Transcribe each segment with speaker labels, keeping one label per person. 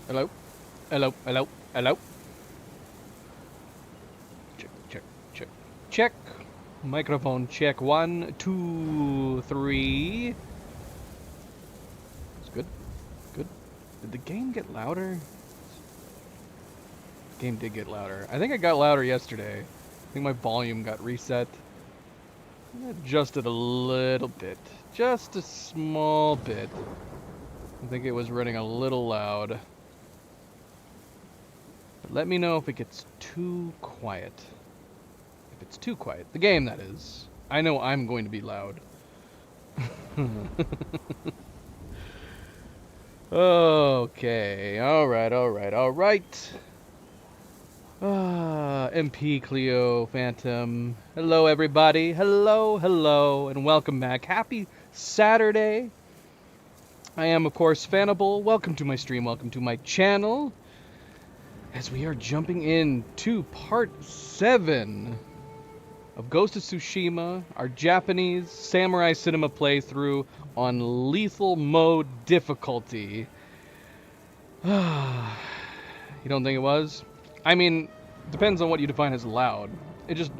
Speaker 1: Hello? Hello? Hello? Hello? Check, check, check, check. Microphone check. 1, 2, 3. It's good. Good. Did the game get louder? The game did get louder. I think it got louder yesterday. I think my volume got reset. I adjusted a little bit. Just a small bit. I think it was running a little loud. But let me know if it gets too quiet. If it's too quiet. The game, that is. I know I'm going to be loud. Okay. Alright, alright, alright. MP Cleo Phantom. Hello, everybody. Hello, hello, and welcome back. Happy Saturday. I am, of course, Fanable. Welcome to my stream. Welcome to my channel. As we are jumping into part 7 of Ghost of Tsushima, our Japanese Samurai Cinema playthrough on lethal mode difficulty. You don't think it was? I mean, depends on what you define as loud. It just...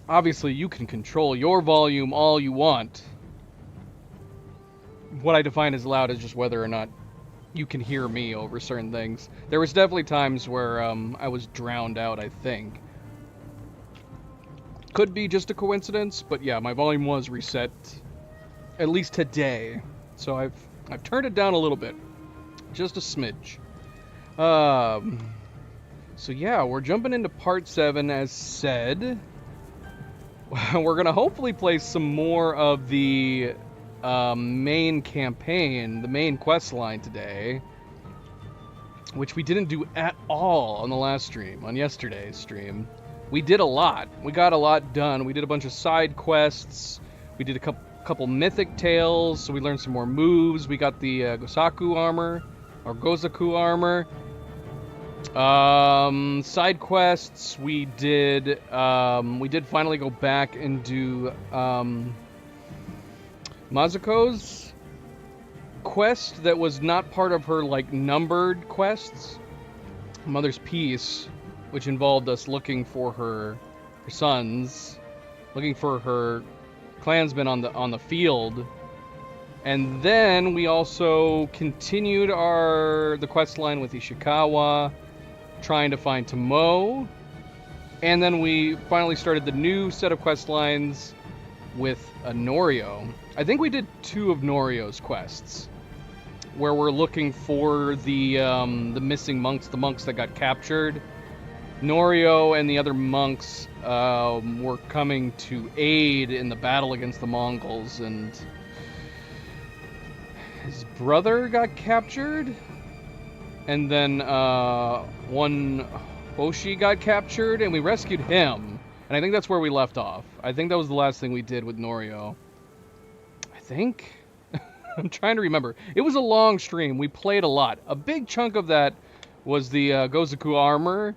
Speaker 1: Obviously, you can control your volume all you want. What I define as loud is just whether or not you can hear me over certain things. There was definitely times where I was drowned out, I think. Could be just a coincidence, but yeah, my volume was reset, at least today. So I've turned it down a little bit, just a smidge. So yeah, we're jumping into part 7 as said. We're gonna hopefully play some more of the main campaign, the main quest line today, which we didn't do at all on the last stream, on yesterday's stream. We did a lot. We got a lot done. We did a bunch of side quests. We did a couple mythic tales, so we learned some more moves. We got the Gosaku armor, or Gozaku armor. Side quests. We did finally go back and do Mazuko's quest that was not part of her like numbered quests. Mother's Peace, which involved us looking for her sons, looking for her clansmen on the field. And then we also continued the quest line with Ishikawa, trying to find Tomoe. And then we finally started the new set of quest lines with Norio. I think we did 2 of Norio's quests, where we're looking for the missing monks, the monks that got captured. Norio and the other monks were coming to aid in the battle against the Mongols, and his brother got captured, and then one Hoshi got captured, and we rescued him. And I think that's where we left off. I think that was the last thing we did with Norio. I think? I'm trying to remember. It was a long stream. We played a lot. A big chunk of that was the Gozaku armor,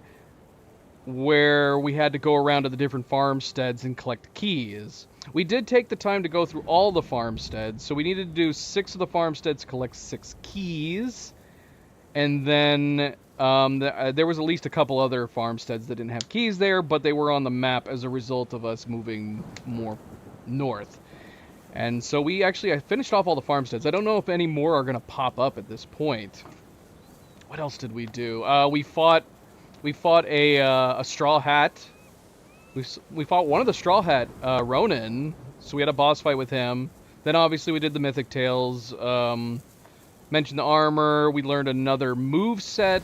Speaker 1: where we had to go around to the different farmsteads and collect keys. We did take the time to go through all the farmsteads, so we needed to do 6 of the farmsteads, collect 6 keys, and then there was at least a couple other farmsteads that didn't have keys there, but they were on the map as a result of us moving more north. And so I finished off all the farmsteads. I don't know if any more are going to pop up at this point. What else did we do? We fought a Straw Hat. We fought one of the Straw Hat Ronin, so we had a boss fight with him. Then obviously we did the Mythic Tales, mentioned the armor. We learned another move set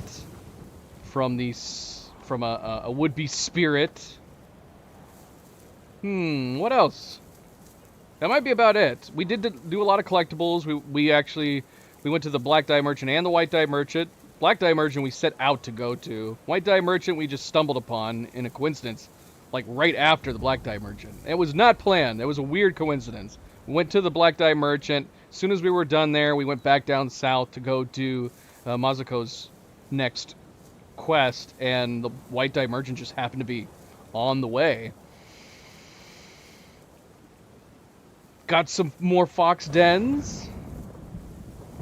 Speaker 1: from a would-be spirit. What else? That might be about it. We did do a lot of collectibles. We went to the Black Dye Merchant and the White Dye Merchant. Black Dye Merchant we set out to go to. White Dye Merchant we just stumbled upon in a coincidence, like right after the Black Dye Merchant. It was not planned. It was a weird coincidence. We went to the Black Dye Merchant. As soon as we were done there, we went back down south to go do Mazuko's next quest, and the White Dye Merchant just happened to be on the way. Got some more fox dens.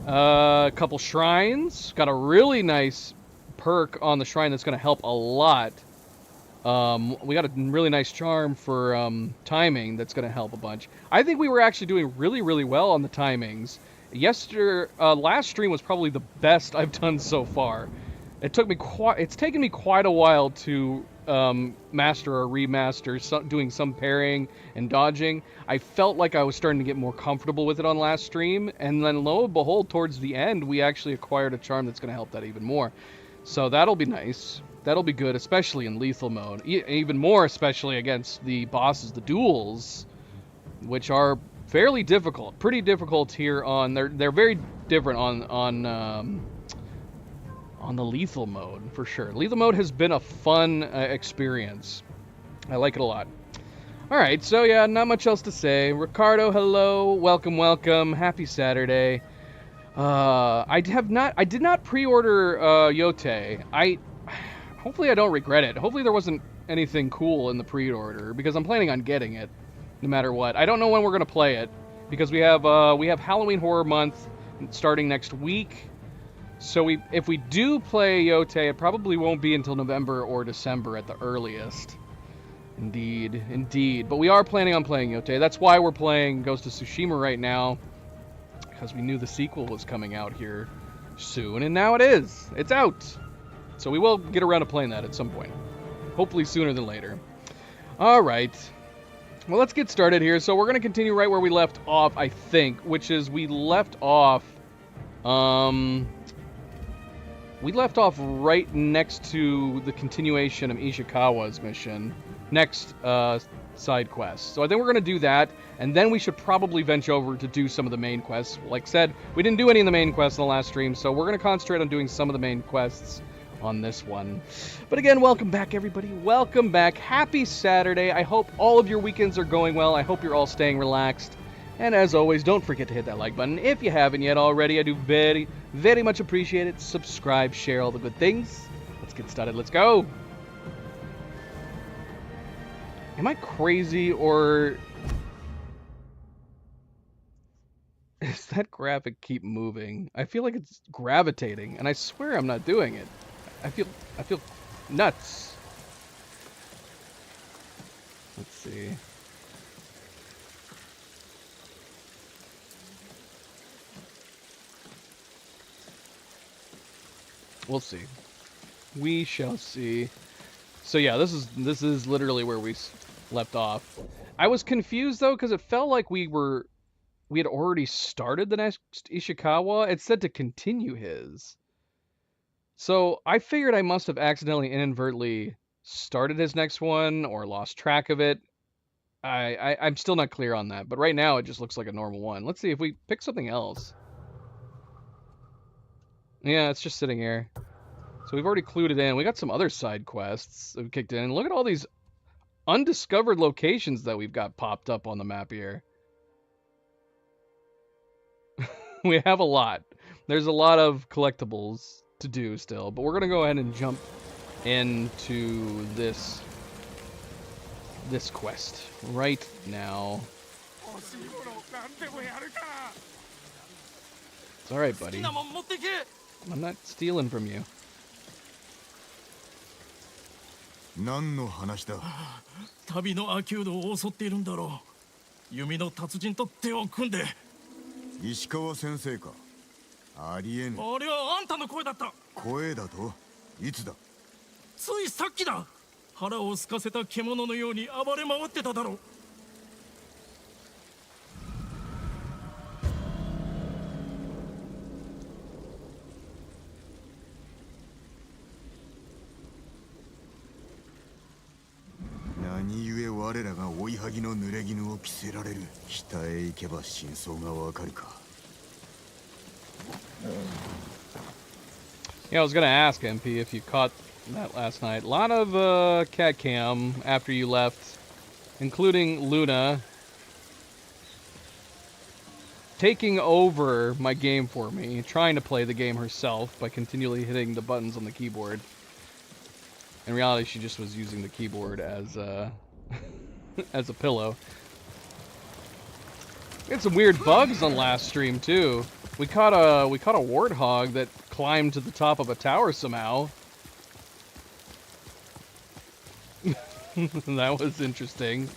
Speaker 1: A couple shrines. Got a really nice perk on the shrine that's going to help a lot. We got a really nice charm for timing that's going to help a bunch. I think we were actually doing really, really well on the timings. Last stream was probably the best I've done so far. It's taken me quite a while to master or remaster, doing some parrying and dodging. I felt like I was starting to get more comfortable with it on last stream, and then lo and behold, towards the end, we actually acquired a charm that's going to help that even more. So that'll be nice. That'll be good, especially in lethal mode. Even more especially against the bosses, the duels, which are fairly difficult. Pretty difficult here on... They're very different on the lethal mode, for sure. Lethal mode has been a fun experience. I like it a lot. Alright, so yeah, not much else to say. Ricardo, hello. Welcome, welcome. Happy Saturday. I did not pre-order Yote. Hopefully I don't regret it. Hopefully there wasn't anything cool in the pre-order, because I'm planning on getting it, no matter what. I don't know when we're going to play it, because we have Halloween Horror Month starting next week. So if we do play Yote, it probably won't be until November or December at the earliest. Indeed, indeed. But we are planning on playing Yote. That's why we're playing Ghost of Tsushima right now, because we knew the sequel was coming out here soon, and now it is. It's out. So we will get around to playing that at some point. Hopefully sooner than later. Alright. Well, let's get started here. So we're going to continue right where we left off, I think, which is we left off right next to the continuation of Ishikawa's mission. Next side quest. So I think we're going to do that, and then we should probably venture over to do some of the main quests. Like I said, we didn't do any of the main quests in the last stream, so we're going to concentrate on doing some of the main quests on this one. But again, welcome back, everybody. Welcome back. Happy Saturday. I hope all of your weekends are going well. I hope you're all staying relaxed. And as always, don't forget to hit that like button if you haven't yet already. I do very, very much appreciate it. Subscribe, share all the good things. Let's get started. Let's go. Am I crazy, or does that graphic keep moving? I feel like it's gravitating, and I swear I'm not doing it. I feel nuts. Let's see. We'll see. We shall see. So yeah, this is literally where we left off. I was confused though, because it felt like we had already started the next Ishikawa. It said to continue his. So I figured I must have accidentally inadvertently started his next one or lost track of it. I'm still not clear on that, but right now it just looks like a normal one. Let's see if we pick something else. Yeah, it's just sitting here. So we've already clued it in. We got some other side quests that we kicked in. Look at all these undiscovered locations that we've got popped up on the map here. We have a lot. There's a lot of collectibles to do still, but we're gonna go ahead and jump into this quest right now. It's all right, buddy. I'm not stealing from you.
Speaker 2: 何の話だ。旅のアキュードを襲っているんだろう。弓の達人と手を組んで。石川先生か。ありえぬ。あれはあんたの声だった。声だと？いつだ？ついさっきだ。腹を空かせた獣のように暴れ回ってただろう。何故我らが追いはぎの濡れ衣を着せられる。北へ行けば真相がわかるか。
Speaker 1: Yeah, I was gonna ask MP if you caught that last night. A lot of cat cam after you left, including Luna taking over my game for me, trying to play the game herself by continually hitting the buttons on the keyboard. In reality, she just was using the keyboard as as a pillow. We had some weird bugs on last stream too. We caught a warthog that climbed to the top of a tower somehow. That was interesting.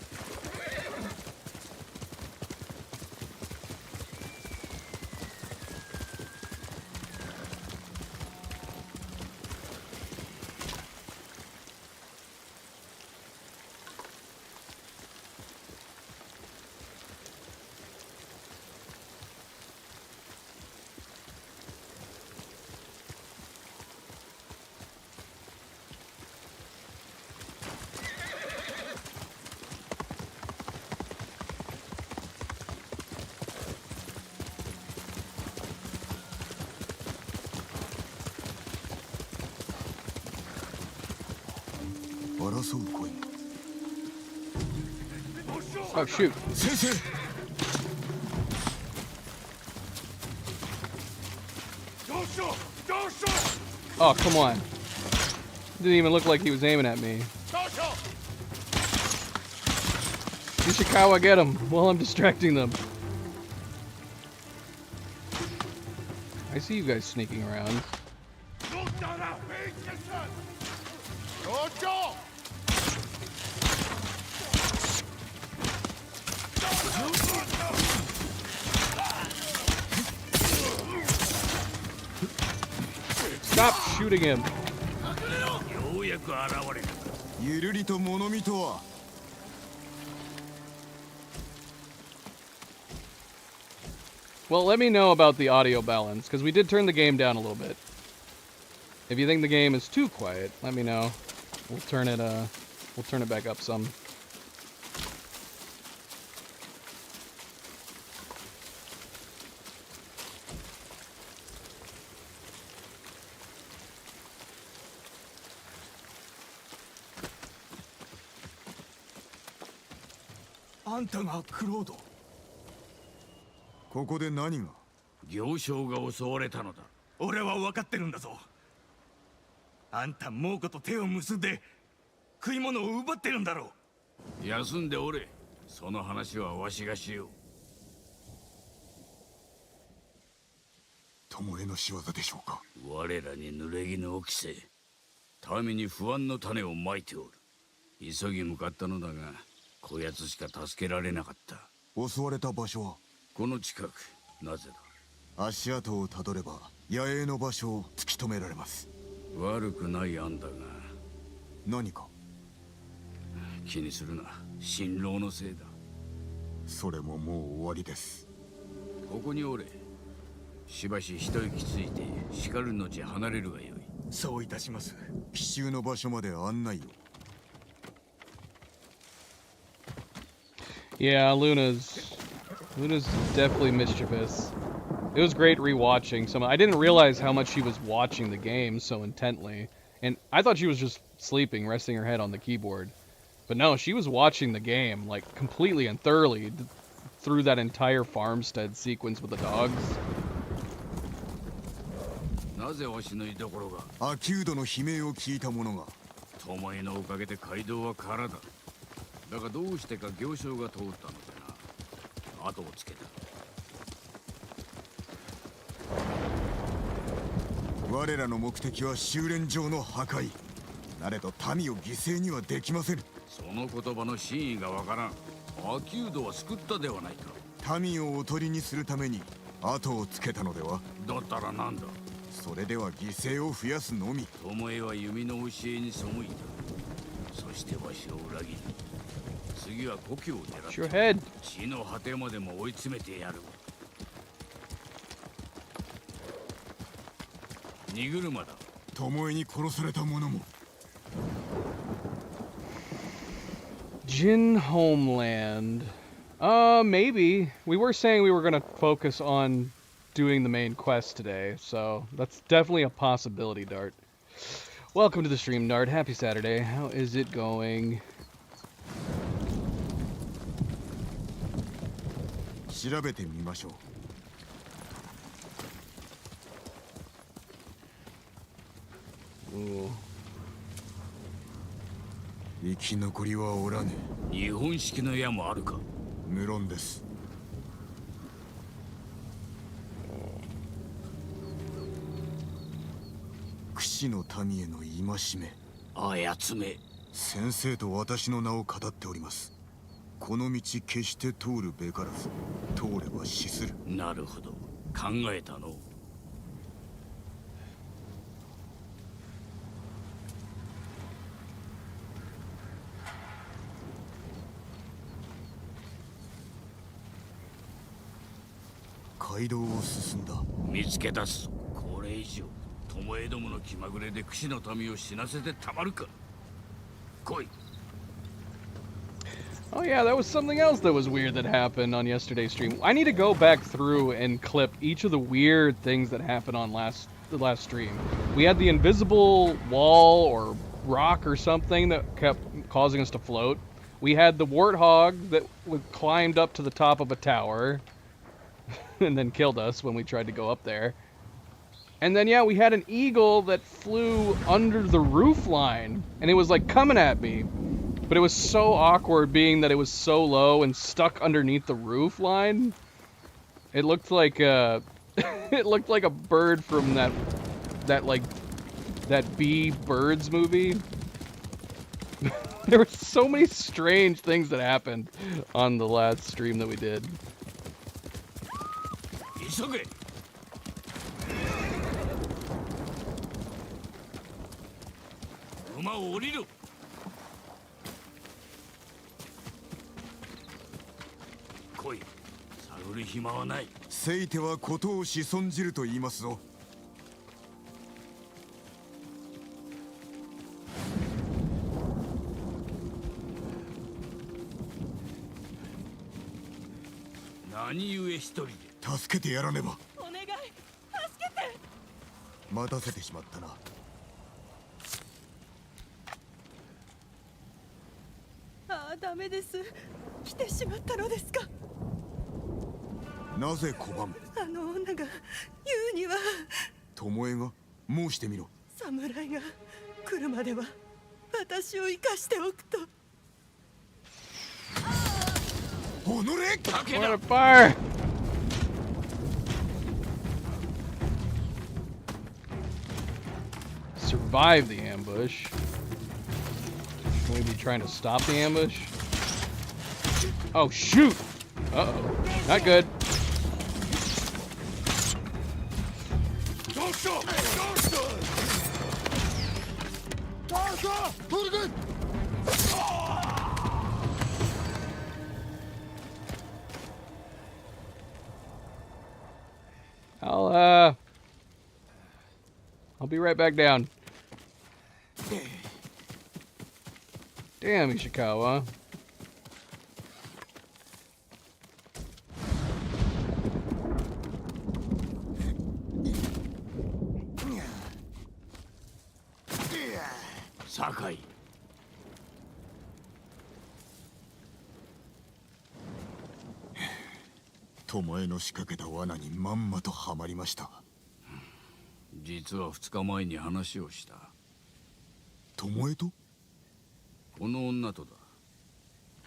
Speaker 1: Oh shoot. Oh, come on. Didn't even look like he was aiming at me. Ishikawa, get him while I'm distracting them. I see you guys sneaking around. Stop shooting him. Well, let me know about the audio balance, because we did turn the game down a little bit. If you think the game is too quiet, let me know. We'll turn it back up some.
Speaker 2: Anta Kurodo. ここで何が？行商が襲われたのだ。俺は分かってるんだぞ。あんた猛虎と手を結んで食い物を奪ってるんだろう。休んでおれ。その話はわしがしよう。巴の仕業でしょうか。我らに濡れ衣を着せ、民に不安の種をまいておる。急ぎ向かったのだが、こやつしか助けられなかった。襲われた場所はこの近く。なぜだ？足跡をたどれば野営の場所を突き止められます。悪くない案だが。何か？気にするな。辛労のせいだ。それももう終わりです。ここにおれ。しばし一息ついてしかるのち離れるがよい。そういたします。奇襲の場所まで案内を。
Speaker 1: Yeah, Luna's definitely mischievous. It was great rewatching some. I didn't realize how much she was watching the game so intently, and I thought she was just sleeping, resting her head on the keyboard. But no, she was watching the game like completely and thoroughly through that entire farmstead sequence with the dogs.
Speaker 2: なぜわしのいところが？アキュードの悲鳴を聞いた者が。巴のおかげで街道は空だ。だがどうしてか行商が通ったのでな。後をつけた。我らの目的は修練場の破壊。なれど民を犠牲にはできません。その言葉の真意がわからん。アキュードは救ったではないか。民をおとりにするために後をつけたのでは。だったらなんだ。それでは犠牲を増やすのみ。巴は弓の教えに背いた。そしてわしを裏切る。次は故郷を狙って。地の果てまでも追い詰めてやる。荷車だ。巴に殺された者も。
Speaker 1: Jin Homeland. Maybe. We were saying we were going to focus on doing the main quest today, so that's definitely a possibility, Dart. Welcome to the stream, Dart. Happy Saturday. How is it going?
Speaker 2: 調べてみましょう。生き残りはおらぬ。日本式の矢もあるか？無論です。死の民への戒め。
Speaker 3: あやつめ。
Speaker 2: 先生と私の名を語っております。この道決して通るべからず、通れば死する。
Speaker 3: なるほど、考えたの。
Speaker 2: 街道を進んだ。
Speaker 3: 見つけ出すぞ。これ以上巴どもの気まぐれで騎士の民を死なせてたまるか。来い。
Speaker 1: Oh yeah, that was something else that was weird that happened on yesterday's stream. I need to go back through and clip each of the weird things that happened on the last stream. We had the invisible wall or rock or something that kept causing us to float. We had the warthog that climbed up to the top of a tower and then killed us when we tried to go up there. And then yeah, we had an eagle that flew under the roof line and it was like coming at me. But it was so awkward being that it was so low and stuck underneath the roof line. It looked like a it looked like a bird from that Bee Birds movie. There were so many strange things that happened on the last stream that we did.
Speaker 3: 急げ。馬を降りる。来い。探る暇はない。
Speaker 2: せいては事を仕損じると言いますぞ。
Speaker 3: 何故一人で。
Speaker 2: 助けてやらねば。
Speaker 4: お願い、助けて。
Speaker 2: 待たせてしまったな。
Speaker 4: ああ、ダメです。来てしまったのですか。
Speaker 2: なぜ拒む。
Speaker 4: あの女が言うには。
Speaker 2: 巴が申してみろ。
Speaker 4: 侍が来るまでは私を生かしておくと。
Speaker 2: おのれ。
Speaker 1: What a fire! Survive the ambush. Should we be trying to stop the ambush? Oh shoot! Uh-oh. Not good. I'll be right back down. Damn, Ishikawa.
Speaker 3: Sakai.
Speaker 2: 巴の仕掛けた罠にまんまとはまりました。
Speaker 3: 実は2日前に話をした。
Speaker 2: 巴と？
Speaker 3: この女とだ。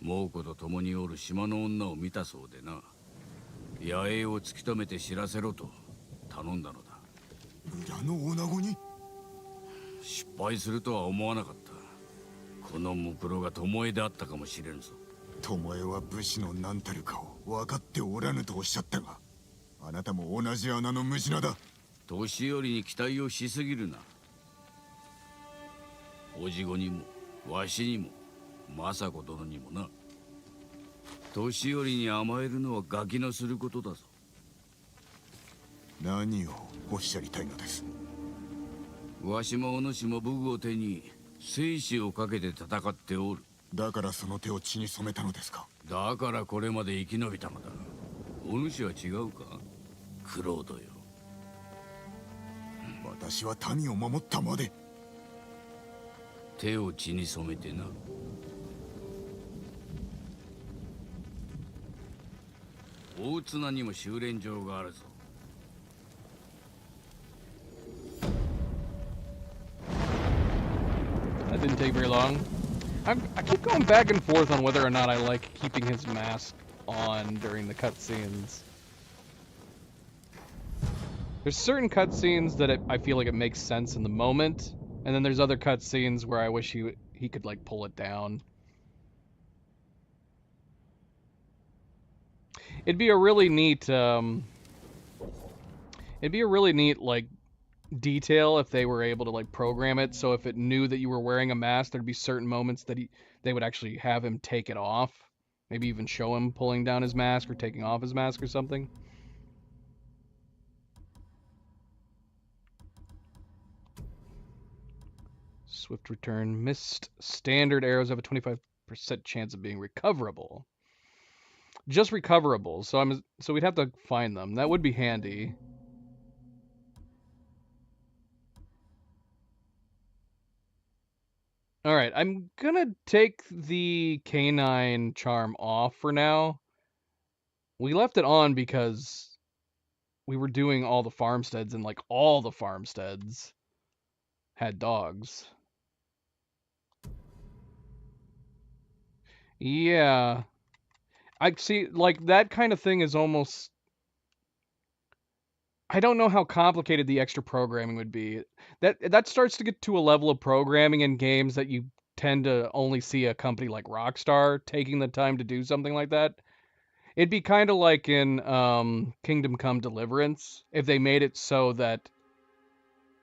Speaker 3: 猛虎と共におる島の女を見たそうでな。野営を突き止めて知らせろと頼んだのだ。
Speaker 2: 裏の女子に？
Speaker 3: 失敗するとは思わなかった。このムクロが巴であったかもしれんぞ。
Speaker 2: 巴は武士の何たるかを分かっておらぬとおっしゃったが、あなたも同じ穴の無地なだ。
Speaker 3: 年寄りに期待をしすぎるな。おじごにもわしにも政子殿にもな。年寄りに甘えるのはガキのすることだぞ。
Speaker 2: 何をおっしゃりたいのです。
Speaker 3: わしもお主も武具を手に生死をかけて戦っておる。
Speaker 2: だからその手を血に染めたのですか。
Speaker 3: だからこれまで生き延びたのだ。お主は違うか、クロードよ。
Speaker 2: 私は民を守ったまで。
Speaker 3: 手を血に染めてな。大綱にも修練場があるぞ。
Speaker 1: That didn't take very long. I keep going back and forth on whether or not I like keeping his mask on during the cutscenes. There's certain cutscenes that I feel like it makes sense in the moment, and then there's other cutscenes where I wish he could like pull it down. It'd be a really neat like detail if they were able to like program it so if it knew that you were wearing a mask, there'd be certain moments that they would actually have him take it off. Maybe even show him pulling down his mask or taking off his mask or something. Swift return. Missed standard arrows have a 25% chance of being recoverable. Just recoverable. So we'd have to find them. That would be handy. All right, I'm gonna take the canine charm off for now. We left it on because we were doing all the farmsteads, and like all the farmsteads had dogs. Yeah. I see, like, that kind of thing is almost... I don't know how complicated the extra programming would be. That starts to get to a level of programming in games that you tend to only see a company like Rockstar taking the time to do something like that. It'd be kind of like in Kingdom Come Deliverance, if they made it so that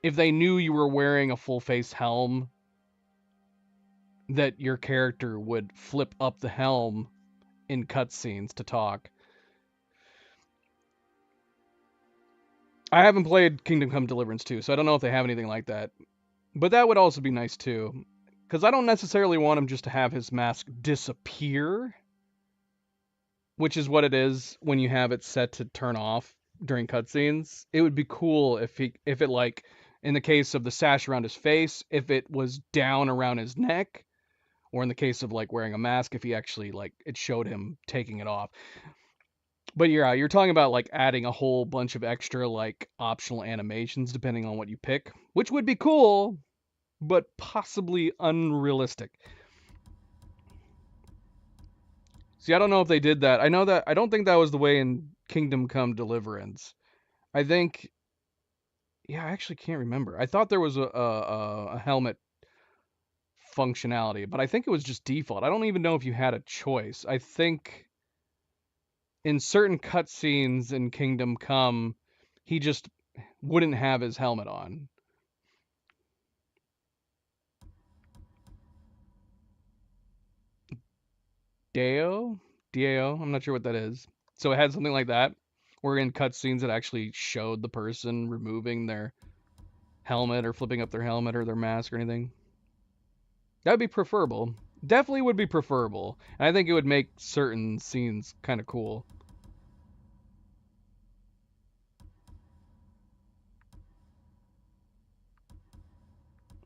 Speaker 1: if they knew you were wearing a full face helm, that your character would flip up the helm in cutscenes to talk. I haven't played Kingdom Come Deliverance 2, so I don't know if they have anything like that. But that would also be nice too. Because I don't necessarily want him just to have his mask disappear, which is what it is when you have it set to turn off during cutscenes. It would be cool if it like, in the case of the sash around his face, if it was down around his neck, or in the case of like wearing a mask, if he actually like it showed him taking it off. But yeah, you're talking about like adding a whole bunch of extra like optional animations depending on what you pick, which would be cool, but possibly unrealistic. See, I don't know if they did that. I don't think that was the way in Kingdom Come Deliverance. I think, yeah, I actually can't remember. I thought there was a helmet functionality, but I think it was just default. I don't even know if you had a choice. I think in certain cutscenes in Kingdom Come, he just wouldn't have his helmet on. Dao? I'm not sure what that is. So it had something like that, where in cutscenes it actually showed the person removing their helmet or flipping up their helmet or their mask or anything. That would be preferable. Definitely would be preferable. And I think it would make certain scenes kind of cool.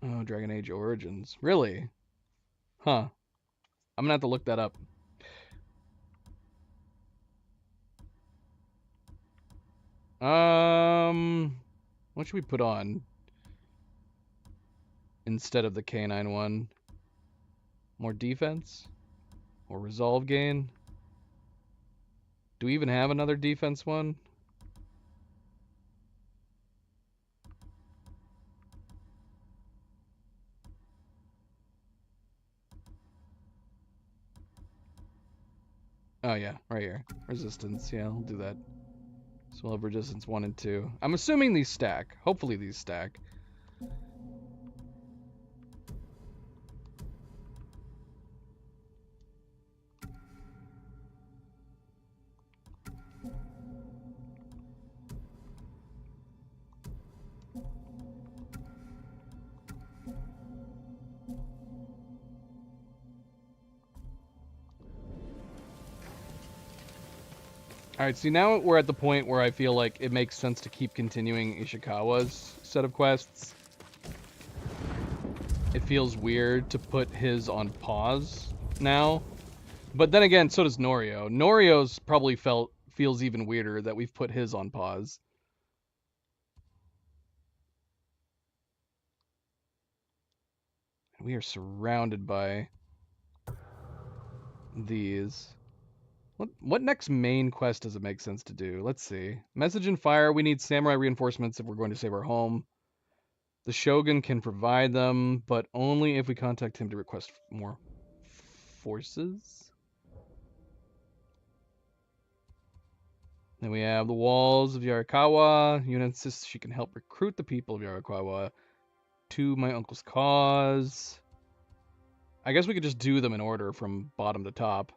Speaker 1: Oh, Dragon Age Origins. Really? Huh. I'm gonna have to look that up. What should we put on instead of the canine one? More defense? Or resolve gain? Do we even have another defense one? Oh yeah, right here. Resistance, yeah, I'll do that. So we'll have resistance 1 and 2. I'm assuming these stack. Hopefully these stack. Alright, see now we're at the point where I feel like it makes sense to keep continuing Ishikawa's set of quests. It feels weird to put his on pause now. But then again, so does Norio. Norio's probably feels even weirder that we've put his on pause. We are surrounded by these. What next main quest does it make sense to do? Let's see. Message and fire. We need samurai reinforcements if we're going to save our home. The Shogun can provide them, but only if we contact him to request more forces. Then we have the walls of Yarikawa. Yuna insists she can help recruit the people of Yarikawa to my uncle's cause. I guess we could just do them in order from bottom to top.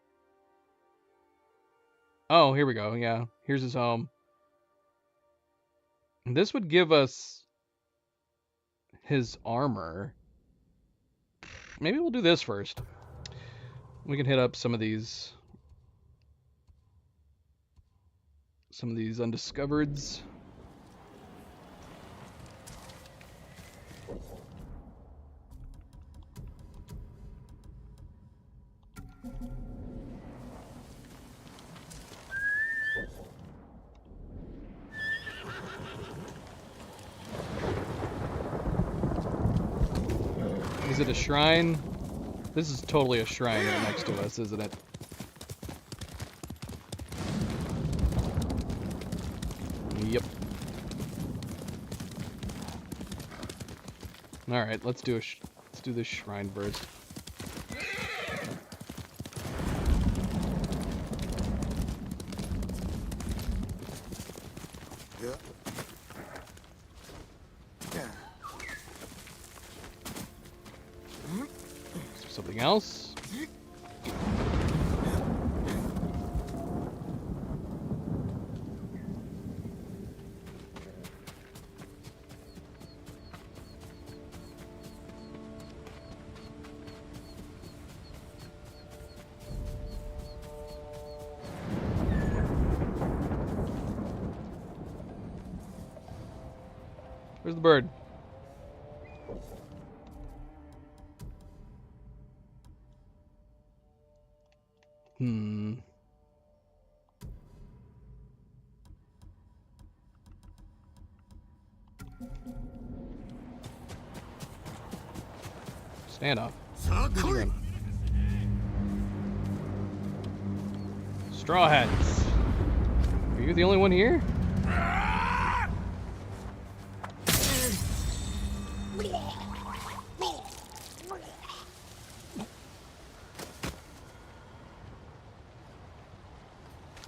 Speaker 1: Oh, here we go. Yeah, here's his home. And this would give us his armor. Maybe we'll do this first. We can hit up some of these undiscovereds. Is it a shrine? This is totally a shrine right next to us, isn't it? Yep. All right, let's do this shrine first. Something else? Where's the bird? Stand up. Straw hats. Are you the only one here?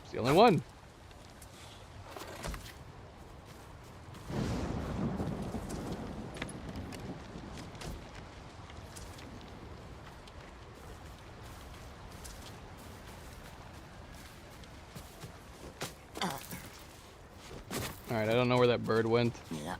Speaker 1: It's the only one. Alright, I don't know where that bird went.
Speaker 2: Yeah.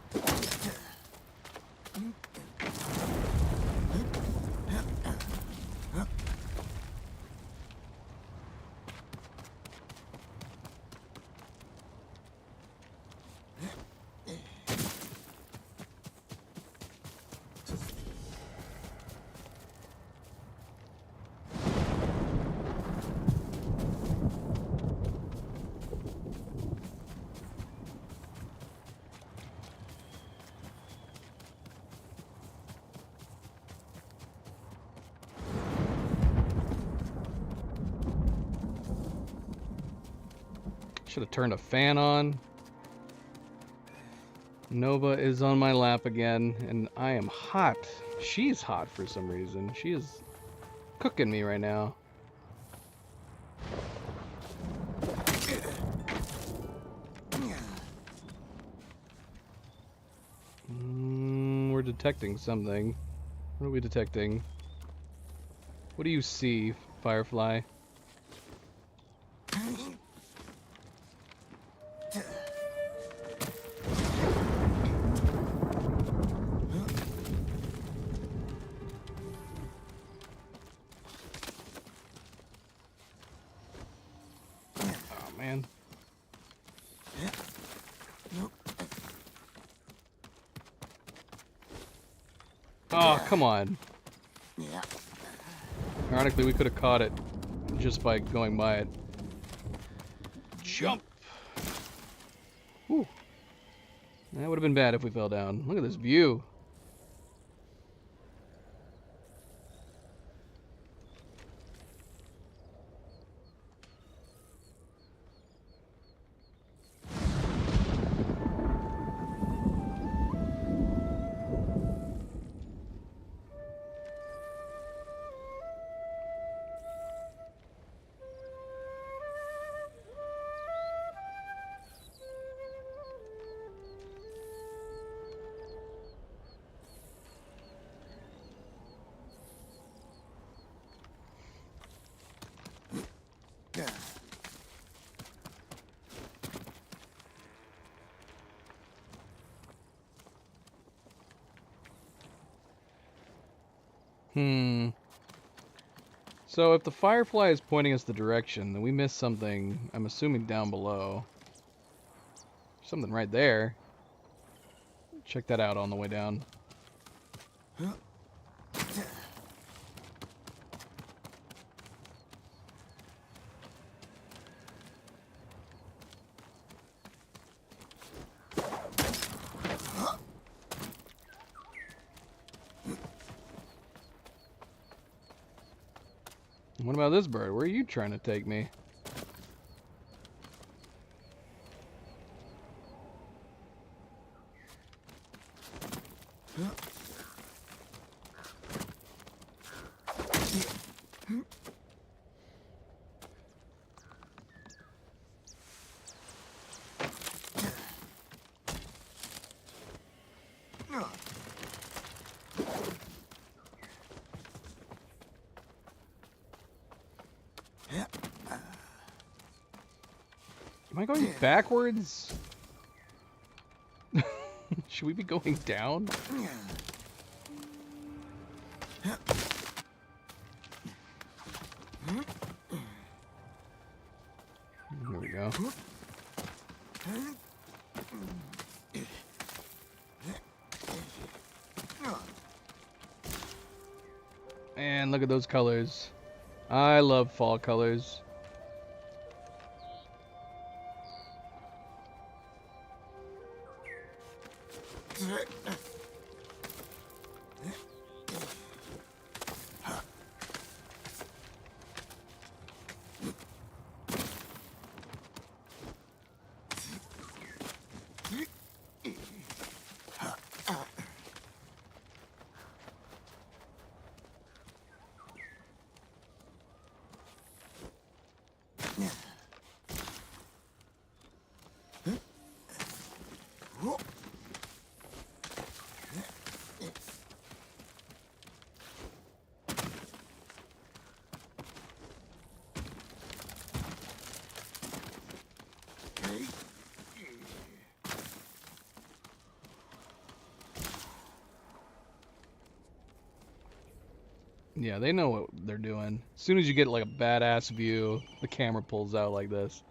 Speaker 1: Should have turned a fan on. Nova is on my lap again, and I am hot. She's hot for some reason. She is cooking me right now. We're detecting something. What are we detecting? What do you see, Firefly? Man. Oh, come on.
Speaker 2: Yeah.
Speaker 1: Ironically, we could have caught it just by going by it. Jump! Whew. That would have been bad if we fell down. Look at this view. So if the firefly is pointing us the direction, then we missed something, I'm assuming down below. Something right there. Check that out on the way down. What about this bird? Where are you trying to take me? Am I going backwards? Should we be going down? Here we go. And look at those colors. I love fall colors. Yeah, they know what they're doing. As soon as you get like a badass view, the camera pulls out like this.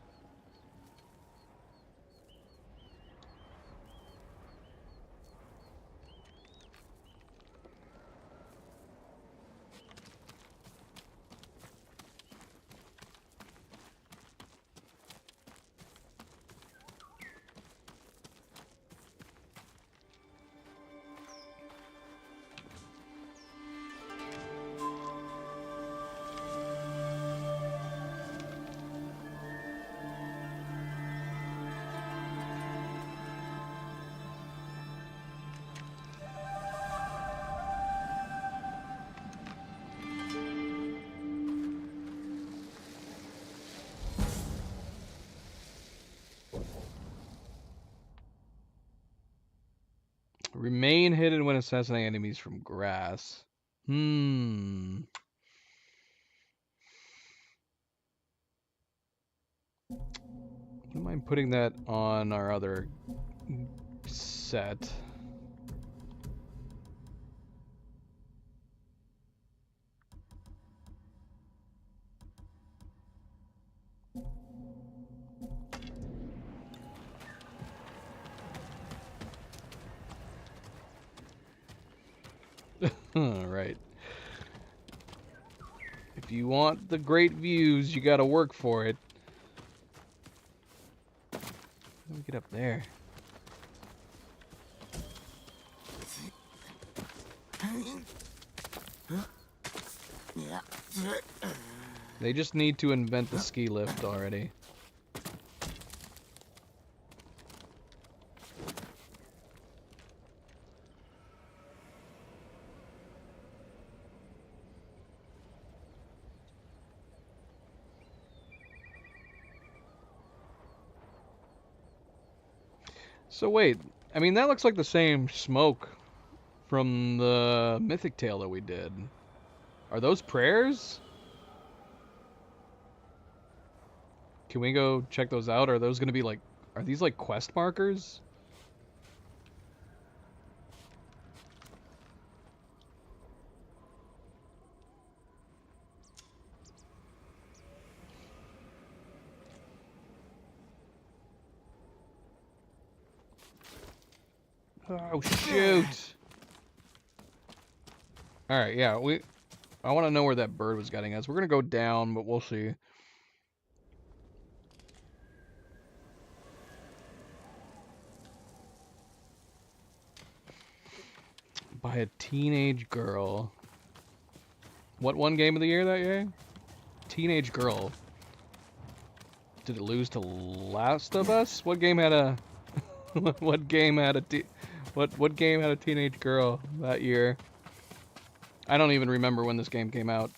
Speaker 1: Remain hidden when assassinating enemies from grass. Wouldn't mind putting that on our other set. Right. If you want the great views, you gotta work for it. How do we get up there? They just need to invent the ski lift already. So wait, I mean that looks like the same smoke from the Mythic Tale that we did. Are those prayers? Can we go check those out? Are those gonna be like, are these like quest markers? Oh, shoot. Alright, yeah, I want to know where that bird was getting us. We're going to go down, but we'll see. By a teenage girl. What one game of the year that year? Teenage girl. Did it lose to Last of Us? What game had a what game had a what game had a teenage girl that year? I don't even remember when this game came out.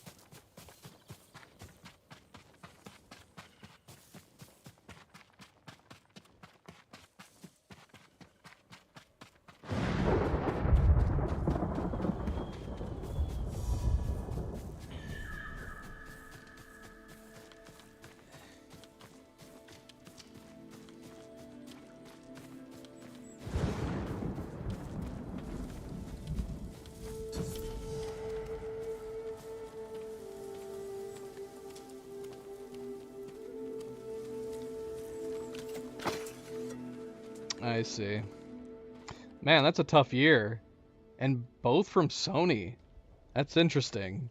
Speaker 1: I see. Man, that's a tough year. And both from Sony. That's interesting.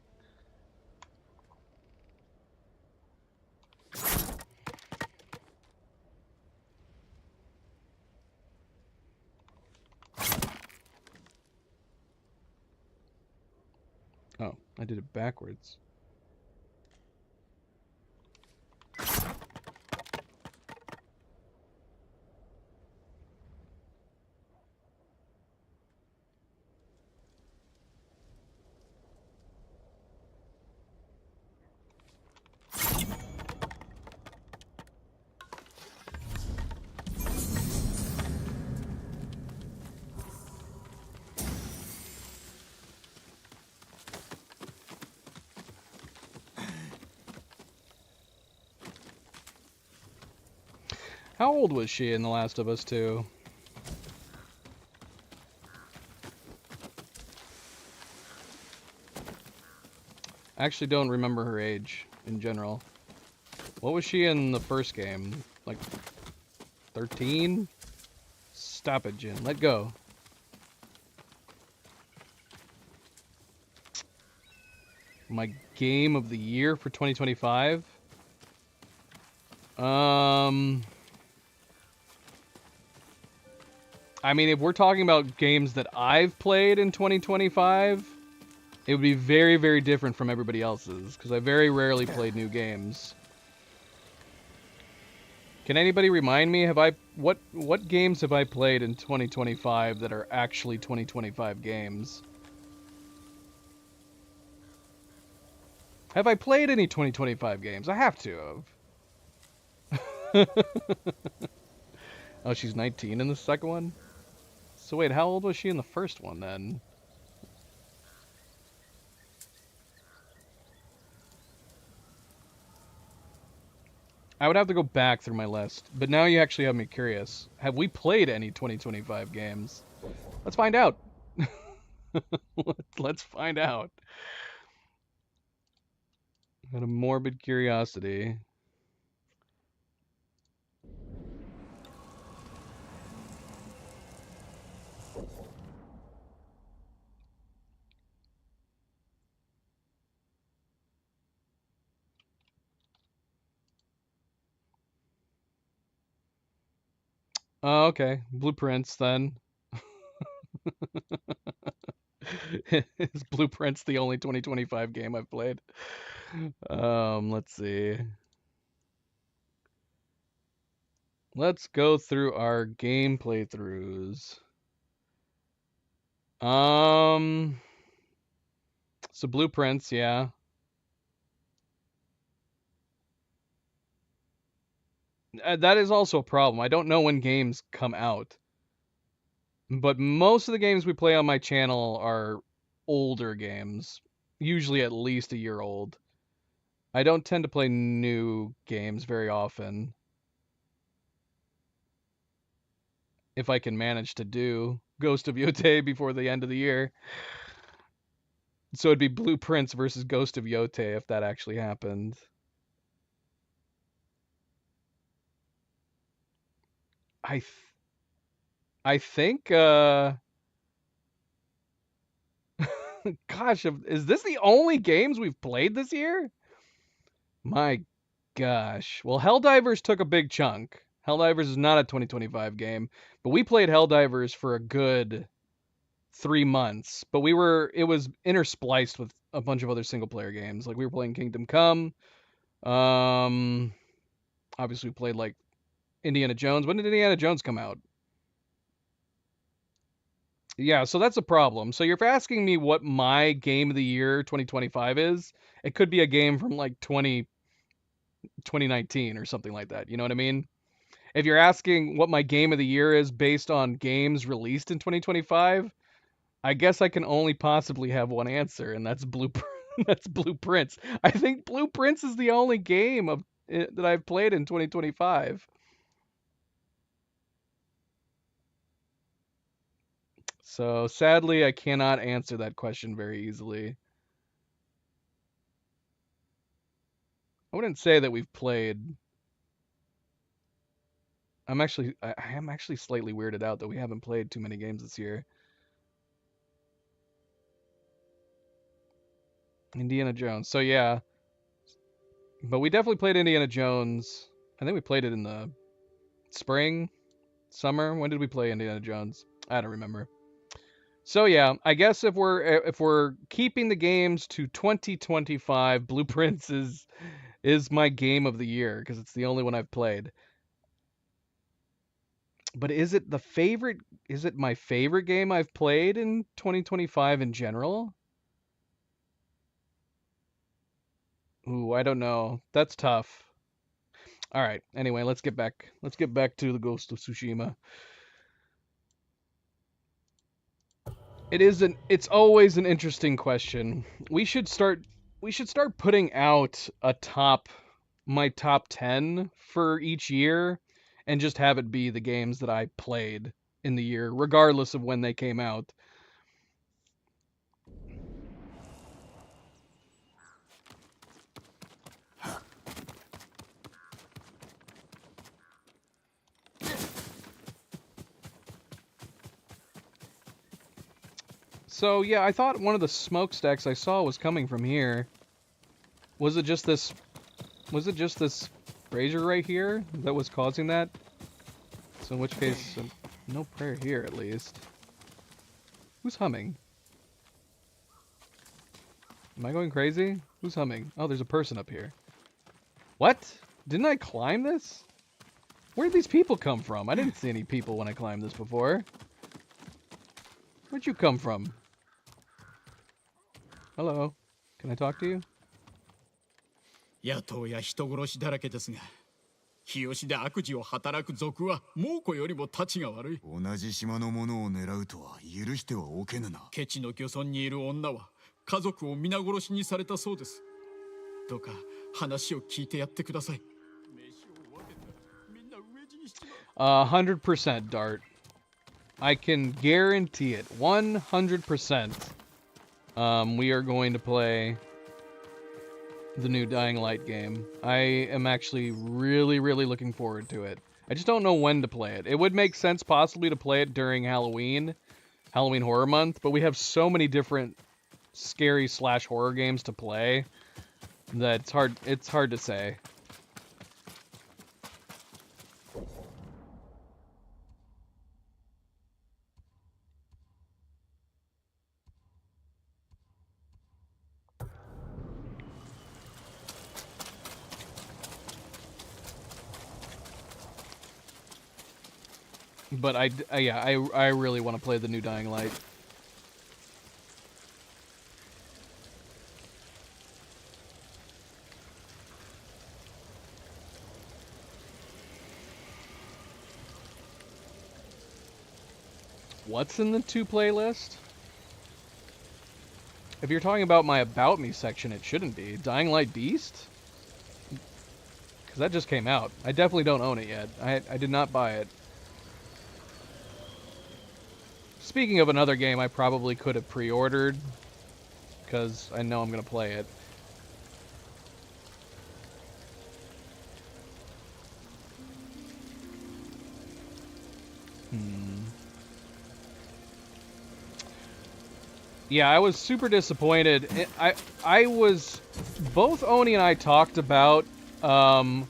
Speaker 1: Oh, I did it backwards. How old was she in The Last of Us 2? I actually don't remember her age in general. What was she in the first game? Like 13? Stop it, Jin. Let go. My game of the year for 2025? I mean, if we're talking about games that I've played in 2025, it would be very, very different from everybody else's, because I very rarely played new games. Can anybody remind me, what games have I played in 2025 that are actually 2025 games? Have I played any 2025 games? I have to have. Oh, she's 19 in the second one? So wait, how old was she in the first one then? I would have to go back through my list, but now you actually have me curious. Have we played any 2025 games? Let's find out. Let's find out. Out of morbid curiosity. Oh, okay. Blueprints then. Is Blueprints the only 2025 game I've played? Let's see. Let's go through our game playthroughs. So Blueprints, yeah. That is also a problem. I don't know when games come out. But most of the games we play on my channel are older games, usually at least a year old. I don't tend to play new games very often. If I can manage to do Ghost of Yotei before the end of the year. So it'd be Blueprints versus Ghost of Yotei if that actually happened. I think, gosh, is this the only games we've played this year? My gosh. Well, Helldivers took a big chunk. Helldivers is not a 2025 game, but we played Helldivers for a good 3 months. But it was interspliced with a bunch of other single player games. Like we were playing Kingdom Come. Um, obviously we played like Indiana Jones. When did Indiana Jones come out? Yeah, so that's a problem. So you're asking me what my game of the year 2025 is. It could be a game from like 2019 or something like that. You know what I mean? If you're asking what my game of the year is based on games released in 2025, I guess I can only possibly have one answer, and that's Blueprint. That's Blueprints. I think Blueprints is the only game of that I've played in 2025. So sadly, I cannot answer that question very easily. I wouldn't say that we've played. I am actually slightly weirded out that we haven't played too many games this year. Indiana Jones. So yeah, but we definitely played Indiana Jones. I think we played it in the spring, summer. When did we play Indiana Jones? I don't remember. So yeah, I guess if we're keeping the games to 2025, Blueprints is my game of the year because it's the only one I've played. But is it the favorite? Is it my favorite game I've played in 2025 in general? Ooh, I don't know. That's tough. All right. Anyway, let's get back. Let's get back to the Ghost of Tsushima. It's always an interesting question. We should start putting out my top 10 for each year and just have it be the games that I played in the year regardless of when they came out. So, yeah, I thought one of the smokestacks I saw was coming from here. Was it just this brazier right here that was causing that? So in which case, no prayer here at least. Who's humming? Am I going crazy? Who's humming? Oh, there's a person up here. What? Didn't I climb this? Where did these people come from? I didn't see any people when I climbed this before. Where'd you come from? Hello. Can I talk to you?
Speaker 2: 野党や人殺しだらけですが、日吉で悪事を働く賊は猛虎よりもたちが悪い。同じ島の者を狙うとは許してはおけぬな。ケチの漁村にいる女は家族を皆殺しにされたそうです。どうか話を聞いてやってください。
Speaker 1: 100% Dart. I can guarantee it. 100%. We are going to play the new Dying Light game. I am actually really, really looking forward to it. I just don't know when to play it. It would make sense possibly to play it during Halloween Horror Month, but we have so many different scary / horror games to play that it's hard to say. But I really want to play the new Dying Light. What's in the 2 playlist? If you're talking about my About Me section, it shouldn't be. Dying Light Beast? Because that just came out. I definitely don't own it yet. I did not buy it. Speaking of another game I probably could have pre-ordered, because I know I'm going to play it. Yeah, I was super disappointed. I was both Oni and I talked about oh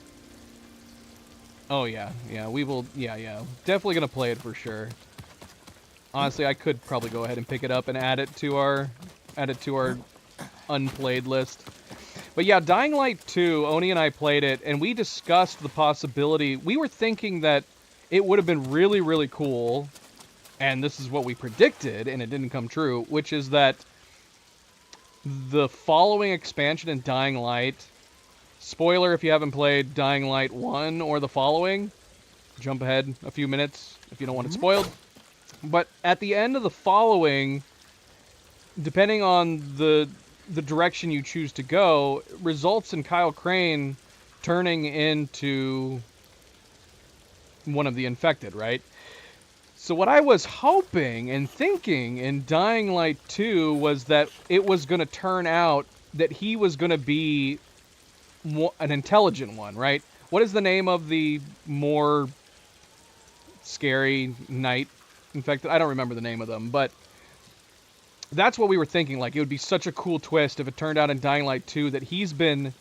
Speaker 1: yeah, we will definitely gonna play it for sure. Honestly, I could probably go ahead and pick it up and add it to our unplayed list. But yeah, Dying Light 2, Oni and I played it, and we discussed the possibility. We were thinking that it would have been really, really cool, and this is what we predicted, and it didn't come true, which is that the following expansion in Dying Light, spoiler if you haven't played Dying Light 1 or the following, jump ahead a few minutes if you don't want it spoiled, but at the end of the following, depending on the direction you choose to go, results in Kyle Crane turning into one of the infected, right? So what I was hoping and thinking in Dying Light 2 was that it was going to turn out that he was going to be an intelligent one, right? What is the name of the more scary night infected? I don't remember the name of them, but that's what we were thinking. Like, it would be such a cool twist if it turned out in Dying Light 2 that he's been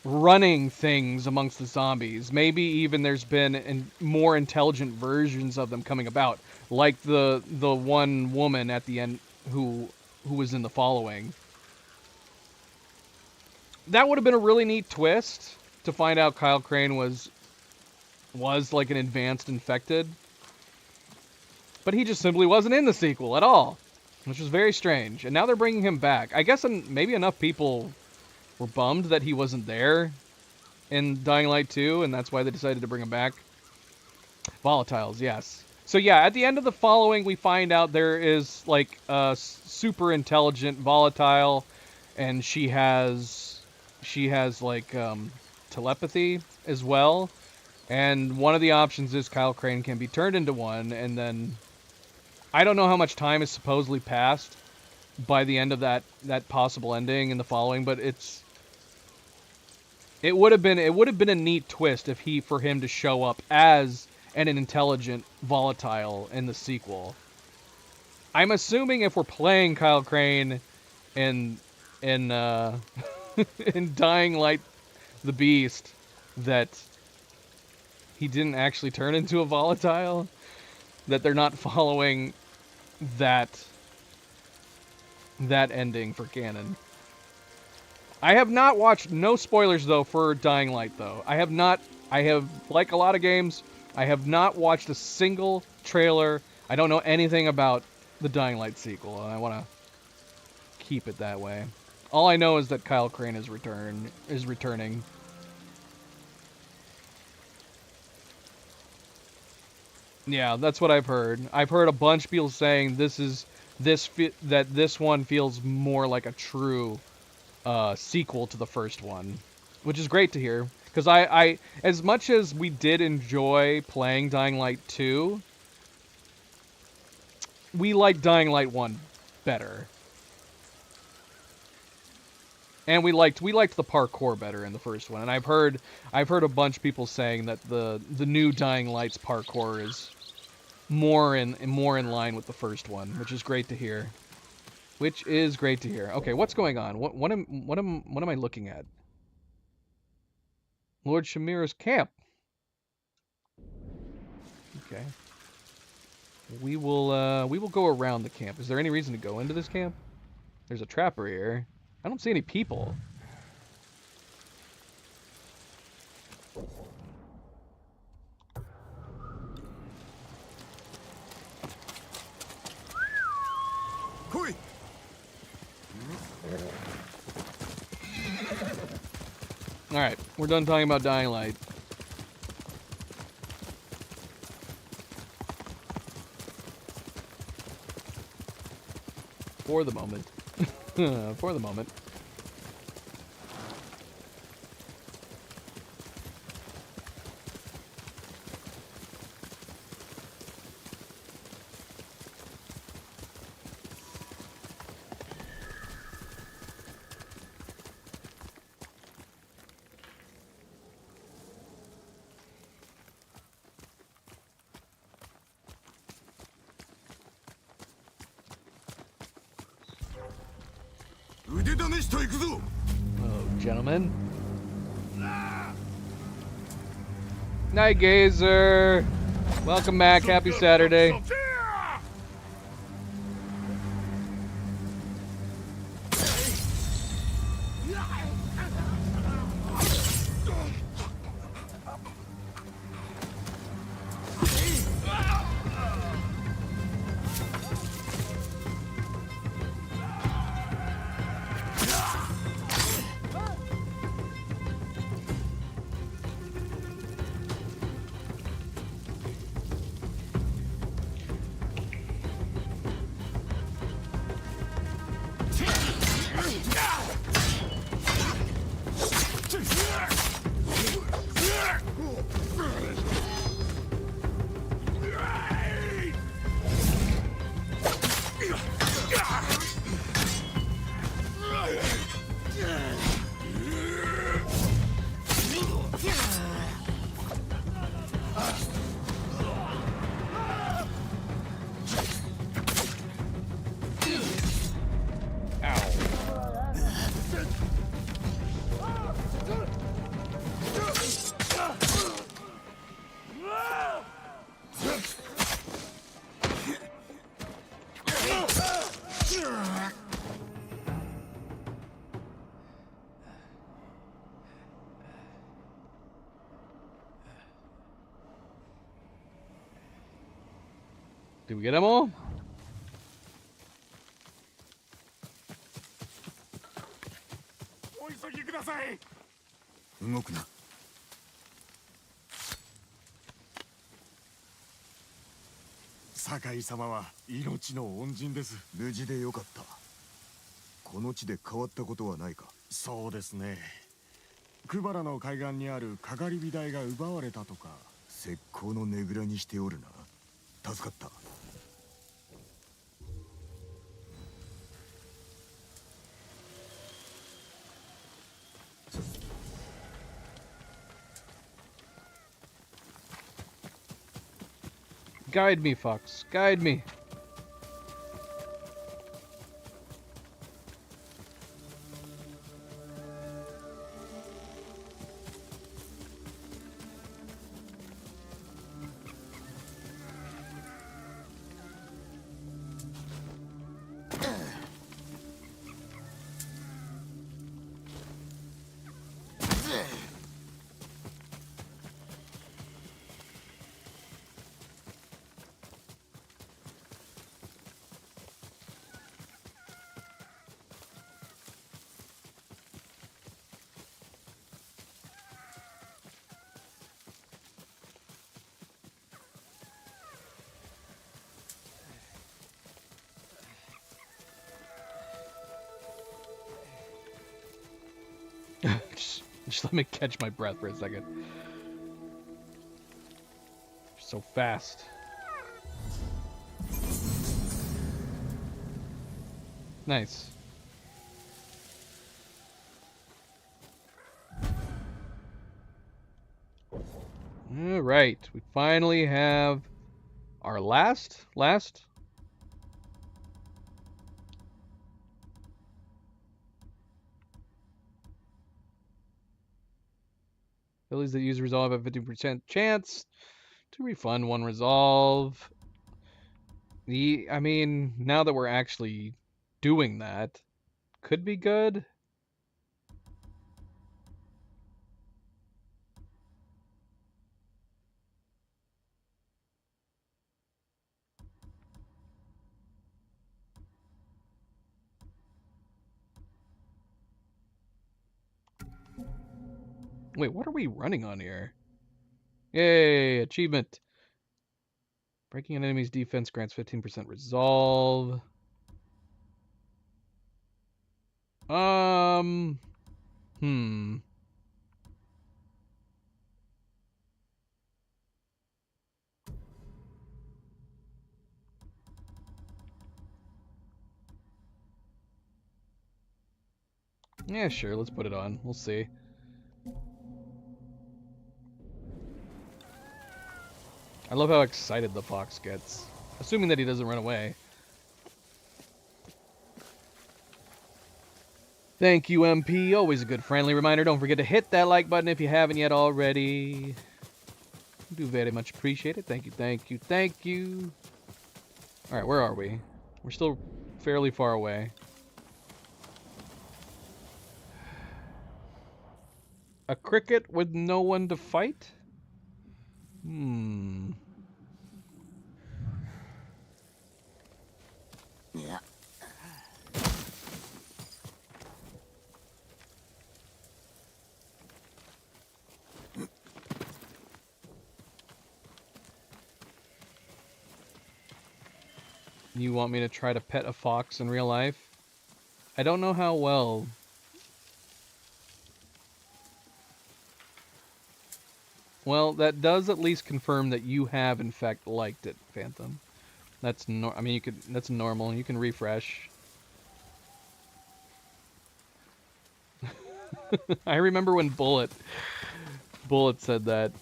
Speaker 1: running things amongst the zombies. Maybe even there's been more intelligent versions of them coming about, like the one woman at the end who was in the following. That would have been a really neat twist to find out Kyle Crane was like an advanced infected. But he just simply wasn't in the sequel at all, which was very strange. And now they're bringing him back. I guess maybe enough people were bummed that he wasn't there in Dying Light 2, and that's why they decided to bring him back. Volatiles, yes. So yeah, at the end of the following, we find out there is, like, a super intelligent volatile, and she has like, telepathy as well. And one of the options is Kyle Crane can be turned into one, and then I don't know how much time has supposedly passed by the end of that possible ending in the following, but it would have been a neat twist for him to show up as an intelligent volatile in the sequel. I'm assuming if we're playing Kyle Crane in in Dying Light the Beast that he didn't actually turn into a volatile, that they're not following that ending for canon. I have not watched, no spoilers though for Dying Light though. I have, like a lot of games, I have not watched a single trailer. I don't know anything about the Dying Light sequel, and I want to keep it that way. All I know is that Kyle Crane is returning. Yeah, that's what I've heard. I've heard a bunch of people saying that this one feels more like a true sequel to the first one, which is great to hear. Because I, as much as we did enjoy playing Dying Light 2, we liked Dying Light 1 better. And we liked the parkour better in the first one. And I've heard a bunch of people saying that the new Dying Light's parkour is more in line with the first one, which is great to hear. Okay, what's going on? What am I looking at? Lord Shamira's camp. Okay. We will go around the camp. Is there any reason to go into this camp? There's a trapper here. I don't see any people. Alright, we're done talking about Dying Light. For the moment. For the moment. gentlemen. Night Gazer. Welcome back. Happy Saturday. Did we get them all?
Speaker 2: お急ぎください。動くな。酒井様は命の恩人です。無事でよかった。この地で変わったことはないか。そうですね。クバラの海岸にあるかがり火台が奪われたとか。石膏のねぐらにしておるな。助かった。
Speaker 1: Guide me, Fox. Guide me. just let me catch my breath for a second. So fast. Nice. All right, we finally have our last. Abilities that use resolve have a 50% chance to refund one resolve. I mean, now that we're actually doing that, could be good. Wait, what are we running on here? Yay, achievement. Breaking an enemy's defense grants 15% resolve. Yeah, sure, let's put it on. We'll see. I love how excited the fox gets. Assuming that he doesn't run away. Thank you, MP. Always a good friendly reminder. Don't forget to hit that like button if you haven't yet already. Do very much appreciate it. Thank you, thank you, thank you. Alright, where are we? We're still fairly far away. A cricket with no one to fight? Hmm.
Speaker 2: Yeah.
Speaker 1: You want me to try to pet a fox in real life? I don't know how well. Well, that does at least confirm that you have in fact liked it, Phantom. That's I mean, that's normal. You can refresh. I remember when Bullet said that.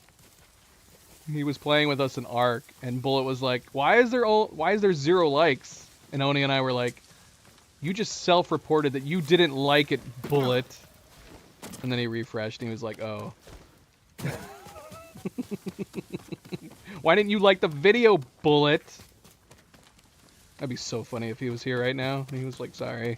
Speaker 1: He was playing with us in Ark, and Bullet was like, "Why is there 0 likes?" And Oni and I were like, "You just self-reported that you didn't like it, Bullet." And then he refreshed, and he was like, "Oh." Why didn't you like the video, Bullet? That'd be so funny if he was here right now. And he was like, "Sorry."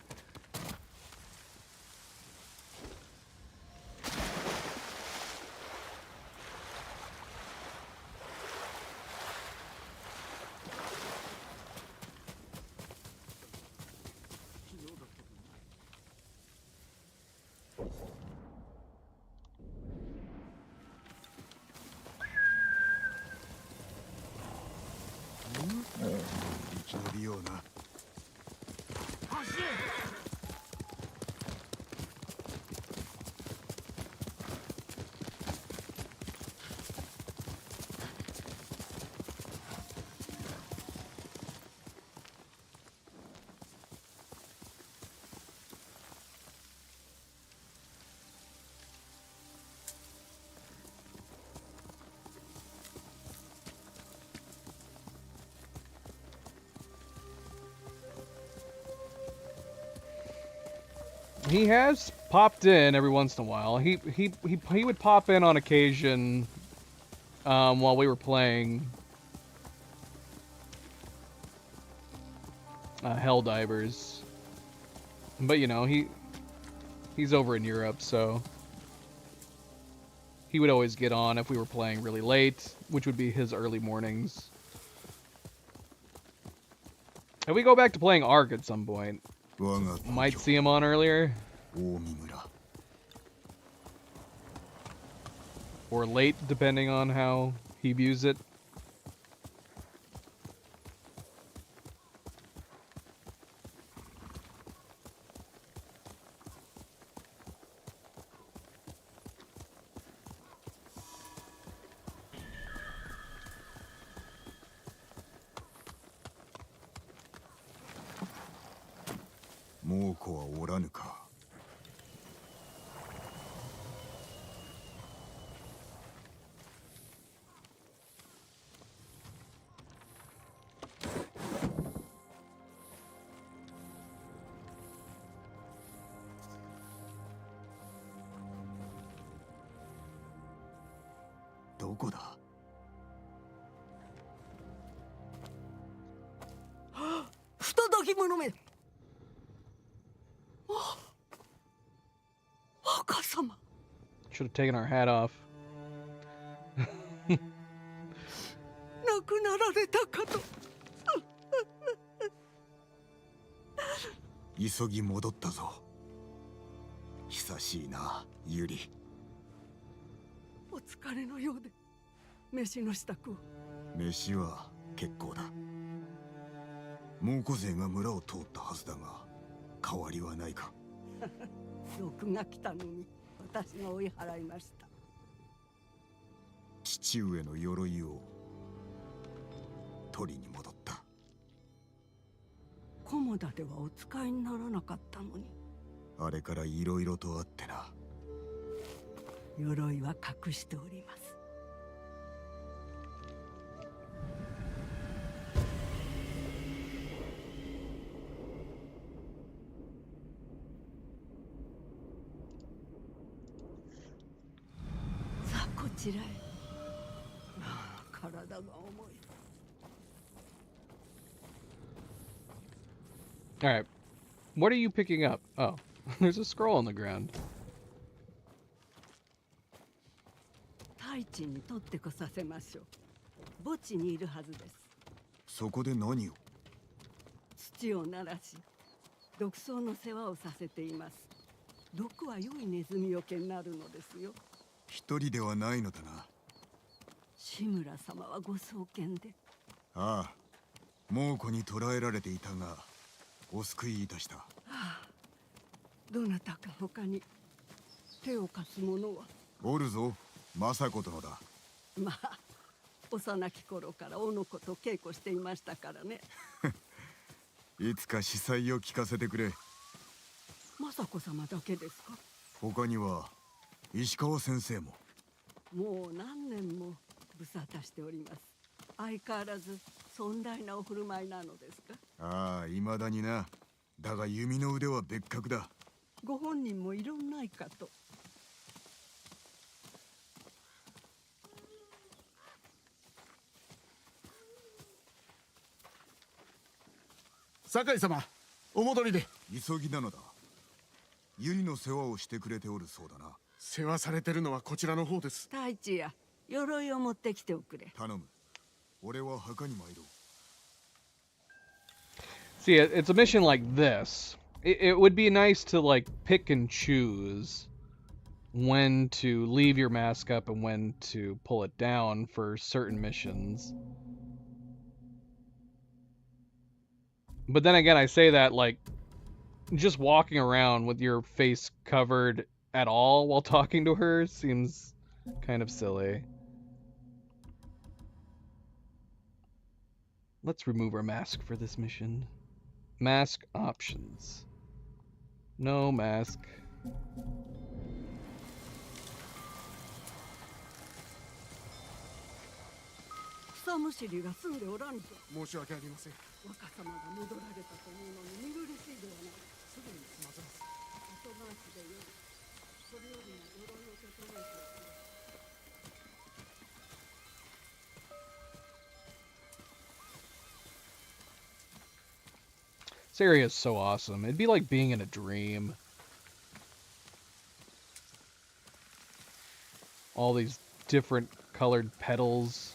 Speaker 1: He has popped in every once in a while. He would pop in on occasion while we were playing Helldivers. But you know, he's over in Europe, so he would always get on if we were playing really late, which would be his early mornings. If we go back to playing Ark at some point, might see him on earlier. Or late, depending on how he views it. Should have taken our hat off.
Speaker 4: 亡くなられたかと。
Speaker 2: 急ぎ戻ったぞ。久しいな、ユリ。
Speaker 4: お疲れのようで、飯の支度を。
Speaker 2: 飯は結構だ。猛虎勢が村を通ったはずだが、変わりはないか。
Speaker 4: 毒が来たのに、私が追い払いました。
Speaker 2: 父上の鎧を取りに戻った。
Speaker 4: 菰田ではお使いにならなかったのに。
Speaker 2: あれからいろいろとあってな。
Speaker 4: 鎧は隠しております。しらえ。ああ、体が重い。
Speaker 1: Alright. What are you picking up? Oh, there's a scroll on the ground.
Speaker 4: 太一に取ってこさせましょう。墓地にいるはずです。
Speaker 2: そこで何を？
Speaker 4: 土を鳴らし、毒草の世話をさせています。毒は良いネズミよけになるのですよ。
Speaker 2: 一人ではないのだな。
Speaker 4: 志村様はご創建で。
Speaker 2: ああ、猛虎に捕らえられていたが、お救いいたした。
Speaker 4: どなたか他に手を貸す者は？
Speaker 2: おるぞ、政子殿だ。
Speaker 4: まあ、幼き頃からおの子と稽古していましたからね。
Speaker 2: いつか司祭を聞かせてくれ。
Speaker 4: 政子様だけですか？
Speaker 2: 他には石川先生も。
Speaker 4: もう何年も無沙汰しております。相変わらず尊大なお振る舞いなのですか？
Speaker 2: ああ、未だにな。だが弓の腕は別格だ。
Speaker 4: ご本人もいろんないかと。
Speaker 5: 酒井様、お戻りで。
Speaker 2: 急ぎなのだ。百合の世話をしてくれておるそうだな。
Speaker 5: 世話されてるのはこちらの方です。
Speaker 4: 太一や鎧を持ってきておくれ。
Speaker 2: 頼む。俺は墓に参ろう。
Speaker 1: See, it's a mission like this. It would be nice to, like, pick and choose when to leave your mask up and when to pull it down for certain missions. But then again, I say that, like, just walking around with your face covered at all while talking to her seems kind of silly. Let's remove our mask for this mission. Mask options. No mask.
Speaker 4: 草むしりが済んでおらんぞ。
Speaker 5: 申し訳ありません。
Speaker 4: 若様が戻られたというのに見苦しいではない。
Speaker 5: すぐに済ませます。
Speaker 4: 後回しでよい。それよりも鎧を整えておくれ。
Speaker 1: This area is so awesome. It'd be like being in a dream. All these different colored petals.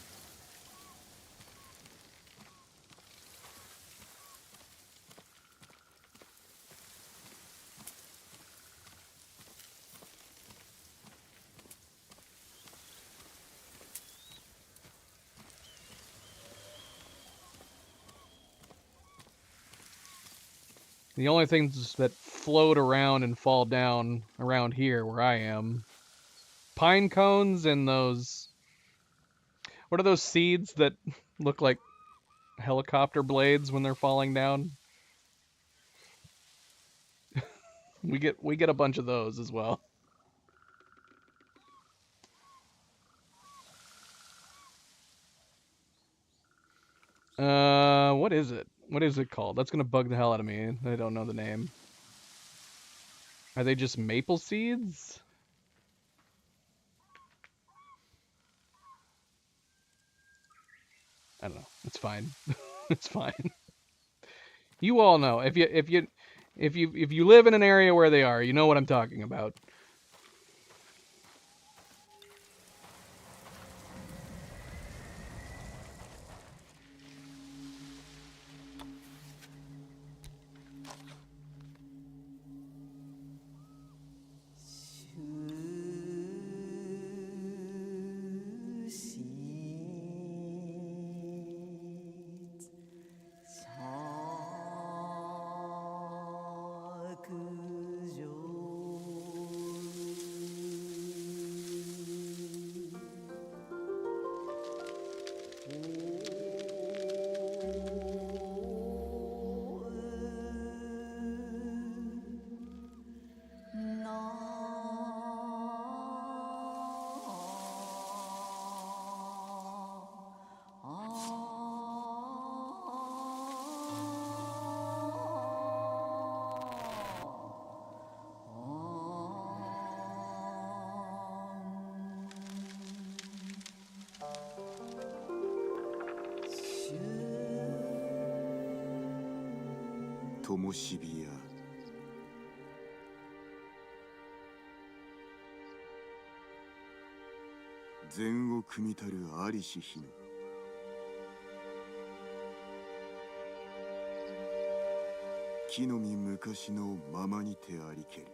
Speaker 1: The only things that float around and fall down around here where I am, pine cones and those, what are those seeds that look like helicopter blades when they're falling down? we get a bunch of those as well. What is it? What is it called? That's gonna bug the hell out of me. I don't know the name. Are they just maple seeds? I don't know. It's fine. It's fine. You all know. If you live in an area where they are, you know what I'm talking about.
Speaker 2: ともシビア。善を汲みたるありし日の。木の実昔のままにてありける。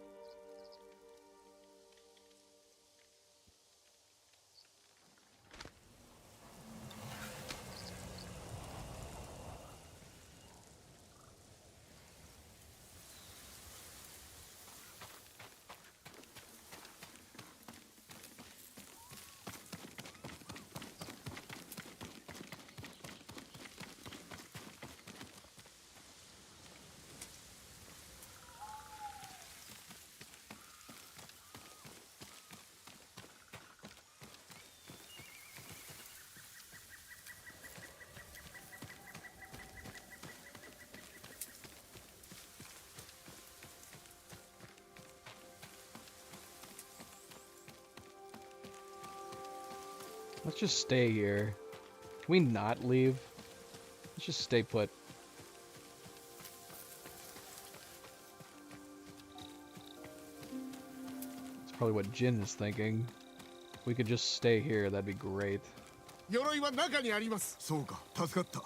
Speaker 1: Let's just stay here. Can we not leave? Let's just stay put. That's probably what Jin is thinking. If we could just stay here, that'd be great.
Speaker 5: 鎧は中にあります。
Speaker 2: そうか、助かった。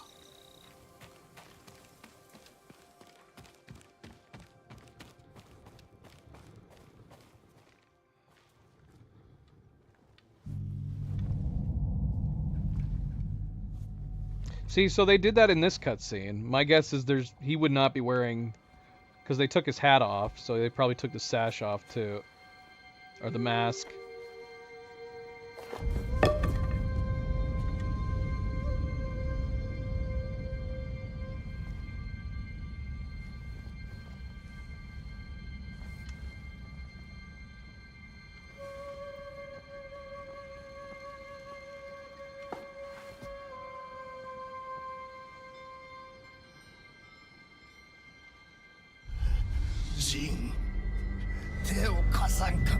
Speaker 1: See, so they did that in this cutscene. My guess is he would not be wearing, because they took his hat off, so they probably took the sash off too, or the mask.
Speaker 5: Jin、手を貸さんか。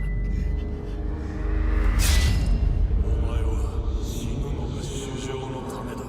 Speaker 5: お前は死ぬのが主情のためだ。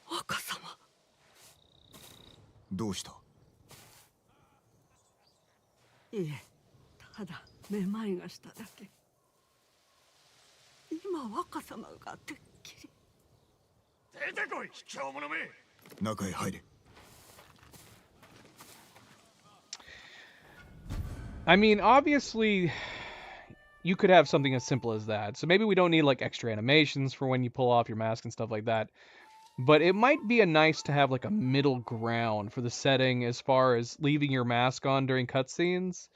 Speaker 4: 若様。
Speaker 2: どうした？
Speaker 4: いえ、ただめまいがしただけ。今若様がてっきり。
Speaker 5: 出てこい、卑怯者め。
Speaker 2: 中へ入れ。
Speaker 1: I mean, obviously, you could have something as simple as that. So maybe we don't need like extra animations for when you pull off your mask and stuff like that. But it might be nice to have like a middle ground for the setting as far as leaving your mask on during cutscenes.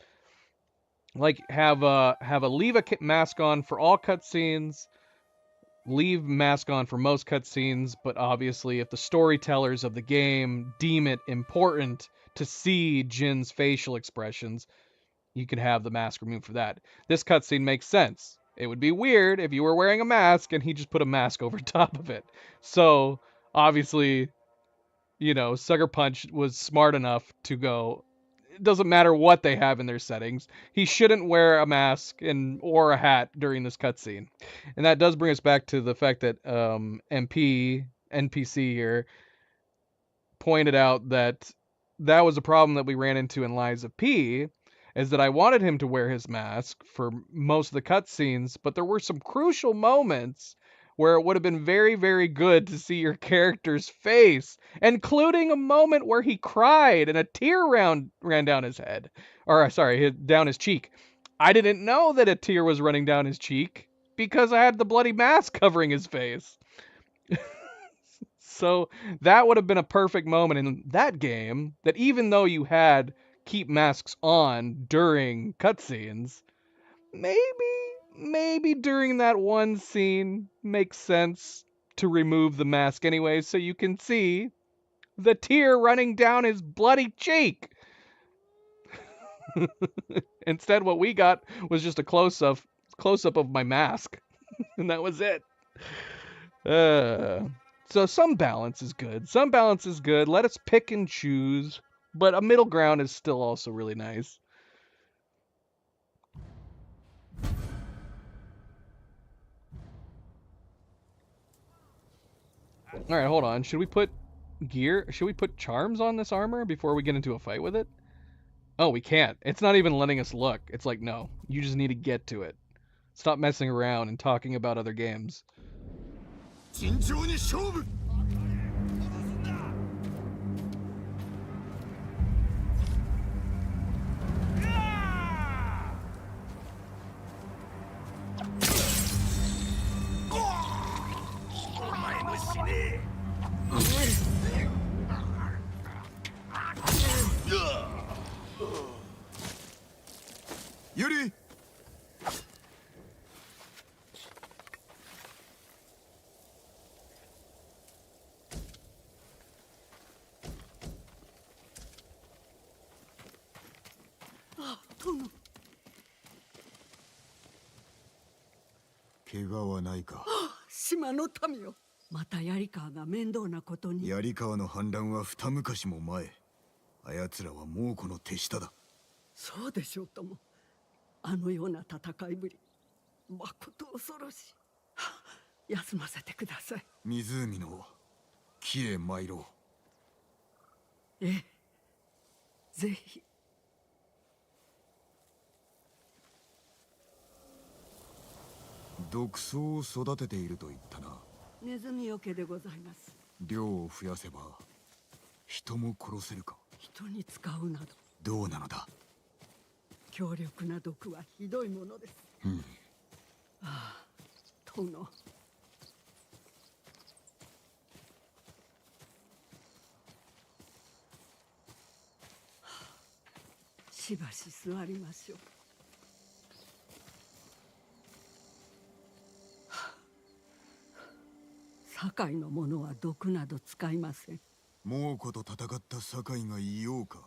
Speaker 1: Like have a leave a mask on for all cutscenes, leave mask on for most cutscenes, but obviously if the storytellers of the game deem it important to see Jin's facial expressions, you can have the mask removed for that. This cutscene makes sense. It would be weird if you were wearing a mask and he just put a mask over top of it. So, obviously, you know, Sucker Punch was smart enough to go, it doesn't matter what they have in their settings. He shouldn't wear a mask or a hat during this cutscene. And that does bring us back to the fact that NPC here, pointed out that that was a problem that we ran into in Lies of P, is that I wanted him to wear his mask for most of the cutscenes, but there were some crucial moments where it would have been very, very good to see your character's face, including a moment where he cried and a tear ran down his head. Or, sorry, down his cheek. I didn't know that a tear was running down his cheek because I had the bloody mask covering his face. So that would have been a perfect moment in that game, that even though you had keep masks on during cutscenes, maybe during that one scene makes sense to remove the mask anyway, so you can see the tear running down his bloody cheek. Instead, what we got was just a close-up of my mask, and that was it. So some balance is good. Some balance is good. Let us pick and choose, but a middle ground is still also really nice. All right, hold on. Should we put charms on this armor before we get into a fight with it? Oh, we can't. It's not even letting us look. It's like, no, you just need to get to it. Stop messing around and talking about other games.
Speaker 2: 尋常に勝負 ユリ
Speaker 4: あ、殿。
Speaker 2: 怪我はないか
Speaker 4: 島の民よ。また槍川が面倒なことに。
Speaker 2: 槍川の反乱は二昔も前あやつらは猛虎の手下だ
Speaker 4: そうでしょうとも。あのような戦いぶり、まこと恐ろしい。はあ、休ませてください。
Speaker 2: 湖の木へ参ろ
Speaker 4: ええ、ぜひ。
Speaker 2: 毒草を育てていると言ったな
Speaker 4: ネズミよけでございます。
Speaker 2: 量を増やせば人も殺せるか
Speaker 4: 人に使うなど
Speaker 2: どうなのだ
Speaker 4: 強力な毒はひどいものです。
Speaker 2: うん
Speaker 4: ああ、殿。しばし座りましょう。堺の者は毒など使いません。
Speaker 2: 猛虎と戦った堺がいようか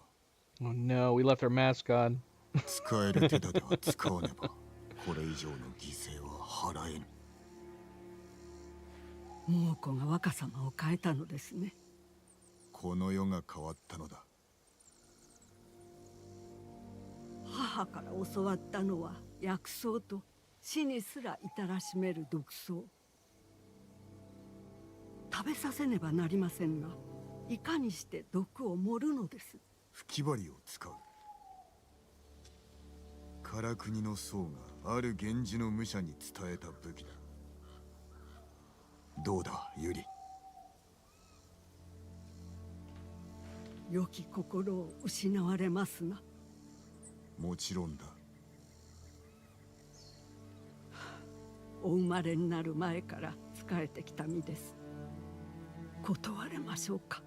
Speaker 1: Oh no, we left our mask on.
Speaker 2: 使える手立ては使わねばこれ以上の犠牲は払えぬ
Speaker 4: 猛虎が若様を変えたのですね。
Speaker 2: この世が変わったのだ
Speaker 4: 母から教わったのは薬草と死にすら至らしめる毒草。食べさせねばなりませんが、いかにして毒を盛るのです。
Speaker 2: 吹き針を使う唐国の僧がある源氏の武者に伝えた武器だどうだユリ
Speaker 4: 良き心を失われますな。
Speaker 2: もちろんだ
Speaker 4: お生まれになる前から仕えてきた身です。断れましょうか。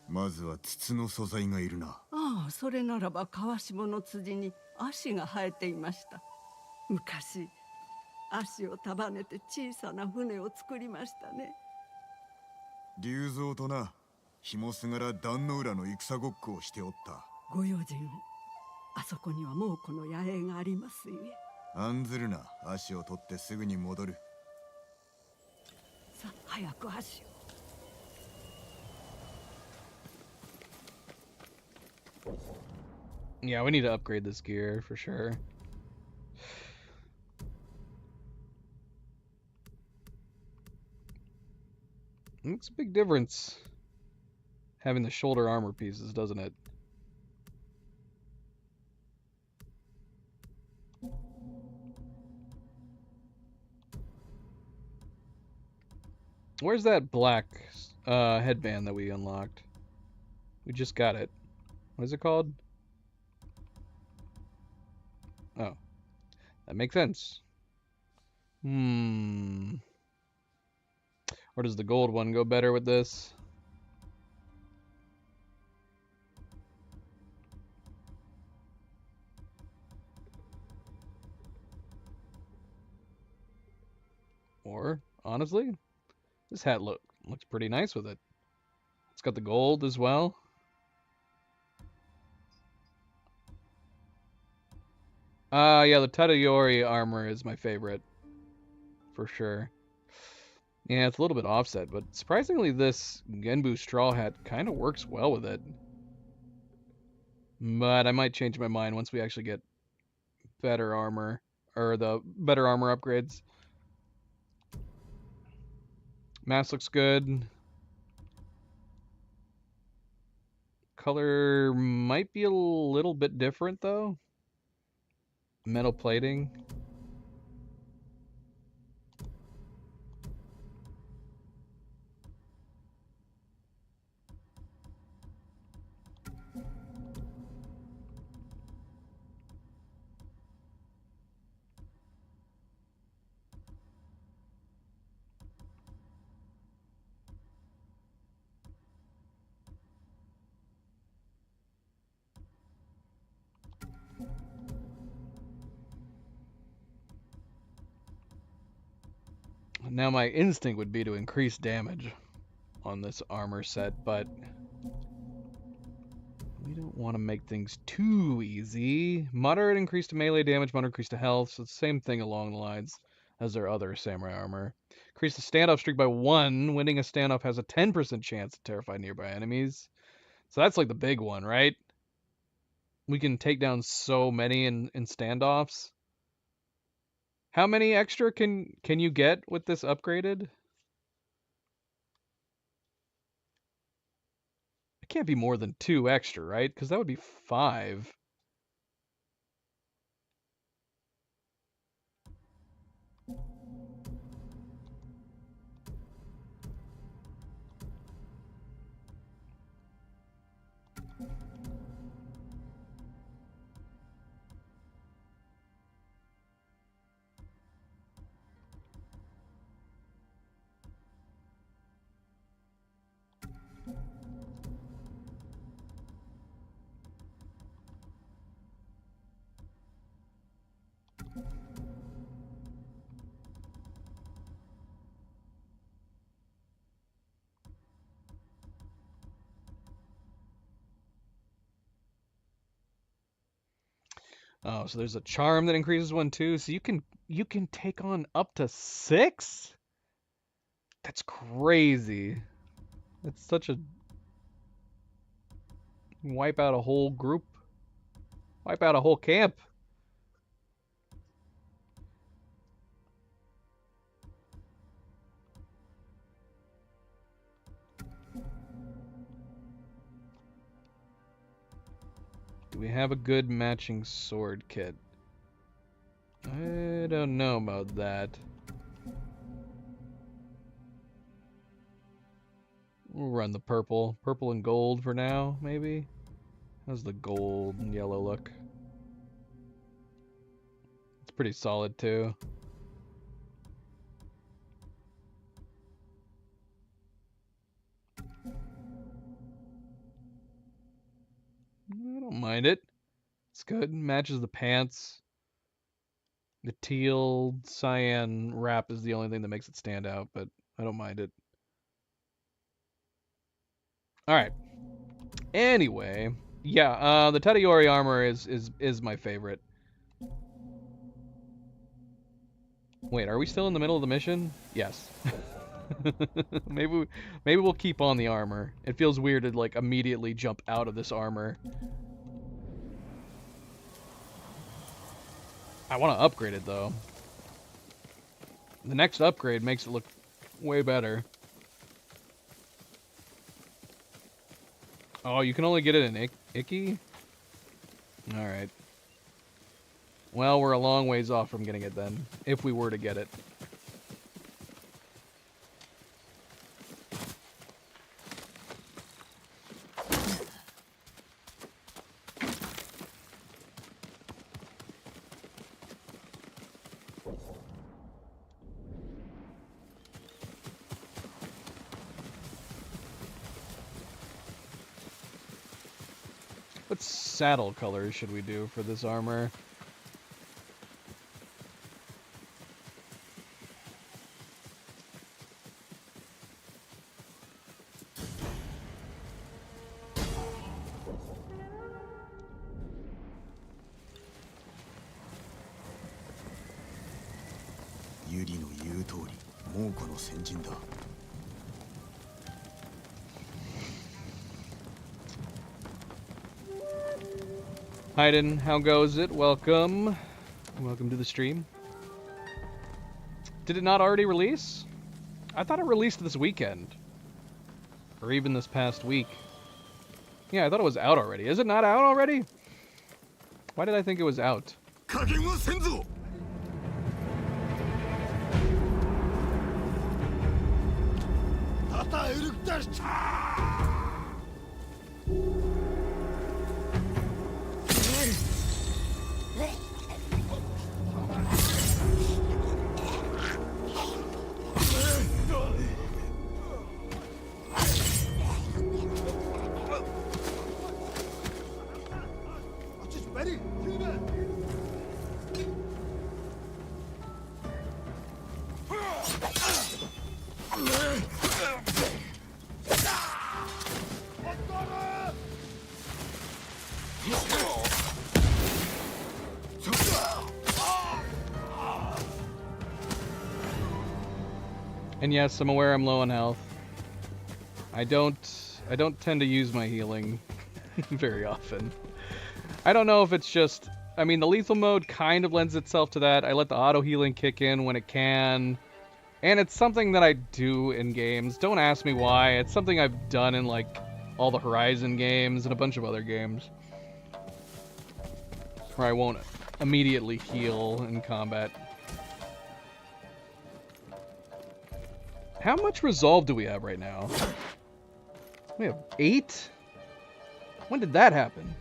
Speaker 2: まずは筒の素材がいるな
Speaker 4: ああ、それならば川下の辻に足が生えていました。昔足を束ねて小さな船を作りましたね。
Speaker 2: 龍蔵とな紐すがら壇の浦の戦ごっこをしておった
Speaker 4: ご用心を。あそこには猛虎の野営がありますゆえ。
Speaker 2: 案ずるな足を取ってすぐに戻る
Speaker 4: さあ、早く足を。
Speaker 1: Yeah, we need to upgrade this gear for sure. Makes a big difference having the shoulder armor pieces, doesn't it? Where's that black headband that we unlocked? We just got it. What is it called? Oh. That makes sense. Or does the gold one go better with this? Or, honestly, this hat looks pretty nice with it. It's got the gold as well. Yeah, the Tadayori armor is my favorite. For sure. Yeah, it's a little bit offset, but surprisingly this Genbu straw hat kind of works well with it. But I might change my mind once we actually get better armor, or the better armor upgrades. Mask looks good. Color might be a little bit different though. Metal plating. Now my instinct would be to increase damage on this armor set, but we don't want to make things too easy. Moderate increase to melee damage, moderate increase to health, so it's the same thing along the lines as their other samurai armor. Increase the standoff streak by 1. Winning a standoff has a 10% chance to terrify nearby enemies. So that's like the big one, right? We can take down so many in standoffs. How many extra can you get with this upgraded? It can't be more than 2 extra, right? Because that would be 5. Oh, so there's a charm that increases 1 too. So you can take on up to 6? That's crazy. That's such a wipe out a whole group. Wipe out a whole camp. Do we have a good matching sword kit? I don't know about that. We'll run the purple. Purple and gold for now, maybe? How's the gold and yellow look? It's pretty solid too. I don't mind it. It's good. Matches the pants. The teal cyan wrap is the only thing that makes it stand out, but I don't mind it. Alright. Anyway, yeah, the Tadayori armor is my favorite. Wait, are we still in the middle of the mission? Yes. maybe we'll keep on the armor. It feels weird to like immediately jump out of this armor. I want to upgrade it though. The next upgrade makes it look way better. Oh, you can only get it in Icky? Alright. Well, we're a long ways off from getting it then, if we were to get it. What saddle colors should we do for this armor?
Speaker 2: ユリの言う通り猛虎の先陣だ。
Speaker 1: Hayden, how goes it? Welcome. Welcome to the stream. Did it not already release? I thought it released this weekend. Or even this past week. Yeah, I thought it was out already. Is it not out already? Why did I think it was out?
Speaker 2: 加減はせんぞ。たたえるだし。
Speaker 1: And yes, I'm aware I'm low on health. I don't tend to use my healing very often. I don't know if it's just, I mean, the lethal mode kind of lends itself to that. I let the auto healing kick in when it can. And it's something that I do in games. Don't ask me why. It's something I've done in like all the Horizon games and a bunch of other games. Where I won't immediately heal in combat. How much resolve do we have right now? We have 8? When did that happen?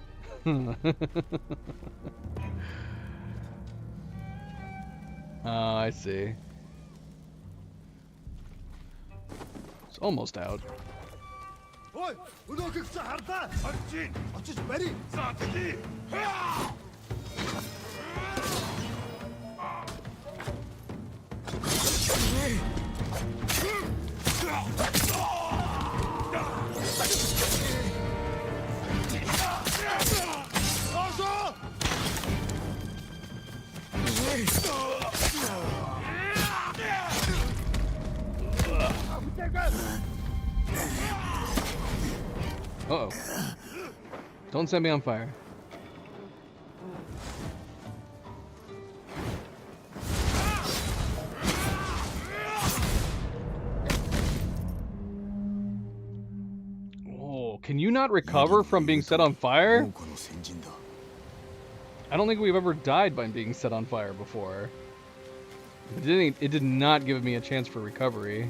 Speaker 1: Oh, I see. It's almost out. Uh-oh. Don't set me on fire. Oh, can you not recover from being set on fire? I don't think we've ever died by being set on fire before. It did not give me a chance for recovery.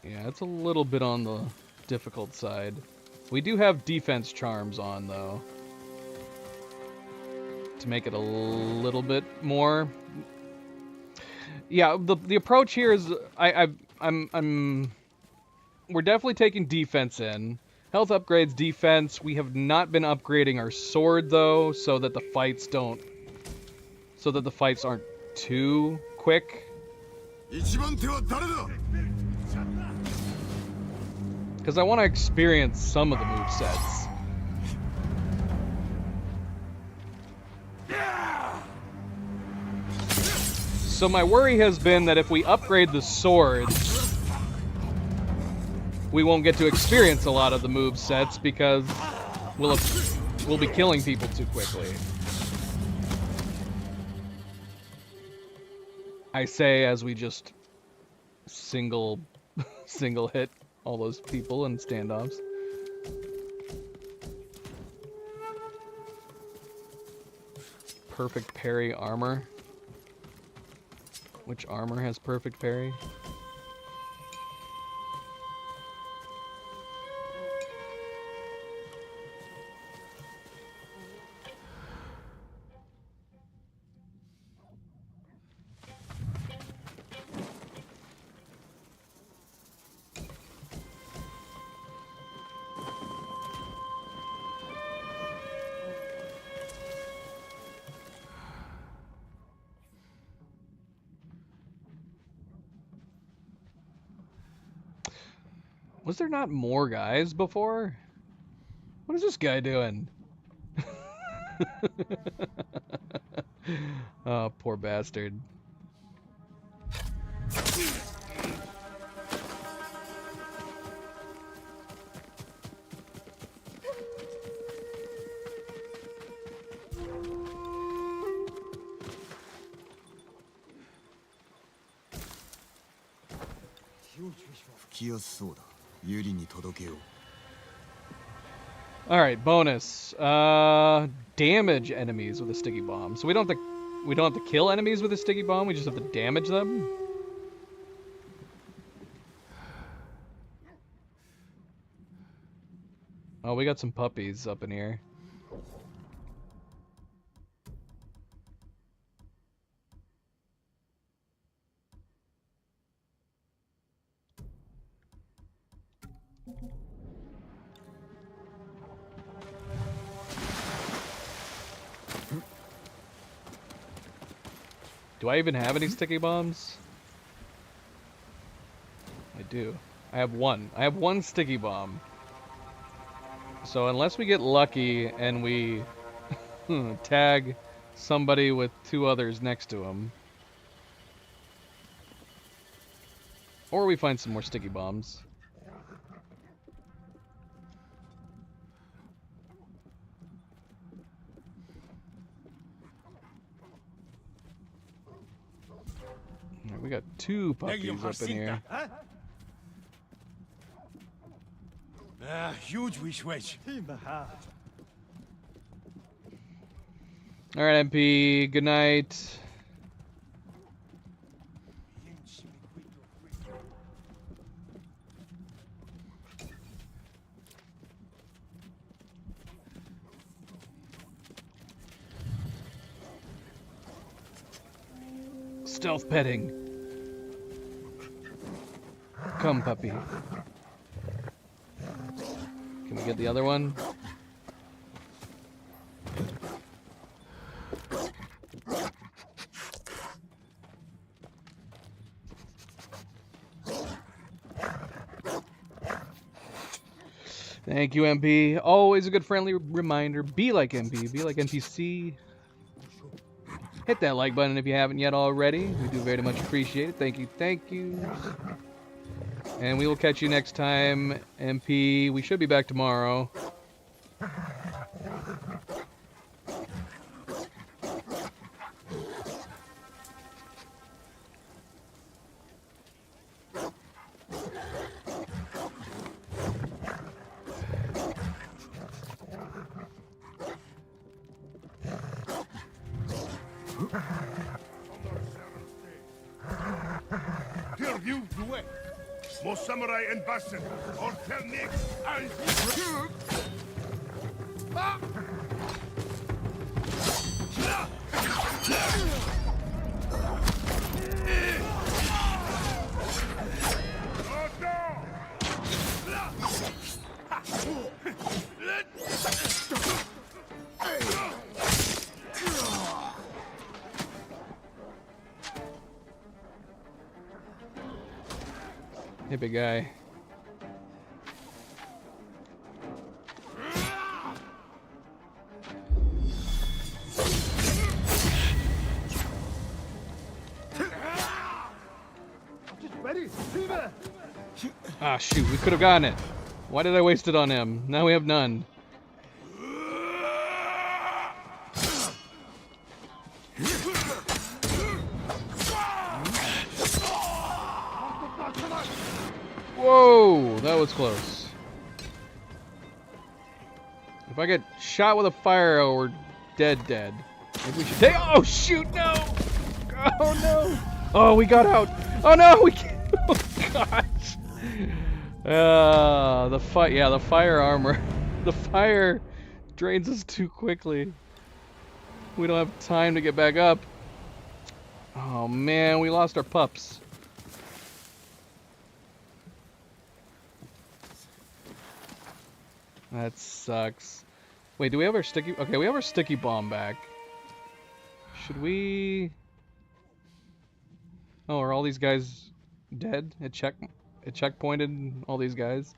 Speaker 1: Yeah, it's a little bit on the difficult side. We do have defense charms on, though, to make it a little bit more. Yeah, the approach here is we're definitely taking defense in. Health upgrades, defense. We have not been upgrading our sword though, so that the fights aren't too quick. Because I want to experience some of the movesets. So my worry has been that if we upgrade the sword, we won't get to experience a lot of the movesets because we'll be killing people too quickly. I say as we just single hit all those people in standoffs. Perfect parry armor. Which armor has perfect parry? Was there not more guys before? What is this guy doing? Oh, poor bastard. Alright, bonus. Damage enemies with a sticky bomb. So we don't have to kill enemies with a sticky bomb, we just have to damage them. Oh, we got some puppies up in here. Do I even have any sticky bombs? I do. I have one. I have one sticky bomb. So unless we get lucky and we tag somebody with two others next to him, or we find some more sticky bombs. Alright, we got two puppies up in here.
Speaker 2: Huge wish wedge.
Speaker 1: Alright, MP, good night. Stealth petting. Come, puppy. Can we get the other one? Thank you, MP. Always a good friendly reminder. Be like MP. Be like NPC. Hit that like button if you haven't yet already. We do very much appreciate it. Thank you, thank you. And we will catch you next time, MP. We should be back tomorrow.
Speaker 5: Mon samurai and bassin, alternate and...
Speaker 1: Hey, big guy. Ah, shoot, we could have gotten it. Why did I waste it on him? Now we have none. Whoa, that was close. If I get shot with a fire arrow, we're dead. Maybe we should take. Oh shoot! No! Oh no! Oh, we got out! Oh no! We can't. Oh gosh! The fight. Yeah, the fire armor. The fire drains us too quickly. We don't have time to get back up. Oh man, we lost our pups. That sucks. Wait, do we have our sticky... Okay, we have our sticky bomb back. Should we... Oh, are all these guys dead? It checkpointed all these guys?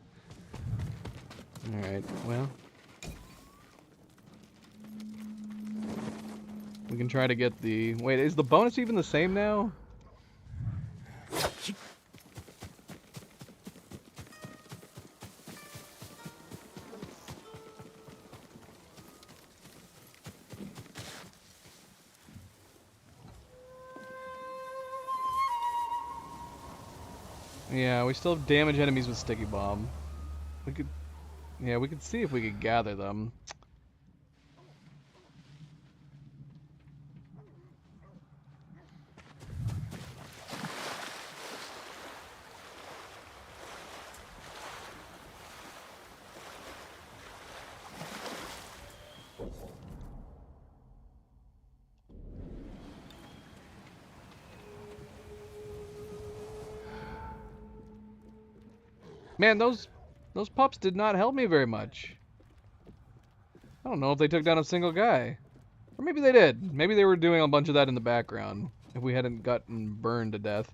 Speaker 1: Alright, well... We can try to get the... Wait, is the bonus even the same now? Yeah, we still damage enemies with Sticky Bomb. We could... Yeah, we could see if we could gather them. Man, those pups did not help me very much. I don't know if they took down a single guy. Or maybe they did. Maybe they were doing a bunch of that in the background, if we hadn't gotten burned to death.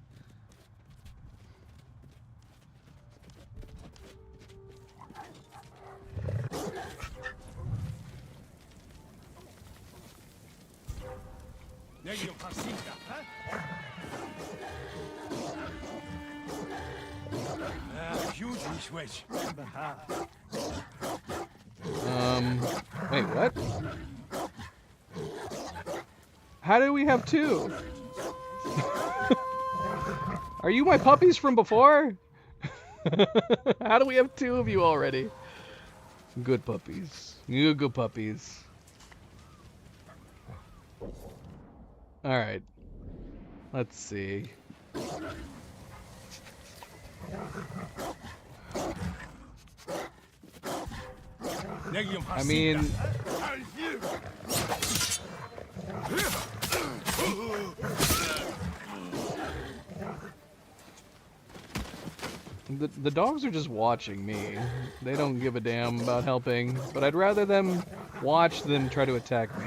Speaker 1: Wait, what? How do we have two? Are you my puppies from before? How do we have two of you already? Good puppies. You good puppies. Alright. Let's see. I mean... The dogs are just watching me. They don't give a damn about helping, but I'd rather them watch than try to attack me.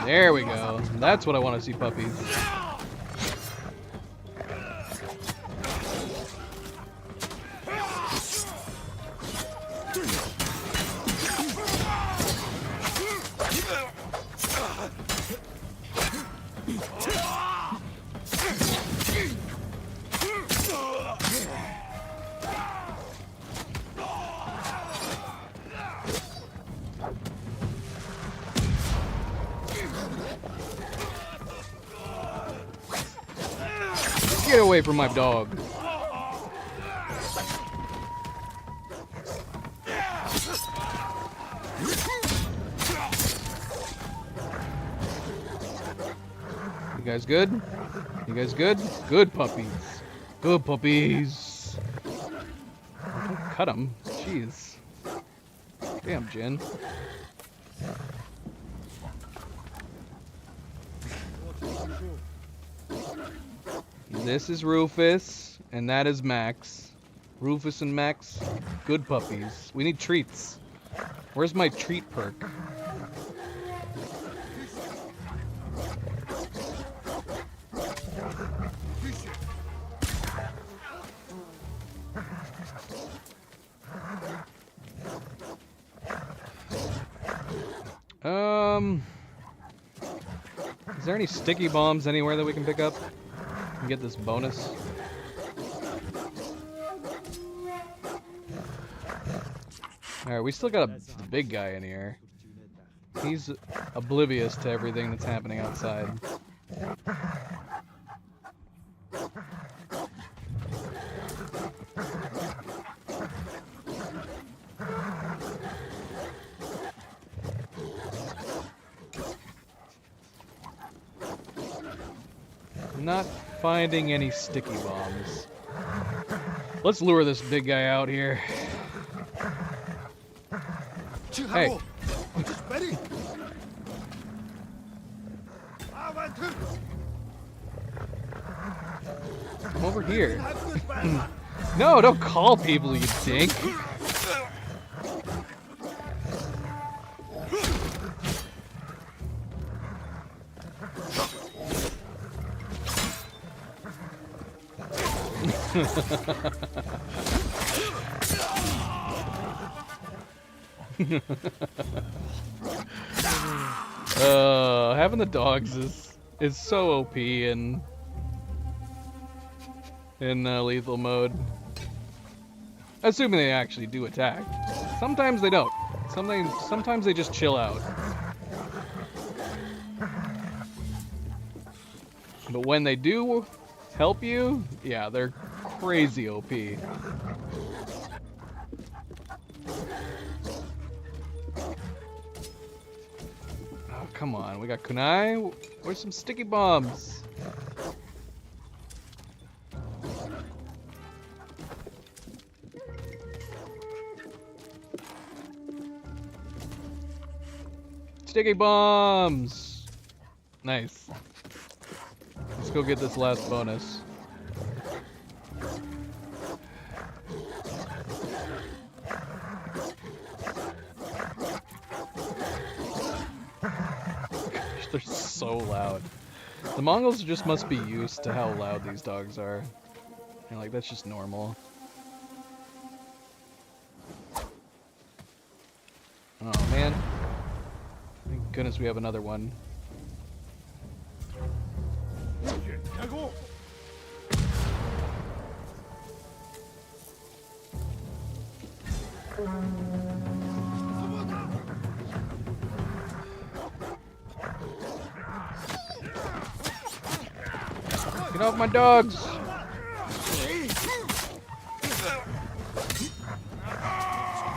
Speaker 1: There we go. That's what I want to see, puppies. Get away from my dog. You guys good? You guys good? Good puppies. Good puppies. Don't cut them. Jeez. Damn, Jen. This is Rufus, and that is Max. Rufus and Max, good puppies. We need treats. Where's my treat perk? Is there any sticky bombs anywhere that we can pick up and get this bonus? Alright, we still got the big guy in here. He's oblivious to everything that's happening outside. Not finding any sticky bombs. Let's lure this big guy out here. Hey. Come over here. No, don't call people, you dink. Having the dogs is so OP in lethal mode. Assuming they actually do attack. Sometimes they don't. Sometimes they just chill out. But when they do help you, yeah, they're crazy OP. Oh, come on. We got kunai. Where's some sticky bombs? Sticky bombs! Nice. Let's go get this last bonus. Gosh, they're so loud. The Mongols just must be used to how loud these dogs are. And like, that's just normal. Oh man. Thank goodness we have another one. Get off my dogs!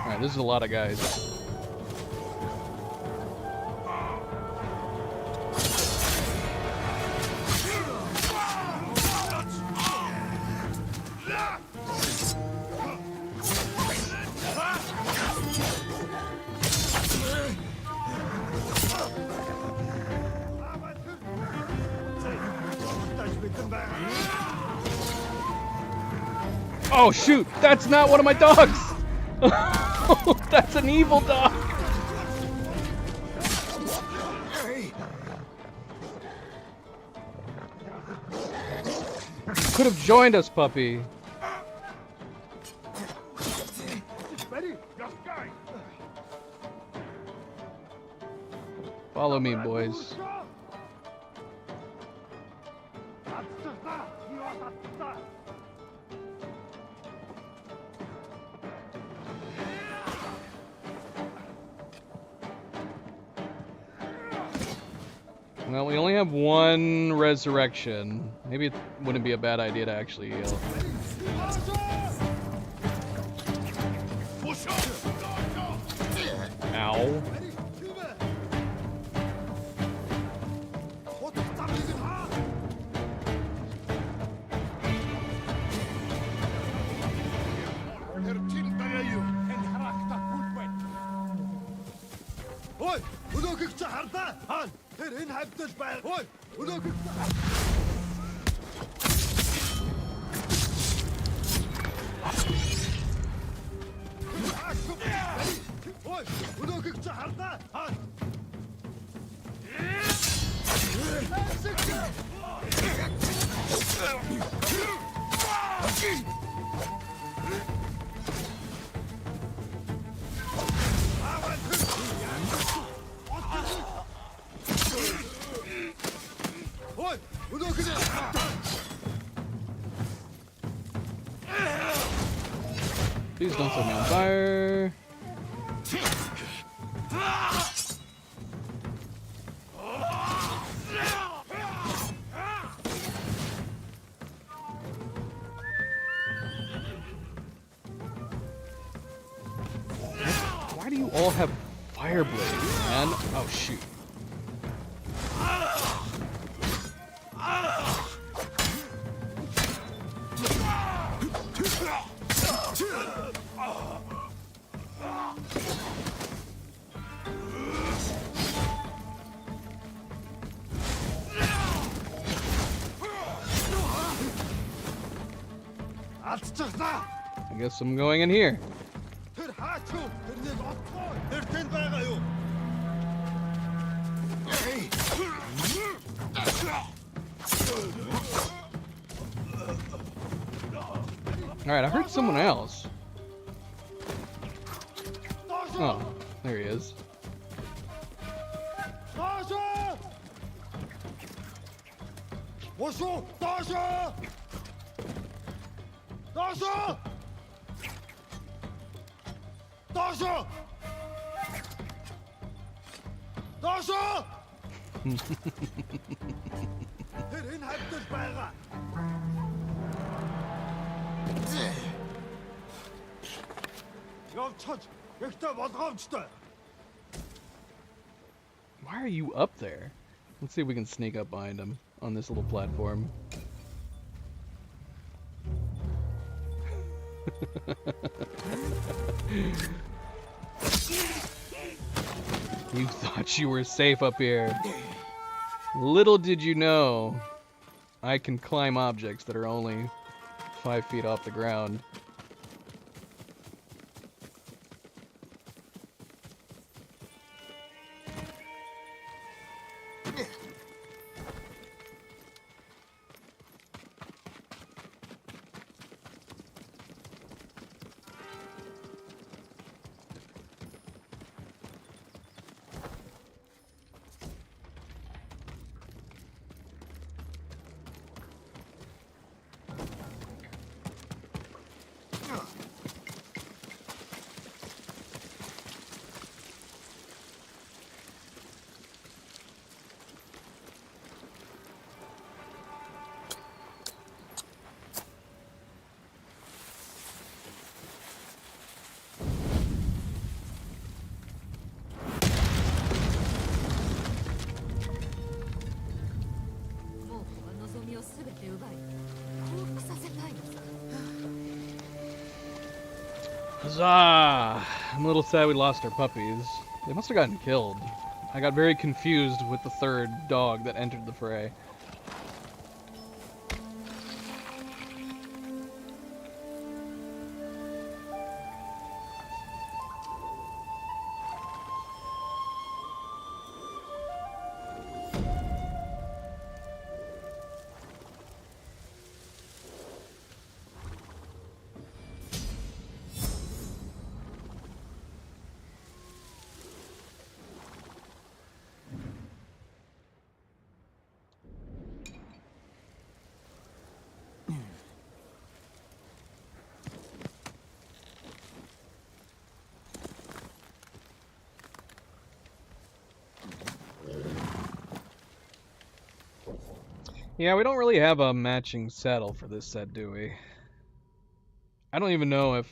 Speaker 1: Alright, this is a lot of guys. Oh shoot, that's not one of my dogs! That's an evil dog! Could have joined us, puppy. Follow me, boys. Well, we only have one resurrection. Maybe it wouldn't be a bad idea to actually heal. Ow. Please don't set me on fire. Why do you all have fire blades, man? Oh shoot. I guess I'm going in here. Alright, I heard someone else. Oh, there he is. Why are you up there? Let's see if we can sneak up behind him on this little platform. You thought you were safe up here. Little did you know, I can climb objects that are only 5 feet off the ground. Huzzah! I'm a little sad we lost our puppies. They must have gotten killed. I got very confused with the third dog that entered the fray. Yeah, we don't really have a matching saddle for this set, do we? I don't even know if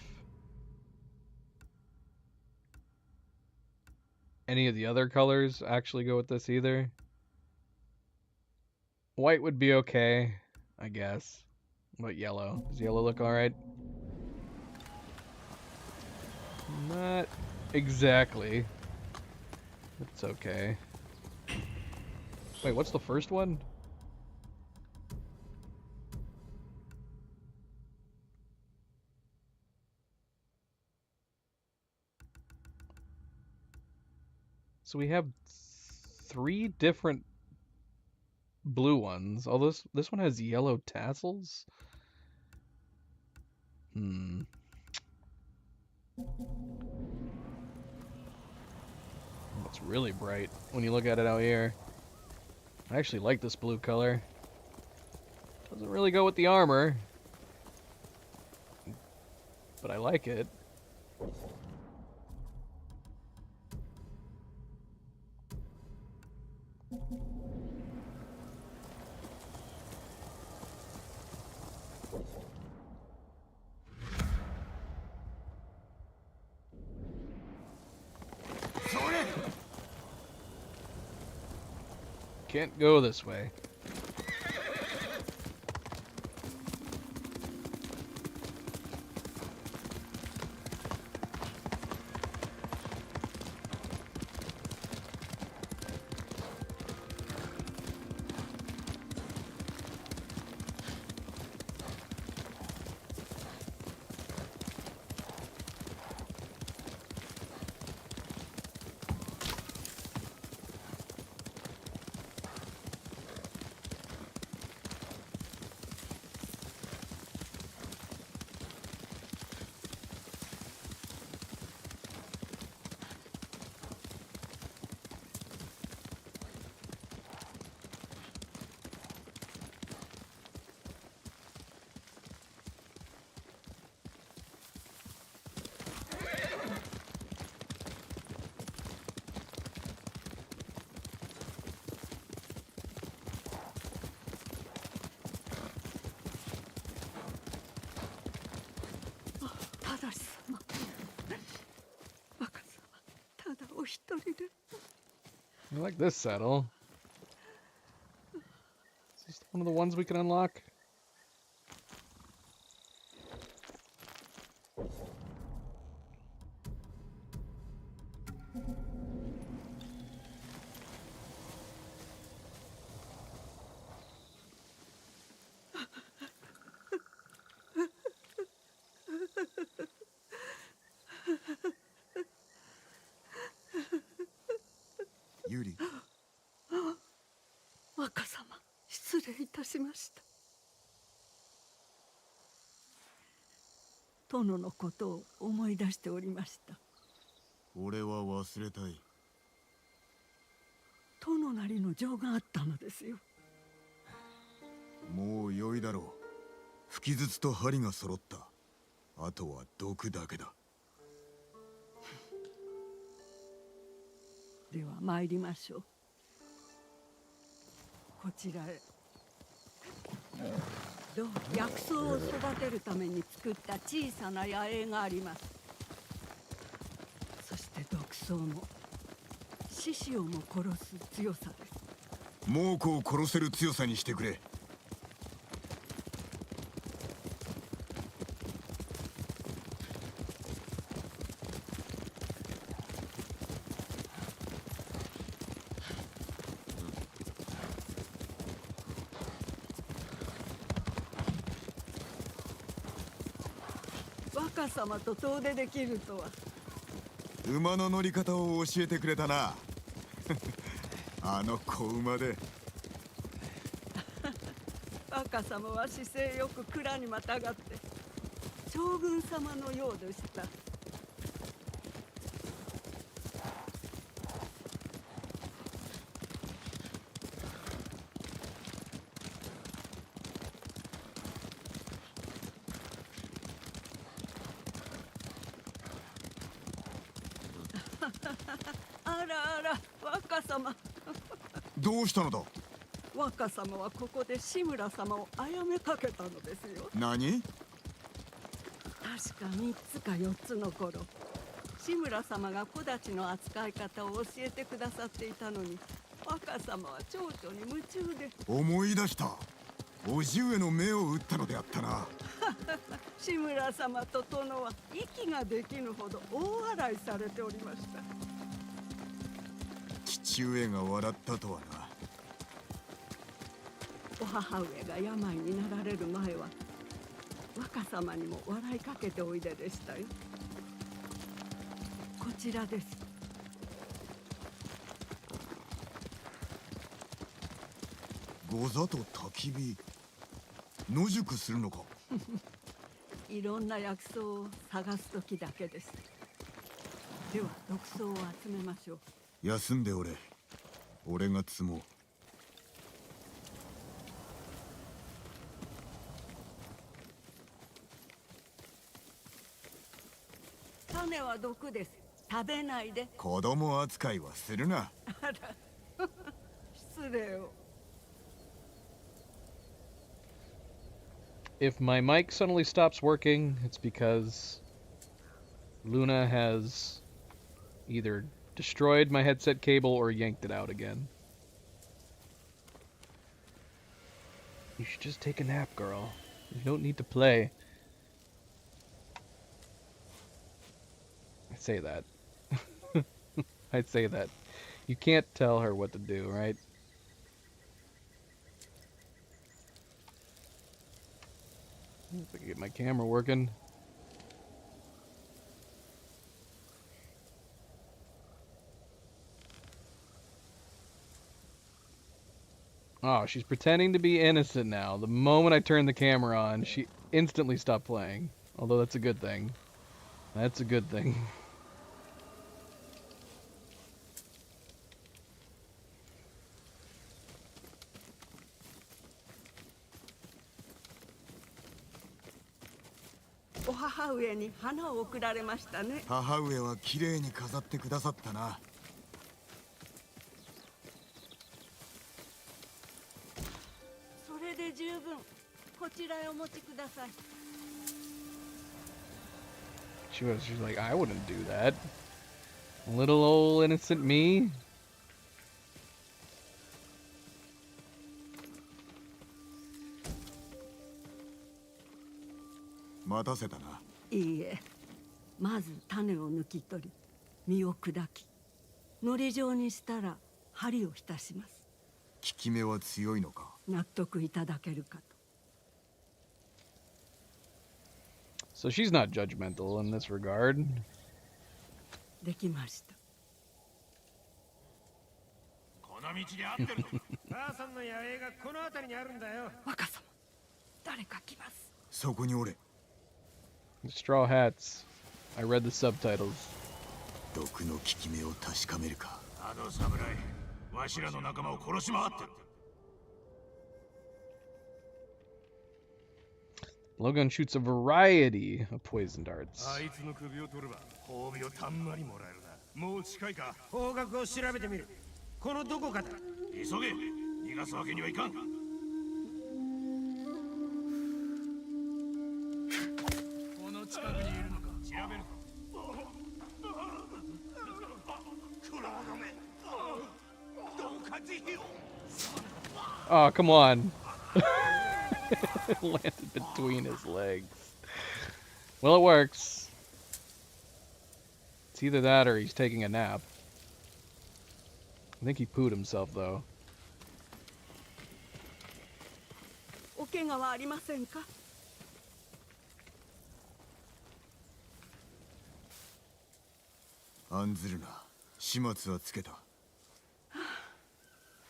Speaker 1: any of the other colors actually go with this either. White would be okay, I guess. But yellow. Does yellow look alright? Not exactly. It's okay. Wait, what's the first one? So we have 3 different blue ones. Although this one has yellow tassels. It's really bright when you look at it out here. I actually like this blue color. Doesn't really go with the armor, but I like it. Can't go this way.
Speaker 4: 人で。
Speaker 1: I like this saddle. Is this one of the ones we can unlock?
Speaker 2: Yuri,
Speaker 4: 若様、失礼いたしました。殿のことを思い出しておりました。
Speaker 2: 俺は忘れたい。
Speaker 4: 殿なりの情があったのですよ。
Speaker 2: もう良いだろう。吹き筒と針が揃った。あとは毒だけだ。
Speaker 4: では参りましょう。こちらへ。どう薬草を育てるために作った小さな野営があります。そして毒草も獅子をも殺す強さです。
Speaker 2: 猛虎を殺せる強さにしてくれ。
Speaker 4: 若様と遠出できるとは。
Speaker 2: 馬の乗り方を教えてくれたな。あの子馬で。
Speaker 4: 若様は姿勢よく蔵にまたがって将軍様のようでした。あらあら、若様。
Speaker 2: どうしたのだ。
Speaker 4: 若様はここで志村様を殺めかけたのですよ。
Speaker 2: 何。
Speaker 4: 確か3つか4つの頃、志村様が小太刀の扱い方を教えてくださっていたのに、若様は蝶々に夢中で。
Speaker 2: 思い出した。叔父上の目を打ったのであったな。
Speaker 4: 志村様と殿は息ができぬほど大笑いされておりました。
Speaker 2: 父上が笑ったとはな。
Speaker 4: お母上が病になられる前は若様にも笑いかけておいででしたよ。こちらです。
Speaker 2: 御座と焚き火。野宿するのか。
Speaker 4: いろんな薬草を探す時だけです。では毒草を集めましょう。
Speaker 2: 休んでおれ。俺が積もう。
Speaker 4: 種は毒です。食べないで。
Speaker 2: 子供扱いはするな。
Speaker 4: あら、失礼を。
Speaker 1: If my mic suddenly stops working, it's because Luna has either destroyed my headset cable or yanked it out again. You should just take a nap, girl. You don't need to play. I say that. I say that. You can't tell her what to do, right? If I can get my camera working. Oh, she's pretending to be innocent now. The moment I turn the camera on, she instantly stopped playing. Although that's a good thing. That's a good thing.
Speaker 4: Oh, 母上に花を贈られましたね。
Speaker 2: 母上は綺麗に飾ってくださったな。
Speaker 4: それで十分。こちらへお持ちください。
Speaker 1: She's like, I wouldn't do that. Little old innocent me.
Speaker 2: 待たせたな。
Speaker 4: いいえ、まず種を抜き取り実を砕き糊状にしたら針を浸します。
Speaker 2: 効き目は強いのか。
Speaker 4: 納得いただけるかと。
Speaker 1: So she's not judgmental in this regard.
Speaker 4: できました。
Speaker 5: この道で合ってるのか。母さんの野営がこの辺りにあるんだよ。
Speaker 4: 若様、誰か来ます。
Speaker 2: そこにおれ。
Speaker 1: The Straw Hats. I read the subtitles.
Speaker 2: 毒の効き目を確かめるか。
Speaker 5: あの侍、わしらの仲間を殺し回ってる。
Speaker 1: Logan shoots a variety of poison darts.
Speaker 5: あいつの首を取れば褒美をたんまりもらえるな。もう近いか。方角を調べてみる。このどこかだ。急げ。逃がすわけにはいかん。この近くにいるのか。調べるか。黒の目。どうかぜよ。
Speaker 1: Oh, come on. Landed between his legs. Well, it works. It's either that or he's taking a nap. I think he pooed himself, though.
Speaker 4: お怪我はありませんか。
Speaker 2: 案ずるな。始末はつけた。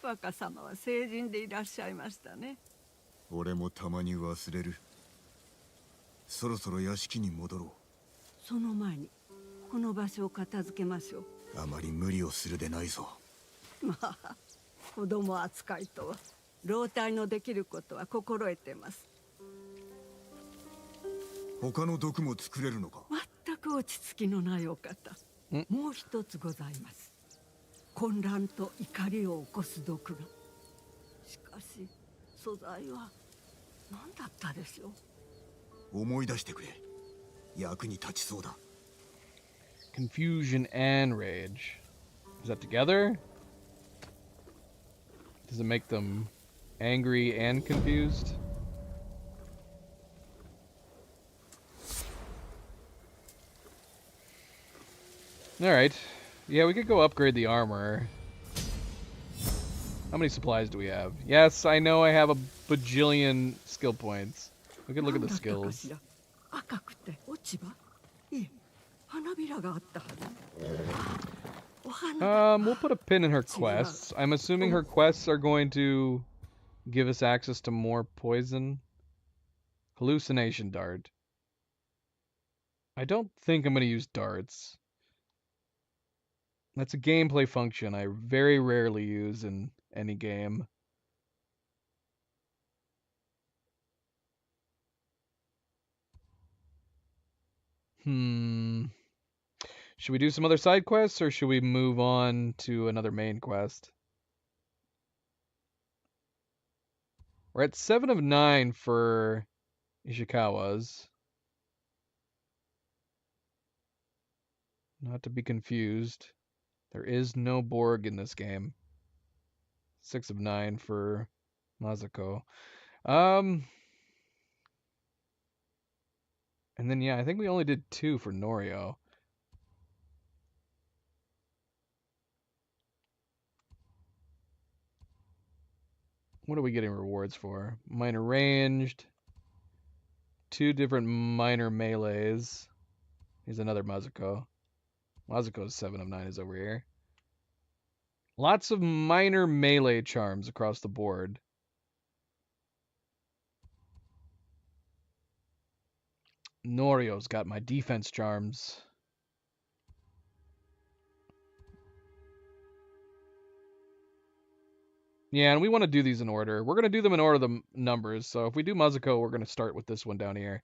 Speaker 4: 若様は成人でいらっしゃいましたね。
Speaker 2: 俺もたまに忘れる。そろそろ屋敷に戻ろう。
Speaker 4: その前にこの場所を片付けましょう。
Speaker 2: あまり無理をするでないぞ。
Speaker 4: まあ、子供扱いとは老体のできることは心得てます。
Speaker 2: 他の毒も作れるのか。
Speaker 4: 全く落ち着きのないお方。もう一つございます。混乱と怒りを起こす毒が。しかし素材は何だったでしょう。
Speaker 2: 思い出してくれ。役に立ちそうだ。
Speaker 1: Confusion and rage. Is that together? Does it make them angry and confused? Alright. Yeah, we could go upgrade the armor. How many supplies do we have? Yes, I know I have a bajillion skill points. We could look at the skills.
Speaker 4: 赤くて落ち葉？いえ、花びらがあったはず。お花。
Speaker 1: We'll put a pin in her quests. I'm assuming her quests are going to give us access to more poison. Hallucination dart. I don't think I'm going to use darts. That's a gameplay function I very rarely use in any game. Should we do some other side quests or should we move on to another main quest? We're at 7 of 9 for Ishikawa's. Not to be confused. There is no Borg in this game. 6 of 9 for Mazuko. And then, yeah, I think we only did 2 for Norio. What are we getting rewards for? Minor ranged. 2 different minor melees. Here's another Mazuko. Mazuko's 7 of 9 is over here. Lots of minor melee charms across the board. Norio's got my defense charms. Yeah, and we want to do these in order. We're going to do them in order of the numbers. So if we do Mazuko, we're going to start with this one down here.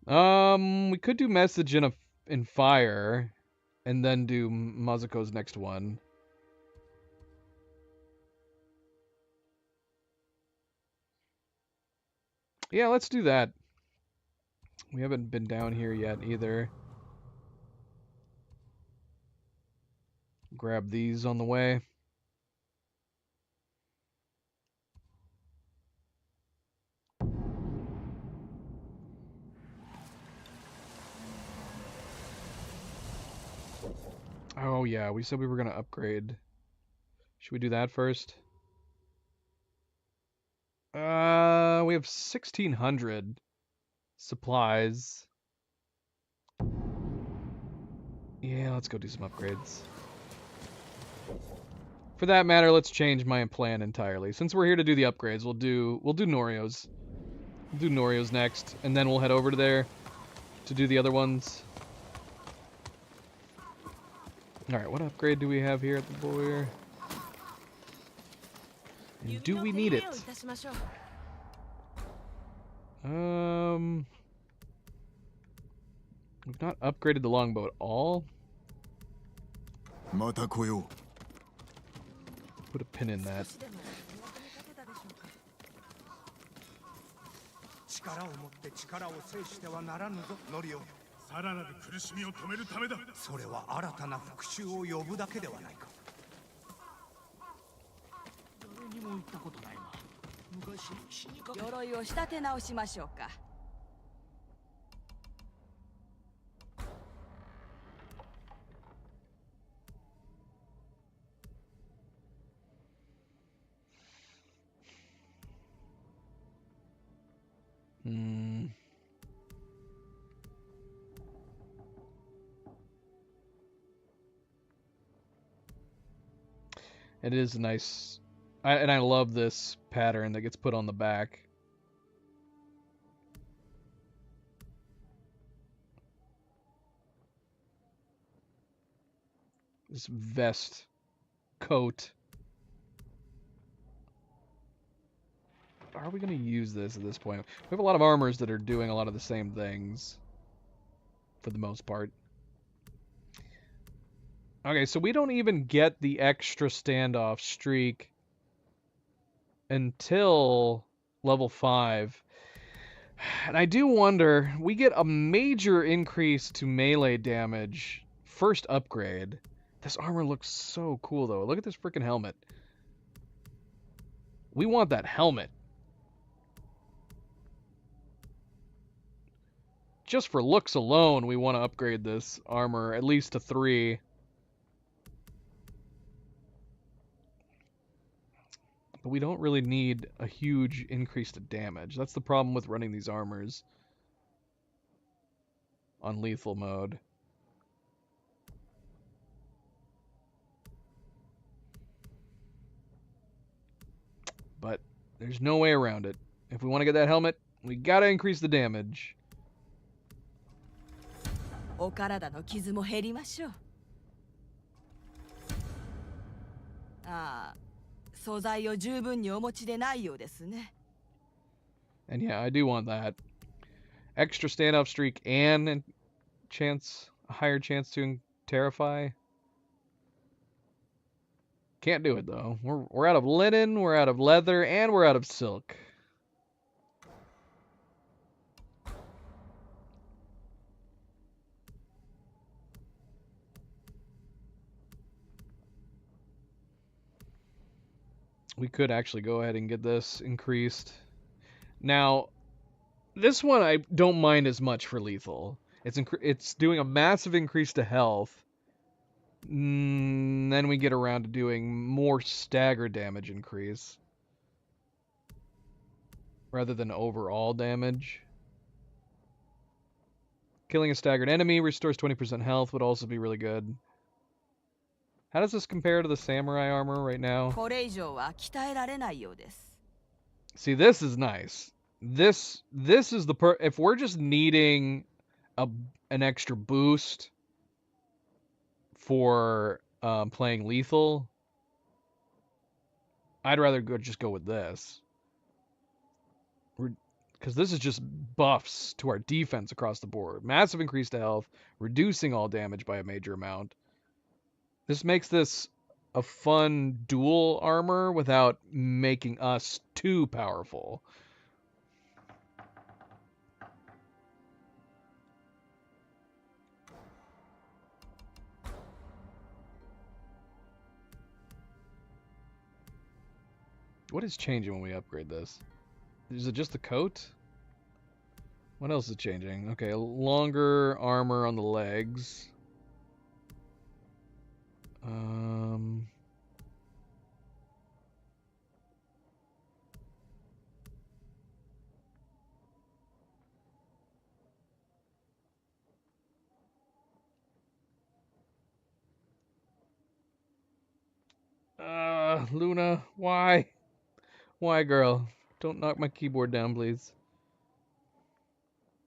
Speaker 1: We could do message in fire and then do Mazuko's next one. Yeah, let's do that. We haven't been down here yet either. Grab these on the way. Oh yeah, we said we were gonna upgrade. Should we do that first? We have 1,600 supplies. Yeah, let's go do some upgrades. For that matter, let's change my plan entirely. Since we're here to do the upgrades, we'll do Norio's. We'll do Norio's next, and then we'll head over to there to do the other ones. Alright, what upgrade do we have here at the Boyer? And do we need it? We've not upgraded the longbow at all.
Speaker 2: また来よう。
Speaker 1: Put a pin in that.
Speaker 5: 力を持って力を制してはならぬぞ、ノリオ。さらなる苦しみを止めるためだ。それは新たな復讐を呼ぶだけではないか。
Speaker 3: 誰にも言ったことないが、昔死にかけ。
Speaker 6: 鎧を仕立て直しましょうか。
Speaker 1: It is nice, and I love this pattern that gets put on the back. This vest, coat. Are we going to use this at this point? We have a lot of armors that are doing a lot of the same things, for the most part. Okay, so we don't even get the extra standoff streak until level 5. And I do wonder, we get a major increase to melee damage. First upgrade. This armor looks so cool, though. Look at this freaking helmet. We want that helmet. Just for looks alone, we want to upgrade this armor at least to 3. But we don't really need a huge increase to damage. That's the problem with running these armors on lethal mode. But there's no way around it. If we want to get that helmet, we gotta increase the damage.
Speaker 6: お体の傷も減りましょう。ああ、素材を十分にお持ちでないようですね。
Speaker 1: And yeah, I do want that. Extra standoff streak and a higher chance to terrify. Can't do it though. We're out of linen, we're out of leather, and we're out of silk. We could actually go ahead and get this increased. Now, this one I don't mind as much for lethal. It's doing a massive increase to health. Then we get around to doing more stagger damage increase rather than overall damage. Killing a staggered enemy restores 20% health would also be really good. How does this compare to the samurai armor right now?
Speaker 6: これ以上は鍛えられないようです。
Speaker 1: See, this is nice. This is the if we're just needing an extra boost for playing lethal, I'd rather just go with this. Because this is just buffs to our defense across the board. Massive increase to health, reducing all damage by a major amount. This makes this a fun dual armor without making us too powerful. what is changing when we upgrade this? Is it just the coat? What else is changing? Okay, longer armor on the legs. Luna, why? Why, girl? Don't knock my keyboard down, please.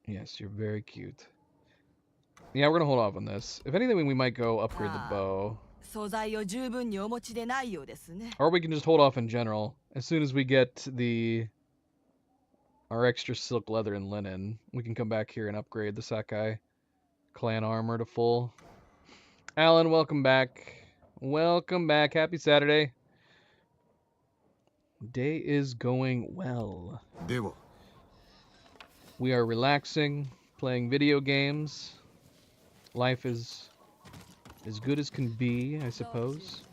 Speaker 1: Yes, you're very cute. Yeah, we're gonna hold off on this. If anything, we might go upgrade the bow.
Speaker 6: 素材を十分にお持ちでないようですね。
Speaker 1: Or we can just hold off in general. As soon as we get our extra silk leather and linen, we can come back here and upgrade the Sakai clan armor to full. Alan, welcome back. Welcome back. Happy Saturday. Day is going well.
Speaker 2: では
Speaker 1: We are relaxing, playing video games. Life is as good as can be, I suppose.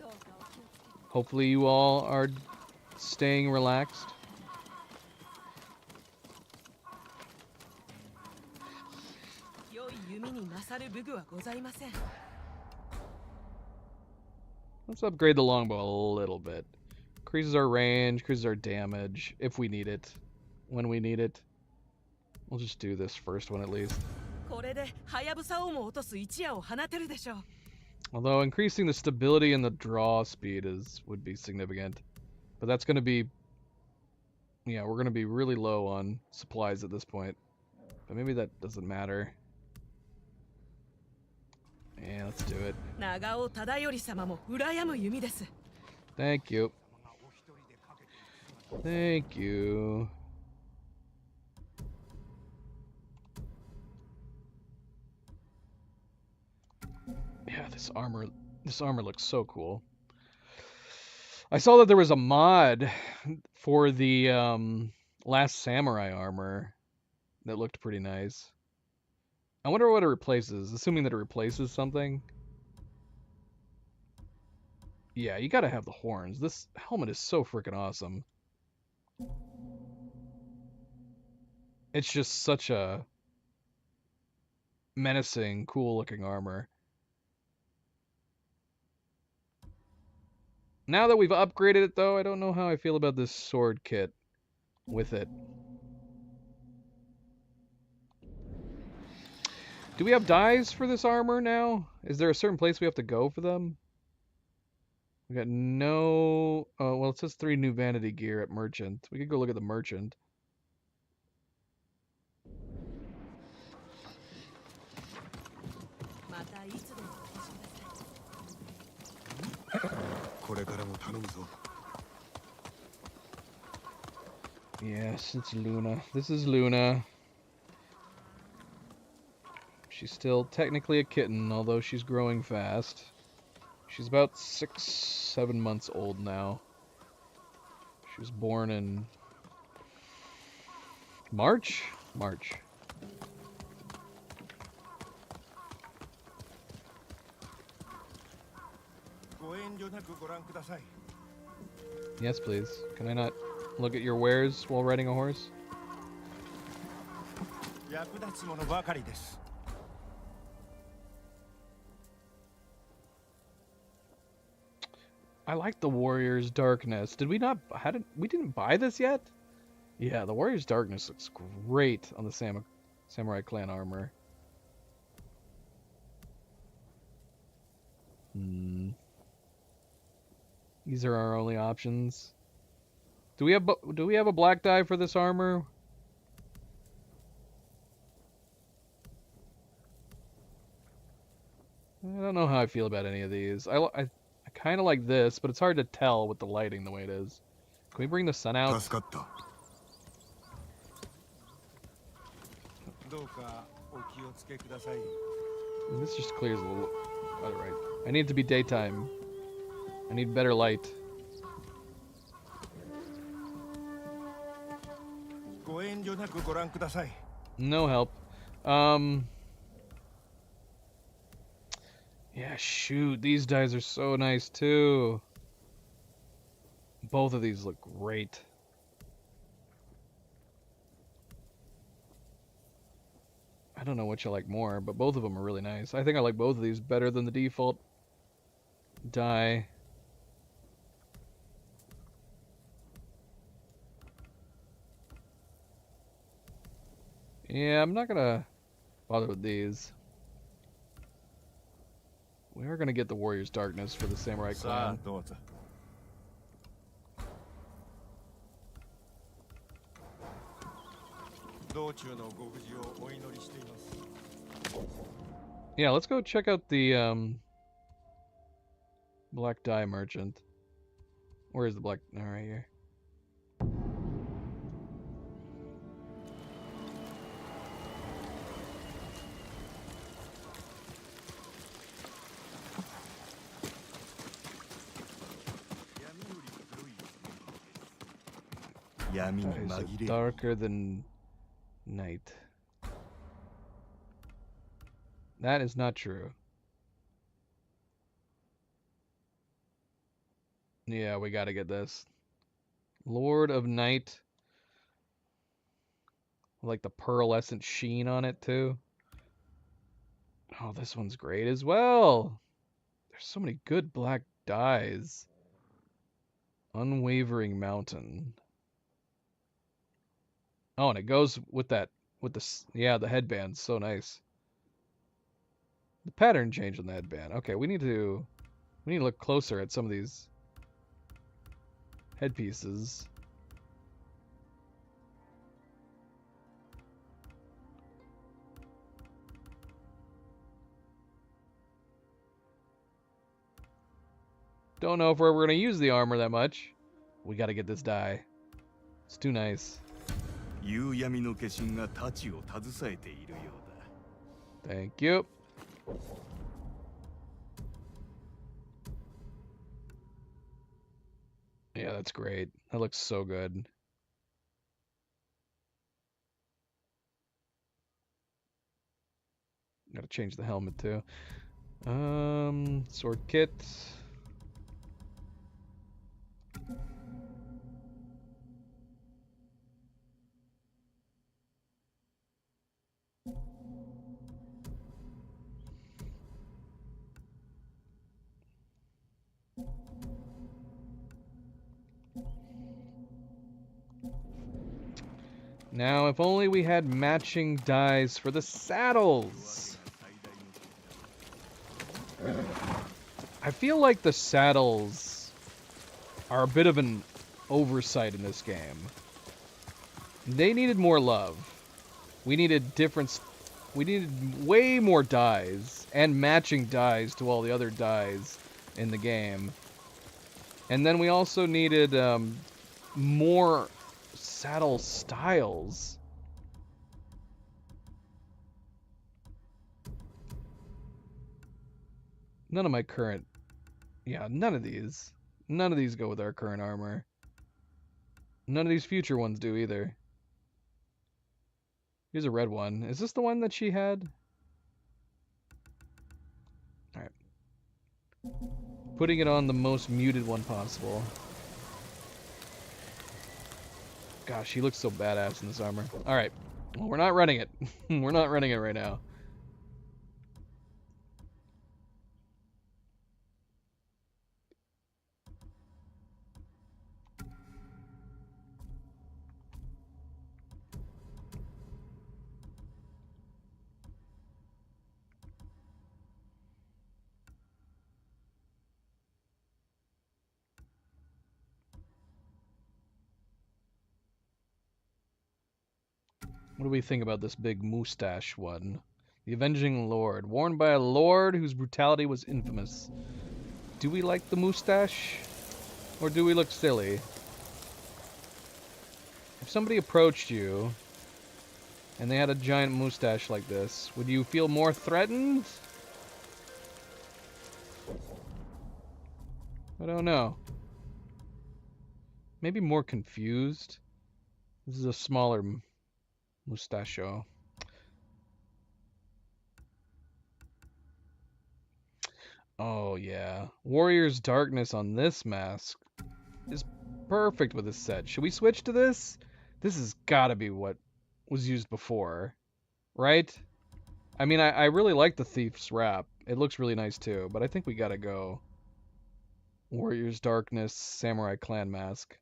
Speaker 1: Hopefully you all are staying relaxed. Let's upgrade the longbow a little bit. Increases our range, increases our damage, if we need it. When we need it. We'll just do this first one at least.
Speaker 6: これでハヤブサをも落とす一夜を放てるでしょう。
Speaker 1: Although increasing the stability and the draw speed would be significant. But that's going to be... Yeah, we're going to be really low on supplies at this point. But maybe that doesn't matter. Yeah, let's do it.
Speaker 6: 長尾忠頼様も羨む弓です。
Speaker 1: Thank you. Thank you. Yeah, this armor looks so cool. I saw that there was a mod for the Last Samurai armor that looked pretty nice. I wonder what it replaces, assuming that it replaces something. Yeah, you gotta have the horns. This helmet is so freaking awesome. It's just such a menacing, cool-looking armor. Now that we've upgraded it, though, I don't know how I feel about this sword kit with it. Do we have dyes for this armor now? Is there a certain place we have to go for them? We got no... Oh, well, it says 3 new vanity gear at Merchant. We could go look at the Merchant. Yes, it's Luna. This is Luna. She's still technically a kitten, although she's growing fast. She's about 6-7 months old now. She was born in March? March. Yes, please. Can I not look at your wares while riding a horse? I like the Warrior's Darkness. Did we not... we didn't buy this yet? Yeah, the Warrior's Darkness looks great on the Samurai Clan armor. These are our only options. Do we have a black dye for this armor? I don't know how I feel about any of these. I kind of like this, but it's hard to tell with the lighting the way it is. Can we bring the sun out? This just clears a little... Alright. I need it to be daytime. I need better light. No help. Yeah, shoot. These dyes are so nice, too. Both of these look great. I don't know which I like more, but both of them are really nice. I think I like both of these better than the default die. Yeah, I'm not gonna bother with these. We are gonna get the Warrior's Darkness for the Samurai Clan.
Speaker 2: どうぞ
Speaker 1: Yeah, let's go check out the Black Dye Merchant. Where is the black? Oh, right here. Is it darker than night? That is not true. Yeah, we gotta get this. Lord of Night. I like the pearlescent sheen on it too. Oh, this one's great as well. There's so many good black dyes. Unwavering Mountain. Oh, and it goes with that, yeah, the headband's so nice. The pattern change on the headband. Okay, we need to look closer at some of these headpieces. Don't know if we're ever going to use the armor that much. We got to get this dye. It's too nice.
Speaker 2: 夕闇の化身が太刀を携えているようだ
Speaker 1: Thank you. Yeah, that's great. That looks so good. Gotta change the helmet too. Sword kit. Now, if only we had matching dyes for the saddles. I feel like the saddles are a bit of an oversight in this game. They needed more love. We needed way more dyes and matching dyes to all the other dyes in the game. And then we also needed more saddle styles. None of my current... Yeah, none of these. None of these go with our current armor. None of these future ones do either. Here's a red one. Is this the one that she had? Alright. Putting it on the most muted one possible. Gosh, he looks so badass in this armor. Alright. Well, we're not running it. We're not running it right now. What do we think about this big mustache one? The Avenging Lord, worn by a lord whose brutality was infamous. Do we like the mustache? Or do we look silly? If somebody approached you and they had a giant mustache like this, would you feel more threatened? I don't know. Maybe more confused. This is a smaller mustachio. Oh yeah. Warrior's Darkness on this mask is perfect with this set. Should we switch to this? This has got to be what was used before, right? I mean, I really like the Thief's Wrap. It looks really nice too, but I think we gotta go Warrior's Darkness Samurai Clan Mask.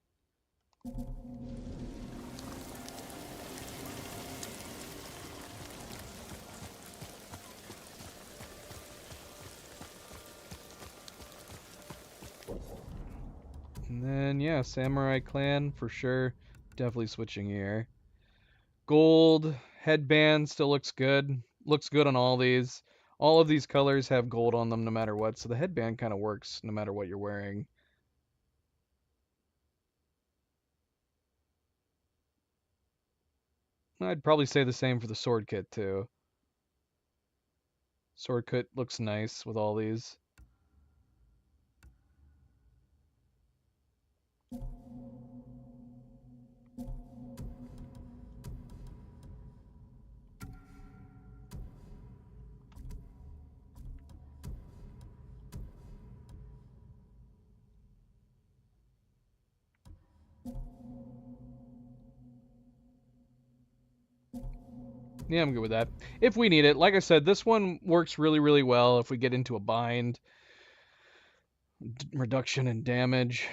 Speaker 1: And then, yeah, Samurai Clan for sure. Definitely switching here. Gold headband still looks good. Looks good on all these. All of these colors have gold on them no matter what, so the headband kind of works no matter what you're wearing. I'd probably say the same for the sword kit too. Sword kit looks nice with all these. Yeah, I'm good with that. If we need it, like I said, this one works really, really well if we get into a bind. Reduction in damage,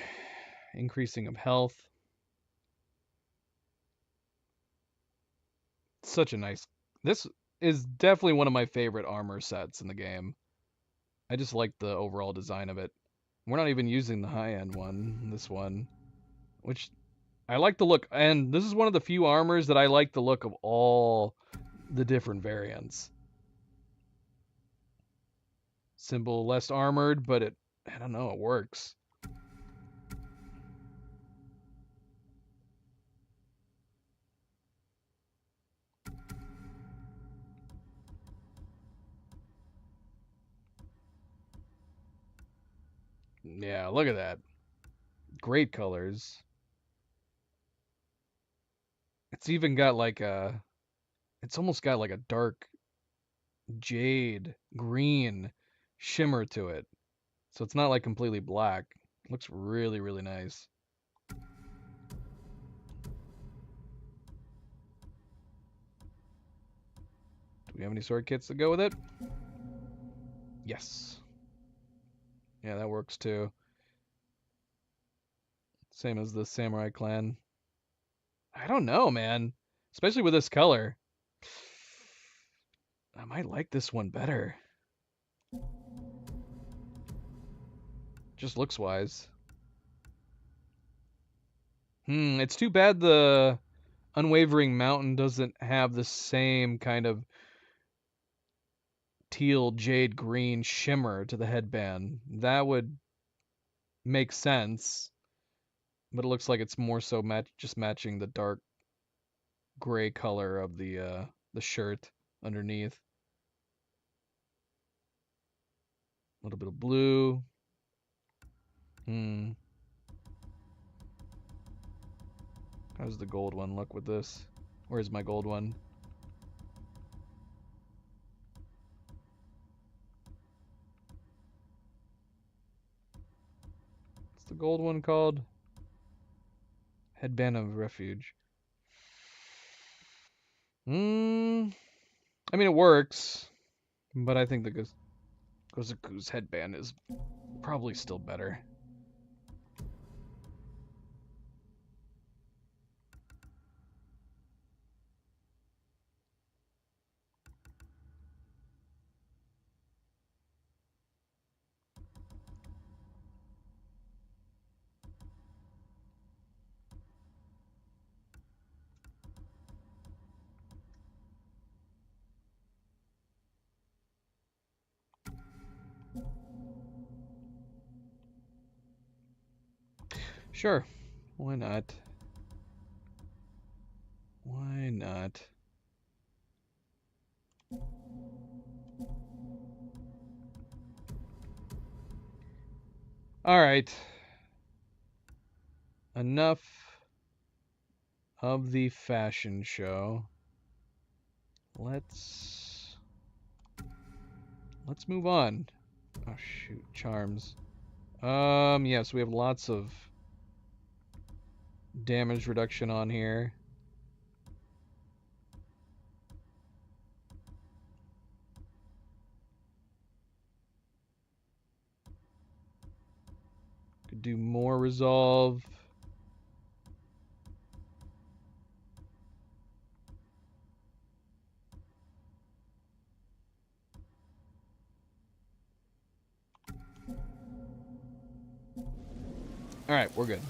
Speaker 1: increasing of health. Such a nice... This is definitely one of my favorite armor sets in the game. I just like the overall design of it. We're not even using the high-end one, this one, which I like the look. And this is one of the few armors that I like the look of all the different variants. Symbol less armored, but I don't know, it works. Yeah, look at that. Great colors. It's even got like a... It's almost got like a dark jade green shimmer to it. So it's not like completely black. It looks really, really nice. Do we have any sword kits to go with it? Yes. Yeah, that works too. Same as the Samurai Clan. I don't know, man. Especially with this color. I might like this one better. Just looks wise. It's too bad the Unwavering Mountain doesn't have the same kind of teal jade green shimmer to the headband. That would make sense. But it looks like it's more so just matching the dark gray color of the shirt underneath. A little bit of blue. How does the gold one look with this? Where's my gold one? What's the gold one called? Headband of Refuge. I mean, it works, but I think the Gozaku's headband is probably still better. Sure. Why not? Why not? All right. Enough of the fashion show. Let's move on. Oh shoot, charms. Yes, we have lots of damage reduction on here. Could do more resolve. All right, we're good.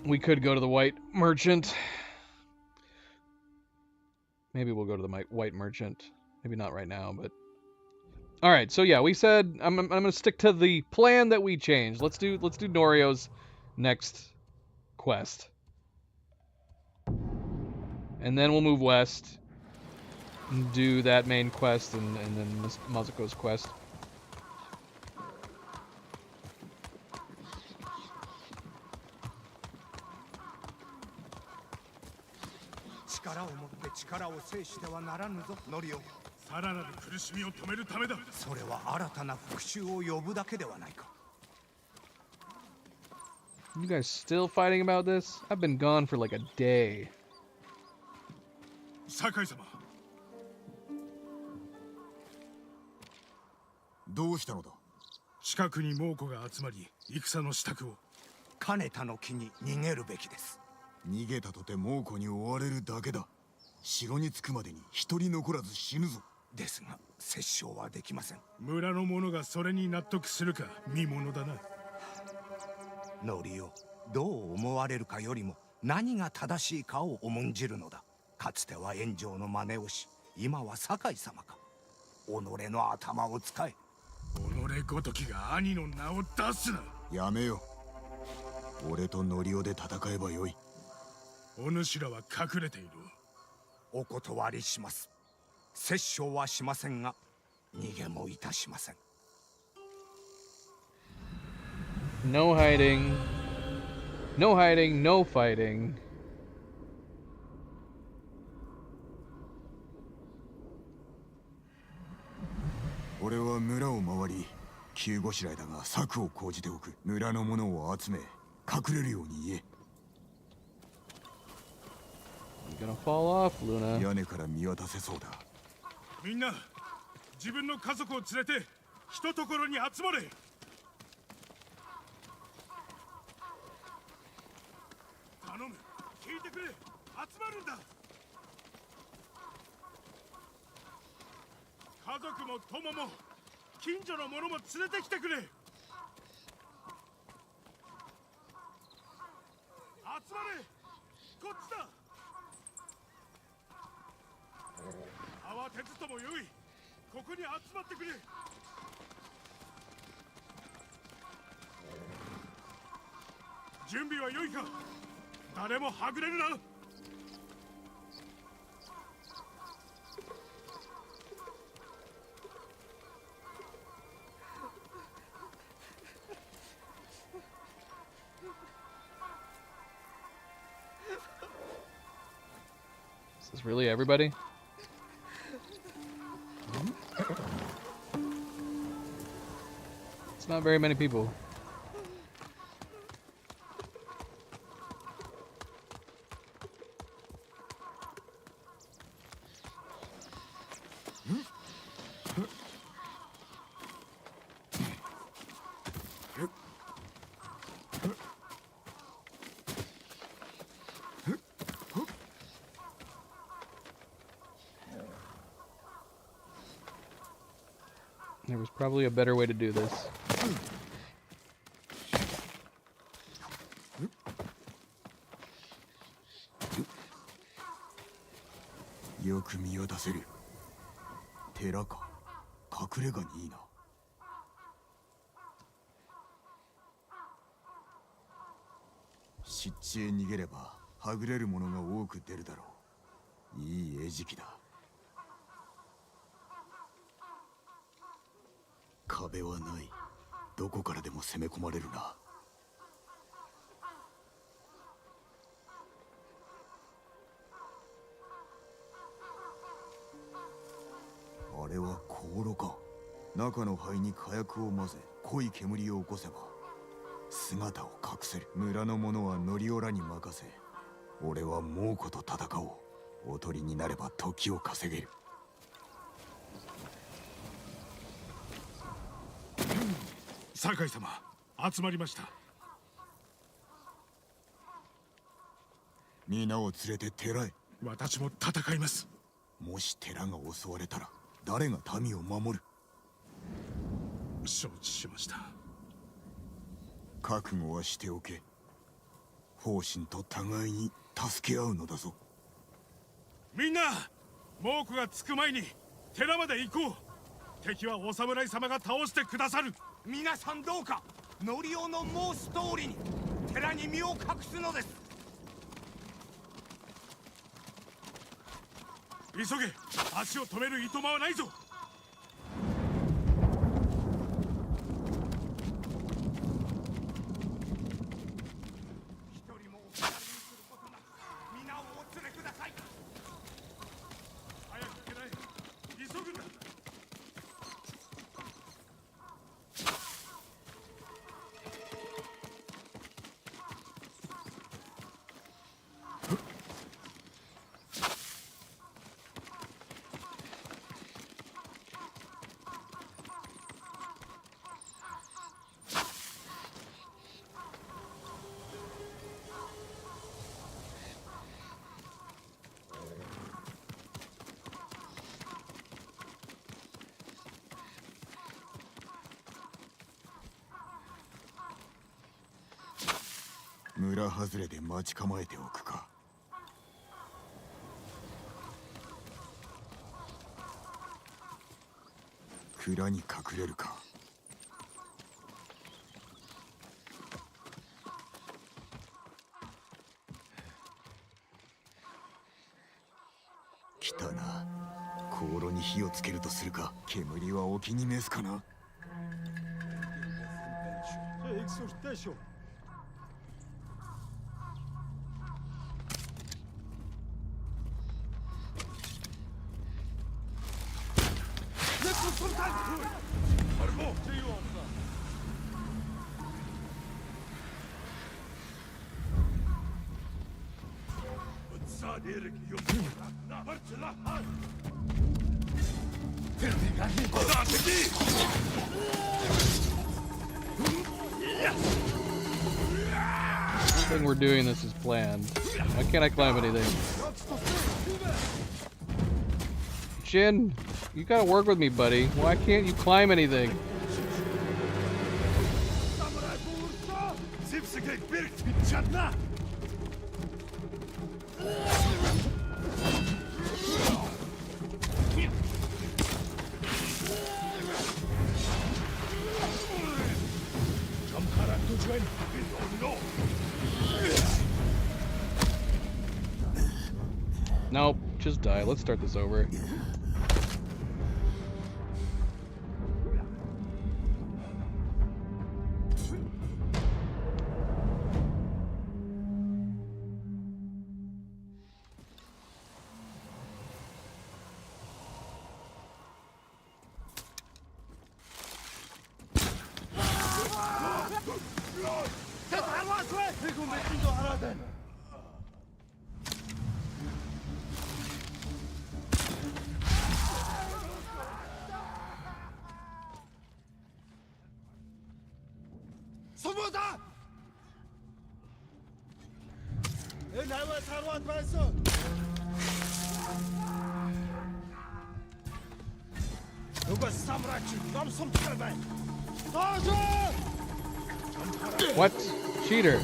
Speaker 1: We could go to the white merchant. Maybe we'll go to the white merchant. Maybe not right now, but all right. So yeah, we said I'm gonna stick to the plan that we changed. Let's do Norio's next quest, and then we'll move west and do that main quest and then Miss Mazuko's quest. You guys still fighting about this? I've been gone for like a day.
Speaker 2: 堺様。どうしたのだ。近くに猛虎が集まり、戦の支度を。
Speaker 5: 金田の木に逃げるべきです。
Speaker 2: 逃げたとて猛虎に追われるだけだ。城に着くまでに一人残らず死ぬぞ。
Speaker 5: ですが、殺傷はできません。
Speaker 2: 村の者がそれに納得するか見ものだな。
Speaker 5: ノリオ、どう思われるかよりも何が正しいかを重んじるのだ。かつては炎上の真似をし、今は堺様か。己の頭を使え。
Speaker 2: 己ごときが兄の名を出すな。やめよ。俺とノリオで戦えばよい。お主らは隠れている。
Speaker 5: お断りします。殺傷はしませんが、逃げもいたしません。
Speaker 1: No hiding. No hiding, no fighting.
Speaker 2: 俺は村を回り、急ごしらえだが策を講じておく。村の者を集め、隠れるように言え。
Speaker 1: You're gonna fall off, Luna.
Speaker 2: 屋根から見渡せそうだ。みんな、自分の家族を連れて、一ところに集まれ。頼む、聞いてくれ。集まるんだ。家族も友も近所の者も連れてきてくれ。集まれ。こっちだ。慌てずともよい。ここに集まってくれ。準備は良いか。誰もはぐれるな。
Speaker 1: Is this really everybody? It's not very many people. There was probably a better way to do this.
Speaker 2: よく見渡せる。寺か。隠れ家にいいな。湿地へ逃げればはぐれるものが多く出るだろう。いい餌食だ。壁はない。どこからでも攻め込まれるな。あれは香炉か。中の灰に火薬を混ぜ濃い煙を起こせば姿を隠せる。村の者はノリオラに任せ、俺は猛虎と戦おう。おとりになれば時を稼げる。
Speaker 7: 酒井様、集まりました。
Speaker 2: 皆を連れて寺へ。
Speaker 7: 私も戦います。
Speaker 2: もし寺が襲われたら誰が民を守る？
Speaker 7: 承知しました。
Speaker 2: 覚悟はしておけ。方針と互いに助け合うのだぞ。
Speaker 7: みんな、猛虎が着く前に寺まで行こう。敵はお侍様が倒してくださる。
Speaker 5: 皆さんどうかノリオの申す通りに寺に身を隠すのです。
Speaker 7: 急げ、足を止めるいとまはないぞ。
Speaker 5: 一人もお二人にすることなく皆をお連れください。
Speaker 7: 早く寺へ急ぐんだ。
Speaker 2: 村外れで待ち構えておくか。蔵に隠れるか。来たな。香炉に火をつけるとするか。煙はお気に召すかな。
Speaker 1: I think we're doing this as planned. Why can't I climb anything? Jin, you gotta work with me, buddy. Why can't you climb anything? Nope, just die. Let's start this over. What? Cheater.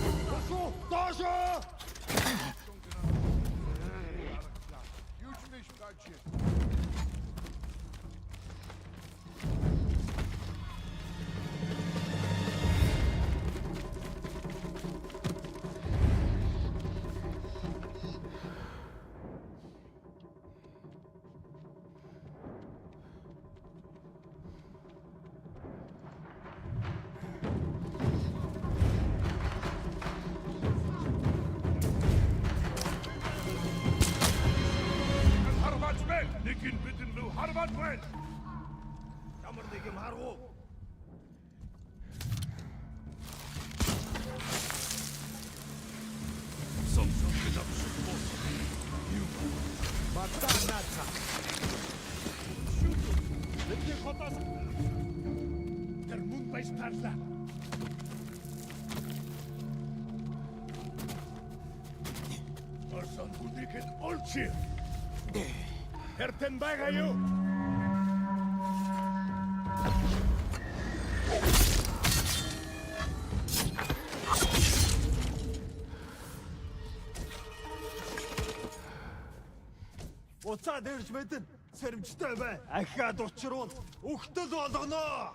Speaker 2: Уцаа дээрж мэдэн сэрэмжтэй бай. Ахиад учруул өгтөл болгоно.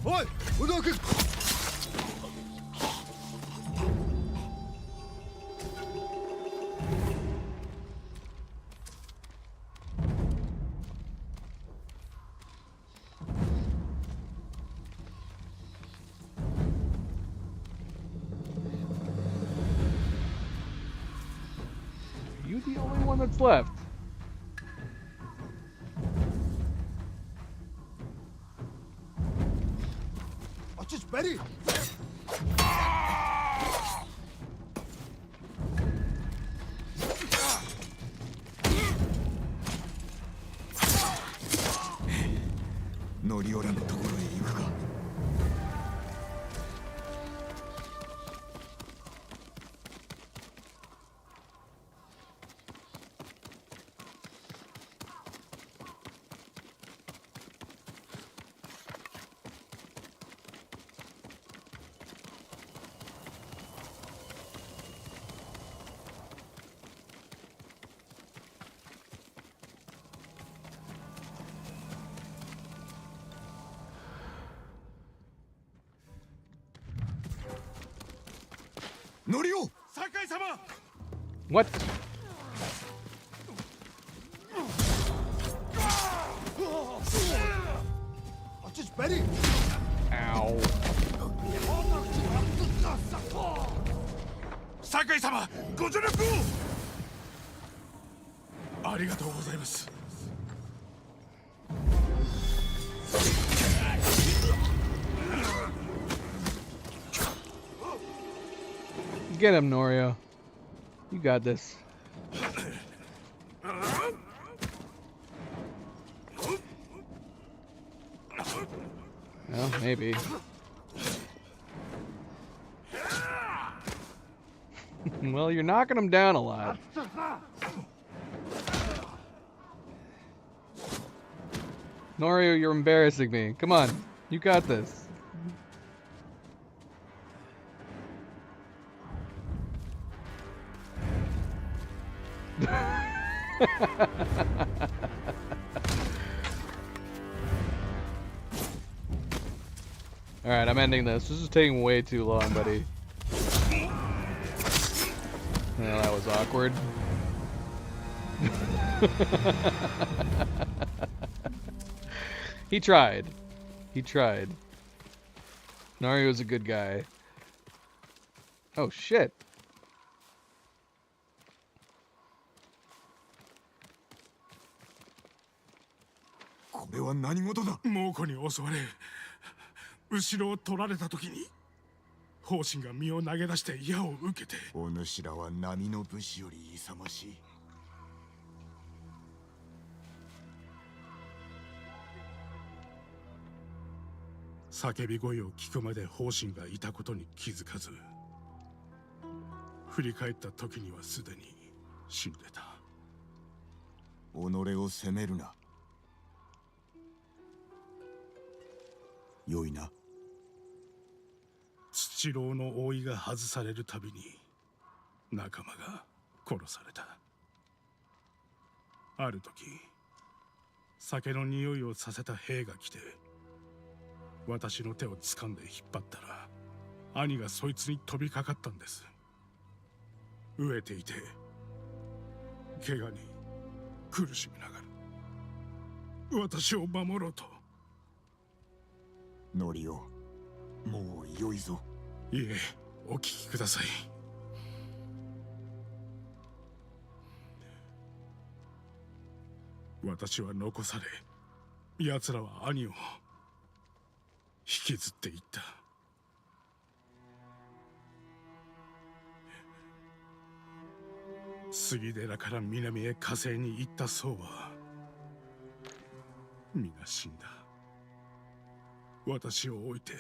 Speaker 2: Ой, өнөөхөд
Speaker 1: You the only one that's left.
Speaker 2: очиж барь.ノリオラのところへ行くか。ノリオ、
Speaker 7: 酒井様
Speaker 1: What?
Speaker 2: очиж барь.
Speaker 1: Ow.
Speaker 7: 酒井様ご助力をありがとうございます
Speaker 1: Get him, Norio. You got this. Well, maybe. Well, you're knocking him down a lot. Norio, you're embarrassing me. Come on. You got this. Alright, I'm ending this. This is taking way too long, buddy. Yeah, that was awkward. He tried. He tried. Nario's a good guy. Oh, shit.
Speaker 2: これは何事だ。
Speaker 7: 猛虎に襲われ後ろを取られた時に方針が身を投げ出して矢を受けて
Speaker 2: お主らは波の武士より勇ましい。
Speaker 7: 叫び声を聞くまで方針がいたことに気づかず振り返った時にはすでに死んでた。
Speaker 2: 己を責めるな。良いな。
Speaker 7: 土牢の覆いが外されるたびに仲間が殺された。ある時酒の匂いをさせた兵が来て私の手を掴んで引っ張ったら兄がそいつに飛びかかったんです。飢えていて怪我に苦しみながら私を守ろうと。
Speaker 2: ノリオ、もう良いぞ。
Speaker 7: いえ、お聞きください。私は残され、奴らは兄を引きずっていった。杉寺から南へ火星に行った僧は皆死んだ。私を置いて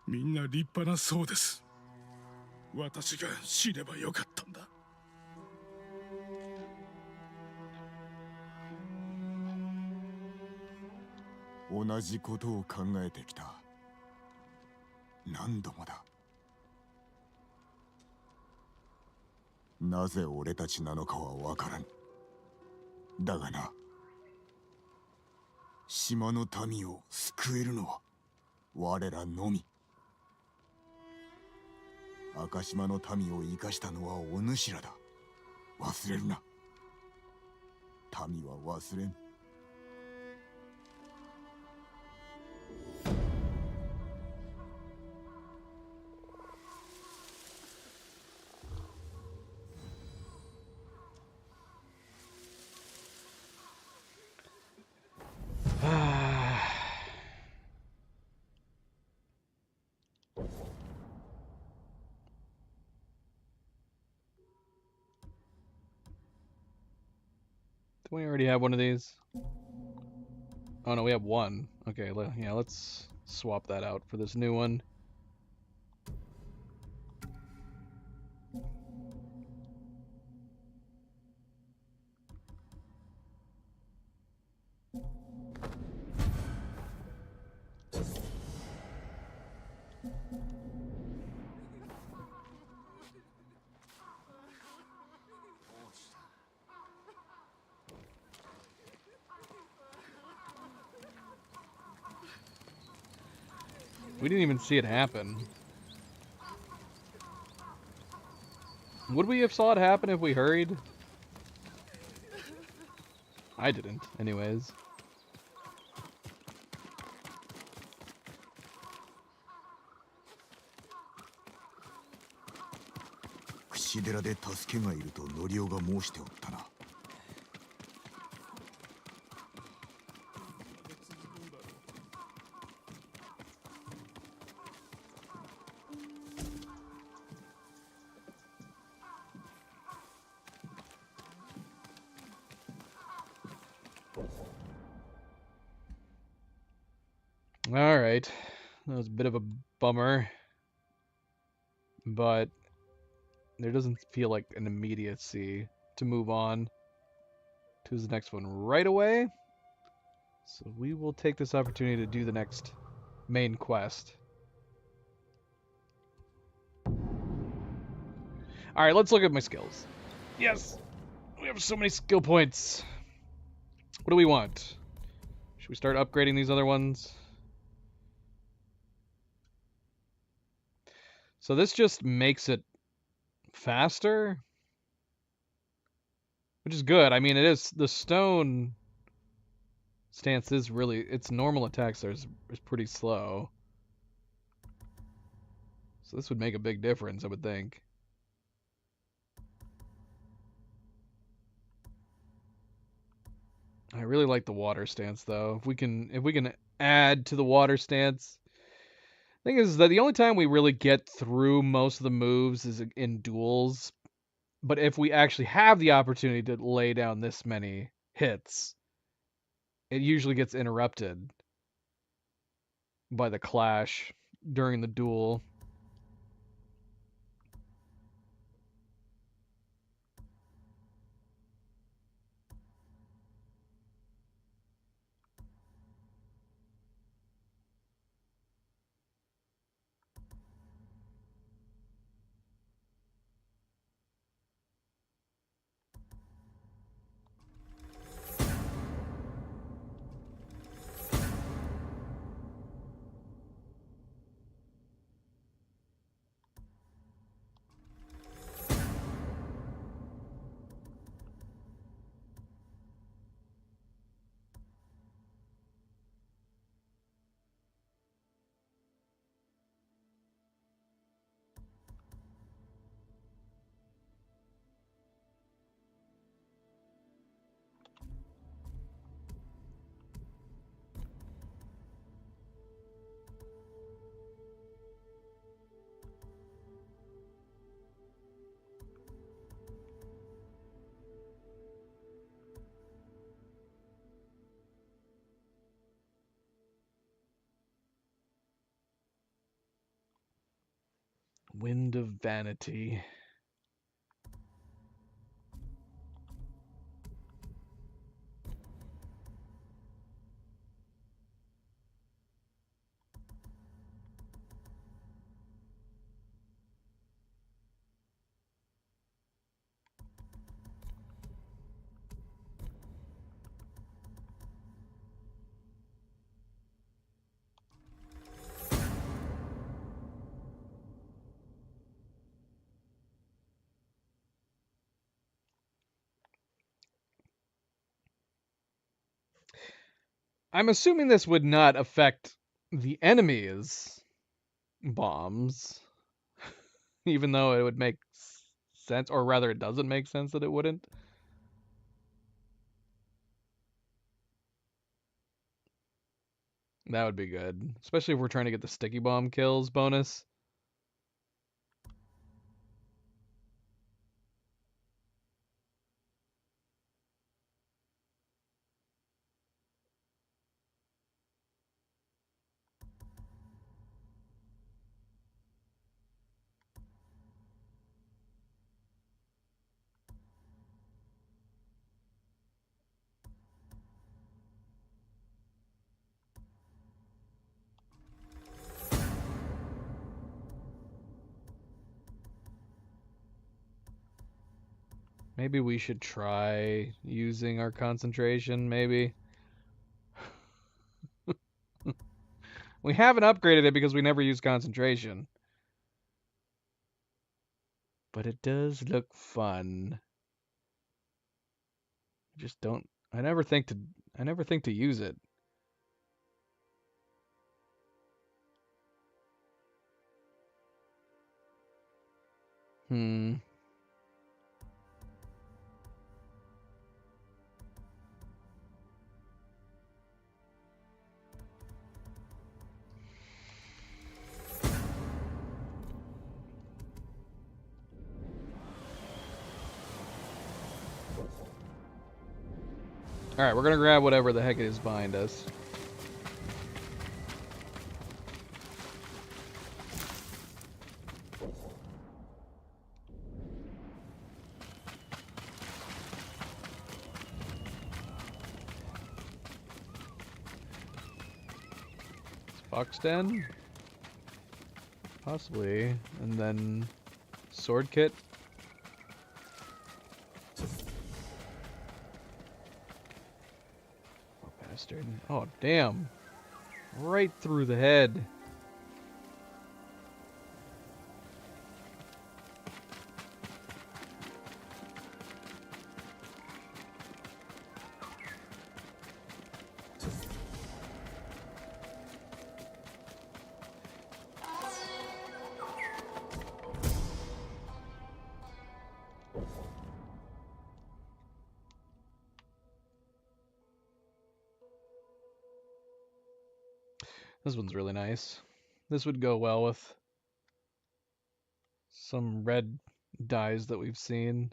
Speaker 7: みんな立派な僧です。私が死ねばよかったんだ。
Speaker 2: 同じことを考えてきた。何度もだ。なぜ俺たちなのかは分からん。だがな、島の民を救えるのは我らのみ。赤島の民を生かしたのはお主らだ。忘れるな。民は忘れん。
Speaker 1: Do we already have one of these? Oh no, we have one. Okay, yeah, let's swap that out for this new one. We didn't even see it happen. Would we have saw it happen if we hurried? I didn't, anyways.
Speaker 2: Kushi寺で助けがいるとノリオが申しておったな。
Speaker 1: Alright, that was a bit of a bummer, but there doesn't feel like an immediacy to move on to the next one right away. So we will take this opportunity to do the next main quest. Alright, let's look at my skills. Yes! We have so many skill points. What do we want? Should we start upgrading these other ones? So this just makes it faster, which is good. I mean, it is, the stone stance is really, its normal attacks is pretty slow. So this would make a big difference, I would think. I really like the water stance though. If we can add to the water stance. Thing is that the only time we really get through most of the moves is in duels. But if we actually have the opportunity to lay down this many hits, it usually gets interrupted by the clash during the duel. Wind of Vanity. I'm assuming this would not affect the enemy's bombs, even though it would make sense, or rather it doesn't make sense that it wouldn't. That would be good, especially if we're trying to get the sticky bomb kills bonus. Maybe we should try using our concentration, maybe. We haven't upgraded it because we never use concentration. But it does look fun. Just don't I never think to use it. Alright, we're gonna grab whatever the heck it is behind us. Fox Den? Possibly. And then sword kit. Oh, bastard. Oh, damn. Right through the head. This one's really nice. This would go well with some red dyes that we've seen.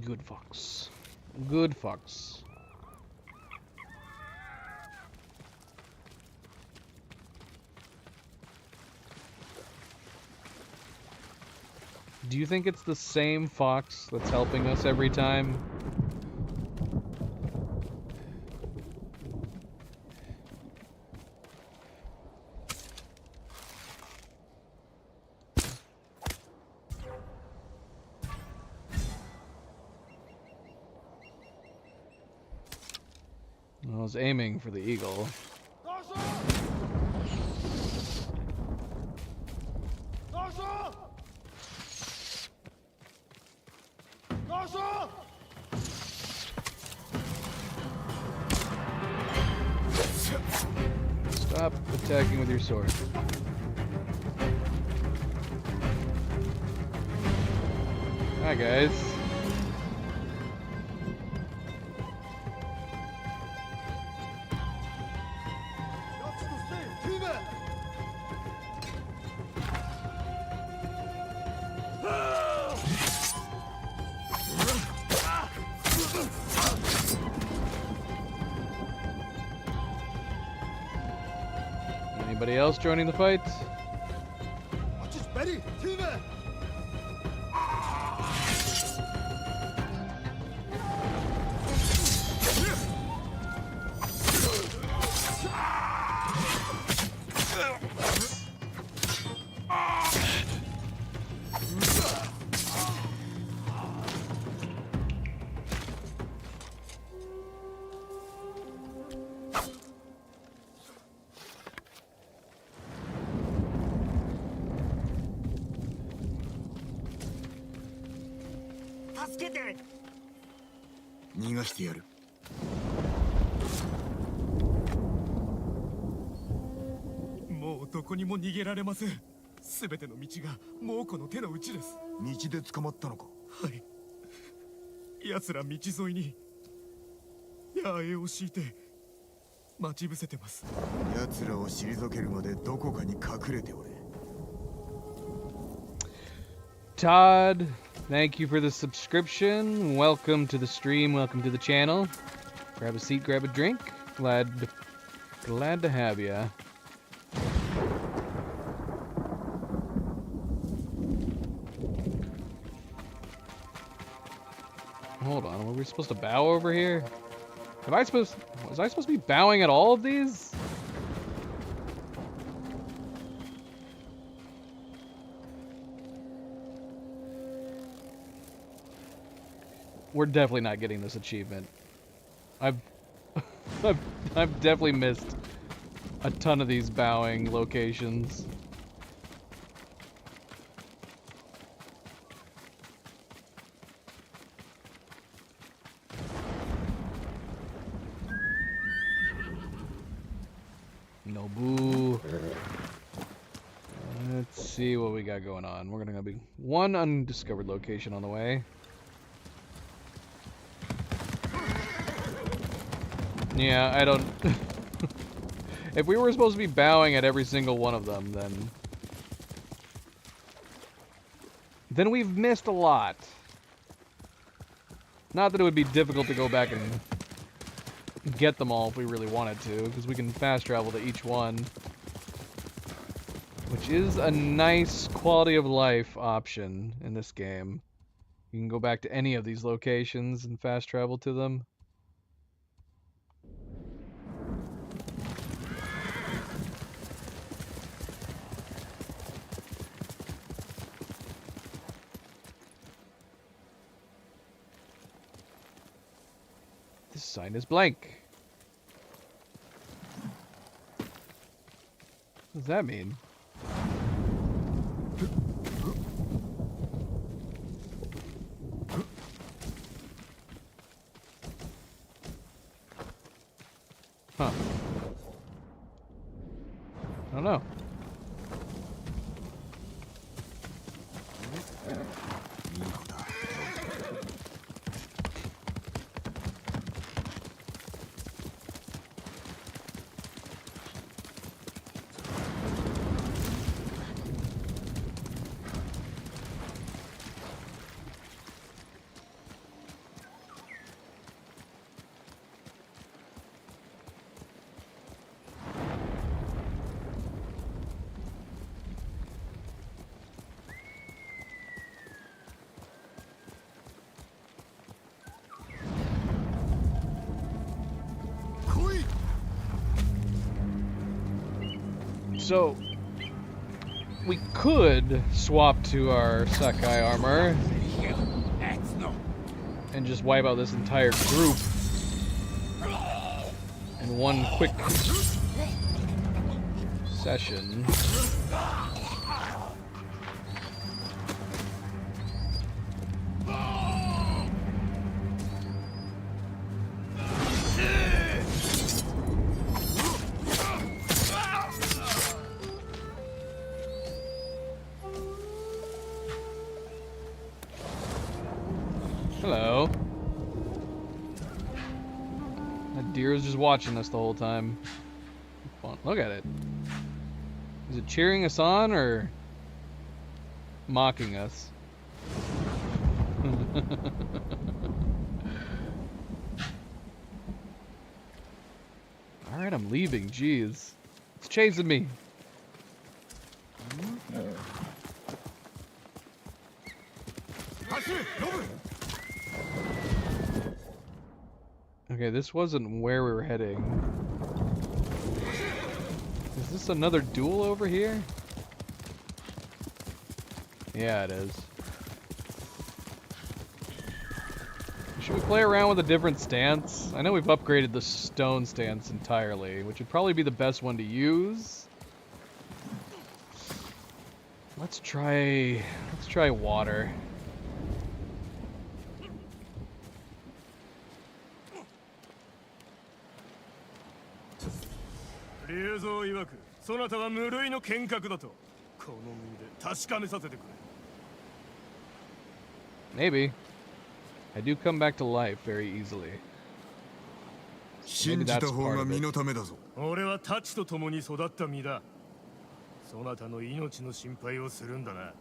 Speaker 1: Good fox. Good fox. Do you think it's the same fox that's helping us every time? I was aiming for the eagle. Stop attacking with your sword. Hi, guys. Anybody else joining the fight? Todd, thank you for the subscription. Welcome to the stream. Welcome to the channel. Grab a seat, grab a drink. Glad to have ya. Hold on, were we supposed to bow over here? Was I supposed to be bowing at all of these? We're definitely not getting this achievement. I've definitely missed a ton of these bowing locations. Nobu. Let's see what we got going on. We're gonna be one undiscovered location on the way. Yeah, I don't... If we were supposed to be bowing at every single one of them, then we've missed a lot. Not that it would be difficult to go back and get them all if we really wanted to, because we can fast travel to each one. Which is a nice quality of life option in this game. You can go back to any of these locations and fast travel to them. This sign is blank. What does that mean? Huh. I don't know. So, we could swap to our Sakai armor and just wipe out this entire group. one quick session. Hello. That deer is just watching us the whole time. Fun. Look at it. Is it cheering us on or mocking us? Alright, I'm leaving. Jeez. It's chasing me. Okay, this wasn't where we were heading. Is this another duel over here? Yeah, it is. Should we play around with a different stance? I know we've upgraded the stone stance entirely, which would probably be the best one to use. Let's try water.
Speaker 2: 竜蔵曰くそなたは無類の剣客だとこの身で確かめさせてくれ
Speaker 1: Maybe. I do come back to life very easily.
Speaker 2: 信じた方が身のためだぞ俺は太刀と共に育った身だそなたの命の心配をするんだな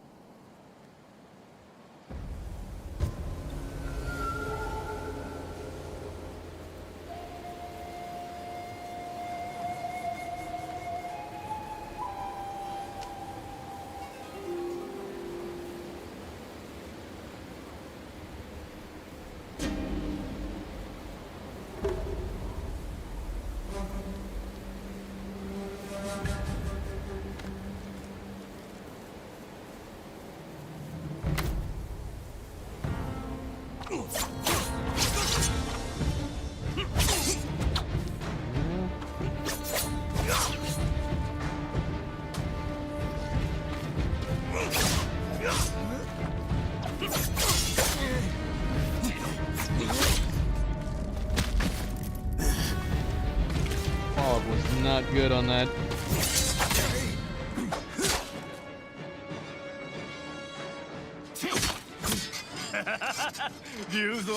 Speaker 1: Fog was not good on that.
Speaker 2: Ryuzo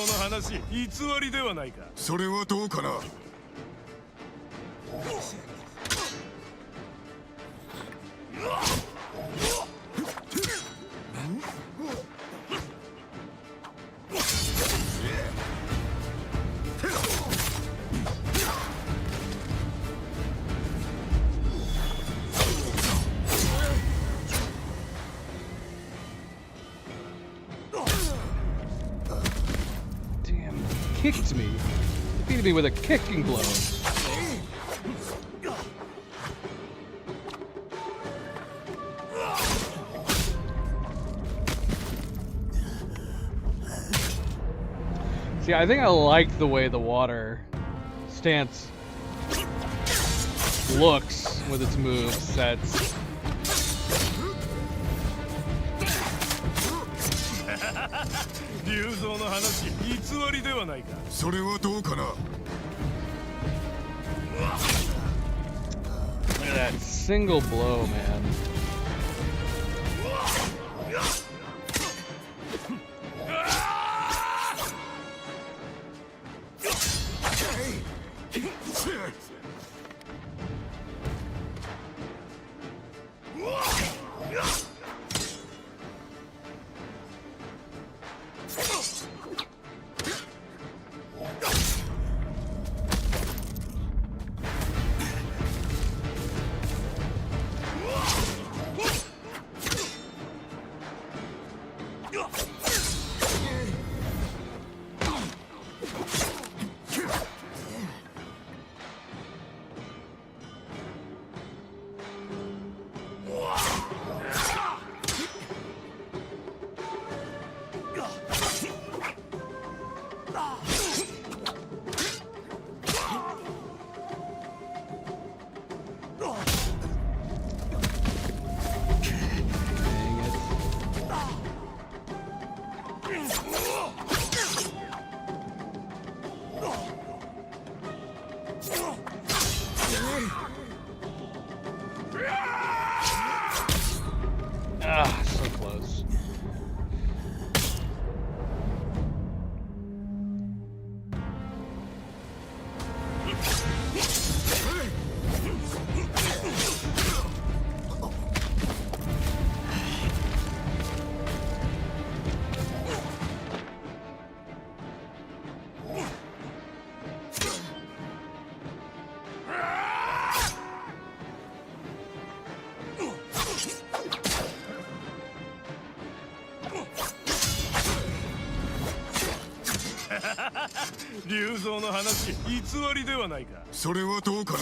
Speaker 2: それはどうかな
Speaker 1: Damn, kicked me. Defeated me with a kicking blow. See, I think I like the way the water stance looks with its move sets.
Speaker 2: 竜蔵の話偽りではないかそれはどうかな
Speaker 1: Look at that single blow, man. Ah, so close.
Speaker 2: それはどうかな。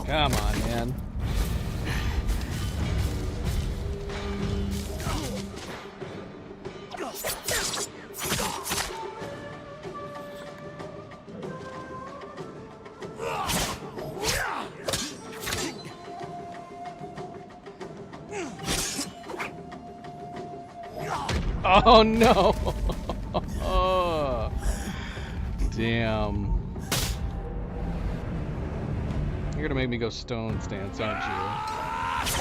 Speaker 1: Come on, man. Oh no! Damn. You're gonna make me go stone stance, aren't you?
Speaker 2: What?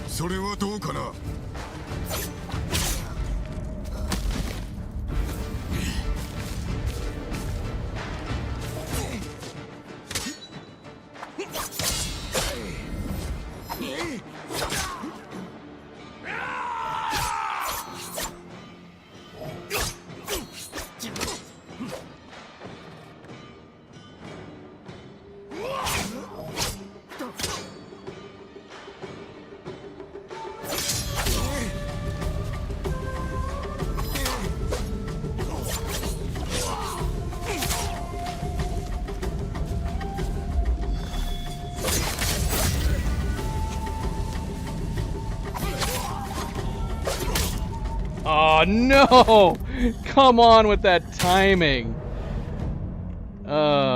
Speaker 2: それはどうかな。
Speaker 1: Oh no! Come on with that timing.
Speaker 2: So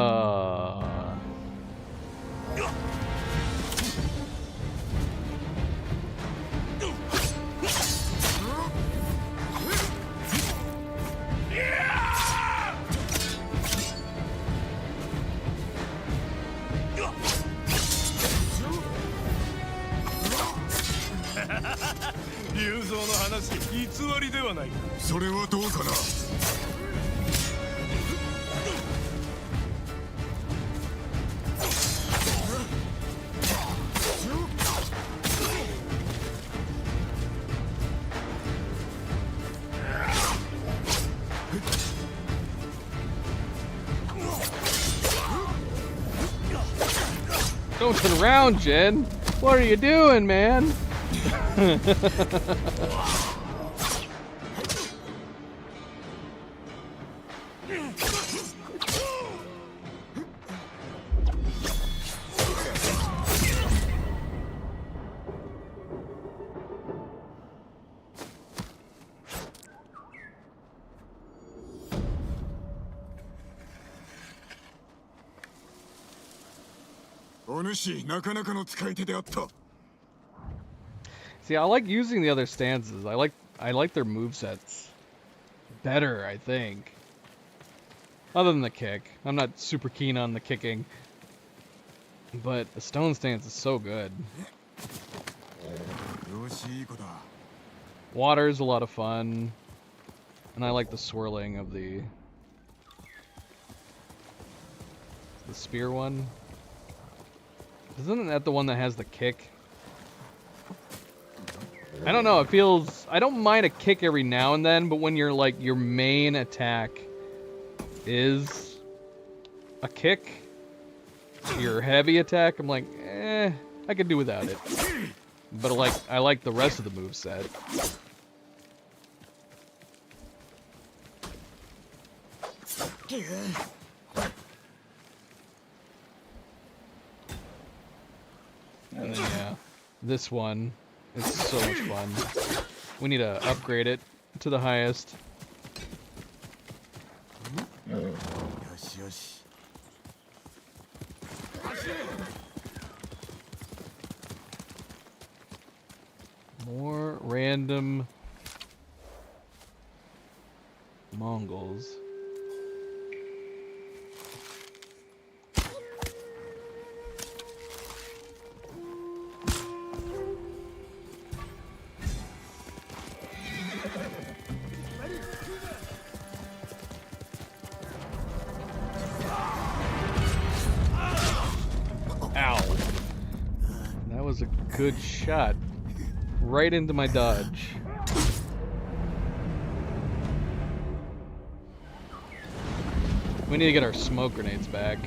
Speaker 2: それはどうかな。
Speaker 1: Don't turn around, Jin. What are you doing, man? See, I like using the other stances. I like their movesets better, I think. Other than the kick. I'm not super keen on the kicking. But the stone stance is so good. Water is a lot of fun. And I like the swirling of the spear one. Isn't that the one that has the kick? I don't know, it feels... I don't mind a kick every now and then, but when you're like, your main attack is a kick, your heavy attack, I'm like, I could do without it. But I like the rest of the moveset. And then, yeah, this one is so much fun. We need to upgrade it to the highest.
Speaker 2: よしよし
Speaker 1: More random Mongols. Ow. That was a good shot. Right into my dodge. We need to get our smoke grenades back.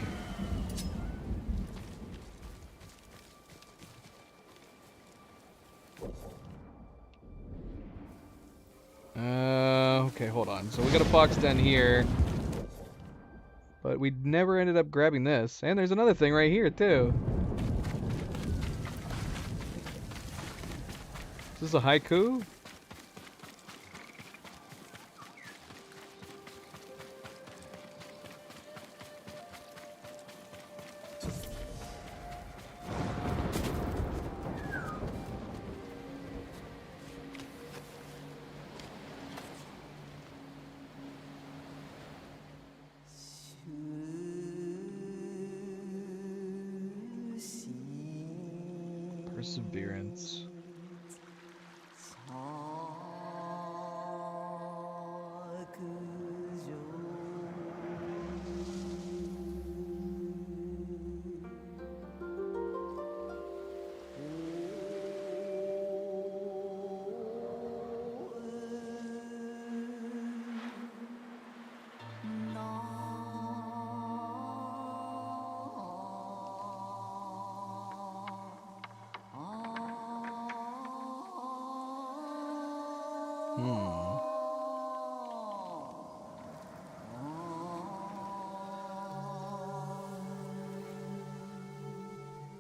Speaker 1: Okay, hold on. So we got a fox den here. But we never ended up grabbing this. And there's another thing right here, too. Is this a haiku? Perseverance.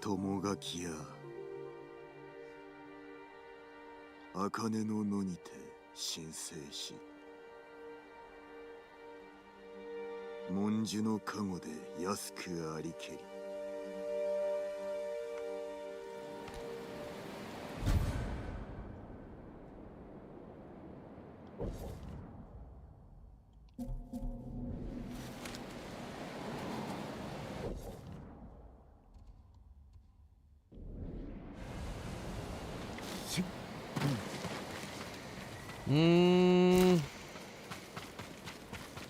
Speaker 2: 友垣や茜の野にて神聖し文殊の籠で安くありけり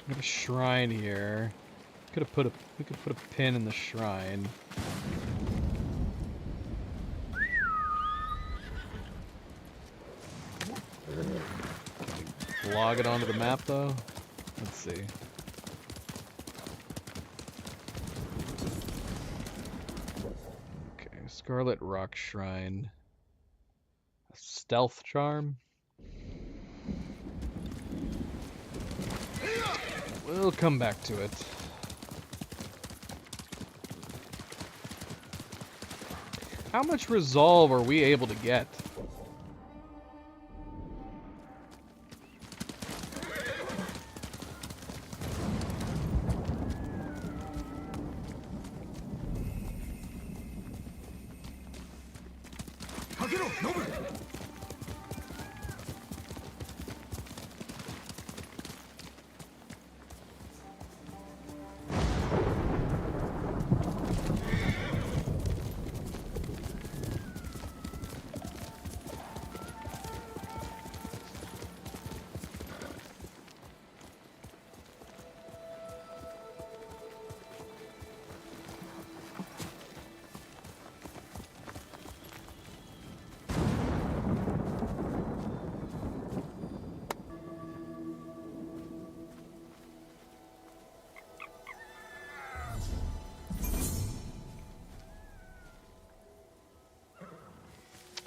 Speaker 2: We have a shrine here. We could put a pin in the shrine. Log it onto the map though. Let's see. Okay, Scarlet Rock Shrine. A stealth charm. We'll come back to it. How much resolve are we able to get?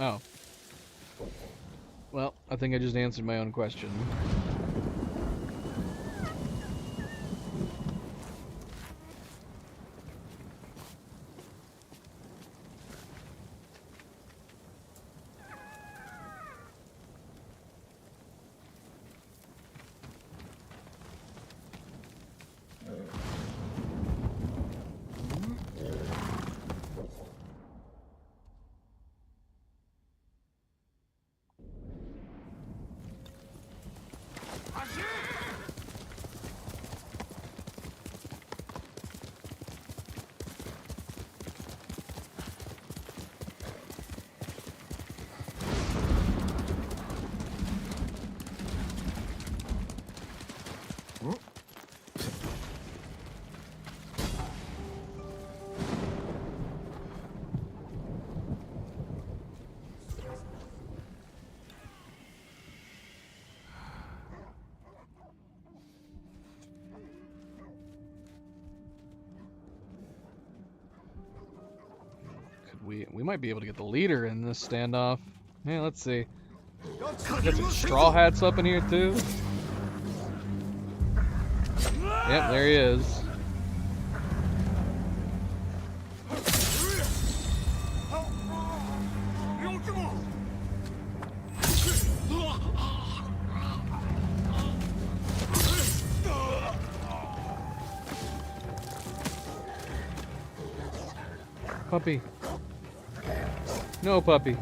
Speaker 1: Oh. Well, I think I just answered my own question. We might be able to get the leader in this standoff. Yeah, let's see. Got some straw hats up in here too. Yep, there he is. Puppy. No, puppy.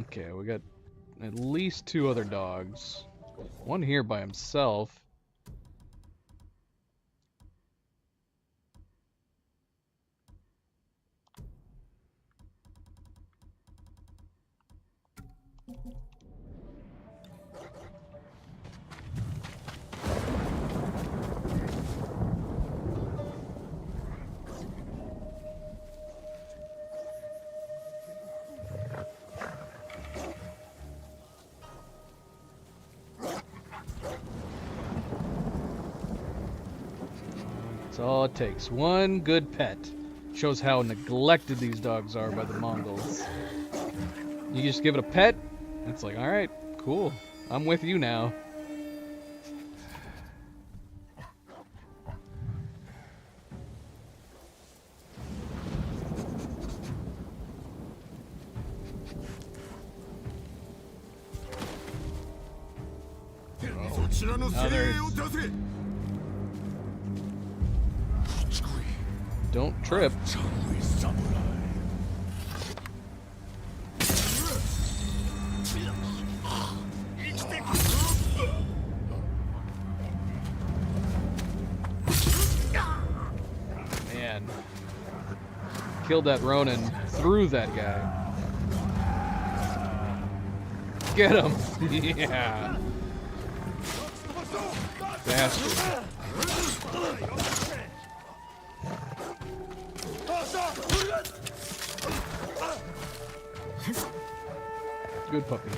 Speaker 1: Okay, we got at least 2 other dogs. One here by himself. That's all it takes. One good pet. Shows how neglected these dogs are by the Mongols. You just give it a pet, and it's like, alright, cool. I'm with you now. Others. Don't trip. Man. Killed that Ronin through that guy. Get him! Yeah. Bastard. Good puppy.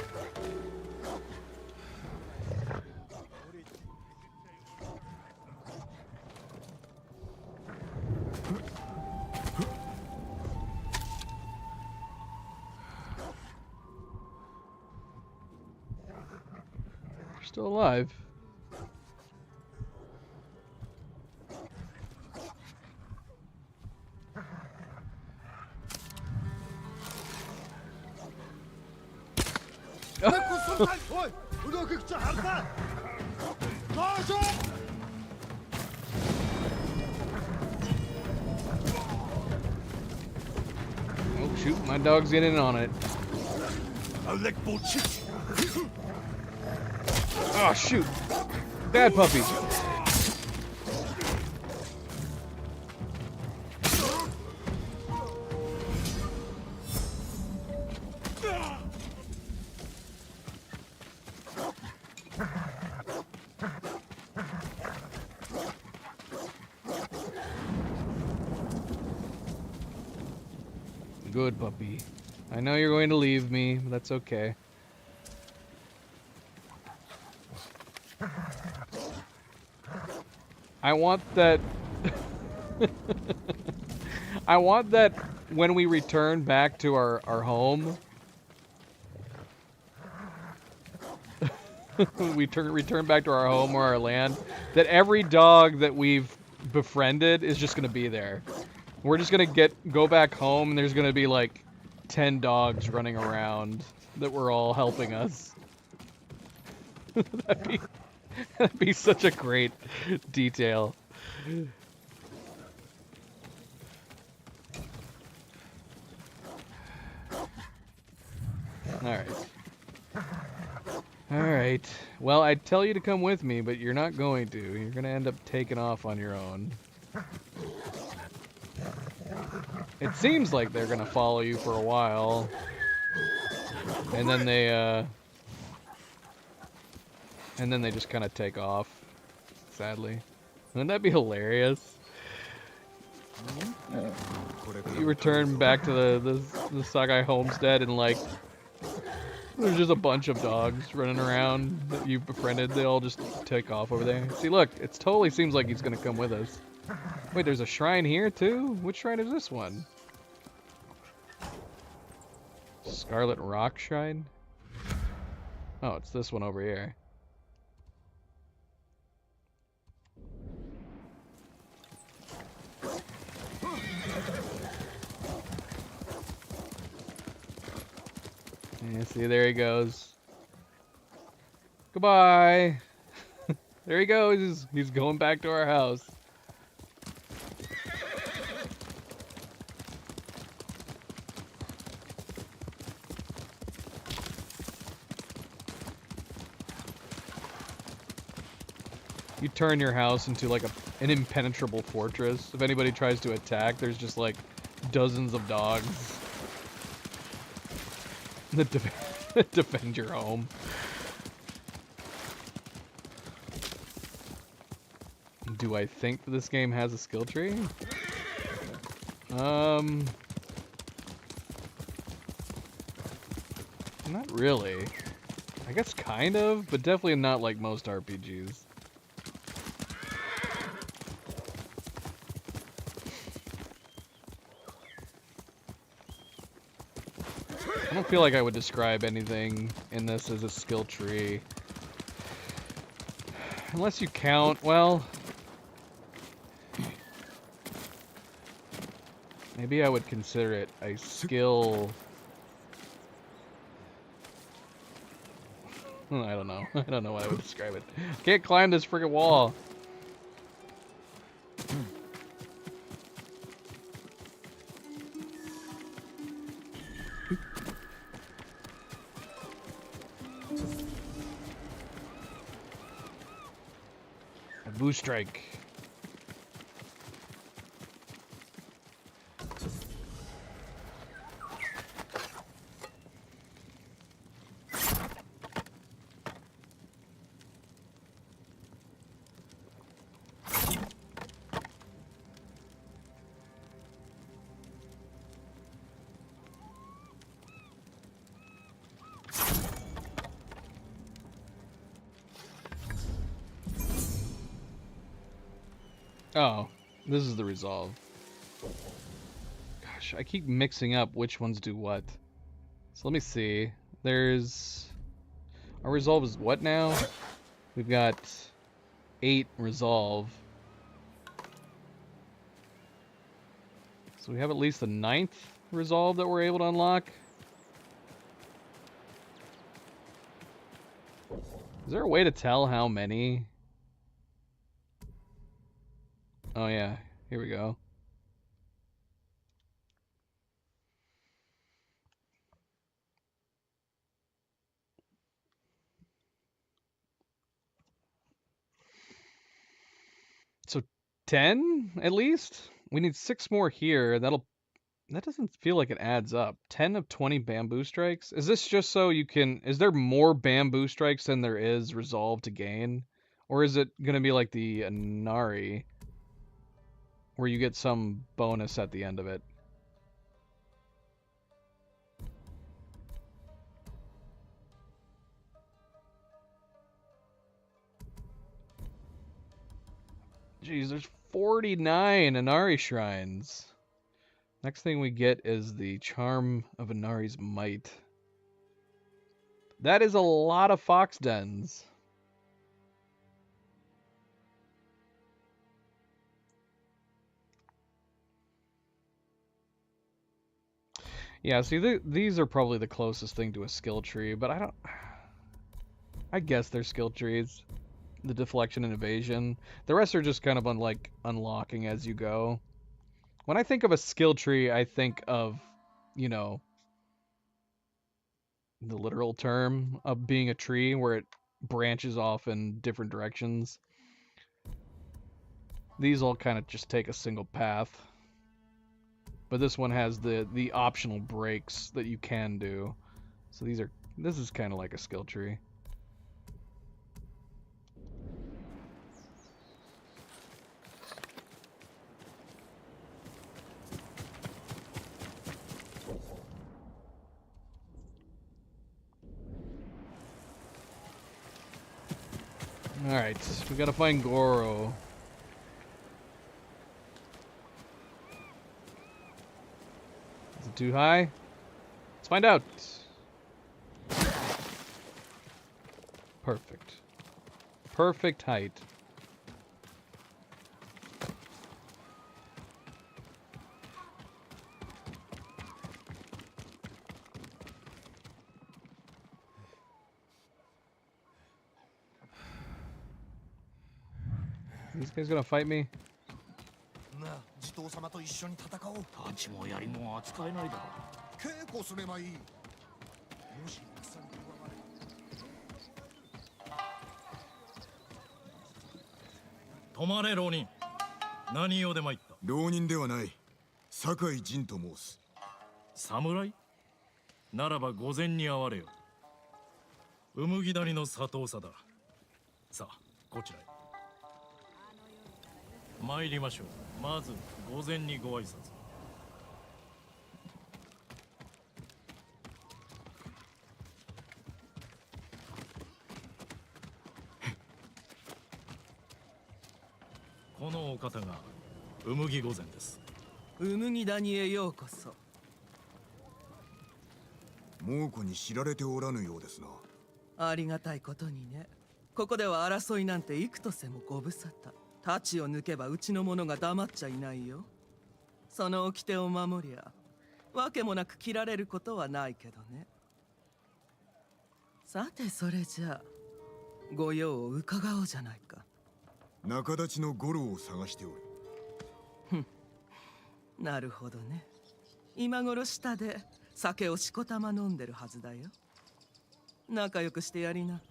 Speaker 1: You're still alive. Oh shoot, my dog's getting in on it. Oh shoot. Bad puppy. Good puppy. I know you're going to leave me, but that's okay. I want that... I want that when we return back to our home... we return back to our home or our land, that every dog that we've befriended is just gonna be there. We're just gonna go back home and there's gonna be like 10 dogs running around that were all helping us. That'd be such a great detail. Alright. Alright. Well, I'd tell you to come with me, but you're not going to. You're going to end up taking off on your own. It seems like they're going to follow you for a while. And then they just kind of take off. Sadly. Wouldn't that be hilarious? You return back to the Sagai homestead and like there's just a bunch of dogs running around that you've befriended. They all just take off over there. See, look, it totally seems like he's gonna come with us. Wait, there's a shrine here too? Which shrine is this one? Scarlet Rock Shrine? Oh, it's this one over here. Yeah, see, there he goes. Goodbye. There he goes. He's going back to our house. You turn your house into like an impenetrable fortress. If anybody tries to attack, there's just like dozens of dogs that defend your home. Do I think this game has a skill tree? Not really. I guess kind of, but definitely not like most RPGs. I don't feel like I would describe anything in this as a skill tree. Unless you count, well... maybe I would consider it a skill... I don't know. I don't know what I would describe it. I can't climb this friggin' wall. Boo strike. Oh, this is the resolve. Gosh, I keep mixing up which ones do what. So let me see. There's... our resolve is what now? We've got 8 resolve. So we have at least the 9th resolve that we're able to unlock. Is there a way to tell how many? Oh yeah, here we go. So 10 at least? We need 6 more here. That doesn't feel like it adds up. 10 of 20 bamboo strikes? Is this just so you can... is there more bamboo strikes than there is resolve to gain? Or is it gonna be like the Inari, where you get some bonus at the end of it? Jeez, there's 49 Inari shrines. Next thing we get is the Charm of Inari's Might. That is a lot of fox dens. Yeah, see, these are probably the closest thing to a skill tree, but I guess they're skill trees. The deflection and evasion. The rest are just kind of like unlocking as you go. When I think of a skill tree, I think of, you know, the literal term of being a tree where it branches off in different directions. These all kind of just take a single path. But this one has the optional breaks that you can do. So this is kind of like a skill tree. Alright, we gotta find Goro. Is it too high? Let's find out. Perfect. Perfect height. These guys gonna fight me?
Speaker 5: なあ、地頭様と一緒に戦おう。
Speaker 2: 太刀も槍も扱えないだろ。
Speaker 5: 稽古すればいい。もし戦に加われ。
Speaker 2: 止まれ浪人。何用で参った。
Speaker 8: 浪人ではない。酒井仁と申す。
Speaker 2: 侍？ならば御前に会われよ。うむぎ谷の佐藤佐だ。さあ、こちらへ。参りましょう。まず御前にご挨拶。このお方がうむぎ御前です。
Speaker 6: うむぎ谷へようこそ。
Speaker 8: 猛虎に知られておらぬようですな。
Speaker 6: ありがたいことにね。ここでは争いなんて幾とせもご無沙汰。太刀を抜けばうちの者が黙っちゃいないよ。その掟を守りゃわけもなく切られることはないけどね。さてそれじゃあご用を伺おうじゃないか。
Speaker 8: 仲立ちの五郎を探しておる。
Speaker 6: なるほどね。今頃下で酒をしこたま飲んでるはずだよ。仲良くしてやりな。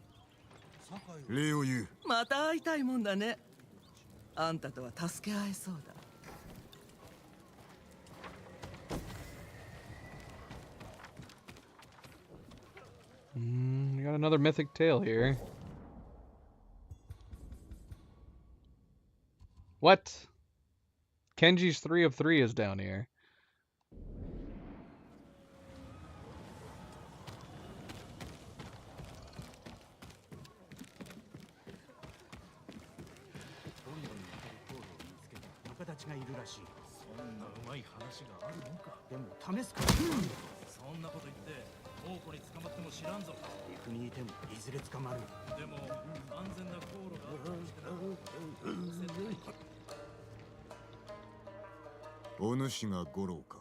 Speaker 8: 礼を言う。
Speaker 6: また会いたいもんだね。あんたとは助け合えそうだ。
Speaker 1: We got another mythic tale here. What? Kenji's 3 of 3 is down here.
Speaker 8: Oh, お主が五郎か。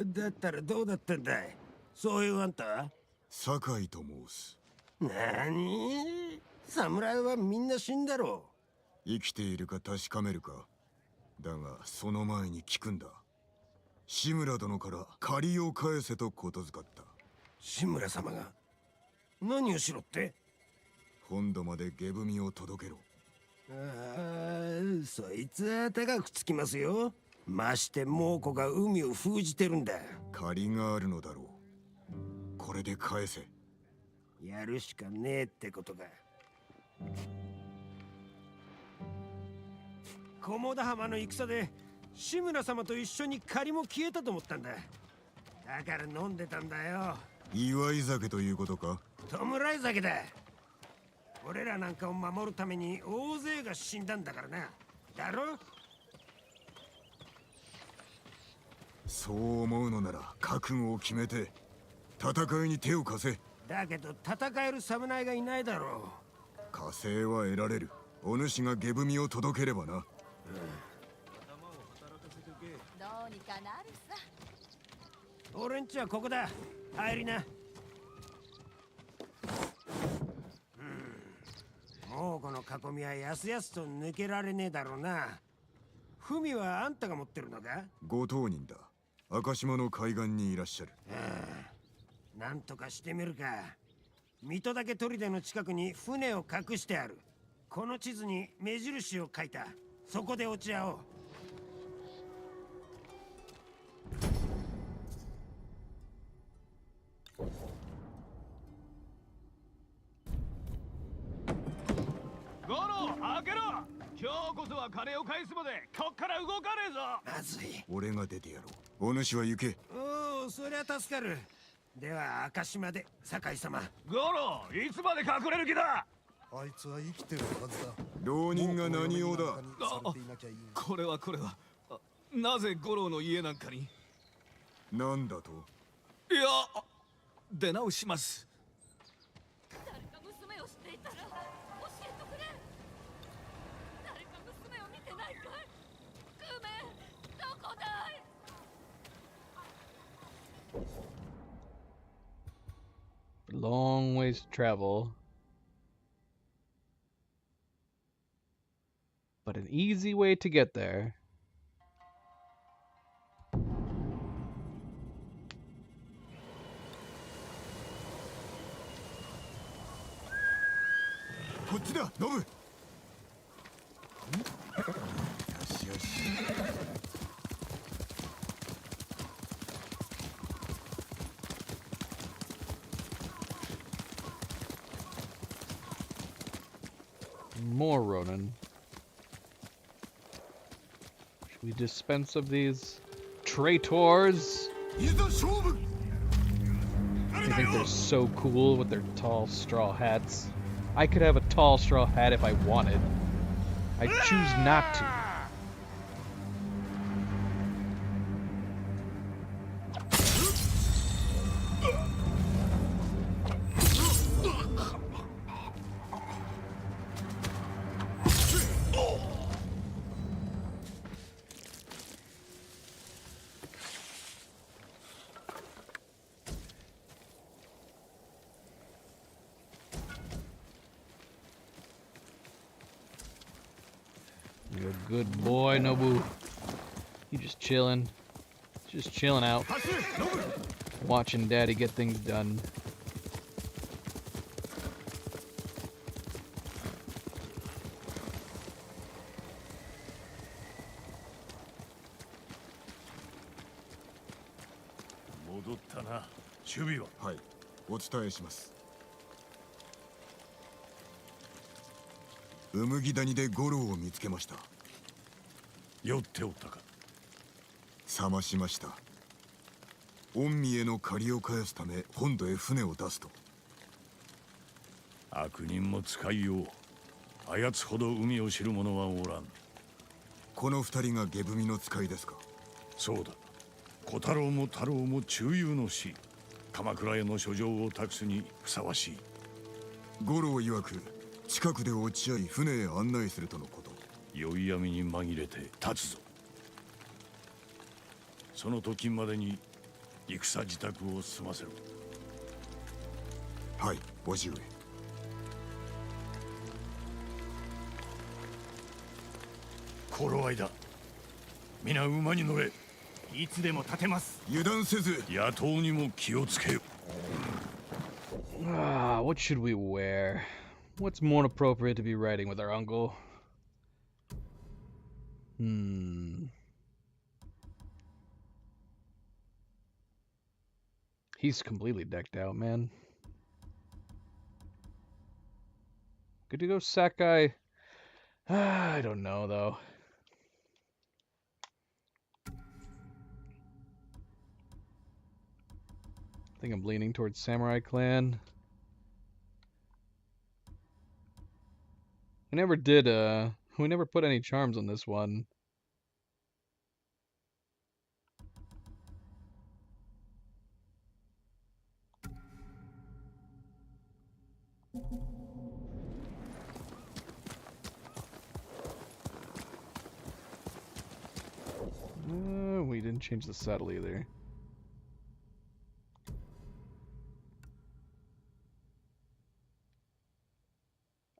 Speaker 9: だったらどうだったんだい。そういうあんた。
Speaker 8: 酒井と申す。
Speaker 9: なに？侍はみんな死んだろ
Speaker 8: う。生きているか確かめるか。だがその前に聞くんだ。志村殿から借りを返せとことづかった。
Speaker 9: 志村様が何をしろって？
Speaker 8: 本土まで下踏みを届けろ。
Speaker 9: そいつは高くつきますよ。まして猛虎が海を封じてるんだ。
Speaker 8: 借りがあるのだろう。これで返せ。
Speaker 9: やるしかねえってことか。菰田浜の戦で志村様と一緒に借りも消えたと思ったんだ。だから飲んでたんだよ。
Speaker 8: 祝い酒ということか？
Speaker 9: 弔い酒だ。俺らなんかを守るために大勢が死んだんだからな。だろ？
Speaker 8: そう思うのなら覚悟を決めて戦いに手を貸せ。
Speaker 9: だけど戦える侍がいないだろ
Speaker 8: 火星は得られる。お主が下踏みを届ければな。
Speaker 10: どうにかなるさ。
Speaker 9: う。俺んちはここだ。入りな。もうこの囲みはやすやすと抜けられねえだろうな。文はあんたが持ってるのか？
Speaker 8: ご当人だ。赤島の海岸にいらっしゃる。
Speaker 9: なんとかしてみるか。水戸岳砦の近くに船を隠してある。この地図に目印を書いた。そこで落ち合おう。
Speaker 3: ゴロ開けろ。今日こそは金を返すまでこっから動かねえぞ。
Speaker 9: まずい。
Speaker 8: 俺が出てやろう。お主は行け。
Speaker 9: おお、そりゃ助かる。では赤島で酒井様。
Speaker 3: ゴロいつまで隠れる気だ。
Speaker 11: あいつは生きてるはずだ。
Speaker 8: 浪人が何用だ。
Speaker 2: これはなぜ五郎の家なんかに。
Speaker 8: なんだと。
Speaker 2: いや、出直します。
Speaker 10: 誰か娘を知っていたら教えてくれ。誰か娘を見てないかい。クメどこだい。
Speaker 1: Long ways to travel. But an easy way to get there. More Ronin. Should we dispense of these traitors? They think they're so cool with their tall straw hats. I could have a tall straw hat if I wanted. I choose not to. You're a good boy, Nobu. You just chilling. Just chilling out. Watching Daddy get things done.
Speaker 8: Subi wa? はい、お伝えします。うむぎ谷で五郎を見つけました。
Speaker 7: 酔っておったか。
Speaker 8: 覚ましました。御身への借りを返すため本土へ船を出すと。
Speaker 7: 悪人も使いよう。あやつほど海を知る者はおらん。
Speaker 8: この二人が下踏みの使いですか。
Speaker 7: そうだ。小太郎も太郎も中遊の死。鎌倉への書状を託すにふさわしい。
Speaker 8: 五郎曰く近くで落ち合い船へ案内するとのこと。
Speaker 7: 宵闇に紛れて立つぞ。その時までに戦自宅を済ませろ。
Speaker 8: はい、叔父上。
Speaker 7: 頃合いだ。皆馬に乗れ。
Speaker 2: いつでも立てます。
Speaker 8: 油断せず。
Speaker 7: 野党にも気をつけよ。
Speaker 1: What should we wear? What's more appropriate to be riding with our uncle? He's completely decked out, man. Good to go, Sakai. I don't know, though. I think I'm leaning towards Samurai Clan. I never did We never put any charms on this one. We didn't change the saddle either.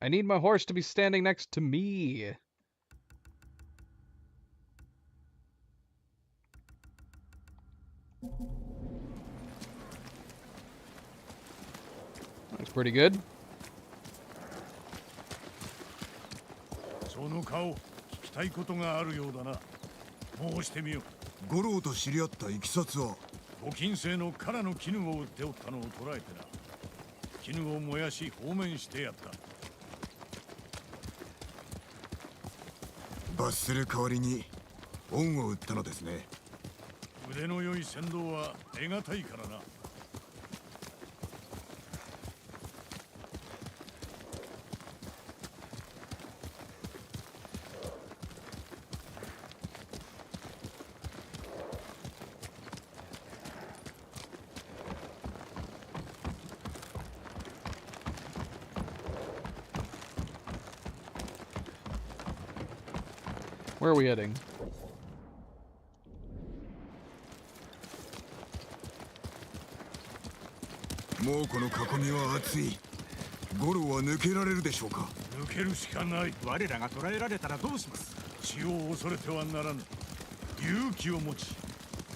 Speaker 1: I need my horse to be standing next to me. Looks pretty good.
Speaker 2: その顔、聞きたいことがあるようだな。申してみよ。
Speaker 8: 五郎と知り合ったいきさつは。
Speaker 2: ご金星の唐の絹を売っておったのを捕らえてな。絹を燃やし放免してやった。
Speaker 8: 罰する代わりに恩を売ったのですね。
Speaker 2: 腕の良い船頭は得難いからな。
Speaker 1: Where are we heading?
Speaker 8: もうこの囲みは厚い。五郎は抜けられるでしょうか。
Speaker 2: 抜けるしかない。
Speaker 12: 我らが捕らえられたらどうします。
Speaker 2: 死を恐れてはならぬ。勇気を持ち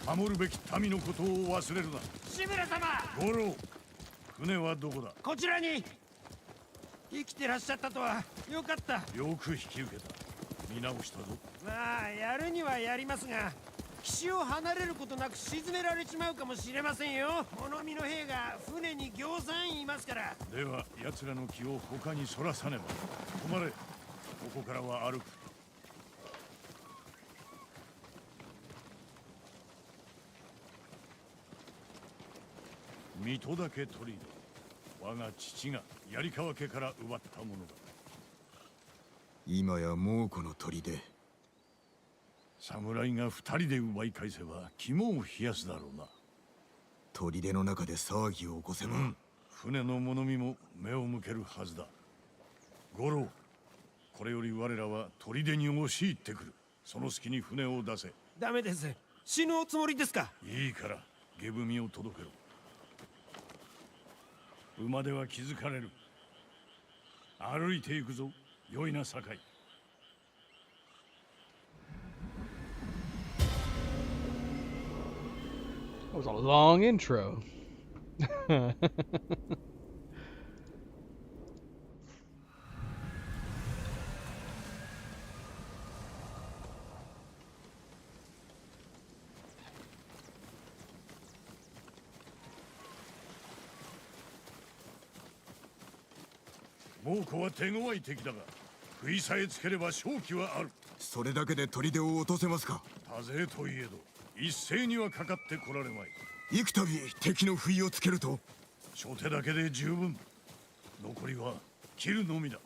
Speaker 2: 守るべき民のことを忘れるな。
Speaker 9: 志村様、
Speaker 2: 五郎、船はどこだ。
Speaker 9: こちらに。生きてらっしゃったとはよかった。
Speaker 2: よく引き受けた。見直したぞ。
Speaker 9: まあやるにはやりますが、岸を離れることなく沈められちまうかもしれませんよ。物見の兵が船にぎょうさんいますから。
Speaker 2: では奴らの気を他にそらさねば。止まれ。ここからは歩く。水戸岳鳥居、我が父が槍川家から奪ったものだ。
Speaker 8: 今や猛虎の砦。
Speaker 2: 侍が二人で奪い返せば肝を冷やすだろうな。
Speaker 8: 砦の中で騒ぎを起こせば、
Speaker 2: 船の物見も目を向けるはずだ。五郎、これより我らは砦に押し入ってくる。その隙に船を出せ。
Speaker 9: ダメです。死ぬおつもりですか。
Speaker 2: いいから下踏みを届けろ。馬では気づかれる。歩いていくぞ。良いな酒井。
Speaker 1: That was a long intro.
Speaker 2: 猛虎は手強い敵だが、食いさえつければ勝機はある。
Speaker 8: それだけで砦を落とせますか。
Speaker 2: 多勢といえど一斉にはかかってこられまい。
Speaker 8: 幾度敵の不意をつけると
Speaker 2: 初手だけで十分。残りは切るのみだ。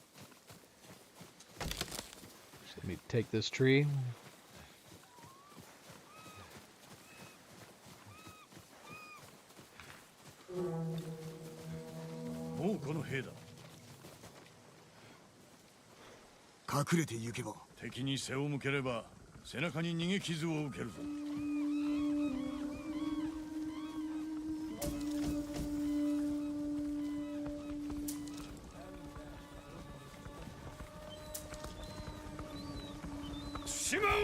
Speaker 1: Let me take this tree.
Speaker 2: もうこの兵だ。
Speaker 8: 隠れて行けば。
Speaker 2: 敵に背を向ければ背中に逃げ傷を受けるぞ。島を守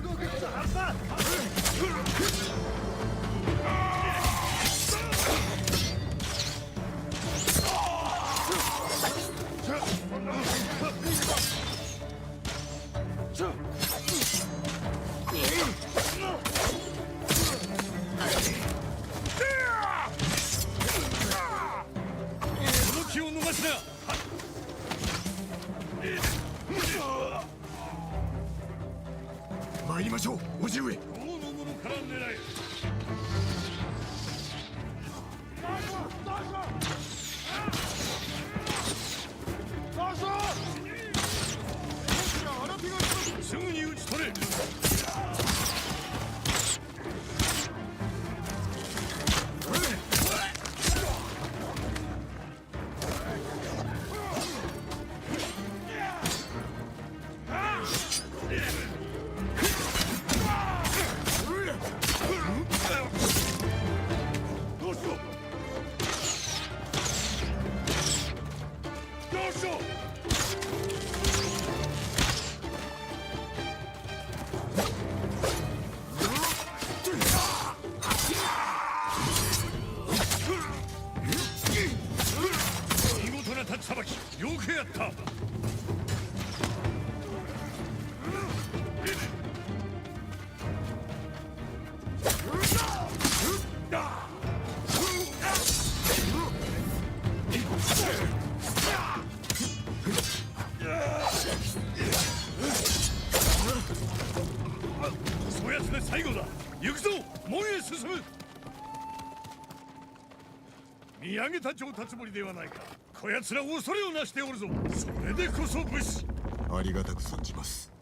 Speaker 2: れ！動けるぞ、ハンパ！気を逃すな。
Speaker 8: 参りましょう、叔父上。
Speaker 2: 王の者から狙え。さばきよくやった。そやつで最後だ。行くぞ、門へ進む。見上げた上達ぶりではないか。こやつら恐れをなしておるぞ。それでこそ武士。
Speaker 8: ありがたく存じます。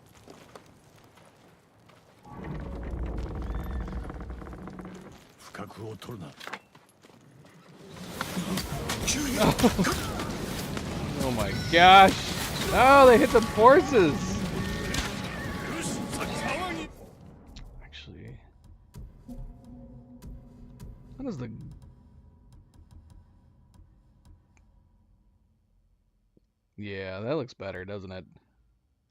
Speaker 2: 不覚を取るな。
Speaker 1: Oh my gosh! Oh, they hit the horses! Actually, how does the... Yeah, that looks better, doesn't it?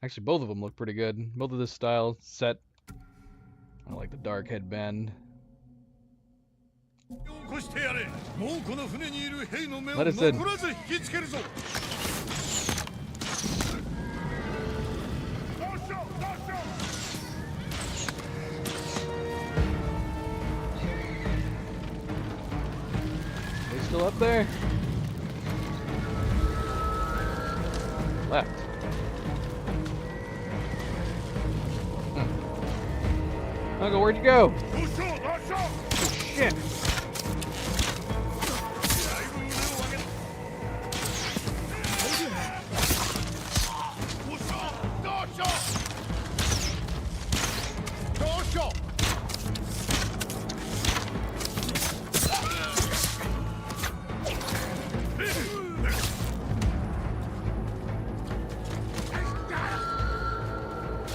Speaker 1: Actually, both of them look pretty good. Both of this style set. I like the dark headband. Let us in. They still up there? Left. Uncle, where'd you go? Oh, shit.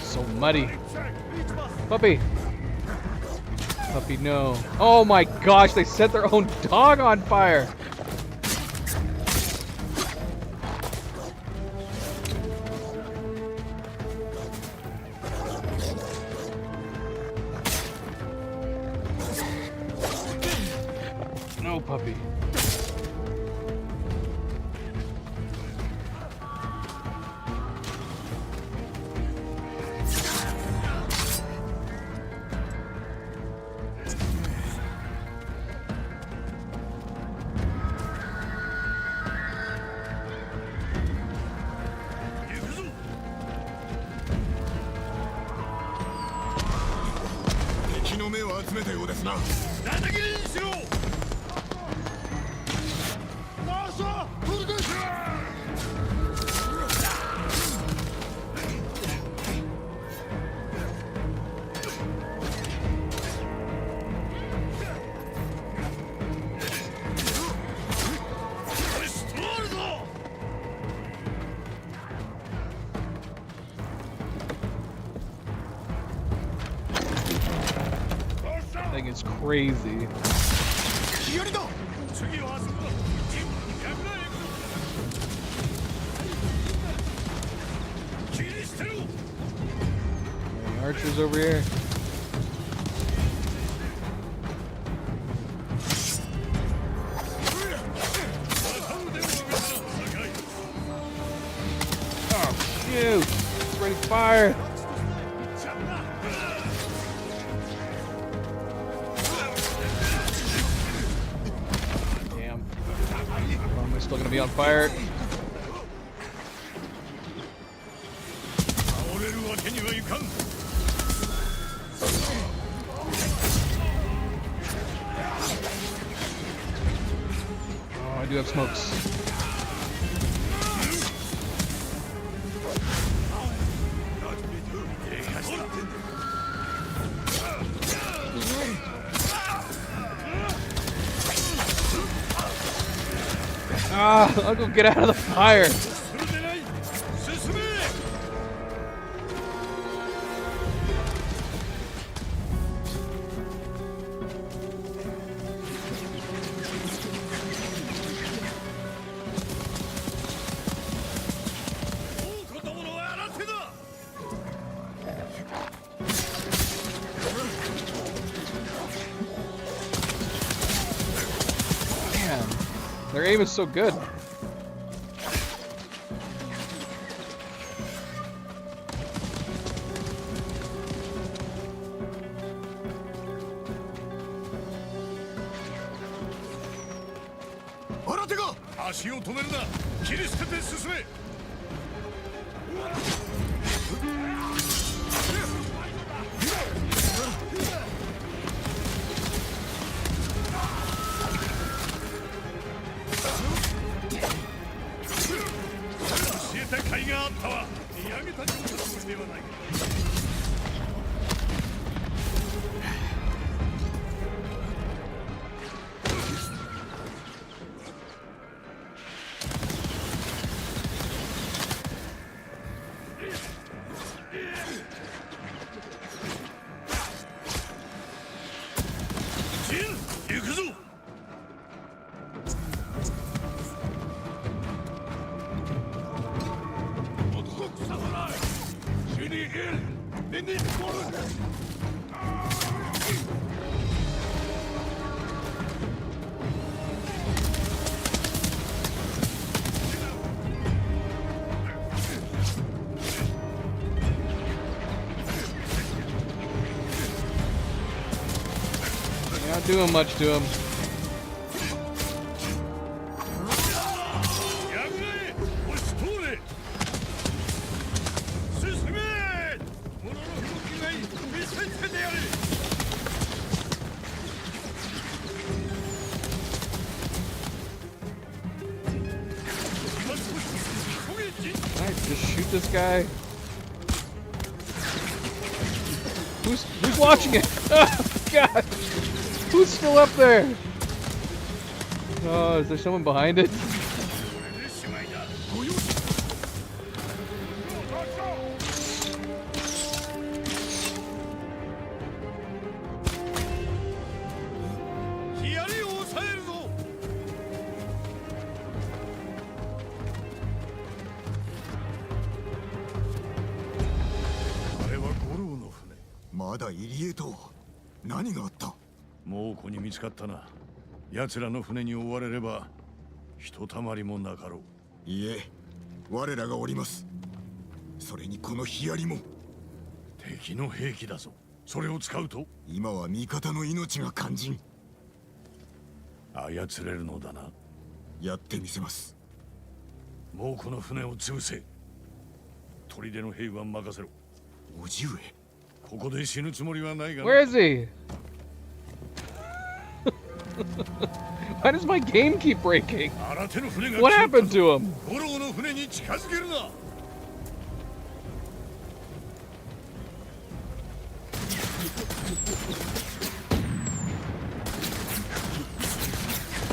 Speaker 1: So muddy. Puppy. Puppy, no. Oh my gosh, they set their own dog on fire. No, puppy. Thing is crazy. Archers over here. Oh shoot! Ready fire! Damn. Am I still gonna be on fire? Oh, I do have smokes. Ah, Uncle, get out of the fire! Their aim is so good.
Speaker 8: 手が。
Speaker 2: 足を止めるな。切り捨てて進め。教えた甲斐があったわ。見上げた上手ではない。ジン、行くぞ。
Speaker 1: Not doing much to him. Can I just shoot this guy? Who's watching it? Oh God! Who's still up there? Oh, is there someone behind it?
Speaker 2: Moko 猛虎に見つかったな。奴らの船に追われればひとたまりもなかろう。
Speaker 8: いえ、我らがおります。それにこのヒアリも
Speaker 2: 敵の兵器だぞ。それを使うと
Speaker 8: 今は味方の命が肝心。
Speaker 2: 操れるのだな。
Speaker 8: やってみせます。
Speaker 2: 猛虎の船を潰せ。砦の兵は任せろ。
Speaker 8: 叔父上、
Speaker 2: ここで死ぬつもりはないが。
Speaker 1: Where is he? Why does my game keep breaking? What happened to him?
Speaker 2: 五郎の船に近づけるな。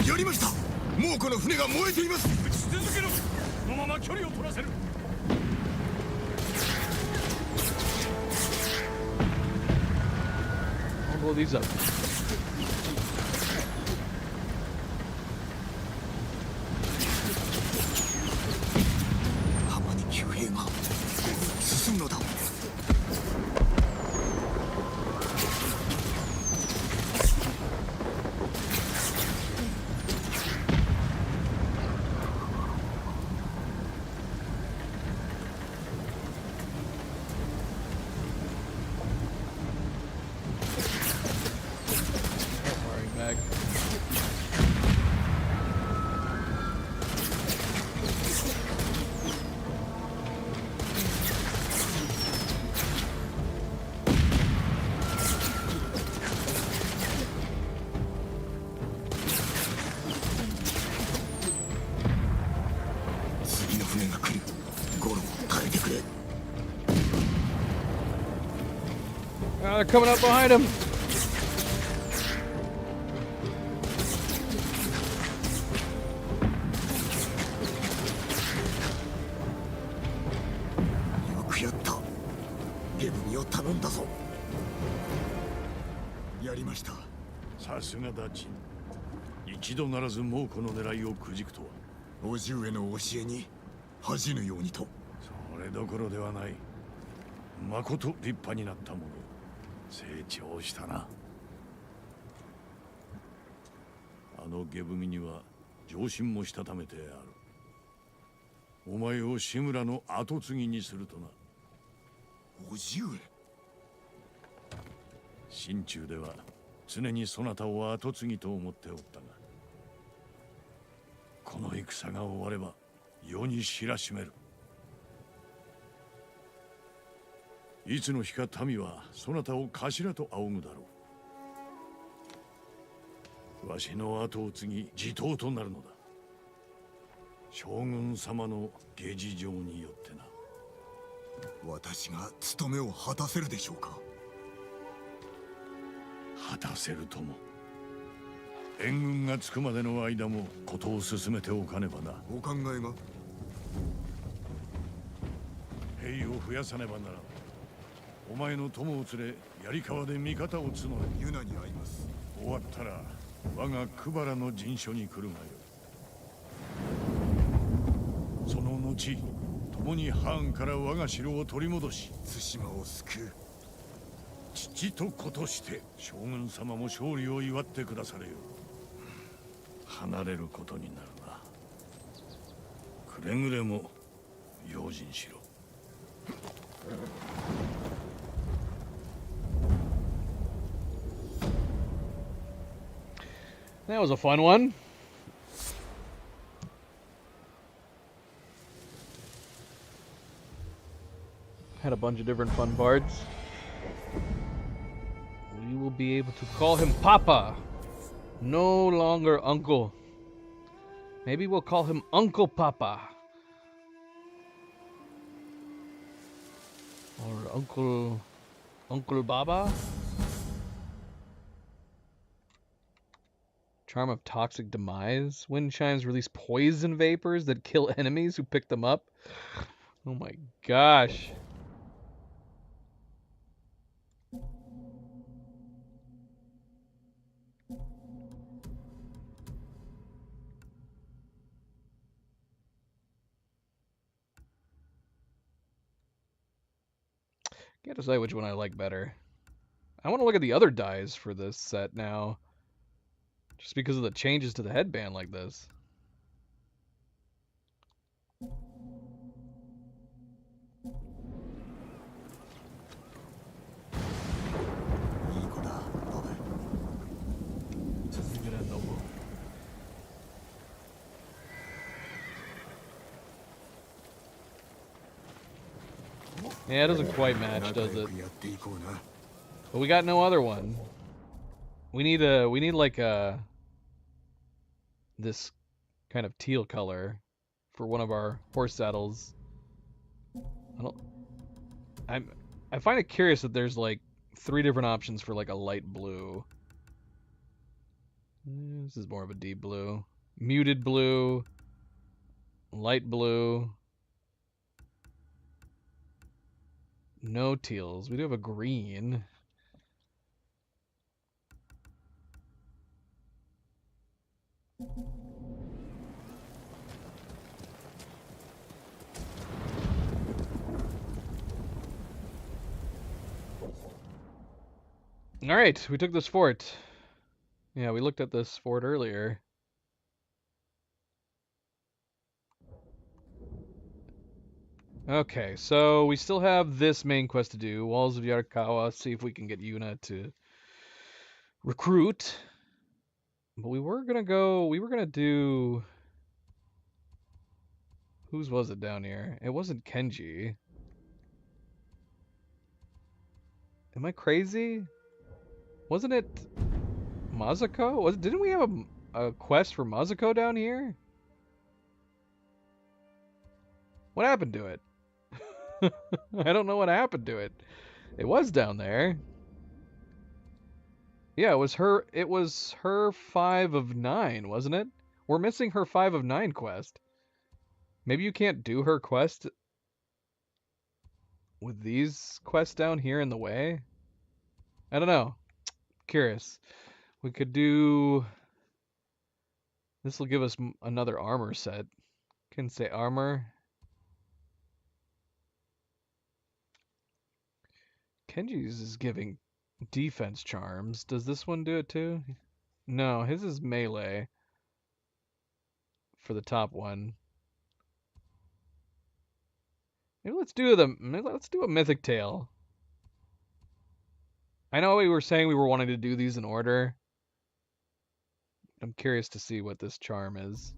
Speaker 8: やりました。猛虎の船が燃えています。
Speaker 2: 撃ち続けろ。このまま距離を取らせる。
Speaker 1: I'll blow these up. They're coming up behind him.
Speaker 2: Yarimashita. さすがだち。一度ならず猛虎の狙いをくじくとは。
Speaker 8: 叔父上の教えに恥じぬようにと。
Speaker 2: それどころではない。まこと立派になったもの。成長したな。あの下踏みには上心もしたためてある。お前を志村の跡継ぎにするとな。
Speaker 8: 叔父上。
Speaker 2: 心中では常にそなたを跡継ぎと思っておったが、この戦が終われば世に知らしめる。いつの日か民はそなたを頭と仰ぐだろう。わしの後を継ぎ地頭となるのだ。将軍様の下事情によってな。
Speaker 8: 私が務めを果たせるでしょうか。
Speaker 2: 果たせるとも。援軍が着くまでの間も事を進めておかねばな。
Speaker 8: お考えが。
Speaker 2: 兵を増やさねばならん。お前の友を連れ槍川で味方を募れ。
Speaker 8: ユナに会います。
Speaker 2: 終わったら我がクバラの陣所に来るがよ。その後共にハーンから我が城を取り戻し
Speaker 8: 対馬を救う。
Speaker 2: 父と子として将軍様も勝利を祝ってくだされよ。離れることになるな。くれぐれも用心しろ。
Speaker 1: That was a fun one. Had a bunch of different fun parts. We will be able to call him Papa. No longer Uncle. Maybe we'll call him Uncle Papa. Or Uncle Baba? Charm of Toxic Demise. Wind chimes release poison vapors that kill enemies who pick them up. Oh my gosh. Can't decide which one I like better. I want to look at the other dies for this set now. Just because of the changes to the headband like this. Yeah, it doesn't quite match, does it? But we got no other one. We need like this kind of teal color for one of our horse saddles. I find it curious that there's like 3 different options for like a light blue. This is more of a deep blue. Muted blue. Light blue. No teals. We do have a green. Alright, we took this fort. Yeah, we looked at this fort earlier. Okay, so we still have this main quest to do. Walls of Yarikawa, see if we can get Yuna to recruit. But we were gonna do... Whose was it down here? It wasn't Kenji. Am I crazy? Wasn't it Mazuko? Didn't we have a quest for Mazuko down here? What happened to it? I don't know what happened to it. It was down there. Yeah, it was her 5 of 9, wasn't it? We're missing her 5 of 9 quest. Maybe you can't do her quest with these quests down here in the way? I don't know. Curious. We could do... This will give us another armor set. Can say armor. Kenji's is giving defense charms. Does this one do it too? No, his is melee for the top one. Maybe let's do a mythic tale. I know we were saying we were wanting to do these in order. I'm curious to see what this charm is.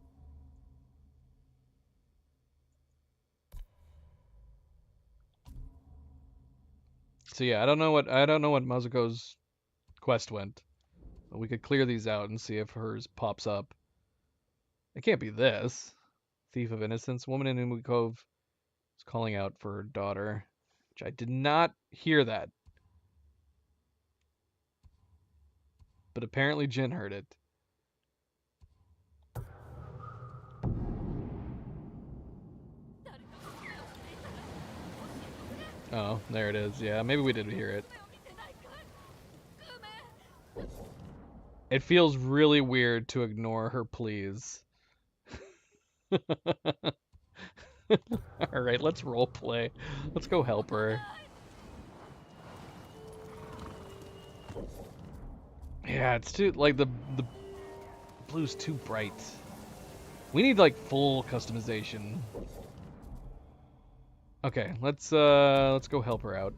Speaker 1: So yeah, I don't know what Mazuko's quest went. But we could clear these out and see if hers pops up. It can't be this. Thief of Innocence. Woman in Umu Cove is calling out for her daughter. Which I did not hear that. But apparently Jin heard it. Oh, there it is. Yeah, maybe we did hear it. It feels really weird to ignore her pleas. Alright, let's roleplay. Let's go help her. Yeah, it's too, like, the blue's too bright. We need, like, full customization. Okay, let's go help her out.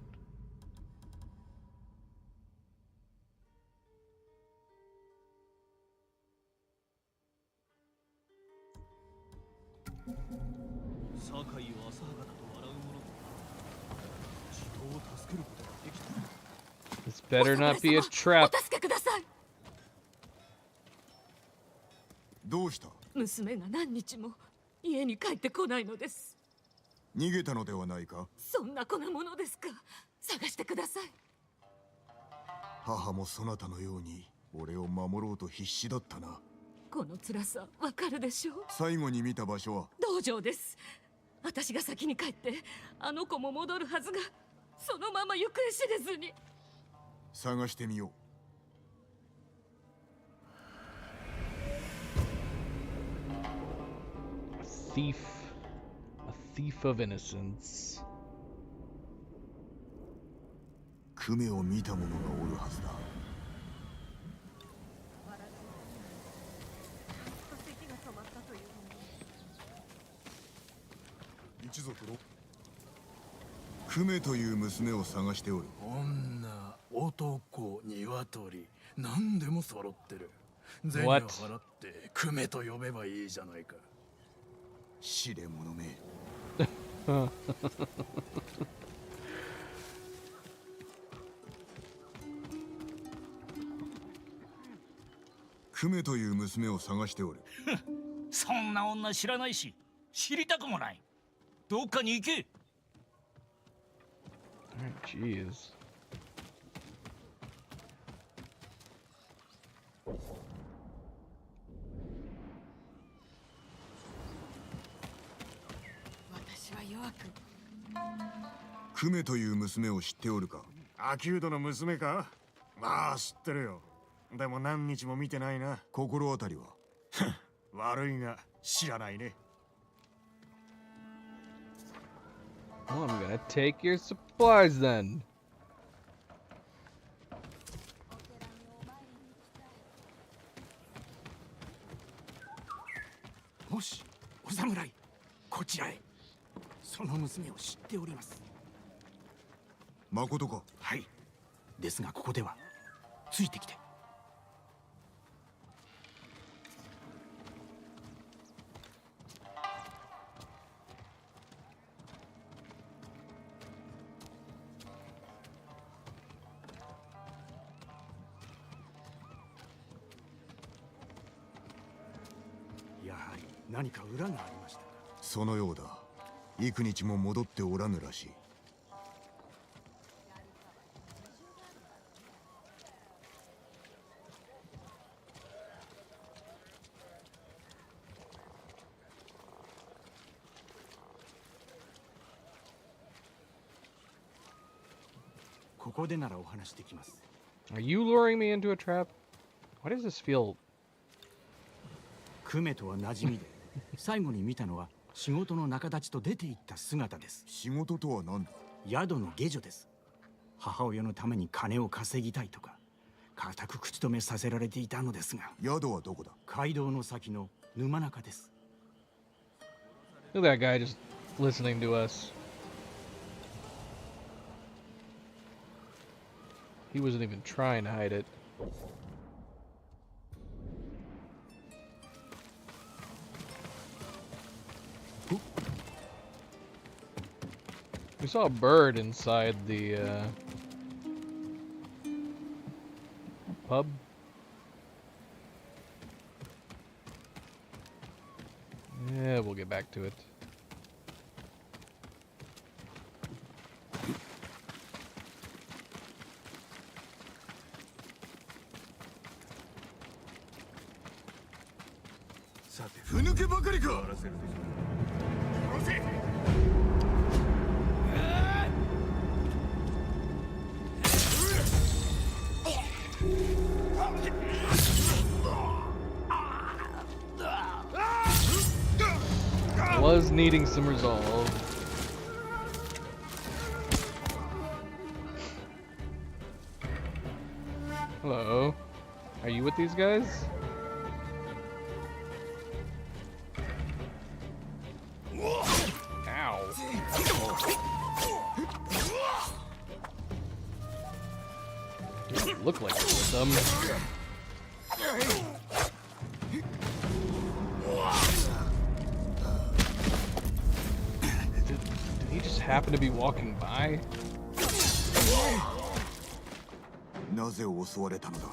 Speaker 1: This better not be a trap.
Speaker 8: どうした？
Speaker 10: 娘が何日も家に帰ってこないのです。
Speaker 8: 逃げたのではないか？
Speaker 10: そんな子なものですか。探してください。
Speaker 8: 母もそなたのように俺を守ろうと必死だったな。
Speaker 10: この辛さわかるでしょう。
Speaker 8: 最後に見た場所は
Speaker 10: 道場です。私が先に帰ってあの子も戻るはずが、そのまま行方知れずに。
Speaker 8: 探してみよう。
Speaker 1: A thief of innocence.
Speaker 8: クメを見た者がおるはずだ。一族のクメという娘を探しておる。
Speaker 2: 女、男、鶏、何でも揃ってる。銭を払ってクメと呼べばいいじゃないか。
Speaker 8: 知れ者め。クメという娘を探しておる。
Speaker 13: そんな女知らないし、知りたくもない。どっかに行け。
Speaker 1: Jeez.
Speaker 10: York.
Speaker 8: クメという娘を知っておるか？
Speaker 9: アキュードの娘か？まあ知ってるよ。でも何日も見てないな。
Speaker 8: 心当たりは？
Speaker 9: 悪いが知らないね。
Speaker 1: Well, I'm gonna take your supplies then.
Speaker 14: もし、お侍、こちらへ。その娘を知っております。
Speaker 8: 誠か？
Speaker 14: はい。ですがここでは、ついてきて。やはり何か裏がありましたか？
Speaker 8: そのようだ。幾日も戻っておらぬらしい。
Speaker 14: ここでならお話できます。
Speaker 1: Are you luring me into a trap? Why does this feel?
Speaker 14: クメとは馴染みで、最後に見たのは仕事の仲立ちと出て行った姿です。
Speaker 8: 仕事とは何だ？
Speaker 14: 宿の下女です。母親のために金を稼ぎたいとか、固く口止めさせられていたのですが。
Speaker 8: 宿はどこだ？
Speaker 14: 街道の先の沼中です。
Speaker 1: Look at that guy just listening to us. He wasn't even trying to hide it. We saw a bird inside the pub? Yeah, we'll get back to it. Was needing some resolve. Hello. Are you with these guys? Ow. Didn't look like it was them. Did he just happen to be walking by?
Speaker 8: なぜ襲われたのだ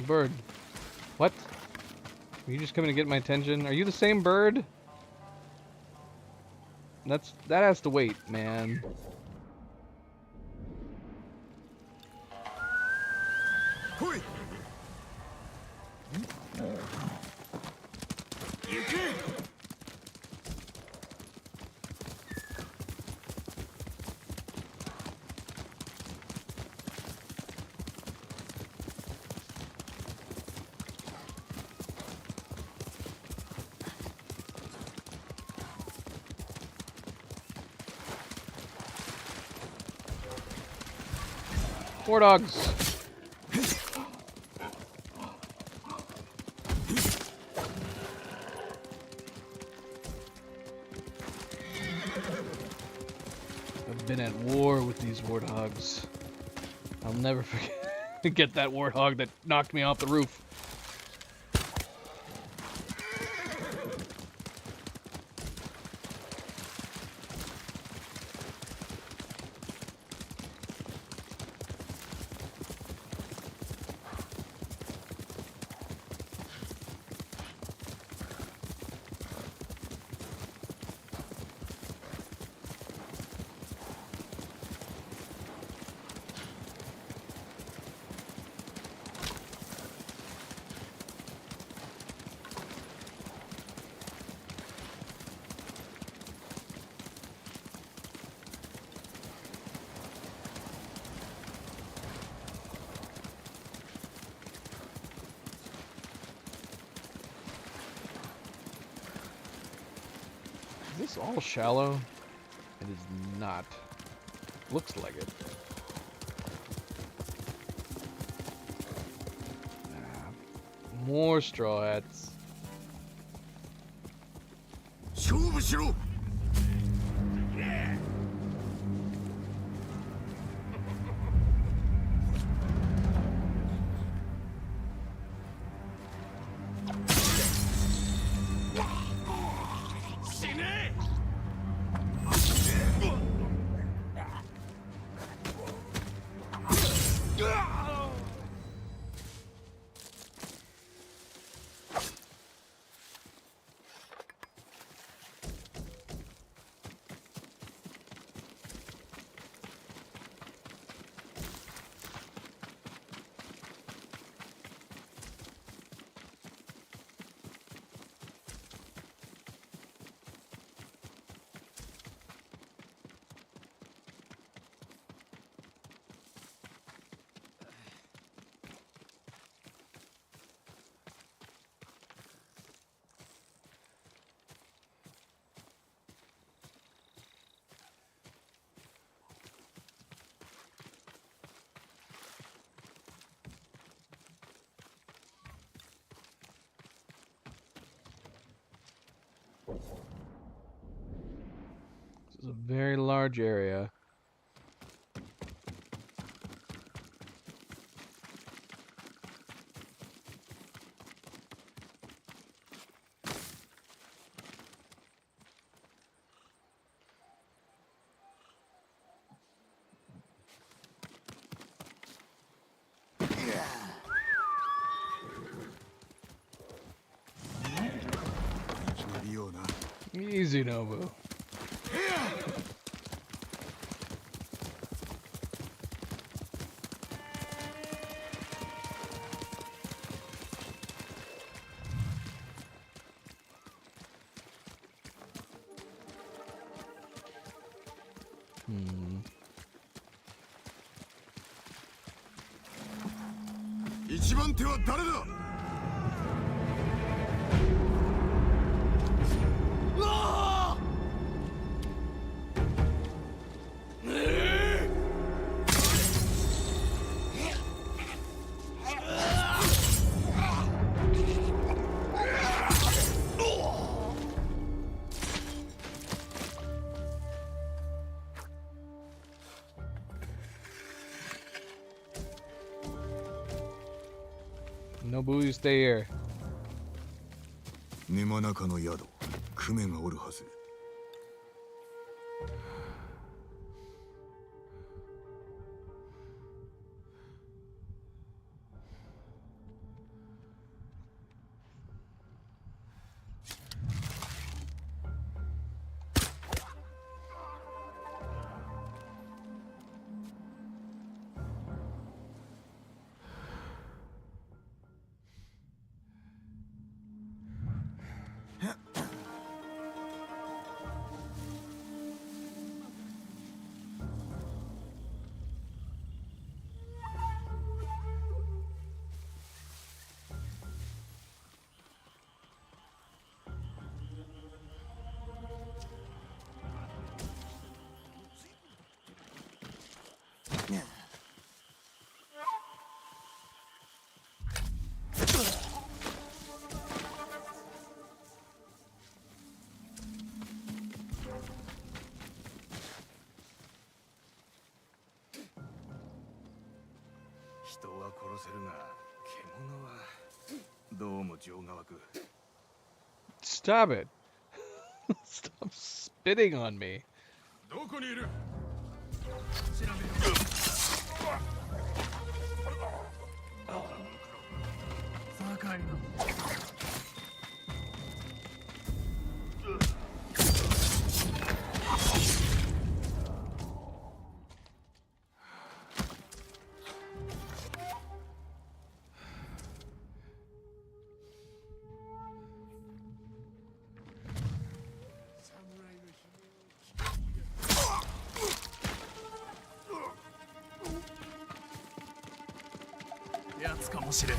Speaker 1: Bird. What? Are you just coming to get my attention? Are you the same bird? That has to wait, man. War dogs. I've been at war with these warthogs. I'll never forget that warthog that knocked me off the roof. Is this all shallow? It is not. Looks like it. More straw hats.
Speaker 8: 勝負しろ
Speaker 1: This is a very large area. Easy, Nobu. Hmm.
Speaker 8: 一番手は誰だ。うわ
Speaker 1: Nobu, you stay here.
Speaker 8: 沼中の宿、クメがおるはず。
Speaker 5: 人は殺せるが、獣はどうも情が湧く。
Speaker 1: Stop it. Stop spitting on me.
Speaker 2: どこにいる。
Speaker 6: やつかもしれん。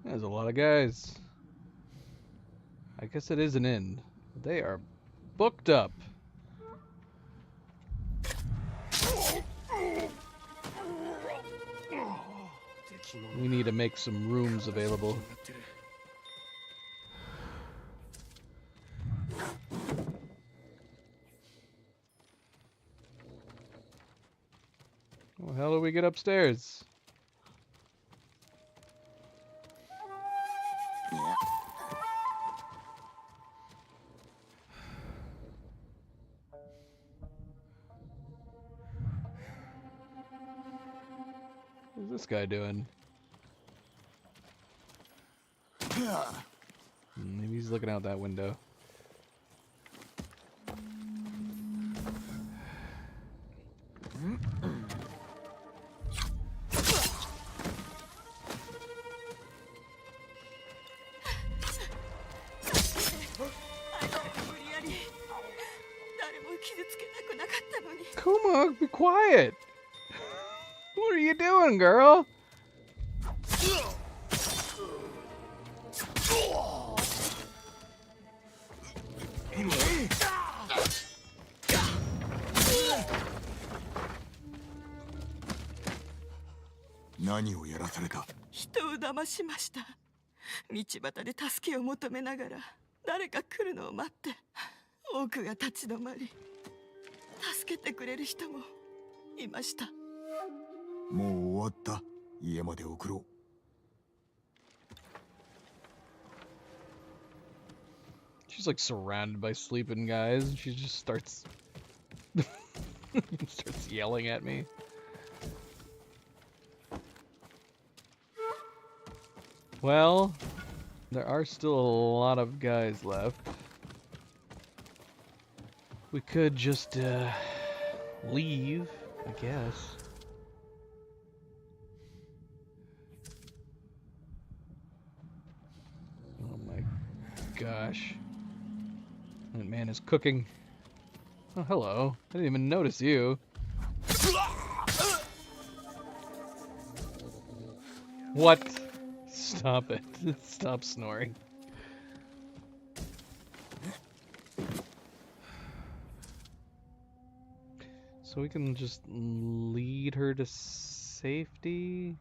Speaker 1: There's a lot of guys. I guess it is an inn. They are booked up. We need to make some rooms available. How the hell do we get upstairs? What's this guy doing? Maybe he's looking out that window. Kuma, be quiet! What are you doing, girl?
Speaker 8: Naniをやらされた。
Speaker 6: 人を騙しました。道端で助けを求めながら誰か来るのを待って、多くが立ち止まり、助けてくれる人もいました。
Speaker 8: もう終わった。家まで送ろう。
Speaker 1: She's like surrounded by sleeping guys, and she just starts starts yelling at me. Well, there are still a lot of guys left. We could just leave, I guess. Oh my gosh. That man is cooking. Oh, hello. I didn't even notice you. What? Stop it. Stop snoring. So we can just lead her to safety?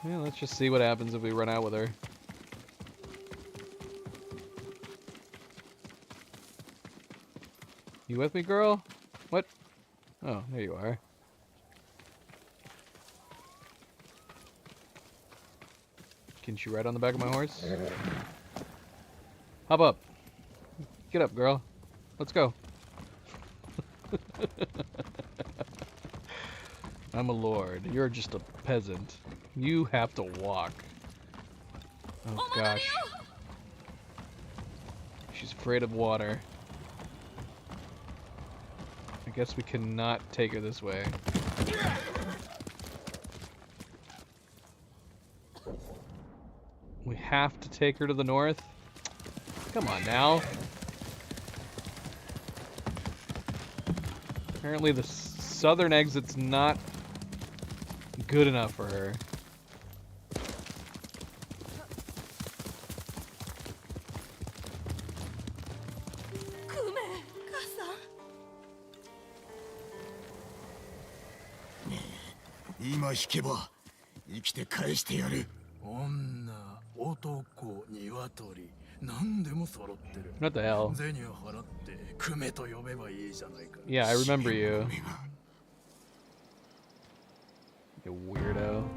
Speaker 1: Yeah, let's just see what happens if we run out with her. You with me, girl? What? Oh, there you are. Can she ride on the back of my horse? Hop up. Get up, girl. Let's go. I'm a lord. You're just a peasant. You have to walk. Oh gosh. She's afraid of water. I guess we cannot take her this way. We have to take her to the north? Come on now. Apparently the southern exit's not good enough for her. What the hell? Yeah, I remember you. You weirdo.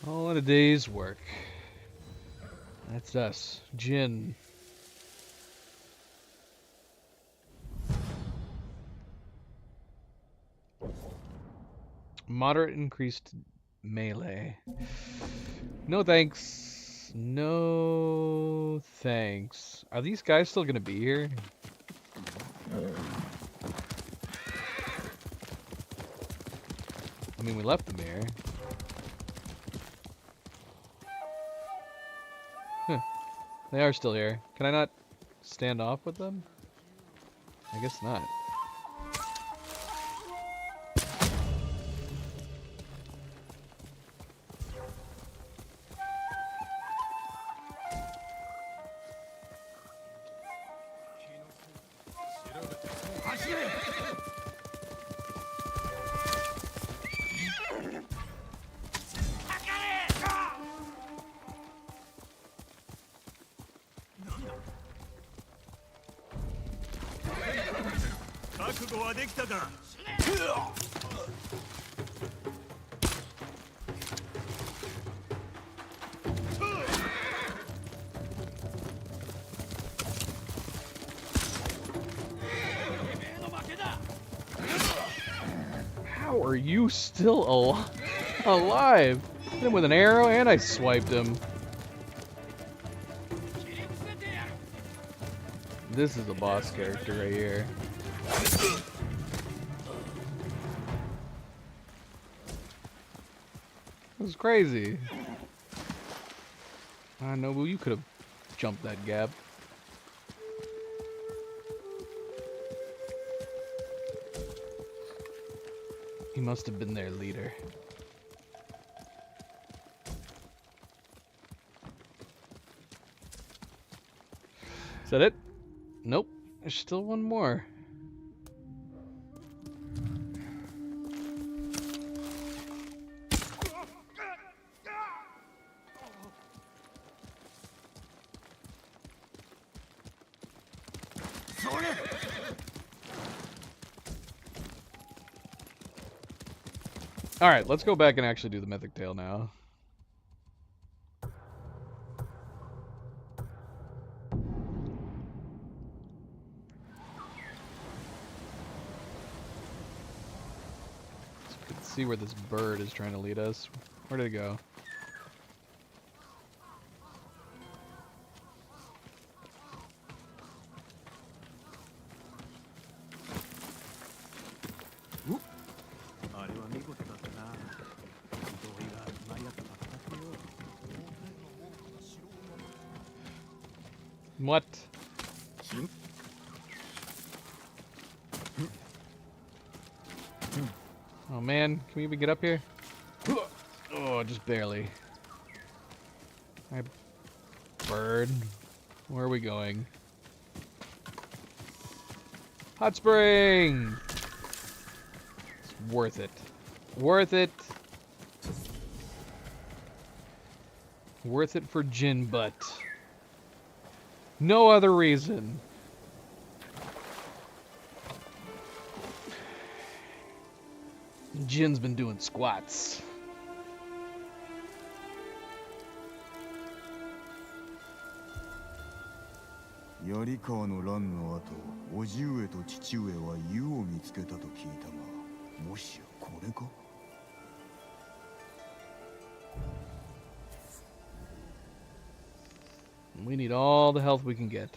Speaker 1: All in a day's work. That's us. Jin. Moderate increased melee. No thanks. No thanks. Are these guys still gonna be here? I mean, we left them here. Huh. They are still here. Can I not stand off with them? I guess not. are you still alive? Hit him with an arrow and I swiped him. This is a boss character right here. This is crazy. I know, Nobu, you could have jumped that gap. He must have been their leader. Is that it? Nope. There's still one more. Alright, let's go back and actually do the Mythic Tale now. So we can see where this bird is trying to lead us. Where did it go? What? Oh man, can we even get up here? Oh, just barely. Alright, bird. Where are we going? Hot spring! It's worth it. Worth it. Worth it for Jin butt. No other reason. Jin's been doing squats.
Speaker 8: 槍川の乱の後、叔父上と父上は湯を見つけたと聞いたが、もしやこれか?
Speaker 1: We need all the health we can get.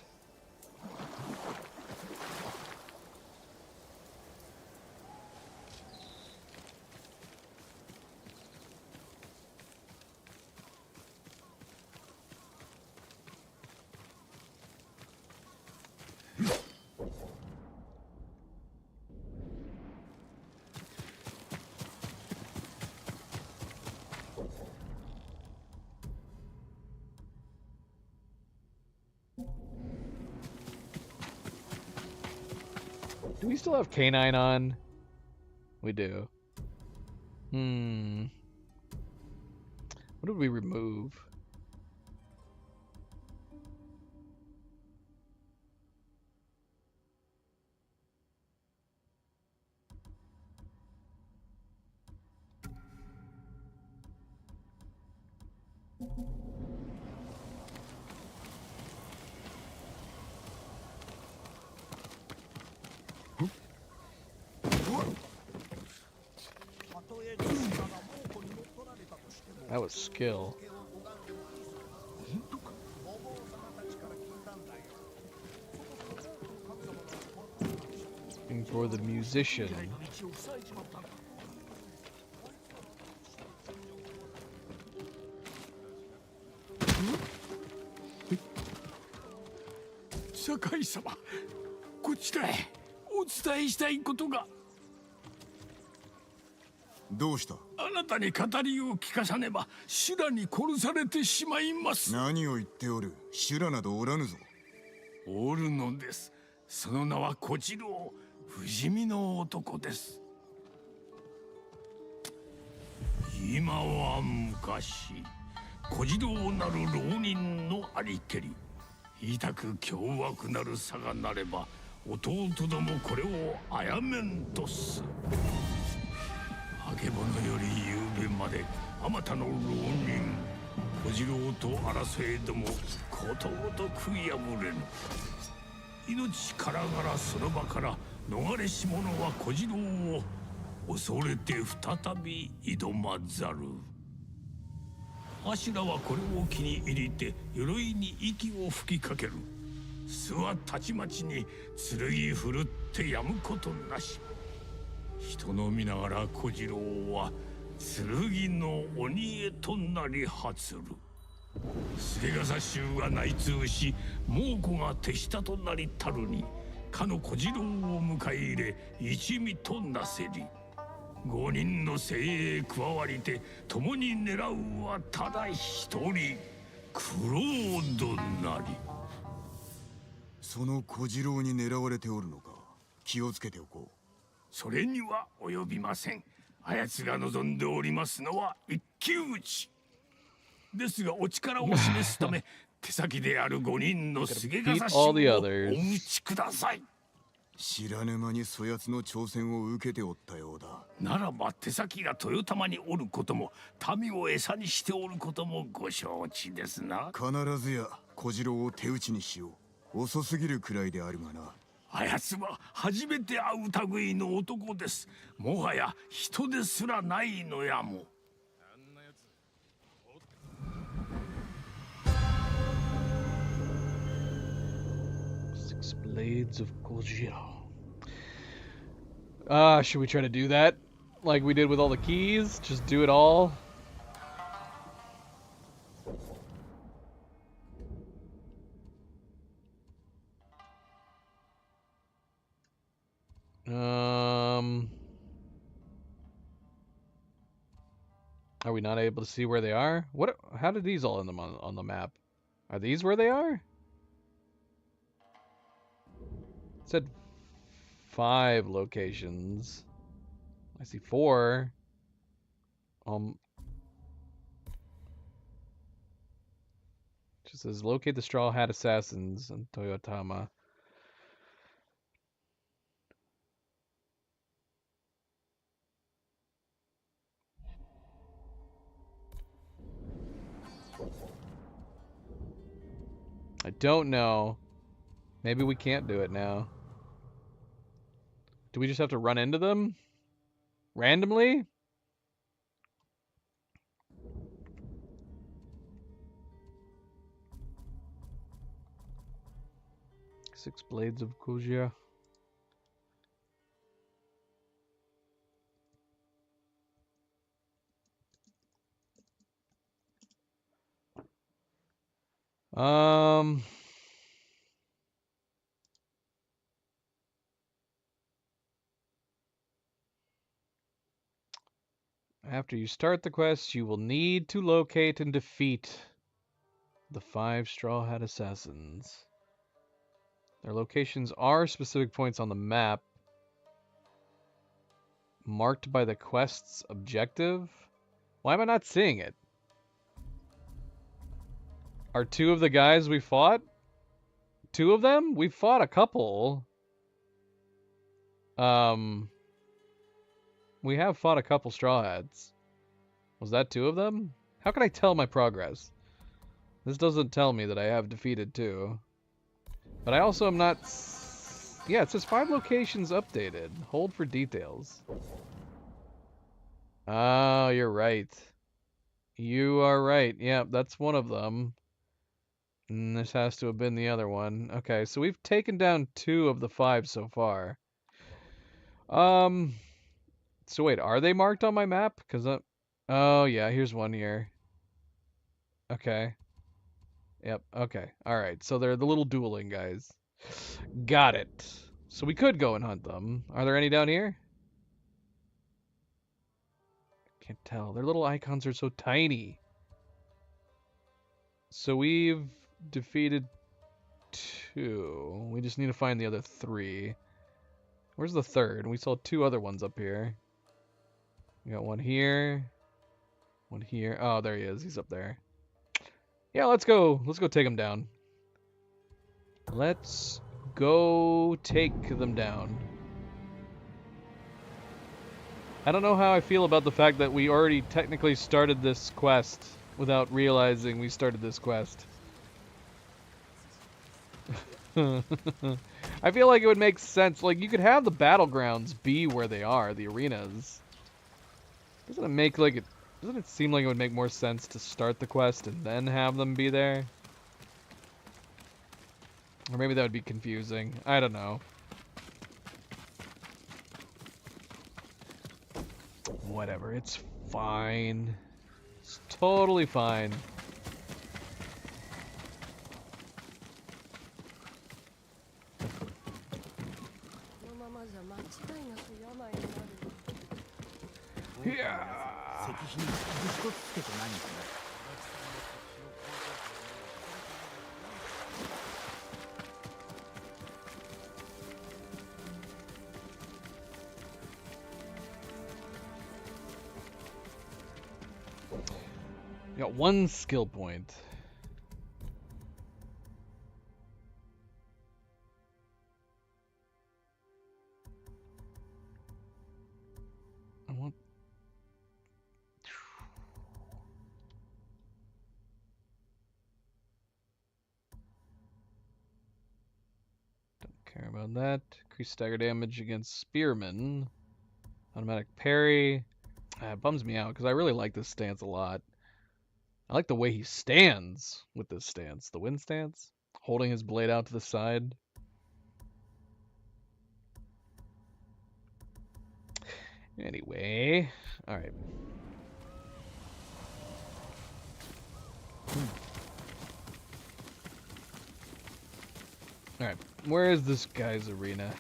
Speaker 1: Do we still have K9 on? We do. What did we remove? That was skill. Looking for the musician.
Speaker 13: Sakai様、こちらへお伝えしたいことが。
Speaker 8: どうした？
Speaker 13: あなたに語りを聞かさねば修羅に殺されてしまいます。
Speaker 8: 何を言っておる？修羅などおらぬぞ。
Speaker 13: おるのです。その名は小次郎、不死身の男です。今は昔、小次郎なる浪人のありけり、痛く凶悪なるさがなれば、弟どもこれをあやめんとす。あけぼのより夕べまであまたの浪人小次郎と争えどもことごとく破れぬ。命からがらその場から逃れし者は小次郎を恐れて再び挑まざる。アシュラはこれを気に入りて鎧に息を吹きかける。巣はたちまちに剣振るってやむことなし。人の見ながら小次郎は剣の鬼へとなり発る。菅笠衆が内通し猛虎が手下となりたるにかの小次郎を迎え入れ一味となせり。5人の精鋭加わりて共に狙うはただ一人クロードなり。
Speaker 8: その小次郎に狙われておるのか。気をつけておこう。
Speaker 13: それには及びません。あやつが望んでおりますのは一騎打ちですが、お力を示すため手先である5人の菅笠衆をお討ちください。
Speaker 8: 知らぬ間にそやつの挑戦を受けておったようだ。
Speaker 13: ならば手先が豊玉におることも民を餌にしておることもご承知ですな。
Speaker 8: 必ずや小次郎を手打ちにしよう。遅すぎるくらいであるがな。
Speaker 13: あやつは初めて会う類の男です。もはや人ですらないのやも。
Speaker 1: Six Blades of Gojiro. Should we try to do that? Like we did with all the keys? Just do it all? Are we not able to see where they are? What? How did these all end them on the map? Are these where they are? It said 5 locations. I see 4. Just says locate the Straw Hat Assassins in Toyotama. I don't know. Maybe we can't do it now. Do we just have to run into them? Randomly? Six Blades of Gojira. After you start the quest, you will need to locate and defeat the 5 Straw Hat Assassins. Their locations are specific points on the map, marked by the quest's objective. Why am I not seeing it? Are 2 of the guys we fought? 2 of them? We fought a couple. We have fought a couple Straw Hats. Was that 2 of them? How can I tell my progress? This doesn't tell me that I have defeated 2. But I also am not... Yeah, it says 5 locations updated. Hold for details. Oh, you're right. You are right. Yeah, that's one of them. And this has to have been the other one. Okay, so we've taken down 2 of the 5 so far. So wait, are they marked on my map? Because oh yeah, here's one here. Okay. Yep, okay. Alright, so they're the little dueling guys. Got it. So we could go and hunt them. Are there any down here? Can't tell. Their little icons are so tiny. So we've defeated 2. We just need to find the other 3. Where's the 3rd? We saw 2 other ones up here. We got one here. One here. Oh, there he is. He's up there. Yeah, let's go. Let's go take him down. Let's go take them down. I don't know how I feel about the fact that we already technically started this quest without realizing we started this quest. I feel like it would make sense. Like, you could have the battlegrounds be where they are, the arenas. Doesn't it seem like it would make more sense to start the quest and then have them be there? Or maybe that would be confusing. I don't know. Whatever, it's fine. It's totally fine. Yeah. Got one skill point. I want... Don't care about that. Increase stagger damage against spearmen. Automatic parry. It bums me out because I really like this stance a lot. I like the way he stands with this stance. The wind stance. Holding his blade out to the side. Anyway. Alright. Alright. Where is this guy's arena?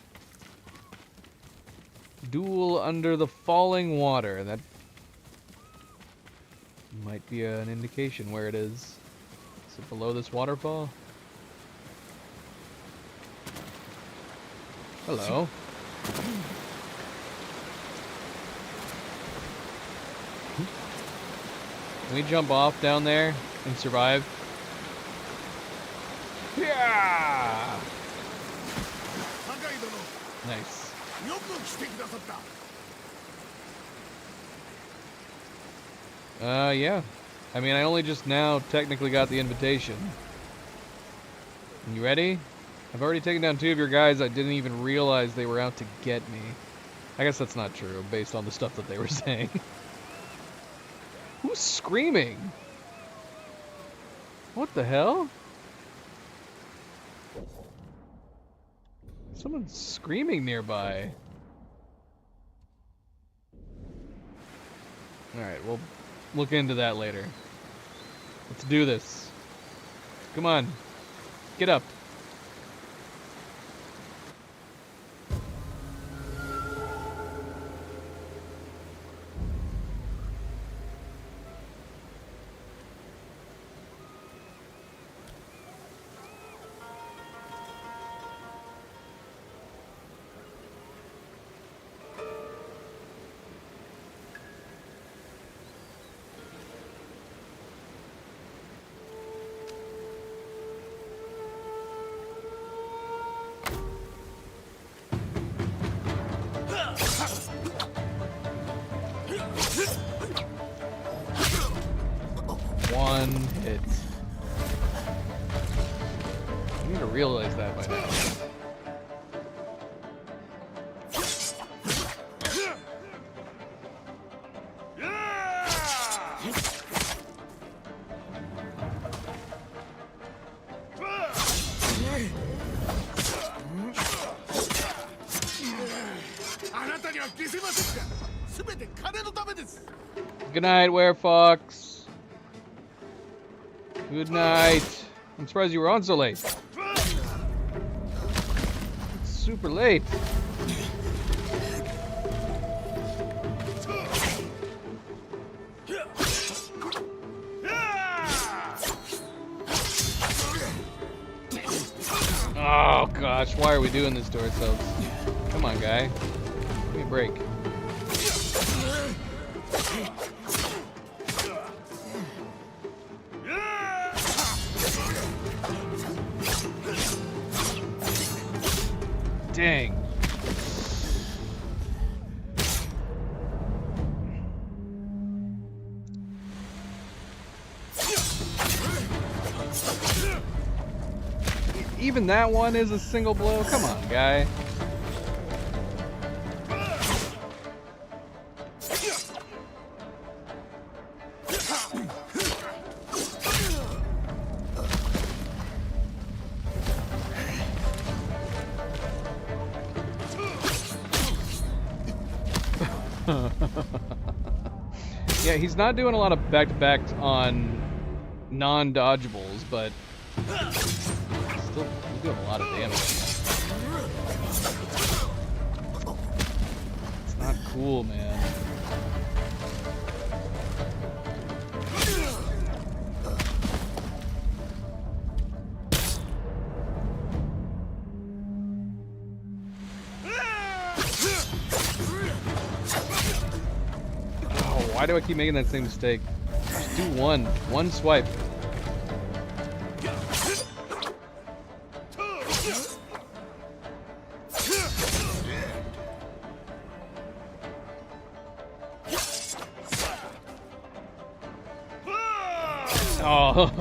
Speaker 1: Duel under the falling water. That might be an indication where it is. Is it below this waterfall? Hello. Can we jump off down there and survive? Yeah! Nice. Yeah. I mean, I only just now technically got the invitation. You ready? I've already taken down 2 of your guys. I didn't even realize they were out to get me. I guess that's not true, based on the stuff that they were saying. Who's screaming? What the hell? Someone's screaming nearby. Alright, we'll look into that later. Let's do this. Come on. Get up. One hit. I need to realize that by now. Good night, Werefox. Good night. I'm surprised you were on so late. It's super late. Oh gosh, why are we doing this to ourselves? Come on, guy. Give me a break. Dang. Even that one is a single blow? Come on, guy. Yeah, he's not doing a lot of back-to-back on non-dodgeables, but still doing a lot of damage. It's not cool, man. Why do I keep making that same mistake? Just do one swipe. Oh.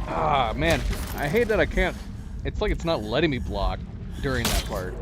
Speaker 1: Ah, man, I hate that I can't. It's like it's not letting me block during that part.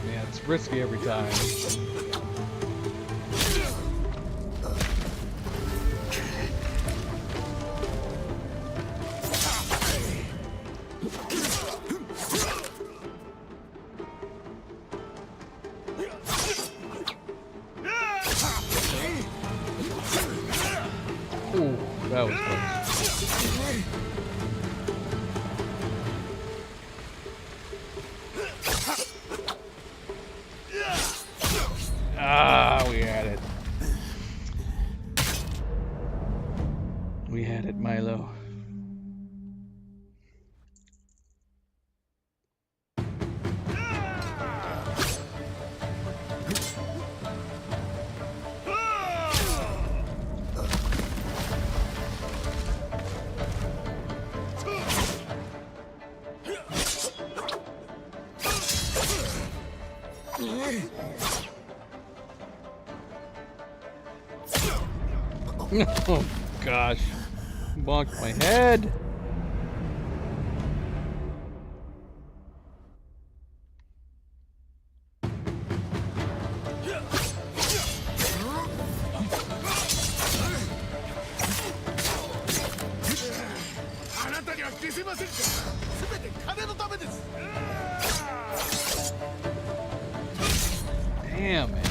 Speaker 1: Yeah, it's risky every time. Ooh, that was close. Ah, we had it. We had it, Milo. Oh gosh. Bonked my head. Damn, man.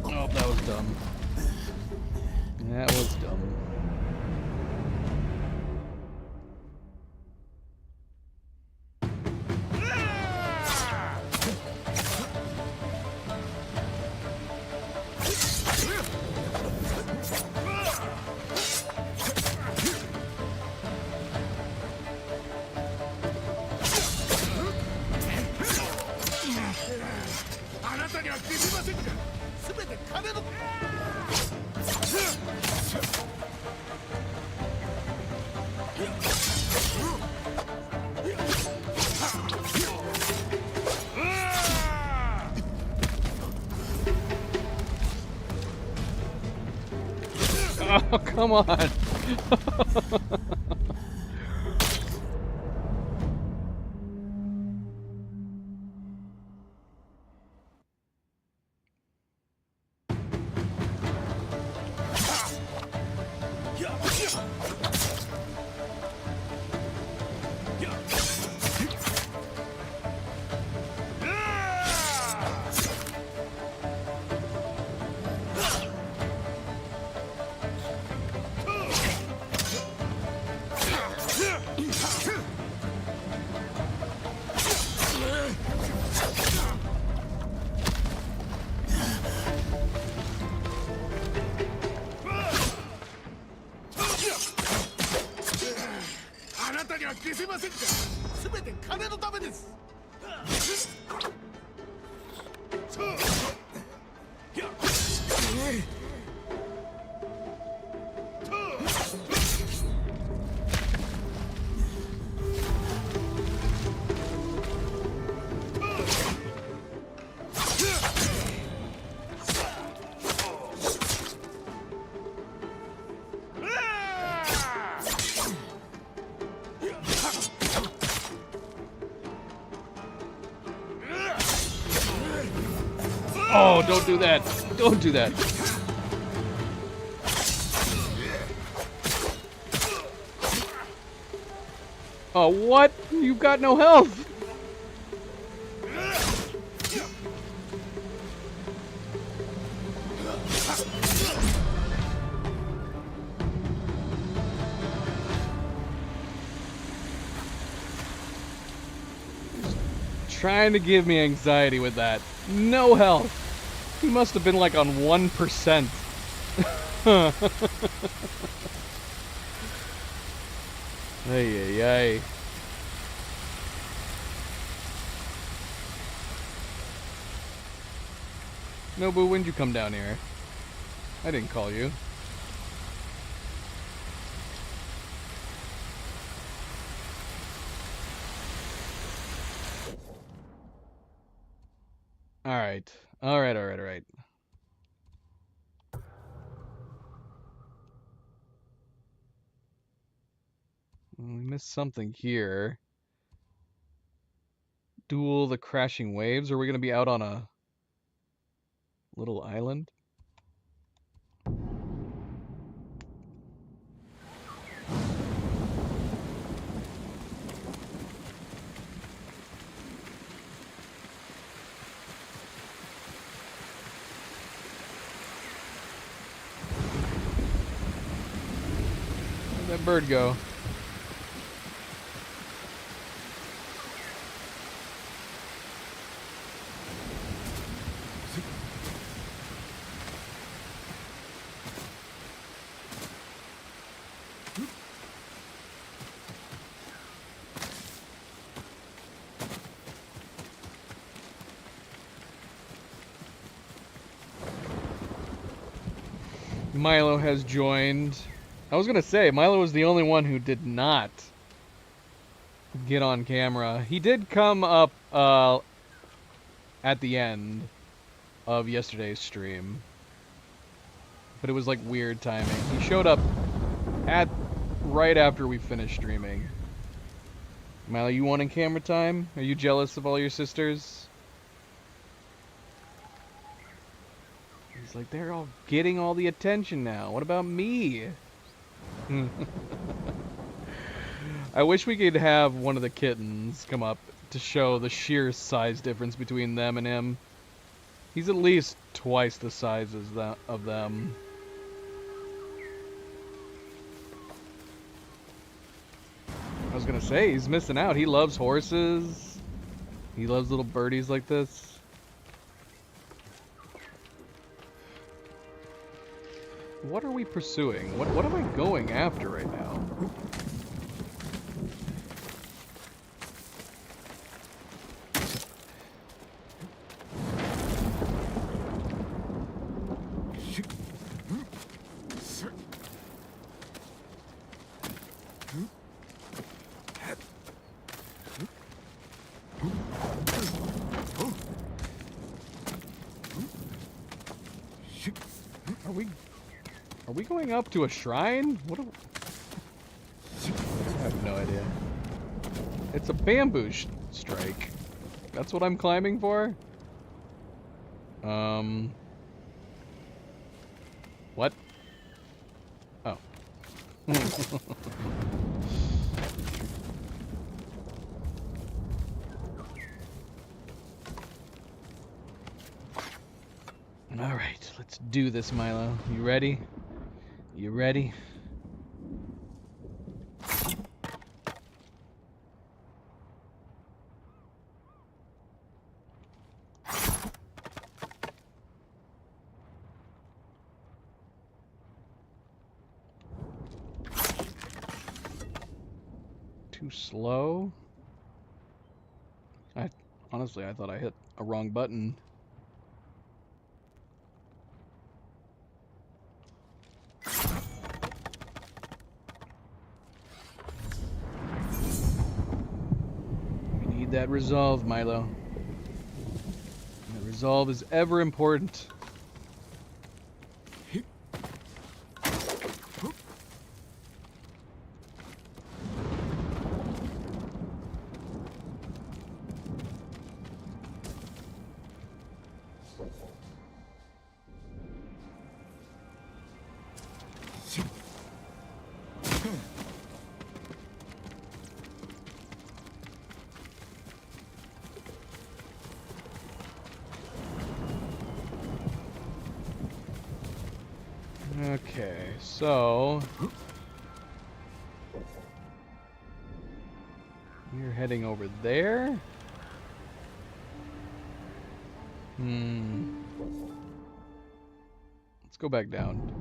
Speaker 1: Oh, that was dumb. That was dumb. Oh, come on. Oh, don't do that. Don't do that. Oh, what? You've got no health. Trying to give me anxiety with that. No health. He must have been like on 1%. Ay, ay, ay. Nobu, when'd you come down here? I didn't call you. Alright. Alright. We missed something here. Duel the crashing waves? Are we going to be out on a little island? that bird go? Milo has joined. I was gonna say, Milo was the only one who did not get on camera. He did come up at the end of yesterday's stream, but it was like weird timing. He showed up right after we finished streaming. Milo, you wanting camera time? Are you jealous of all your sisters? He's like, they're all getting all the attention now. What about me? I wish we could have one of the kittens come up to show the sheer size difference between them and him. He's at least twice the size of them. I was gonna say, he's missing out. He loves horses. He loves little birdies like this. What are we pursuing? What am I going after right now? Are we going up to a shrine? What? I have no idea. It's a bamboo strike. That's what I'm climbing for? What? Oh. Alright, let's do this, Milo. You ready? You ready? Too slow? Honestly, I thought I hit a wrong button. That resolve, Milo. That resolve is ever important. Okay, so we're heading over there. Let's go back down.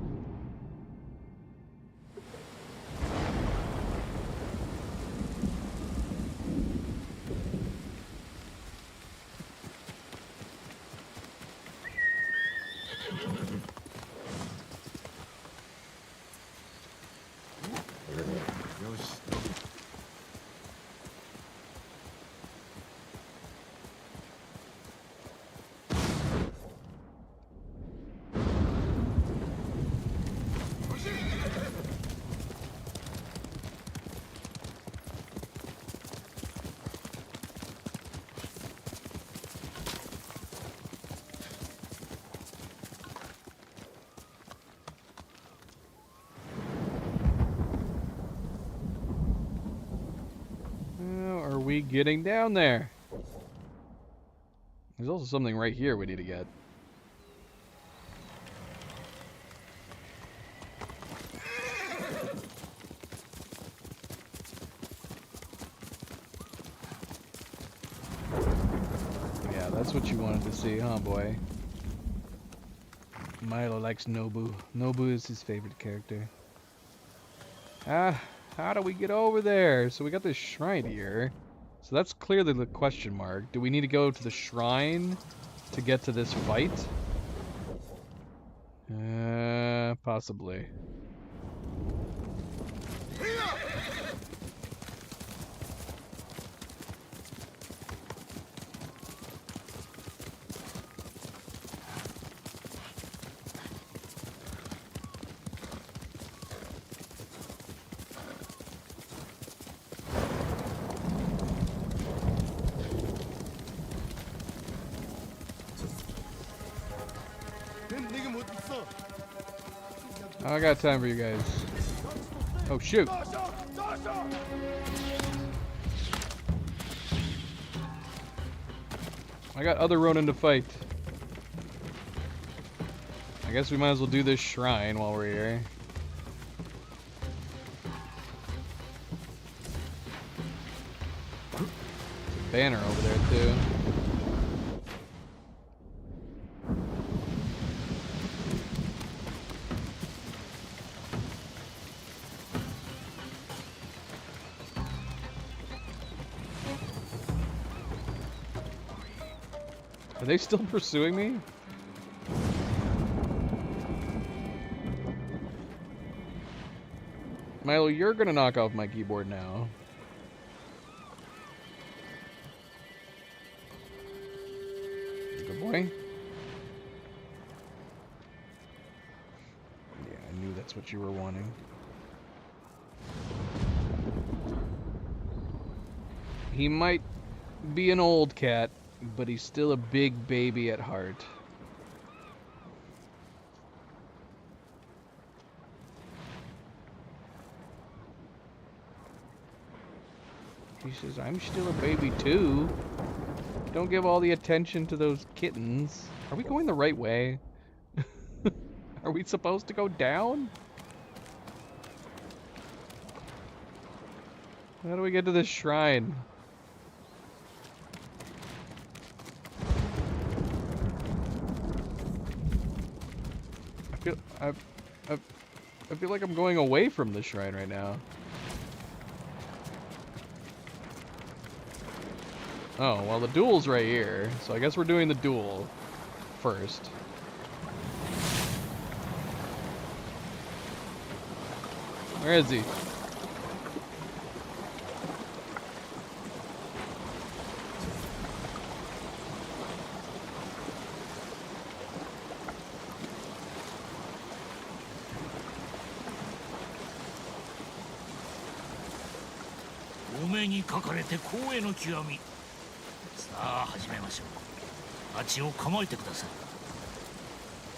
Speaker 1: Getting down there. There's also something right here we need to get. That's what you wanted to see, huh, boy? Milo likes Nobu. Nobu is his favorite character. How do we get over there? So we got this shrine here. So that's clearly the question mark. Do we need to go to the shrine to get to this fight? Possibly. I got time for you guys. Oh shoot! I got other Ronin to fight. I guess we might as well do this shrine while we're here. There's a banner over there too. Are they still pursuing me? Milo, you're gonna knock off my keyboard now. Good boy. Yeah, I knew that's what you were wanting. He might be an old cat, but he's still a big baby at heart. He says, I'm still a baby too. Don't give all the attention to those kittens. Are we going the right way? Are we supposed to go down? How do we get to this shrine? I feel like I'm going away from the shrine right now. Oh, well the duel's right here, so I guess we're doing the duel first. Where is he?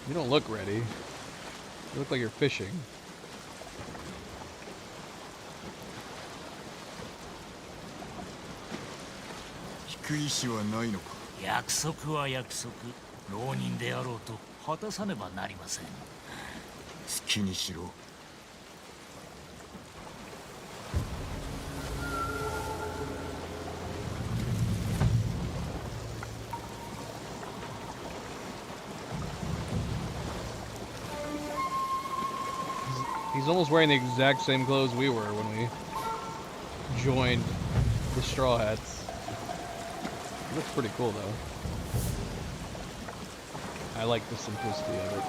Speaker 1: You don't look ready. You look like you're fishing. He's almost wearing the exact same clothes we were when we joined the Straw Hats. It looks pretty cool though. I like the simplicity of it.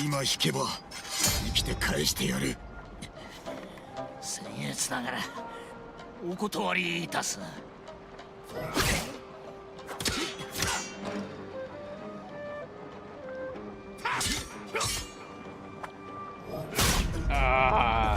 Speaker 8: 今引けば生きて返してやる。
Speaker 15: 僭越ながらお断りいたす。
Speaker 1: Ah.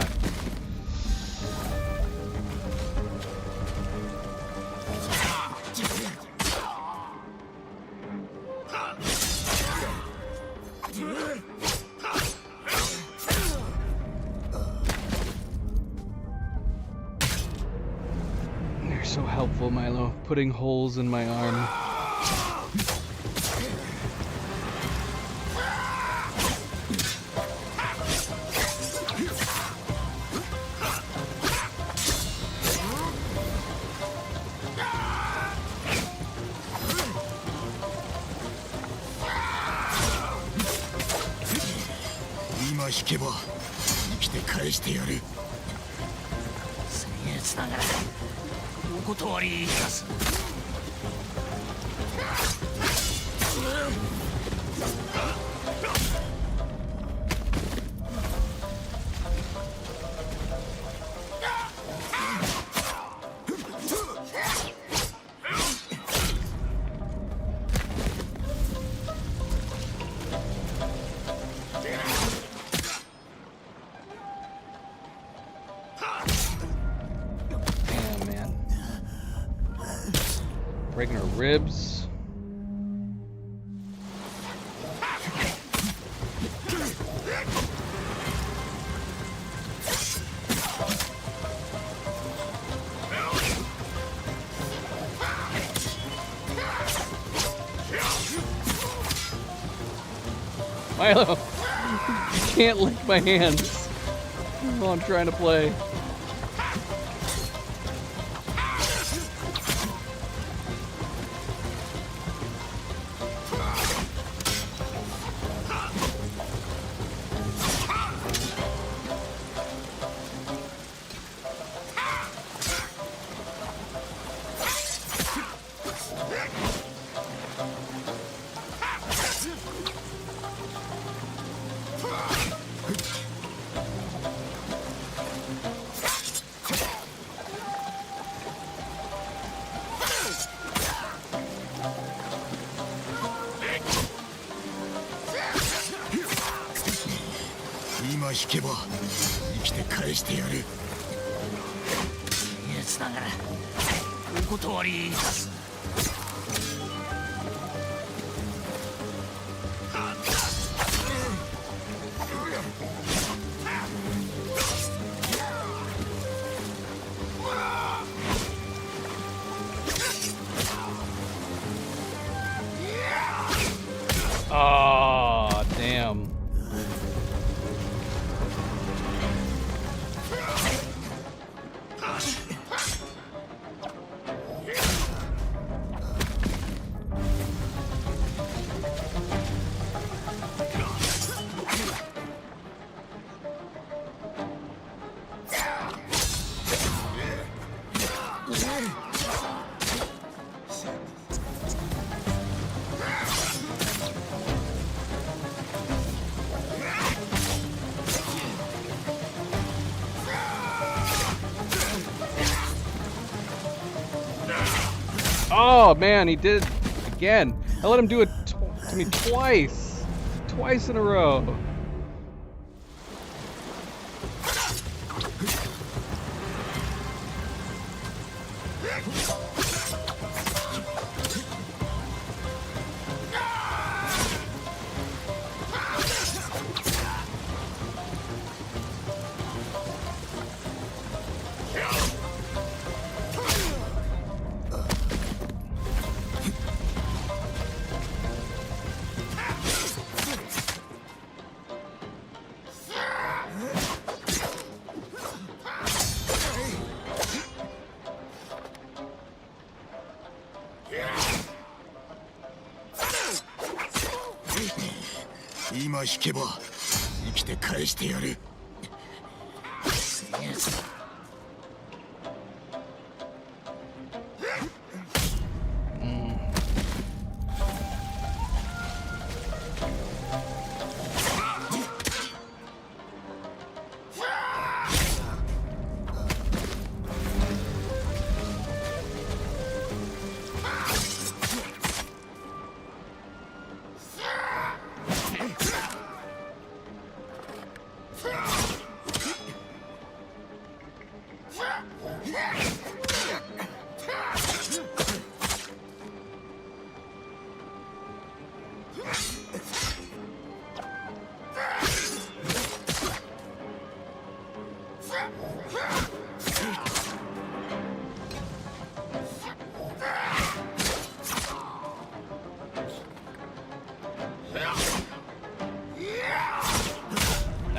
Speaker 1: You're so helpful, Milo, putting holes in my arm.
Speaker 8: Ima 引けば生きて返してやる。
Speaker 15: 僭越ながらお断りいたす。
Speaker 1: Breaking her ribs. Milo, you can't lick my hands while I'm trying to play.
Speaker 8: Ima 引けば生きて返してやる。
Speaker 15: 僭越ながらお断りいたす。
Speaker 1: Oh, damn. Oh man, he did it again. I let him do it to me twice. Twice in a row.
Speaker 8: Ima 引けば生きて返してやる。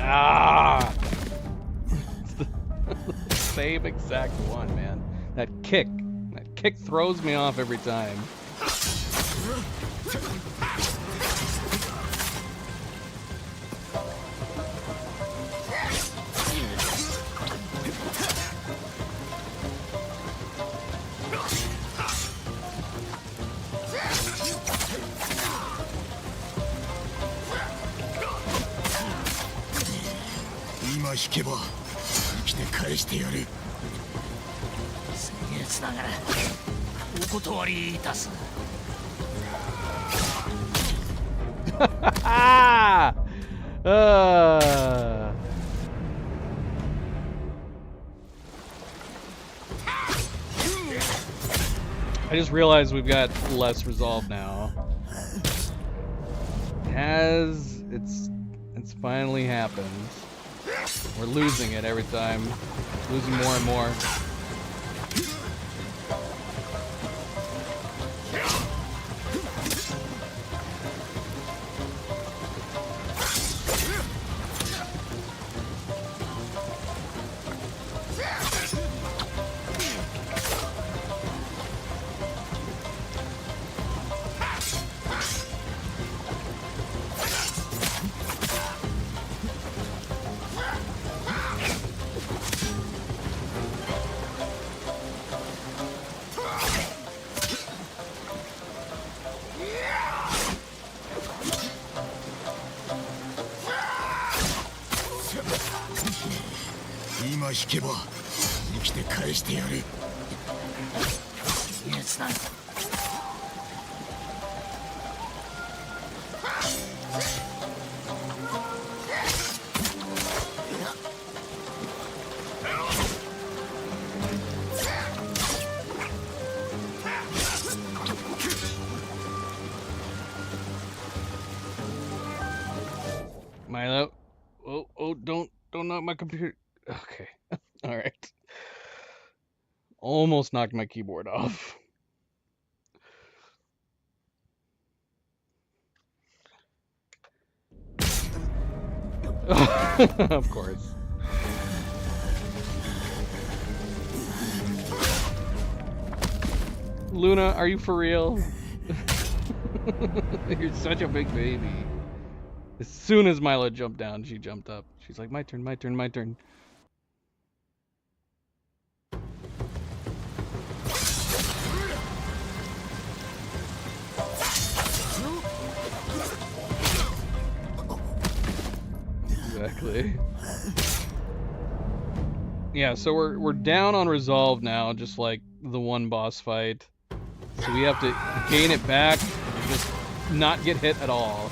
Speaker 1: Ah! It's the same exact one, man. That kick throws me off every time. I just realized we've got less resolve now. It's finally happened. We're losing it every time. Losing more and more. Milo, don't knock my computer. Okay, all right. Almost knocked my keyboard off. Of course. Luna, are you for real? You're such a big baby. As soon as Milo jumped down, she jumped up. She's like, my turn, my turn, my turn. Exactly. Yeah, so we're down on resolve now, just like the one boss fight. So we have to gain it back and just not get hit at all.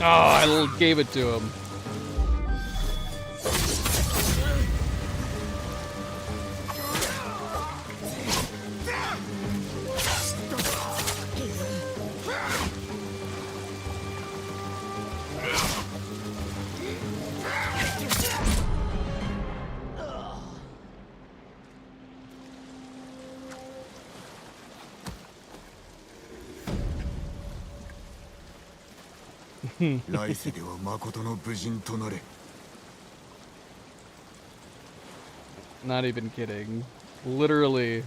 Speaker 1: Oh, I gave it to him.
Speaker 8: 来世では誠の武人となれ。
Speaker 1: Not even kidding. Literally,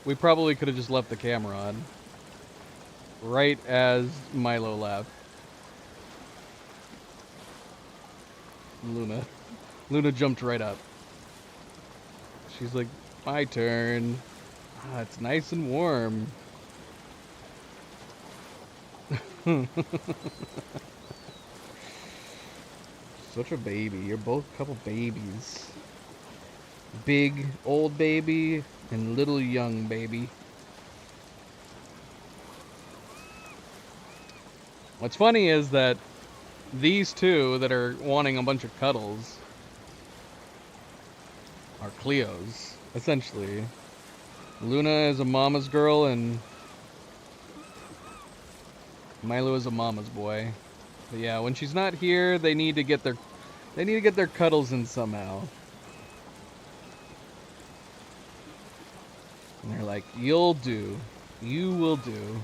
Speaker 1: we probably could have just left the camera on. Right as Milo left. Luna. Luna jumped right up. She's like, my turn. Ah, it's nice and warm. Such a baby. You're both a couple babies. Big old baby and little young baby. What's funny is that these two that are wanting a bunch of cuddles are Cleos, essentially. Luna is a mama's girl and Milo is a mama's boy. But yeah, when she's not here, they need to get their cuddles in somehow. And they're like, you'll do. You will do.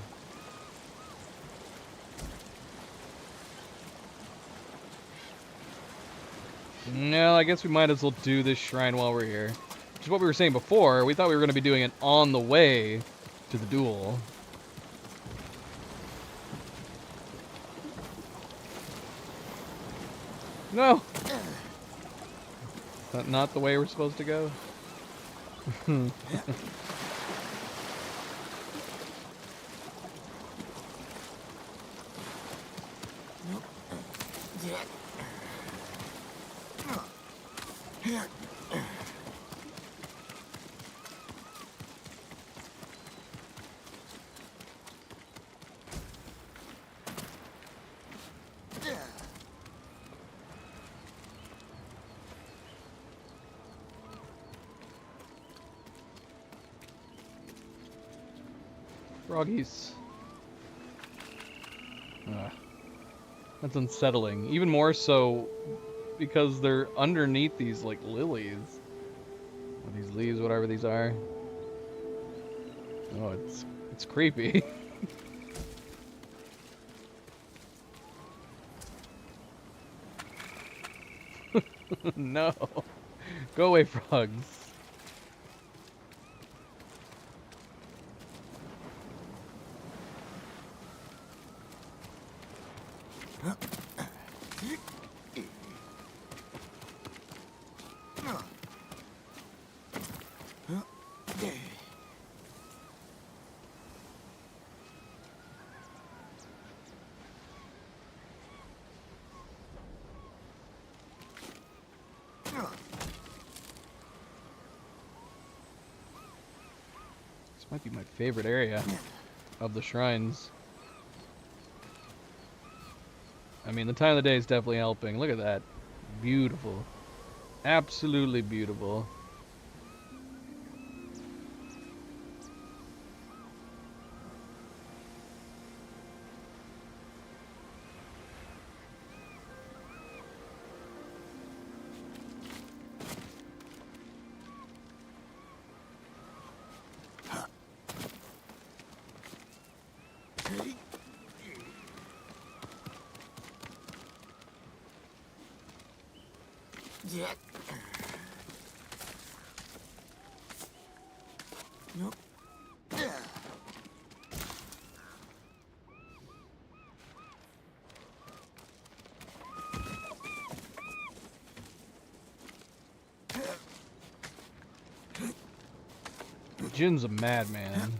Speaker 1: No, I guess we might as well do this shrine while we're here. Which is what we were saying before. We thought we were going to be doing it on the way to the duel. No! Is that not the way we're supposed to go? Froggies. That's unsettling. Even more so because they're underneath these, like, lilies. Or these leaves, whatever these are. Oh, it's creepy. No. Go away, frogs. This might be my favorite area of the shrines. I mean, the time of the day is definitely helping. Look at that. Beautiful. Absolutely beautiful. Jin's a madman.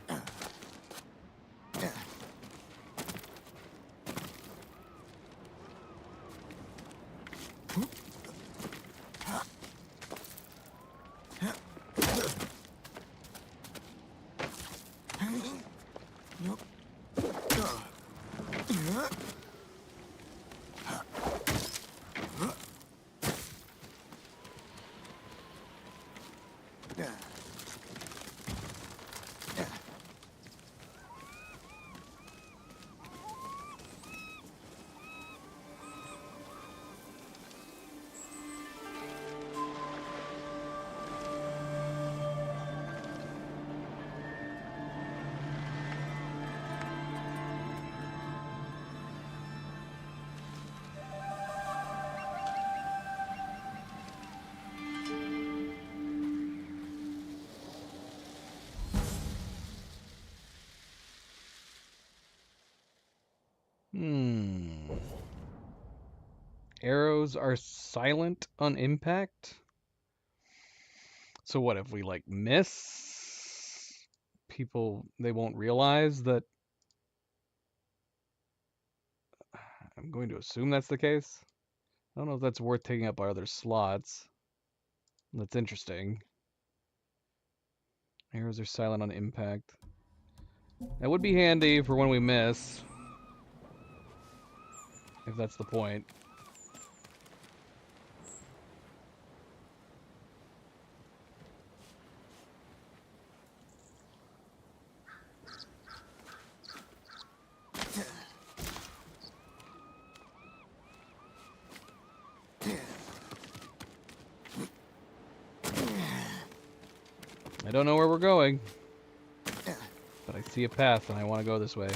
Speaker 1: Arrows are silent on impact. So what if we like miss? People, they won't realize that. I'm going to assume that's the case. I don't know if that's worth taking up our other slots. That's interesting. Arrows are silent on impact. That would be handy for when we miss. If that's the point. I don't know where we're going, but I see a path and I want to go this way.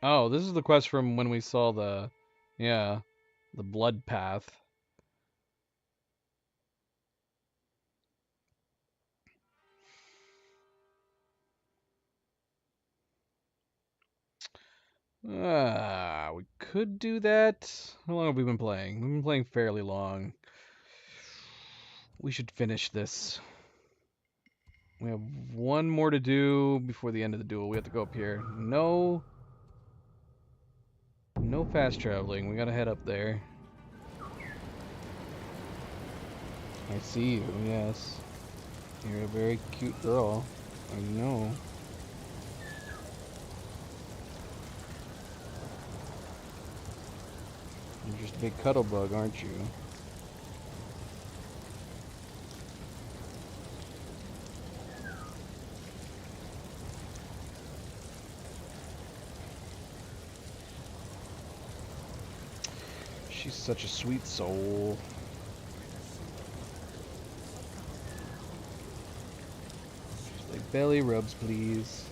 Speaker 1: Oh, this is the quest from when we saw the blood path. We could do that. How long have we been playing? We've been playing fairly long. We should finish this. We have one more to do before the end of the duel. We have to go up here. No fast traveling. We gotta head up there. I see you, yes. You're a very cute girl. I know. You're just a big cuddle bug, aren't you? She's such a sweet soul. She's like, belly rubs, please.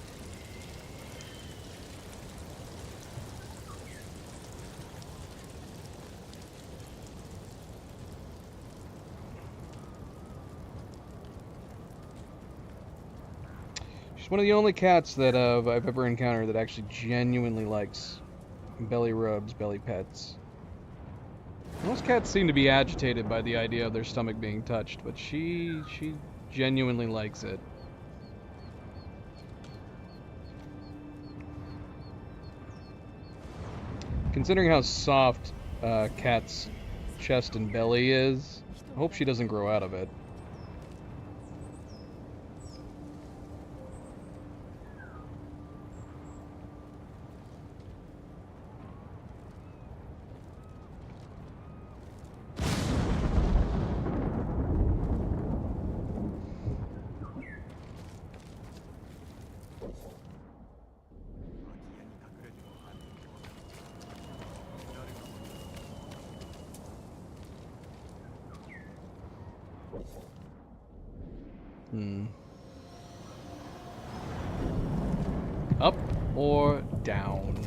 Speaker 1: She's one of the only cats that I've ever encountered that actually genuinely likes belly rubs, belly pets. Most cats seem to be agitated by the idea of their stomach being touched, but she genuinely likes it. Considering how soft Cat's chest and belly is, I hope she doesn't grow out of it. Up or down?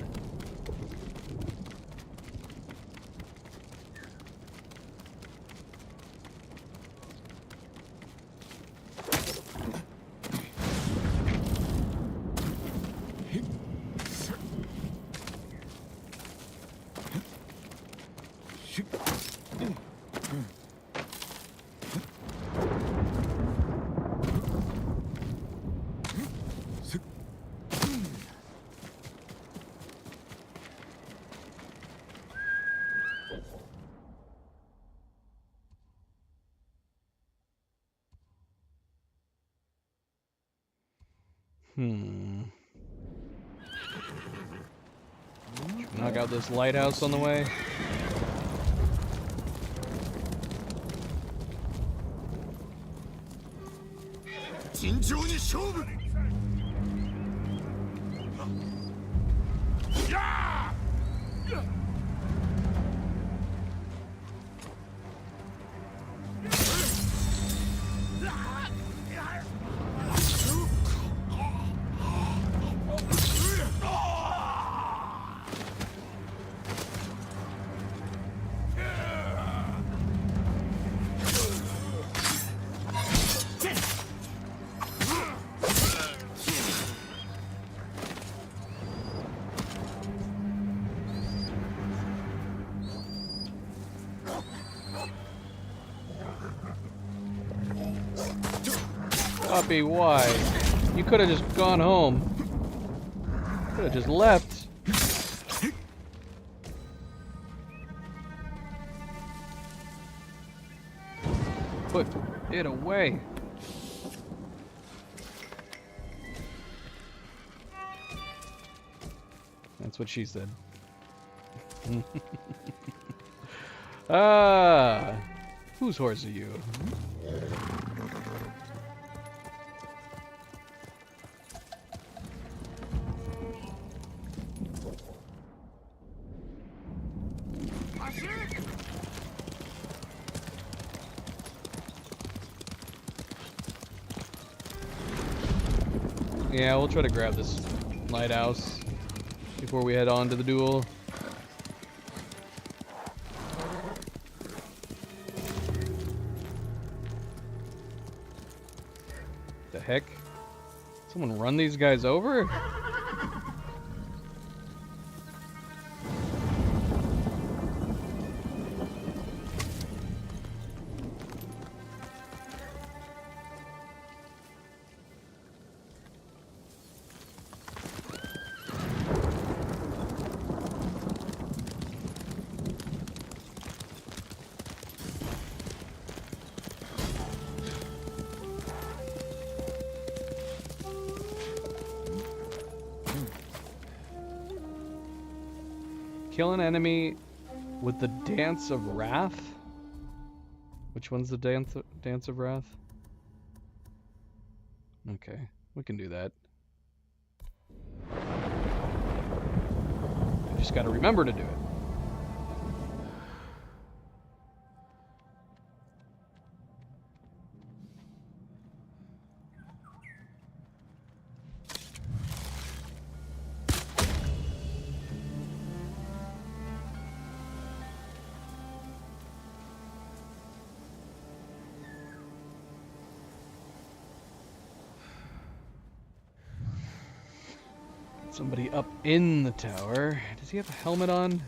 Speaker 1: Knock out this lighthouse on the way. Puppy, why? You could have just gone home. Could have just left. Put it away. That's what she said. Whose horse are you? Yeah, we'll try to grab this lighthouse before we head on to the duel. The heck? Someone run these guys over? Kill an enemy with the Dance of Wrath? Which one's the Dance of Wrath? Okay, we can do that. I just gotta remember to do it. Somebody up in the tower. Does he have a helmet on?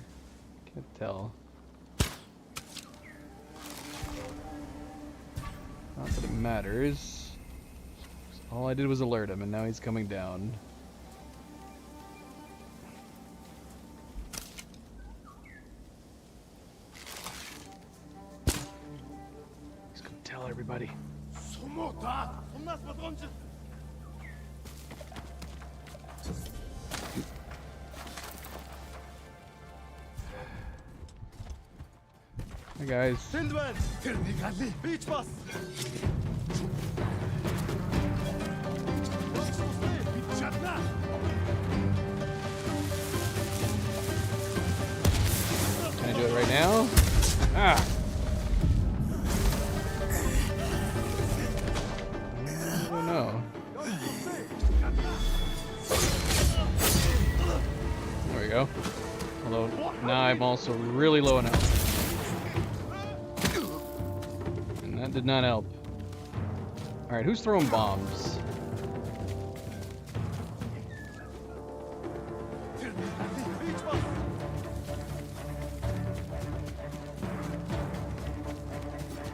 Speaker 1: Can't tell. Not that it matters. All I did was alert him, and now he's coming down. He's gonna tell everybody. Hey guys.
Speaker 11: Beach bus.
Speaker 1: Can I do it right now? Ah. I don't know. There we go. Although now I'm also really low on health. That did not help. Alright, who's throwing bombs?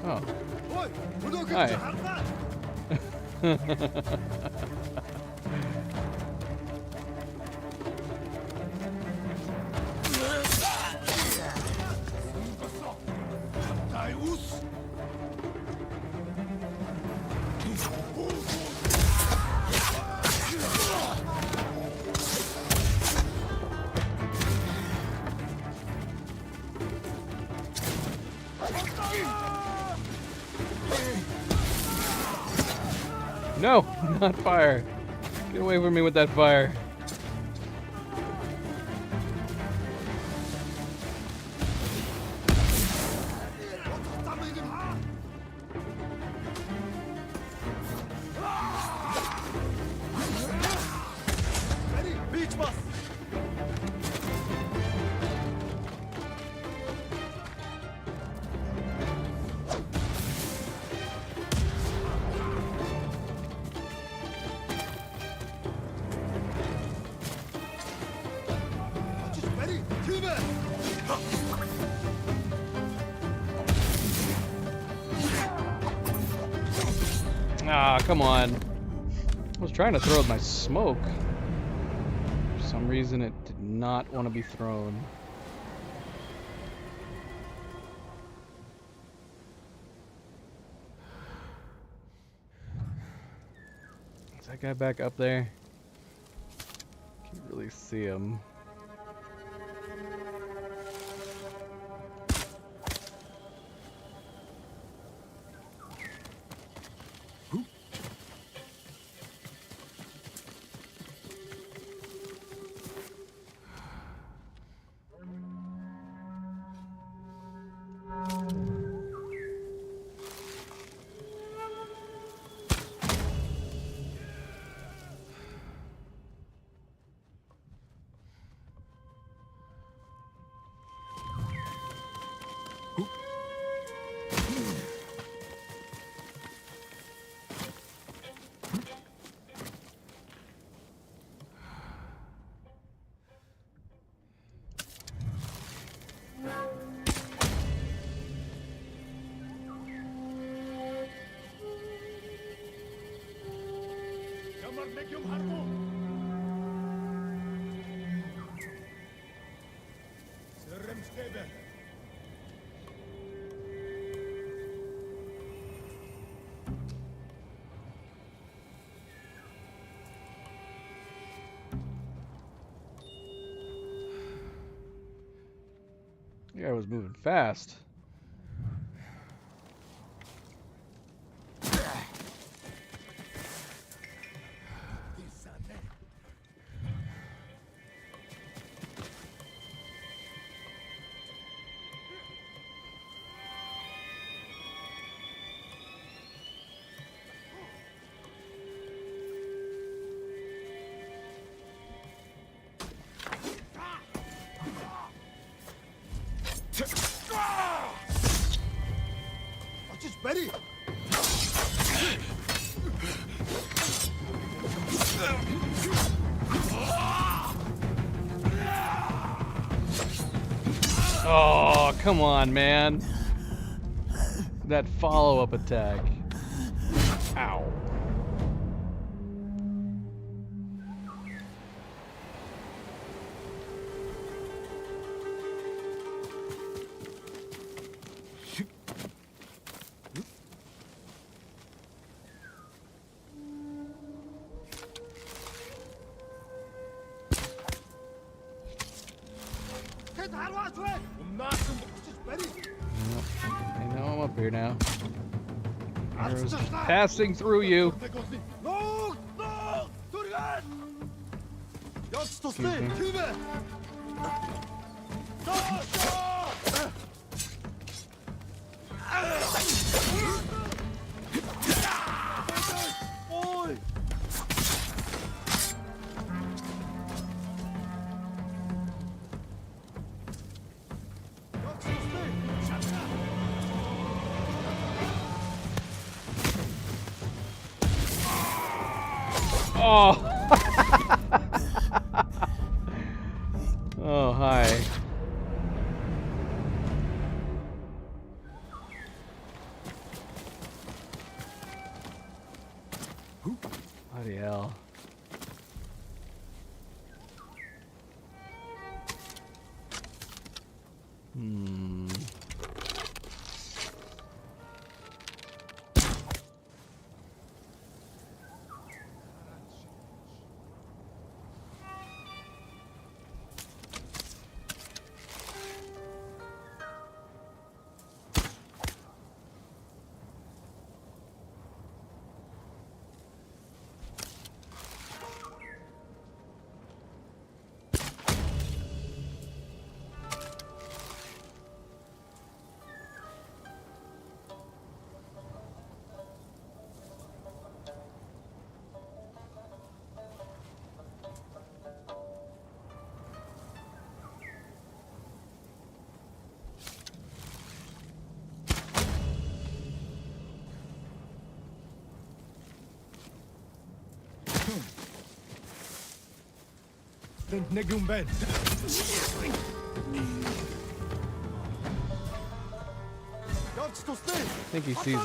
Speaker 1: Oh. Hi. No, not fire. Get away from me with that fire.
Speaker 11: Beach bus.
Speaker 1: Ah, come on. trying to throw my smoke. For some reason, it did not want to be thrown. Is that guy back up there? Can't really see him. Yeah, I was moving fast.
Speaker 11: Ready?
Speaker 1: Oh, come on, man. That follow-up attack. Ow. I know I'm up here now. Arrows passing through you.
Speaker 11: No! No! Turgan! Yaks to stay! Küve! Oj!
Speaker 1: Oh. Oh, hi. Bloody hell.
Speaker 11: Negum Ben. Yaks to stay!
Speaker 1: I think he sees me.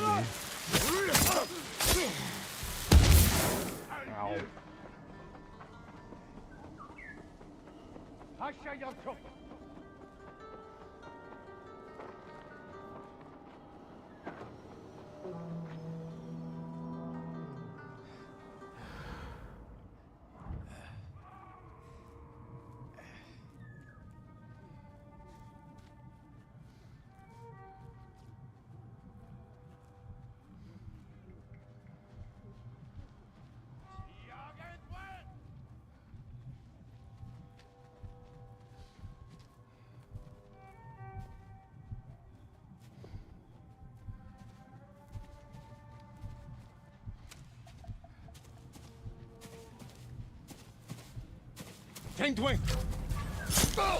Speaker 1: Ow.
Speaker 11: Tank Dwayne! Go!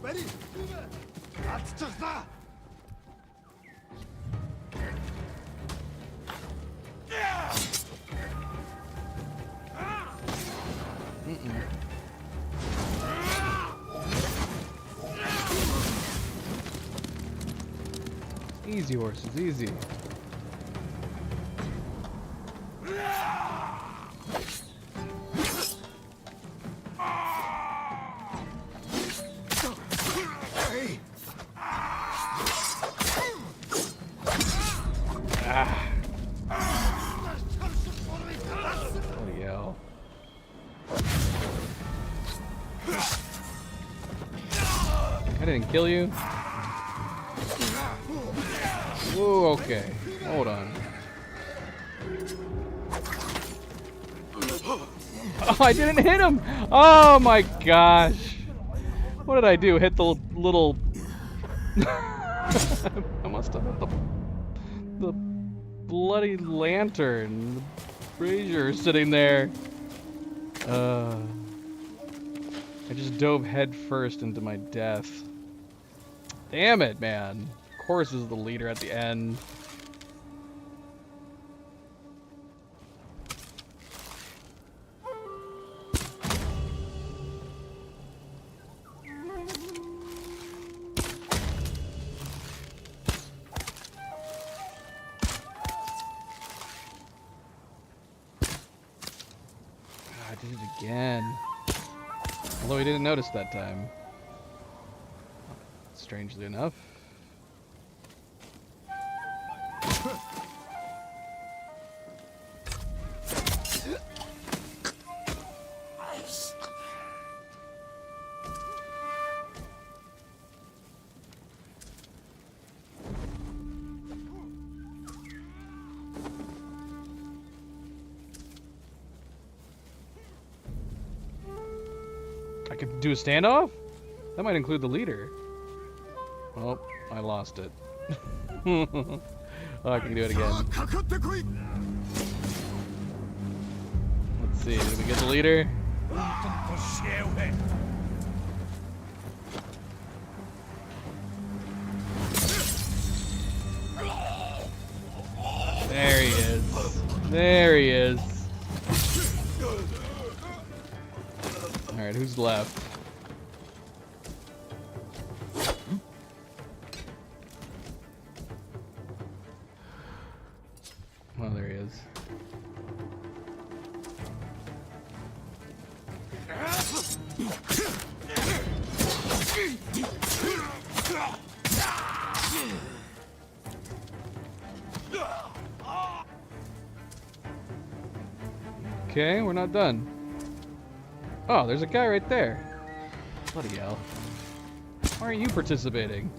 Speaker 11: Ready? That's just that.
Speaker 1: Easy horses, easy. I didn't kill you. Whoa, okay. Hold on. Oh, I didn't hit him! Oh my gosh. What did I do? Hit the little... I must have hit the bloody lantern. The brazier sitting there. I just dove head first into my death. Damn it, man. Of course is the leader at the end. I did it again. Although he didn't notice that time. Strangely enough. I could do a standoff? That might include the leader. Oh, I lost it. Oh, I can do it again. Let's see, did we get the leader? There he is. There he is. Alright, who's left? Oh, there he is. Okay, we're not done. Oh, there's a guy right there. Bloody hell. Why aren't you participating?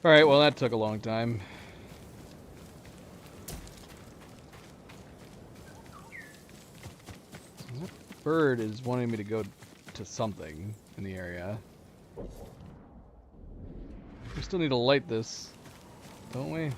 Speaker 1: Alright, well that took a long time. That bird is wanting me to go to something in the area. We still need to light this, don't we?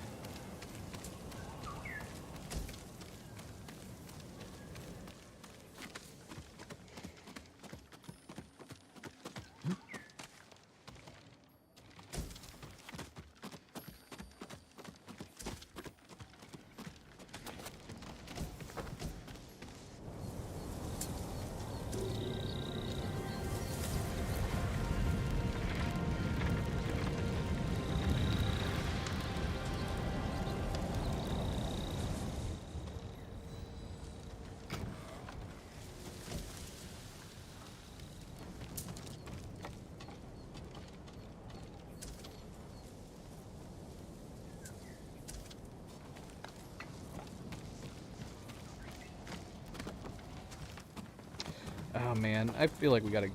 Speaker 1: Oh man, I feel like we gotta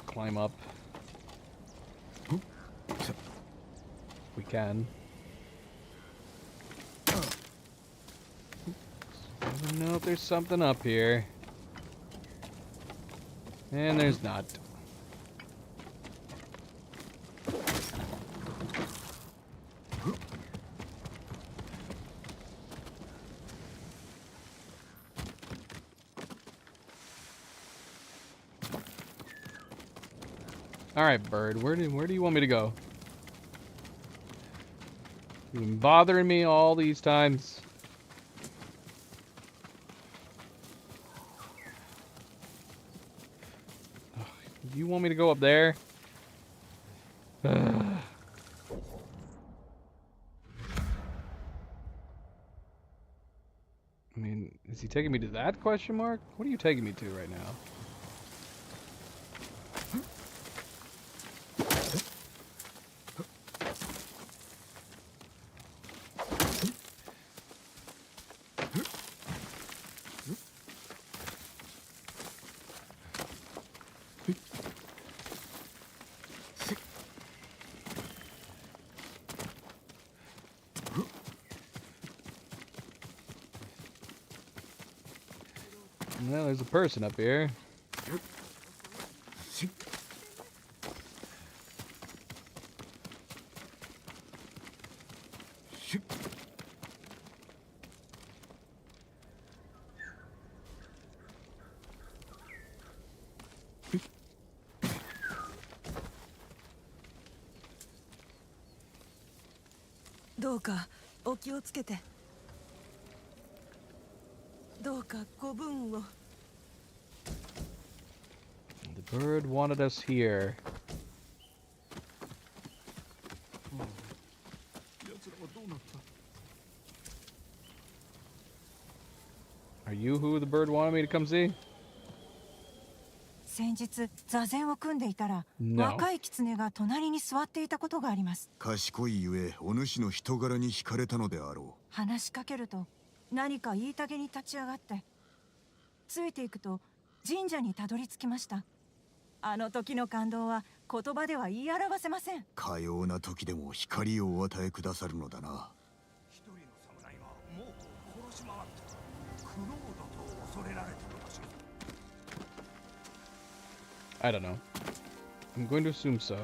Speaker 1: climb up. We can. I don't know if there's something up here. And there's not. Alright, bird, where do you want me to go? You've been bothering me all these times. Ugh, do you want me to go up there? I mean, is he taking me to that question mark? What are you taking me to right now? Well, there's a person up here.
Speaker 16: どうかお気をつけて。どうかご分を。
Speaker 1: The bird wanted us here. Are you who the bird wanted me to come see?
Speaker 17: 先日座禅を組んでいたら、若い狐が隣に座っていたことがあります。
Speaker 8: 賢いゆえ、お主の人柄に惹かれたのであろう。
Speaker 17: 話しかけると何か言いたげに立ち上がって、ついていくと神社にたどり着きました。あの時の感動は言葉では言い表せません。
Speaker 8: かような時でも光をお与えくださるのだな。
Speaker 5: 一人の侍が猛虎を殺し回った。クロードと恐れられている場所。
Speaker 1: I don't know. I'm going to assume so.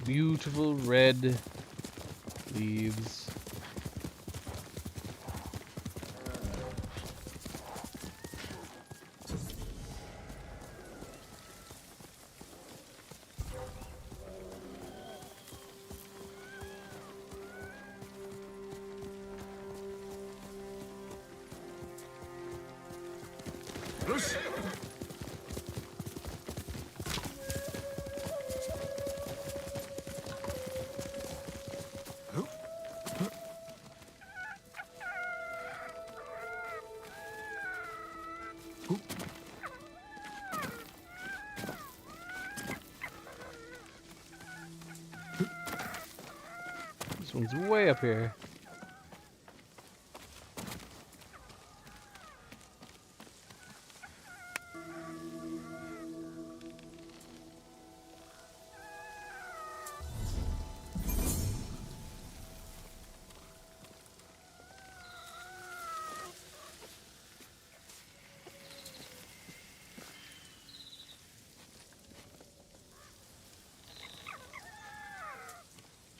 Speaker 1: Beautiful red leaves. This one's way up here.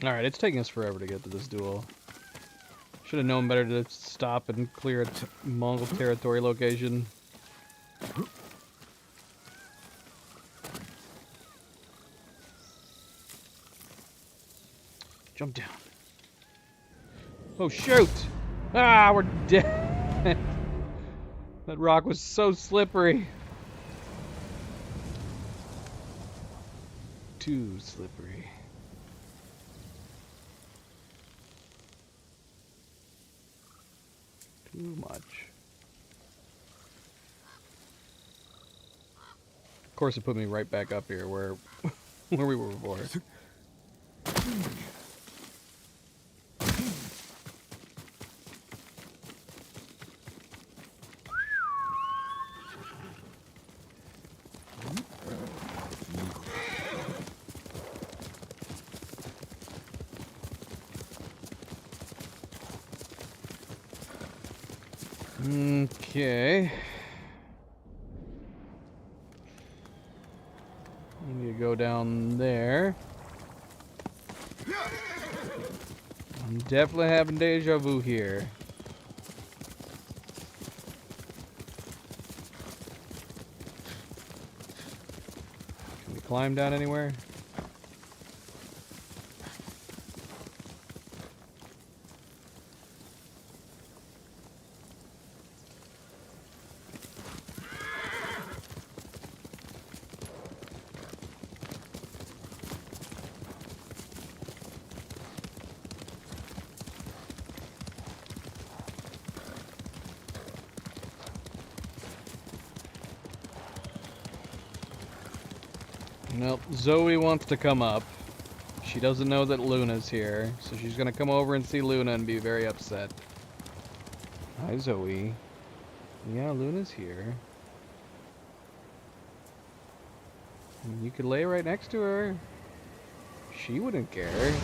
Speaker 1: Alright, it's taking us forever to get to this duel. Should have known better to stop and clear a Mongol territory location. Jump down. Oh, shoot! Ah, we're dead! That rock was so slippery. Too slippery. Too much. Of course, it put me right back up here where we were before. Okay. We need to go down there. I'm definitely having deja vu here. Can we climb down anywhere? Nope, Zoe wants to come up. She doesn't know that Luna's here, so she's gonna come over and see Luna and be very upset. Hi, Zoe. Yeah, Luna's here. You could lay right next to her. She wouldn't care.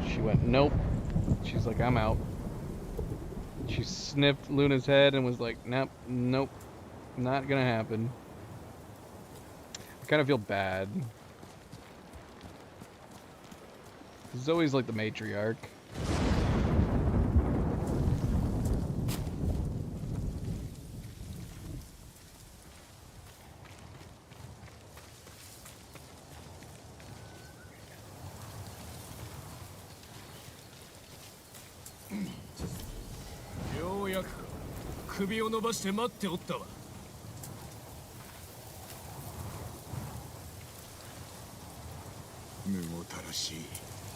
Speaker 1: She went, nope. She's like, I'm out. She sniffed Luna's head and was like, nope, nope, not gonna happen. I kind of feel bad. Zoe's like the matriarch.
Speaker 13: Yoうやく首を伸ばして待っておったわ。
Speaker 8: 無ごたらしい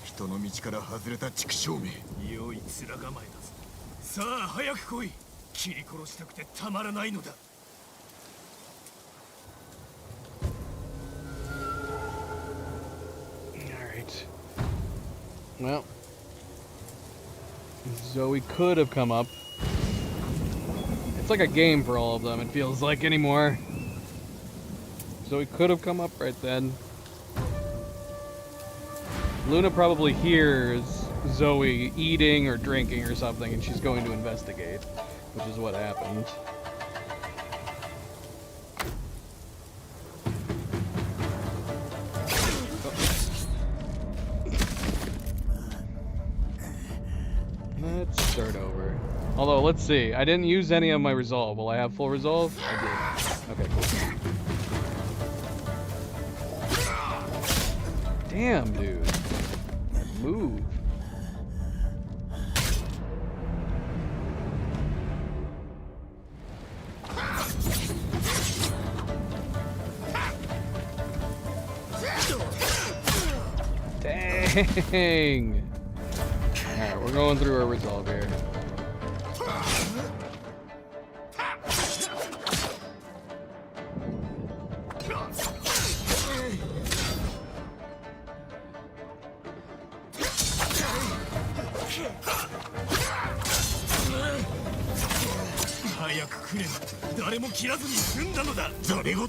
Speaker 8: 人の道から外れた畜生め。
Speaker 13: 良い面構えだぞ。さあ早く来い。切り殺したくてたまらないのだ。
Speaker 1: Alright. Well, Zoe could have come up. It's like a game for all of them, it feels like anymore. Zoe could have come up right then. Luna probably hears Zoe eating or drinking or something, and she's going to investigate, which is what happened. Let's start over. Although, let's see. I didn't use any of my resolve. Will I have full resolve? I did. Okay, cool. Damn, dude. Move. Dang. Alright, we're going through our resolve here.
Speaker 2: 早く来れば誰も切らずに済んだのだ。ざれ言。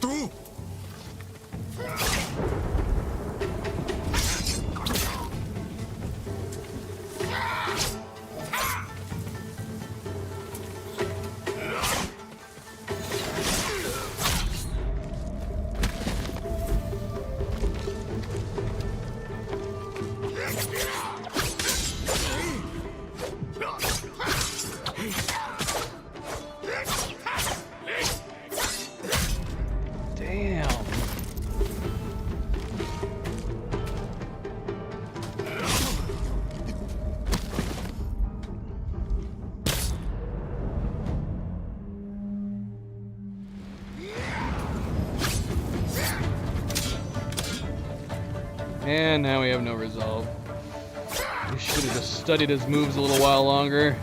Speaker 1: And now we have no resolve. We should have just studied his moves a little while longer.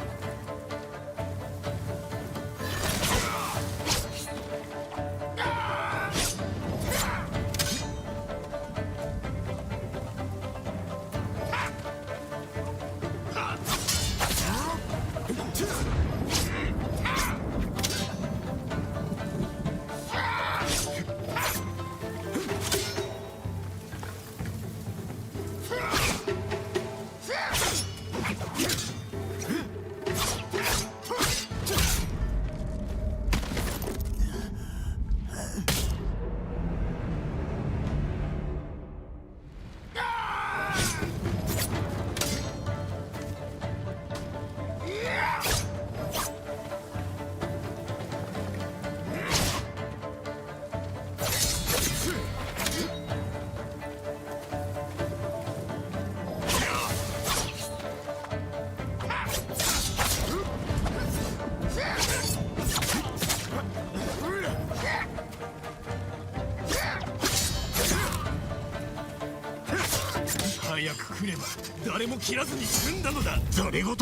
Speaker 1: 早く来れば誰も切らずに済んだのだ。ざれ言。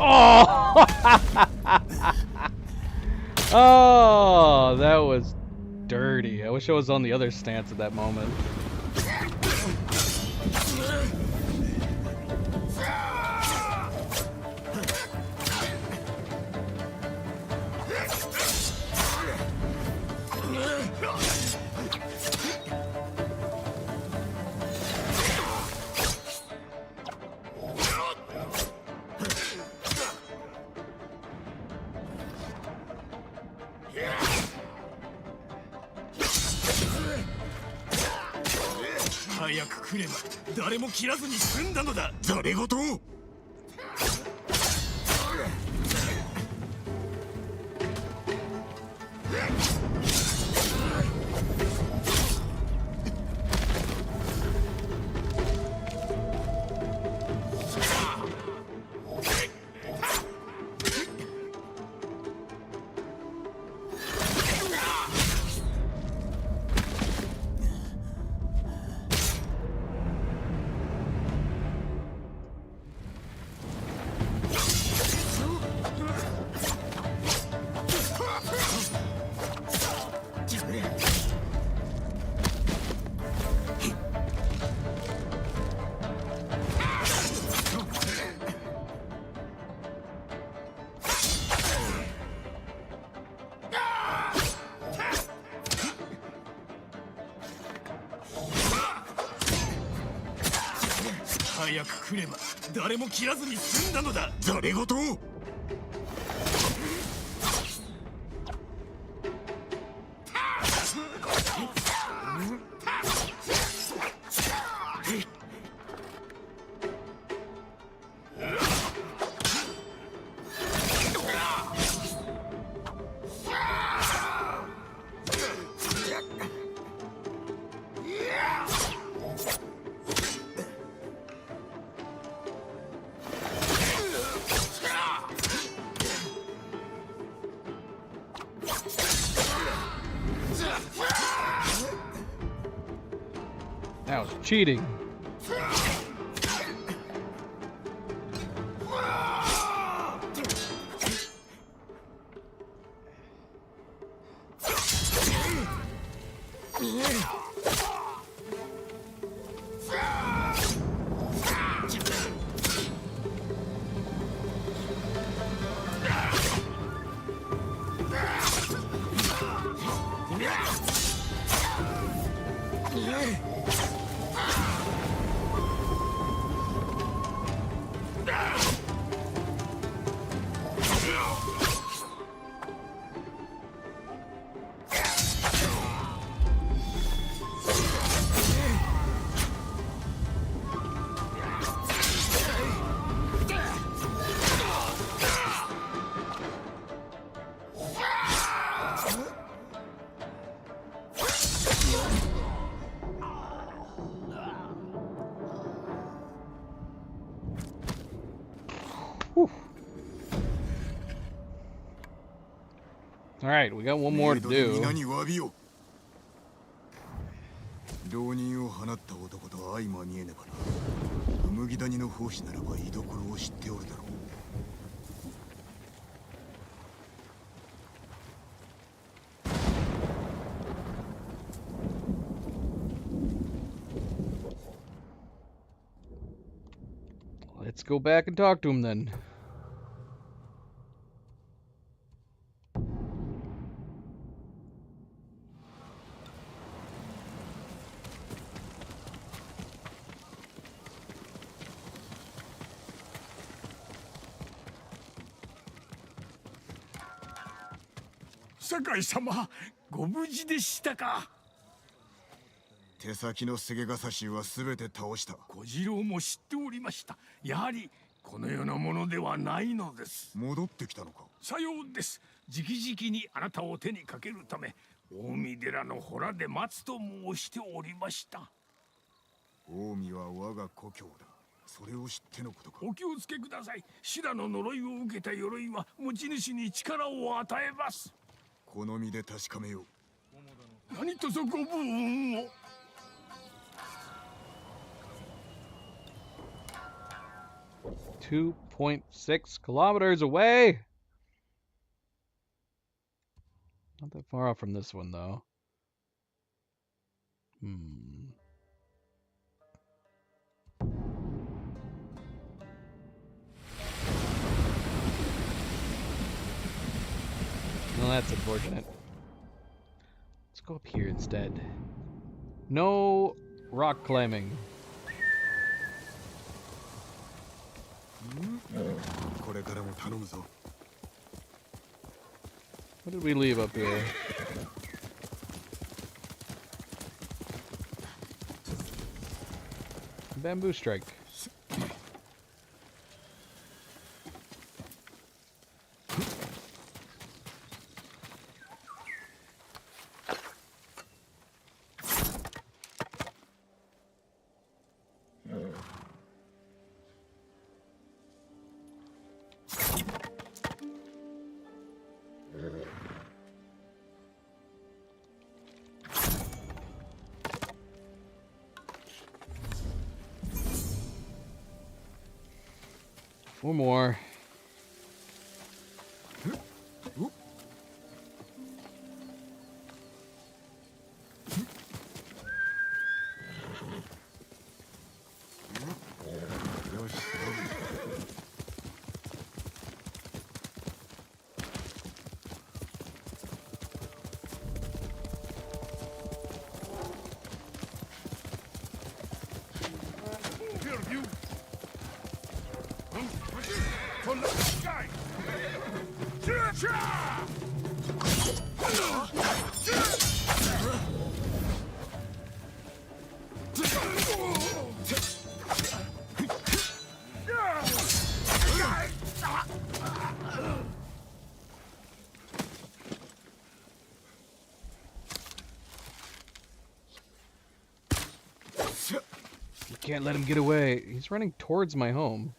Speaker 1: Oh! Oh, that was dirty. I wish I was on the other stance at that moment.
Speaker 2: 早く来れば誰も切らずに済んだのだ。ざれ言。早く来れば誰も切らずに済んだのだ。ざれ言。
Speaker 1: That was cheating. Alright, we got one more to do.
Speaker 8: 浪人を放った男と相まみえねばな。麦谷の奉仕ならば居所を知っておるだろう。
Speaker 1: Let's go back and talk to him then.
Speaker 13: Sakai様、ご無事でしたか。
Speaker 8: 手先のセゲガサシはすべて倒した。
Speaker 13: 小次郎も知っておりました。やはりこの世のものではないのです。
Speaker 8: 戻ってきたのか。
Speaker 13: さようです。直々にあなたを手にかけるため、近江寺の洞で待つと申しておりました。
Speaker 8: 近江は我が故郷だ。それを知ってのことか。
Speaker 13: お気をつけください。シラの呪いを受けた鎧は持ち主に力を与えます。
Speaker 8: 好みで確かめよ
Speaker 13: う。何とぞご武運を。
Speaker 1: 2.6 kilometers away. Not that far off from this one, though. Well, that's unfortunate. Let's go up here instead. No rock climbing. What did we leave up here? Bamboo strike. Four more. Can't let him get away. He's running towards my home.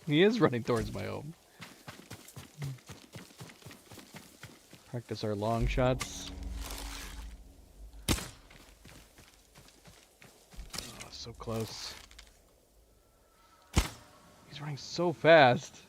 Speaker 1: He is running towards my home. Practice our long shots. so close. He's running so fast.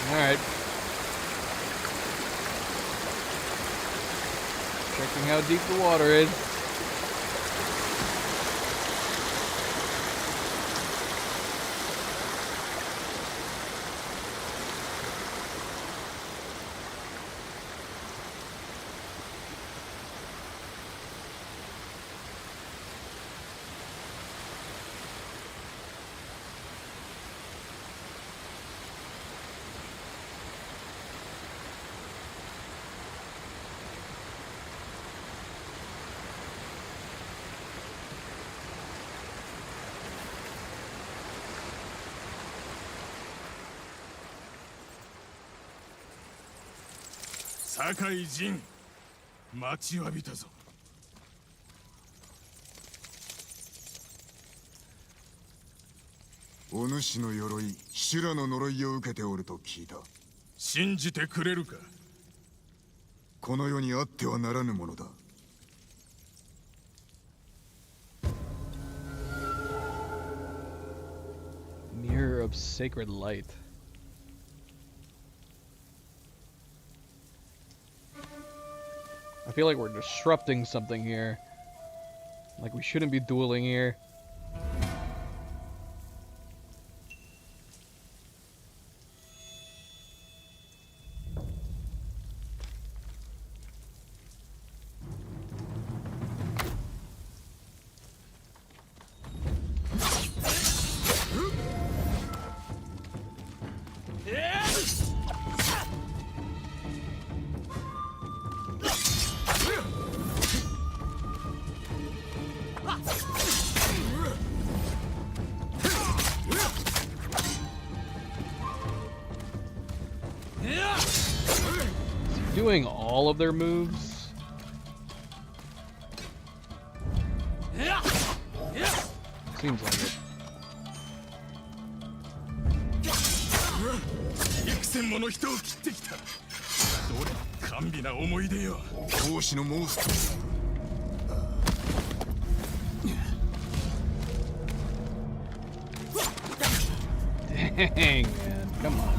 Speaker 1: Alright. Checking how deep the water is.
Speaker 2: 酒井陣待ちわびたぞ。
Speaker 8: お主の鎧、修羅の呪いを受けておると聞いた。
Speaker 2: 信じてくれるか。
Speaker 8: この世にあってはならぬものだ。
Speaker 1: Mirror of Sacred Light. I feel like we're disrupting something here. Like we shouldn't be dueling here. Doing all of their moves? Seems like it.
Speaker 2: 幾千もの人を切ってきた。どれ甘美な思い出よ。
Speaker 8: 同志のモンスター。
Speaker 1: Dang, man. Come on.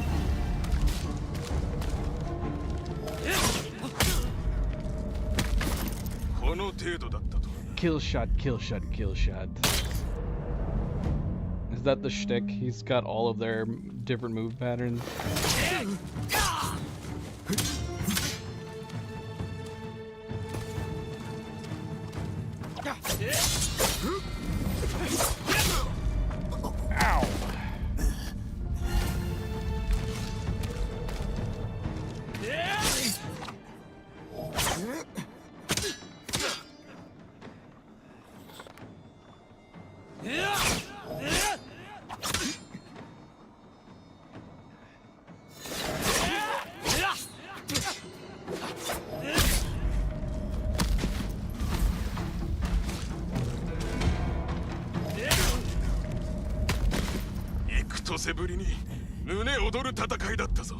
Speaker 1: Kill shot, kill shot, kill shot. Is that the shtick? He's got all of their different move patterns. Ow!
Speaker 8: せぶりに胸躍る戦いだったぞ。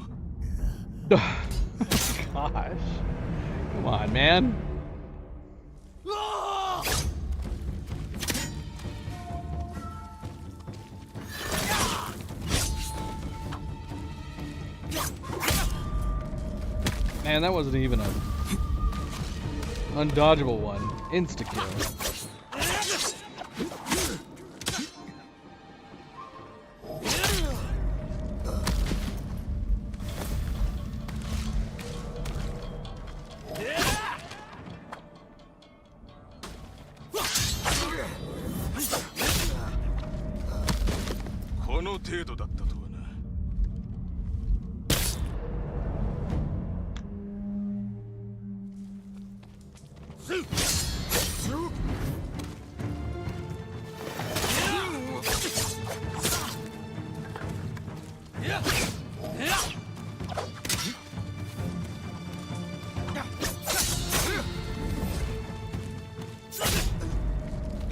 Speaker 1: Gosh. Come on, man. Man, that wasn't even a undodgeable one. Insta-kill.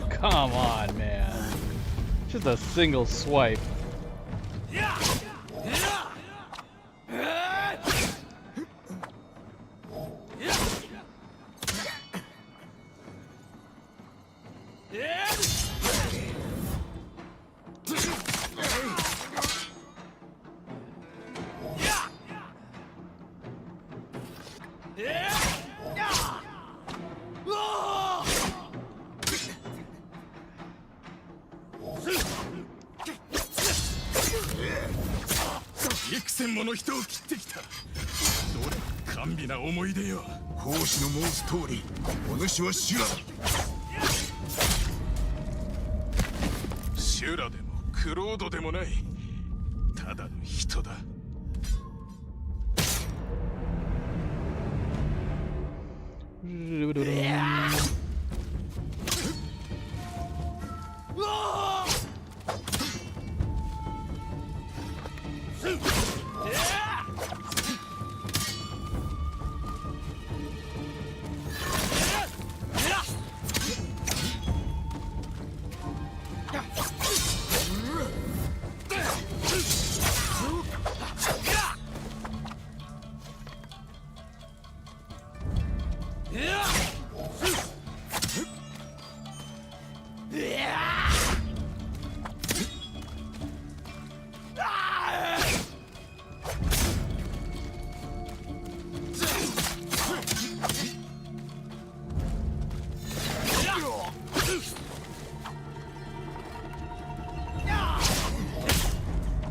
Speaker 1: Come on, man. Just a single swipe.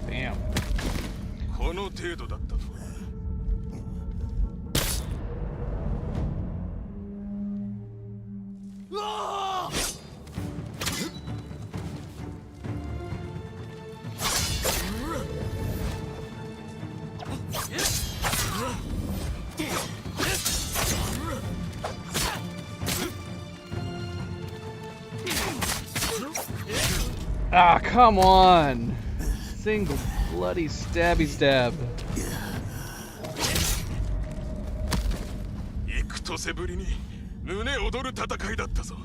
Speaker 1: Damn.
Speaker 8: この程度だったとは。
Speaker 1: Ah, come on! Single bloody stabby stab.
Speaker 8: 幾年ぶりに胸躍る戦いだったぞ。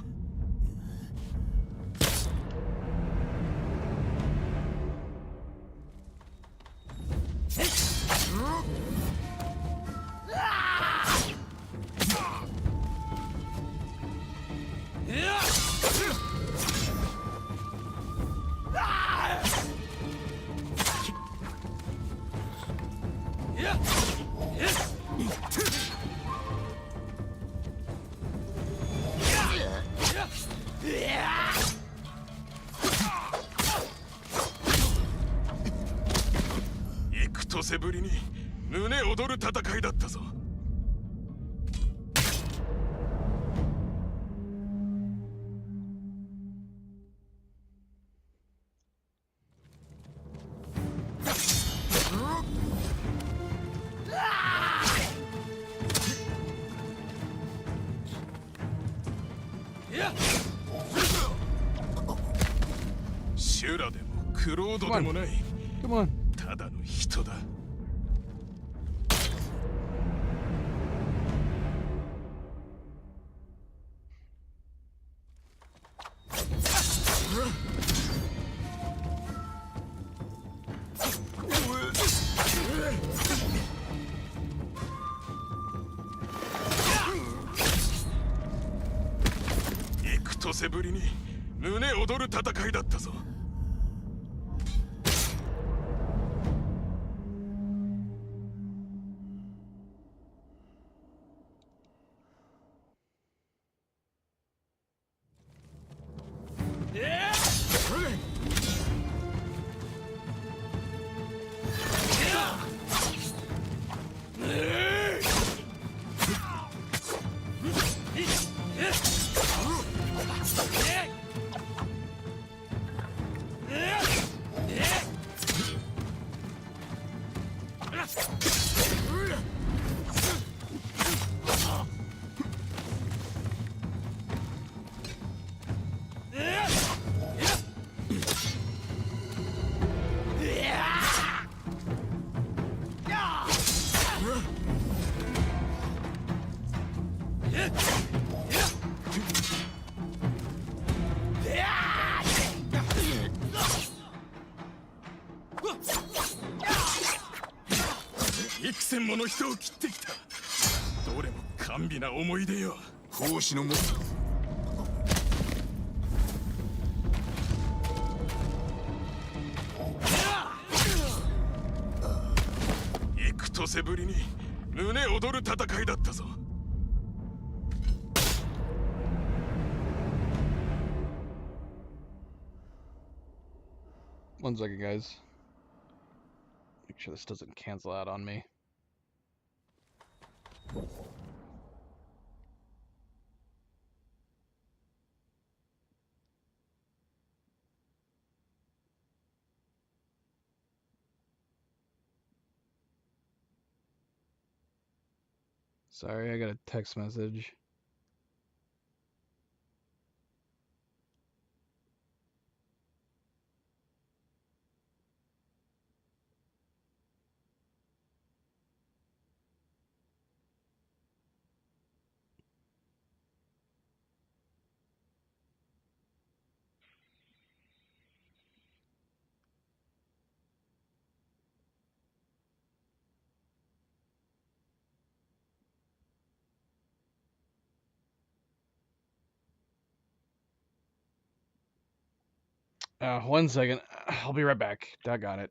Speaker 8: 幾年ぶりに胸躍る戦いだったぞ。修羅でもクロードでもない。ただの人だ。とせぶりに胸躍る戦いだったぞ。幾千もの人を切ってきた。どれも甘美な思い出よ。奉仕のも幾年ぶりに胸躍る戦いだったぞ。
Speaker 1: One second, guys. Make sure this doesn't cancel out on me. Sorry, I got a text message. One second. I'll be right back. Doggone it.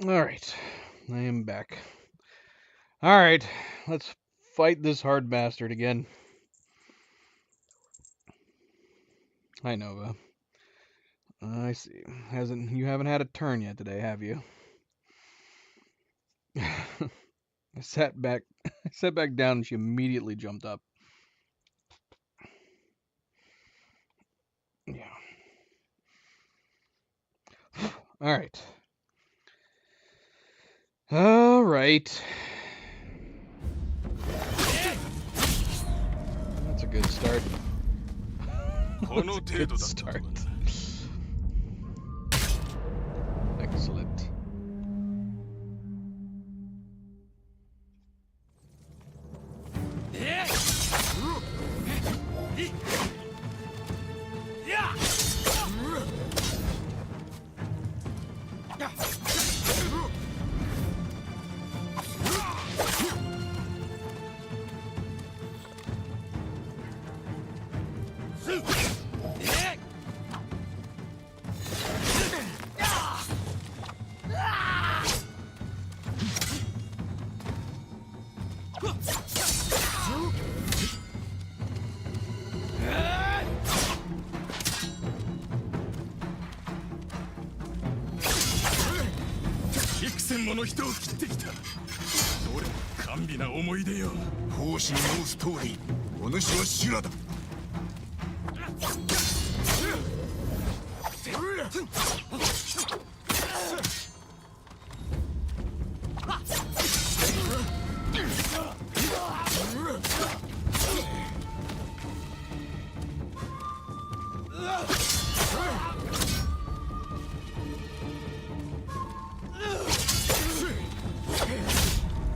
Speaker 1: Alright, I am back. Alright, let's fight this hard bastard again. Hi, Nova. I see. You haven't had a turn yet today, have you? I sat back down and she immediately jumped up. Yeah. Alright. Alright. That's a good start. That's a good start. Excellent.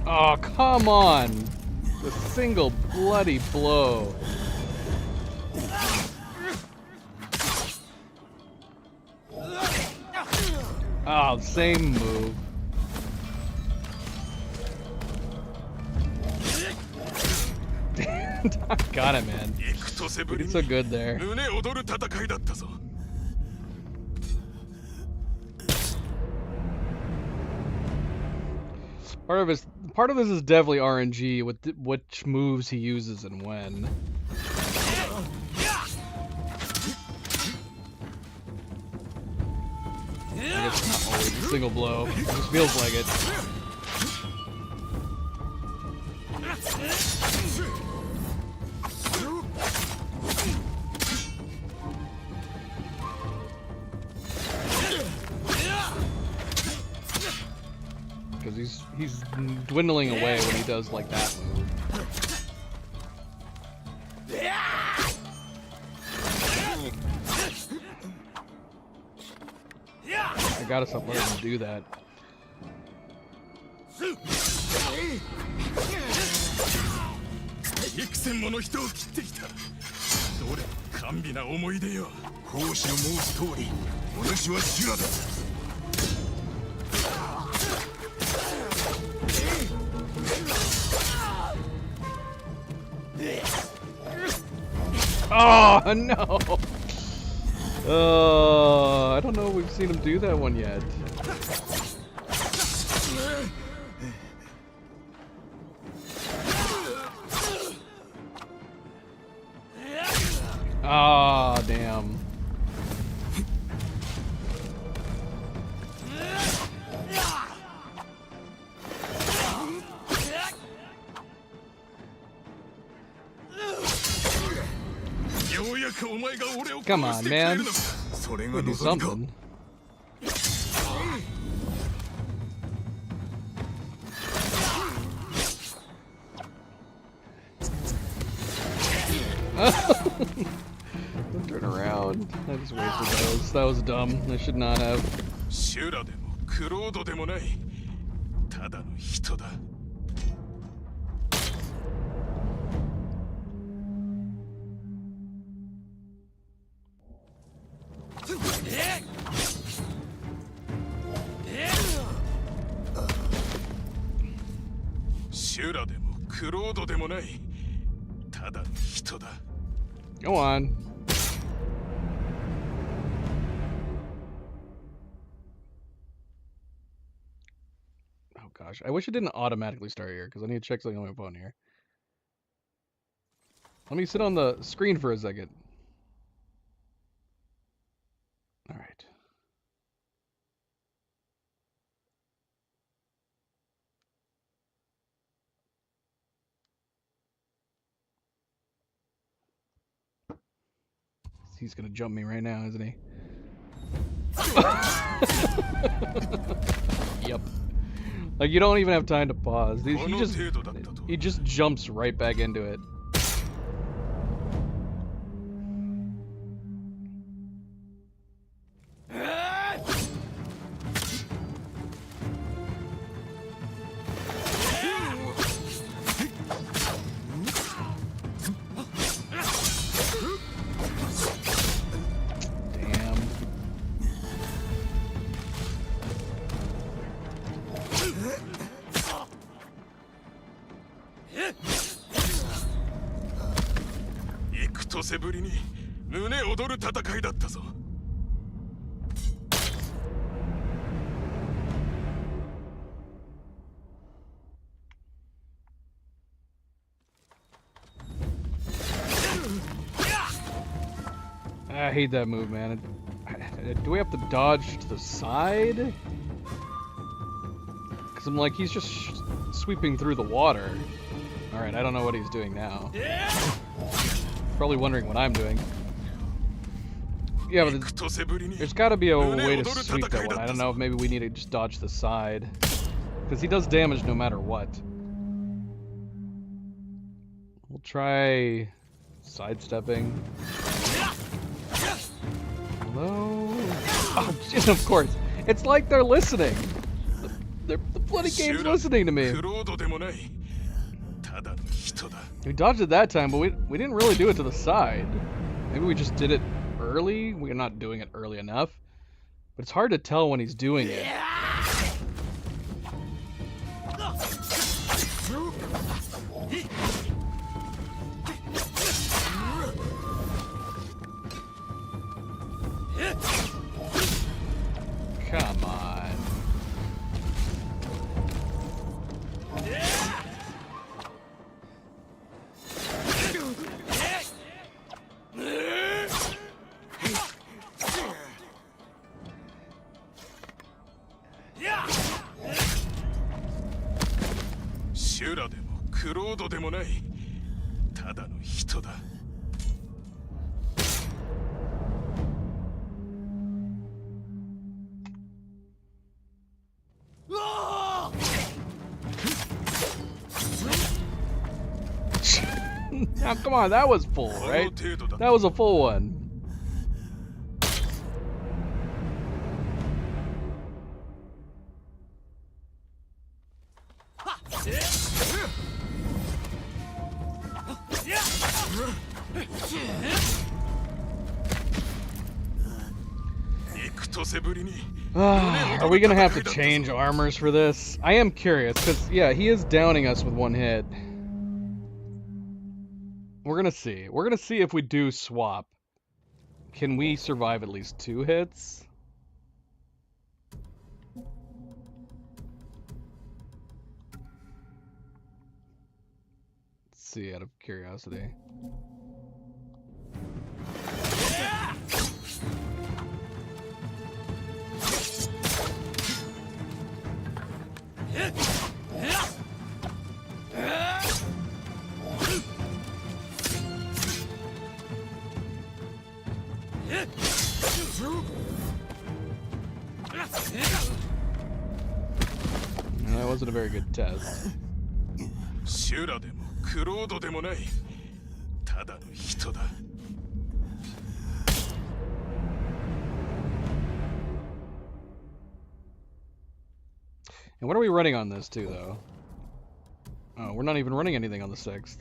Speaker 1: Oh, come on! The single bloody blow. Oh, same move. Got it, man. You did so good there. Part of this is definitely RNG with which moves he uses and when. I guess it's not always a single blow. It just feels like it. Because he's dwindling away when he does like that move. I gotta stop letting him do that. Oh no! I don't know if we've seen him do that one yet. Ah, damn. Come on, man. We'll do something. Don't turn around. I just wasted those. That was dumb. I should not have. Go on. gosh. I wish it didn't automatically start here, because I need to check something on my phone here. Let me sit on the screen for a second. Alright. He's gonna jump me right now, isn't he? Yep. Like, you don't even have time to pause. He just jumps right back into it. I hate that move, man. Do we have to dodge to the side? Because I'm like, he's just sweeping through the water. Alright, I don't know what he's doing now. Probably wondering what I'm doing. Yeah, but there's got to be a way to sweep that one. I don't know if maybe we need to just dodge the side. Because he does damage no matter what. We'll try sidestepping. Hello? Oh, shit, of course. It's like they're listening. The bloody game's listening to me. We dodged it that time, but we didn't really do it to the side. Maybe we just did it early? We're not doing it early enough. But it's hard to tell when he's doing it. Come on. Now, come on, that was full, right? That was a full one. Are we gonna have to change armors for this? I am curious, because, yeah, he is downing us with one hit. We're gonna see. We're gonna see if we do swap. Can we survive at least 2 hits? Let's see, out of curiosity. That wasn't a very good test. And what are we running on this too, though? Oh, we're not even running anything on the 6th.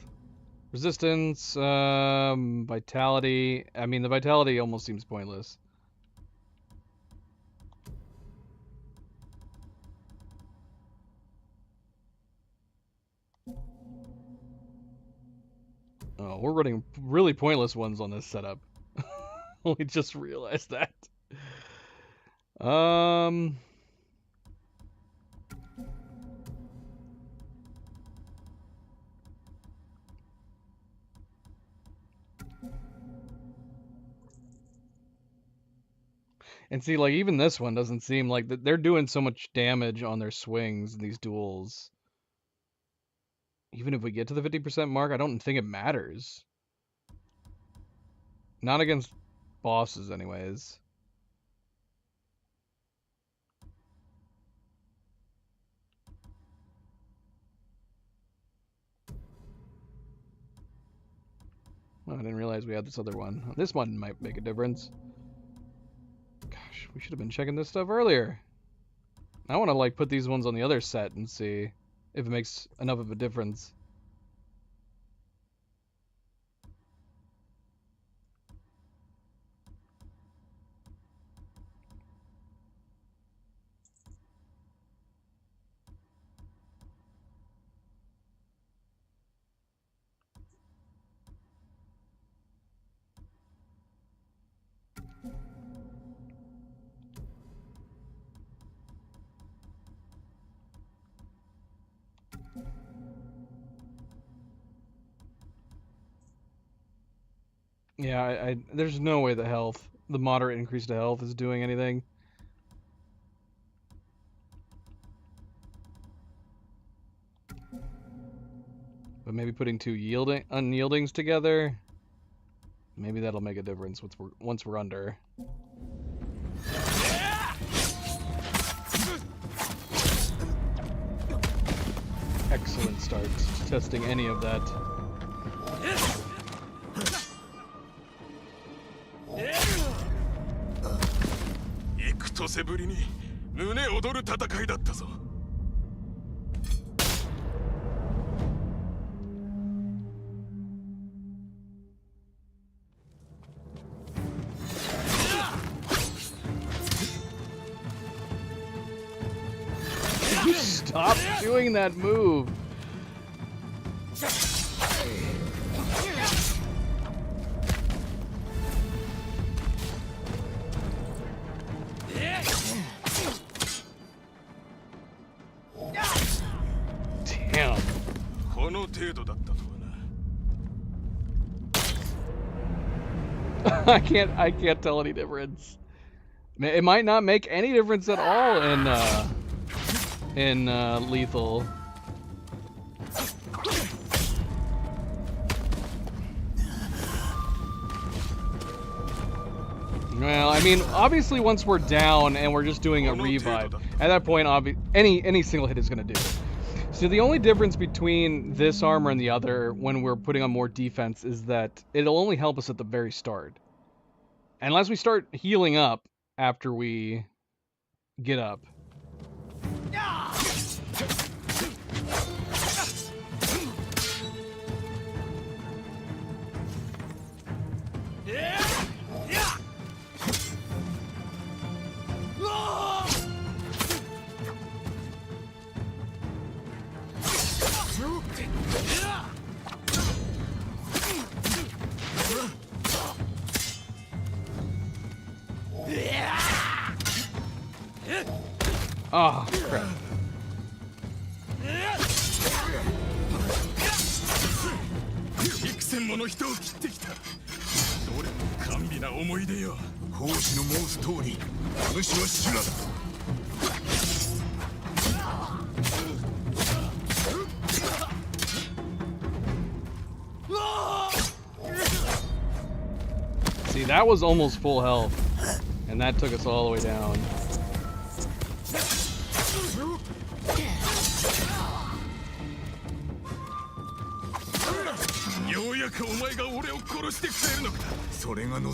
Speaker 1: Resistance, vitality. I mean, the vitality almost seems pointless. Oh, we're running really pointless ones on this setup. We just realized that. And see, like, even this one doesn't seem like they're doing so much damage on their swings in these duels. Even if we get to the 50% mark, I don't think it matters. Not against bosses, anyways. Oh, I didn't realize we had this other one. This one might make a difference. Gosh, we should have been checking this stuff earlier. I want to, like, put these ones on the other set and see if it makes enough of a difference. Yeah, there's no way the moderate increase to health is doing anything. But maybe putting two unyieldings together, maybe that'll make a difference once we're under. Excellent start to testing any of that. Stop doing that move. Damn. I can't tell any difference. It might not make any difference at all in lethal. Well, I mean, obviously once we're down and we're just doing a revive, at that point, any single hit is gonna do it. So the only difference between this armor and the other when we're putting on more defense is that it'll only help us at the very start. Unless we start healing up after we get up. Oh, crap. See, that was almost full health, and that took us all the way down.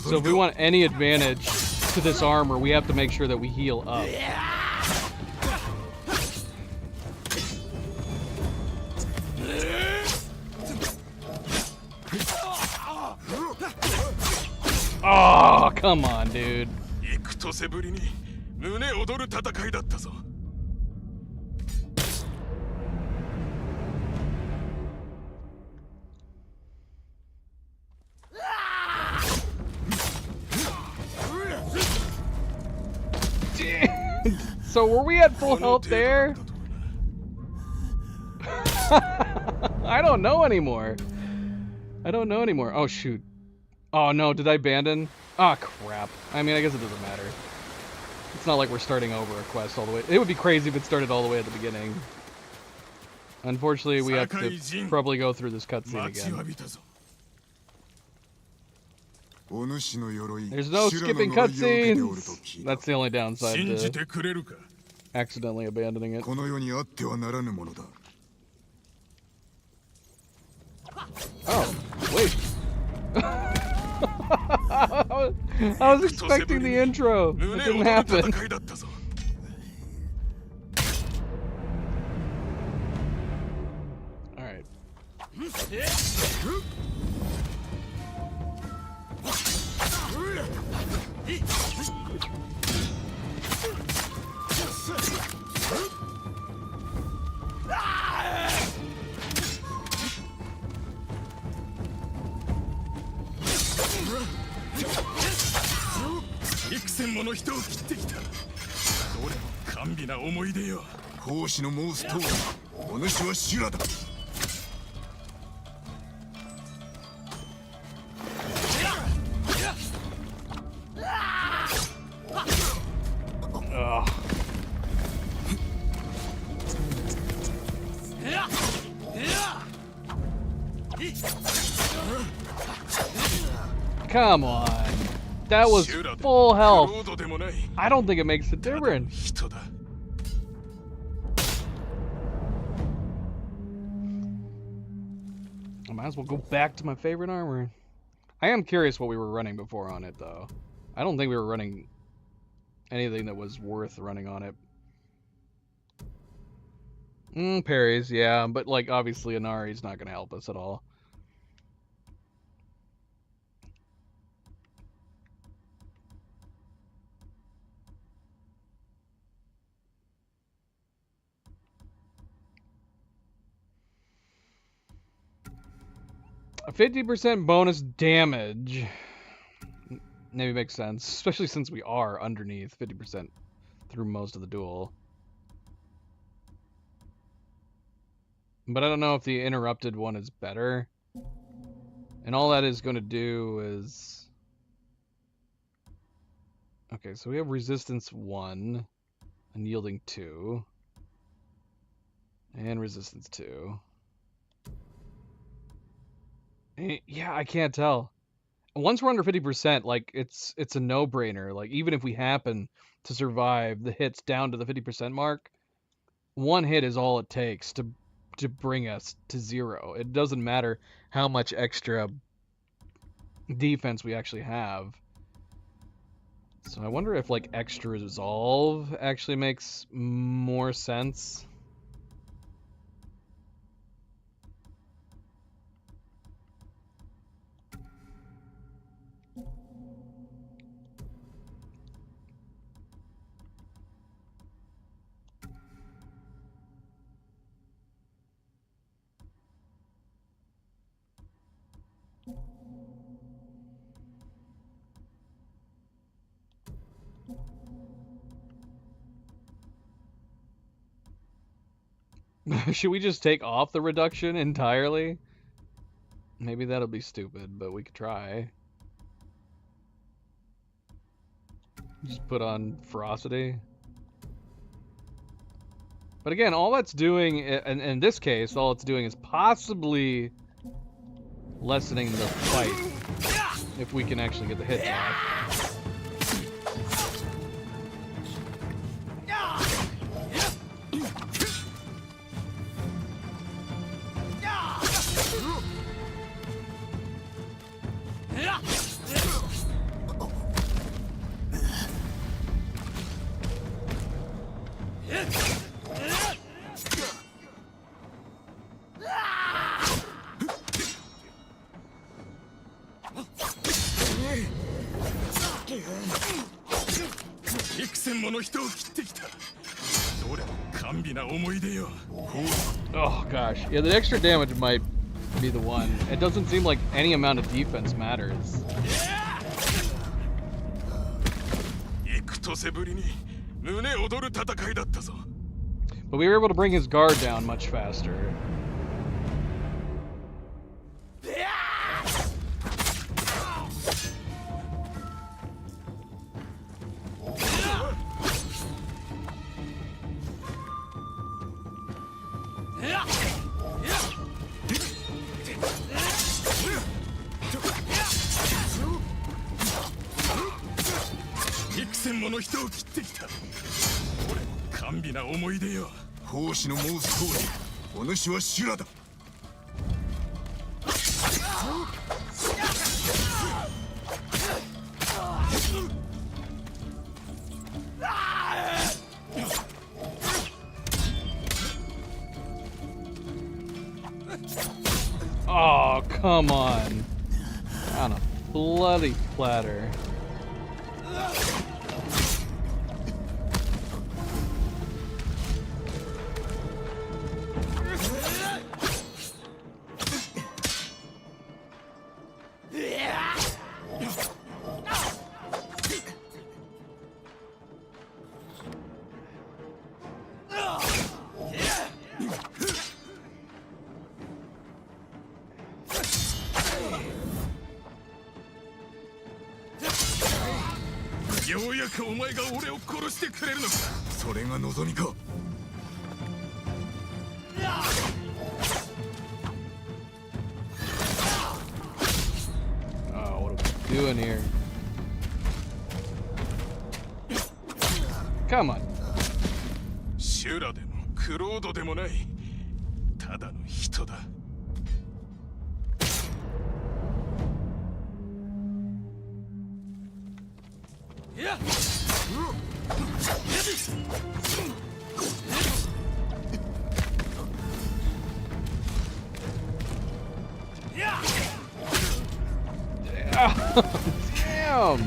Speaker 1: So if we want any advantage to this armor, we have to make sure that we heal up. Oh, come on, dude. So were we at full health there? I don't know anymore. Oh shoot. Oh no, did I abandon? Ah, crap. I mean, I guess it doesn't matter. It's not like we're starting over a quest all the way. It would be crazy if it started all the way at the beginning. Unfortunately, we have to probably go through this cutscene again. There's no skipping cutscenes! That's the only downside to accidentally abandoning it. Oh, wait. I was expecting the intro. It didn't happen. Alright. Come on. That was full health. I don't think it makes a difference. I might as well go back to my favorite armor. I am curious what we were running before on it, though. I don't think we were running anything that was worth running on it. Parries, yeah, but like obviously Inari's not gonna help us at all. A 50% bonus damage maybe makes sense, especially since we are underneath 50% through most of the duel. But I don't know if the interrupted one is better. And all that is going to do is... Okay, so we have resistance 1, unyielding 2, and resistance 2. Yeah, I can't tell. Once we're under 50%, like it's a no-brainer. Like even if we happen to survive the hits down to the 50% mark, one hit is all it takes to bring us to 0. It doesn't matter how much extra defense we actually have. So I wonder if like extra resolve actually makes more sense. Should we just take off the reduction entirely? Maybe that'll be stupid, but we could try. Just put on ferocity. But again, all that's doing, in this case, all it's doing is possibly lessening the fight. If we can actually get the hits off. Oh gosh, yeah, the extra damage might be the one. It doesn't seem like any amount of defense matters. But we were able to bring his guard down much faster.
Speaker 2: 千もの人を切ってきた。俺も甘美な思い出よ。
Speaker 8: 奉仕の申す通り、お主は修羅だ。
Speaker 1: Oh, come on. On a bloody platter. Doing here? Come on.
Speaker 2: 修羅でもクロードでもない、ただの人だ。
Speaker 1: Damn!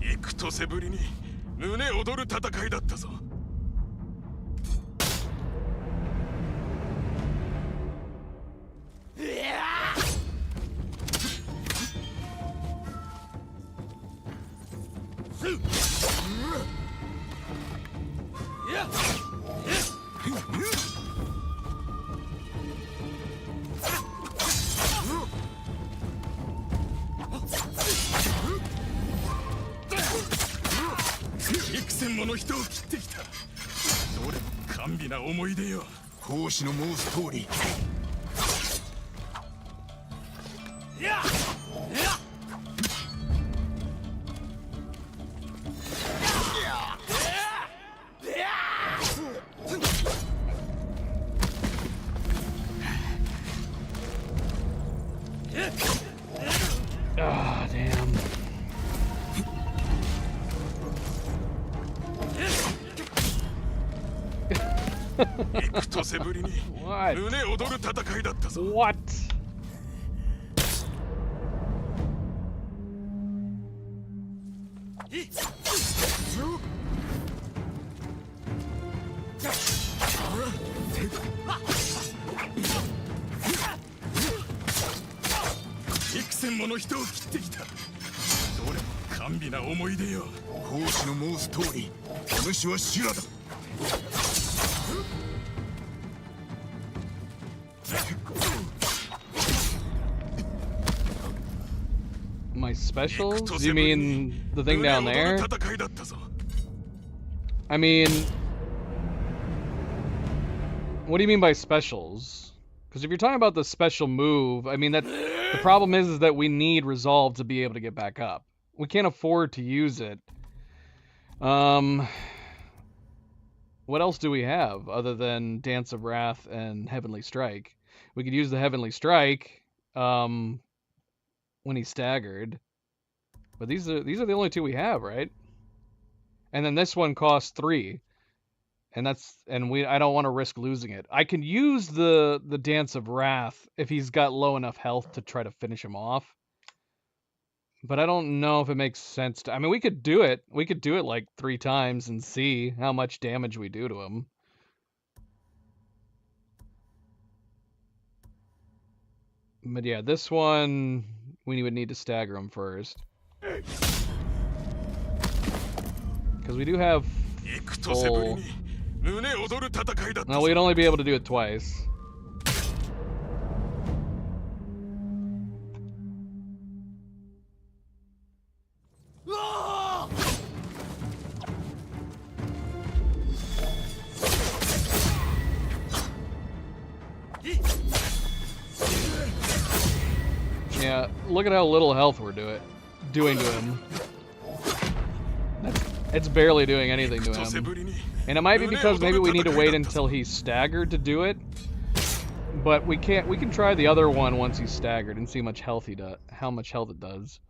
Speaker 2: 幾年ぶりに胸躍る戦いだったぞ。幾千もの人を切ってきた。どれも甘美な思い出よ。
Speaker 8: 奉仕の申す通り。
Speaker 1: Ah, damn. What?
Speaker 2: What? もの人を切ってきた。どれも甘美な思い出よ。
Speaker 8: 奉仕の申す通り、お主は修羅だ。
Speaker 1: My specials? You mean the thing down there? I mean, what do you mean by specials? Because if you're talking about the special move, I mean, that the problem is that we need resolve to be able to get back up. We can't afford to use it. What else do we have other than Dance of Wrath and Heavenly Strike? We could use the Heavenly Strike when he's staggered. But these are the only two we have, right? And then this one costs 3. And I don't want to risk losing it. I can use the Dance of Wrath if he's got low enough health to try to finish him off. But I don't know if it makes sense to... I mean, we could do it. We could do it like 3 times and see how much damage we do to him. But yeah, this one, we would need to stagger him first. Because we do have full... No, we'd only be able to do it twice. Yeah, look at how little health we're doing to him. It's barely doing anything to him. And it might be because maybe we need to wait until he's staggered to do it. But we can try the other one once he's staggered and see how much health it does.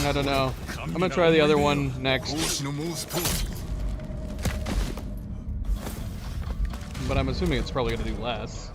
Speaker 1: I don't know. I'm gonna try the other one next. But I'm assuming it's probably gonna do less.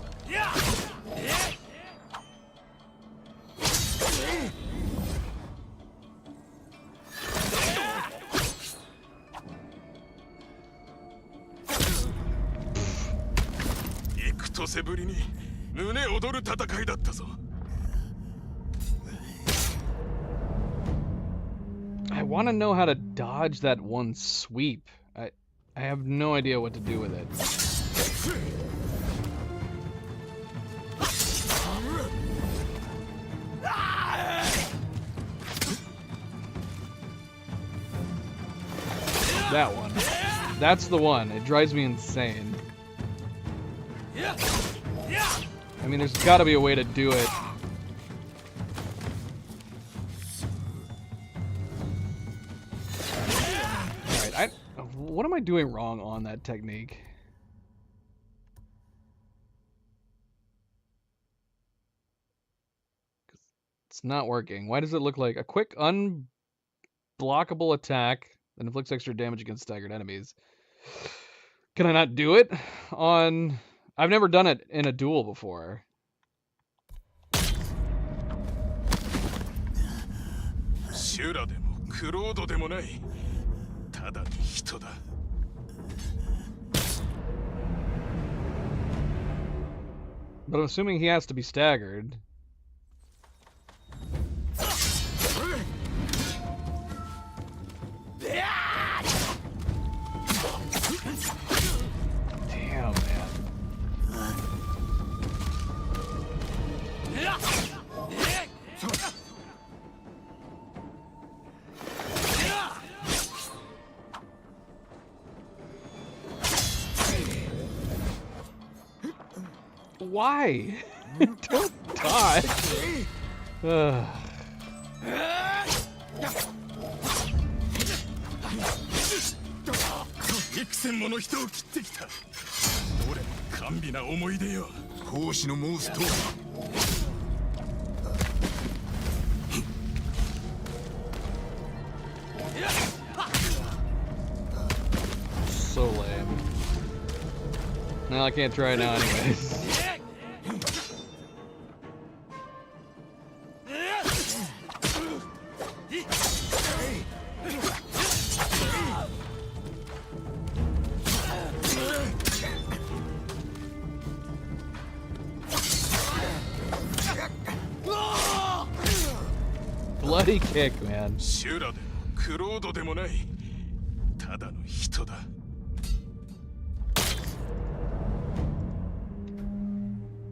Speaker 1: I want to know how to dodge that one sweep. I have no idea what to do with it. That one. That's the one. It drives me insane. I mean, there's got to be a way to do it. Alright, what am I doing wrong on that technique? It's not working. Why does it look like a quick unblockable attack that inflicts extra damage against staggered enemies? Can I not do it on... I've never done it in a duel before. But I'm assuming he has to be staggered. Damn, man. Why? Don't die. So lame. No, I can't try it now anyways. Bloody kick, man.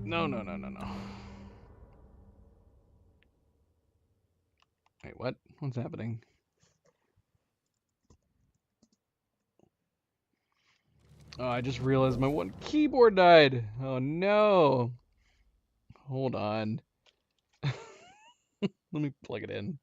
Speaker 1: No. Wait, what? What's happening? Oh, I just realized my one keyboard died. Oh no. Hold on. Let me plug it in.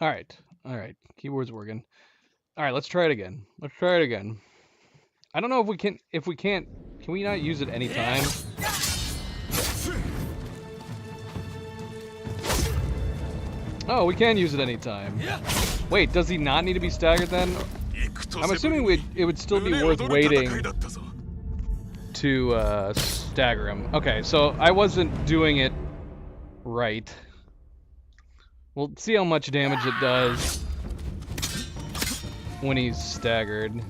Speaker 1: Alright. Alright. Keyboard's working. Alright, let's try it again. Let's try it again. I don't know if we can... Can we not use it anytime? Oh, we can use it anytime. Wait, does he not need to be staggered then? I'm assuming it would still be worth waiting to stagger him. Okay, so I wasn't doing it right. We'll see how much damage it does when he's staggered.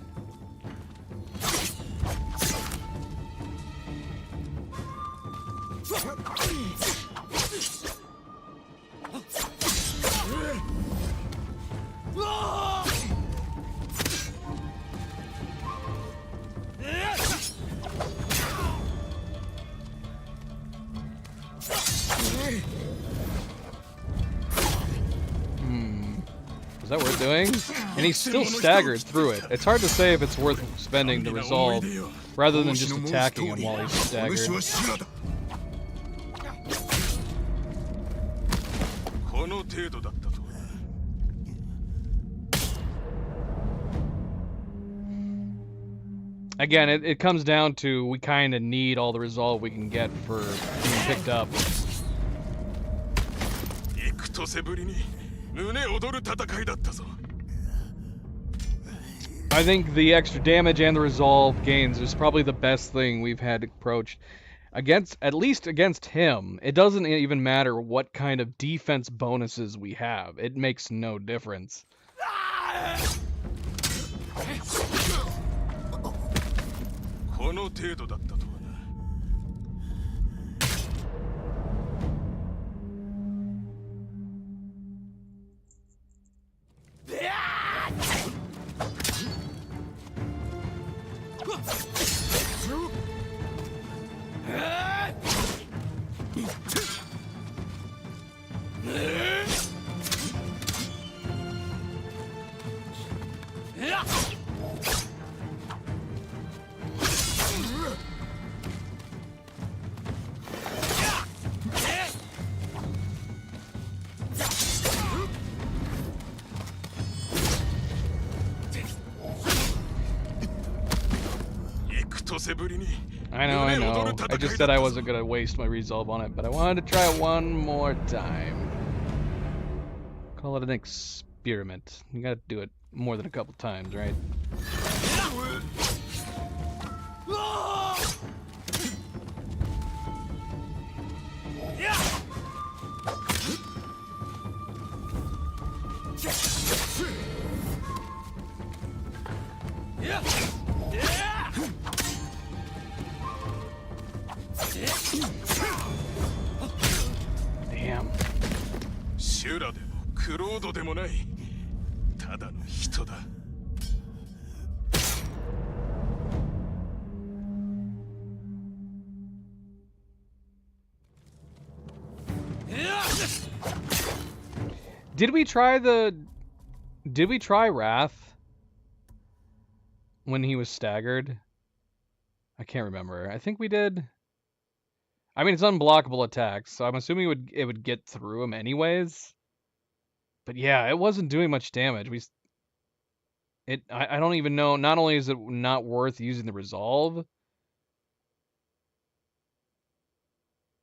Speaker 1: Is that worth doing? And he's still staggered through it. It's hard to say if it's worth spending to resolve rather than just attacking him while he's staggered. Again, it comes down to we kind of need all the resolve we can get for being picked up. I think the extra damage and the resolve gains is probably the best thing we've had approached against, at least against him. It doesn't even matter what kind of defense bonuses we have. It makes no difference. I know. I just said I wasn't gonna waste my resolve on it, but I wanted to try it one more time. Call it an experiment. You gotta do it more than a couple times, right? Damn.
Speaker 2: 修羅でもクロードでもないただの人だ
Speaker 1: Did we try Wrath when he was staggered? I can't remember. I think we did. I mean, it's unblockable attacks, so I'm assuming it would get through him anyways. But yeah, it wasn't doing much damage. I don't even know. Not only is it not worth using the resolve,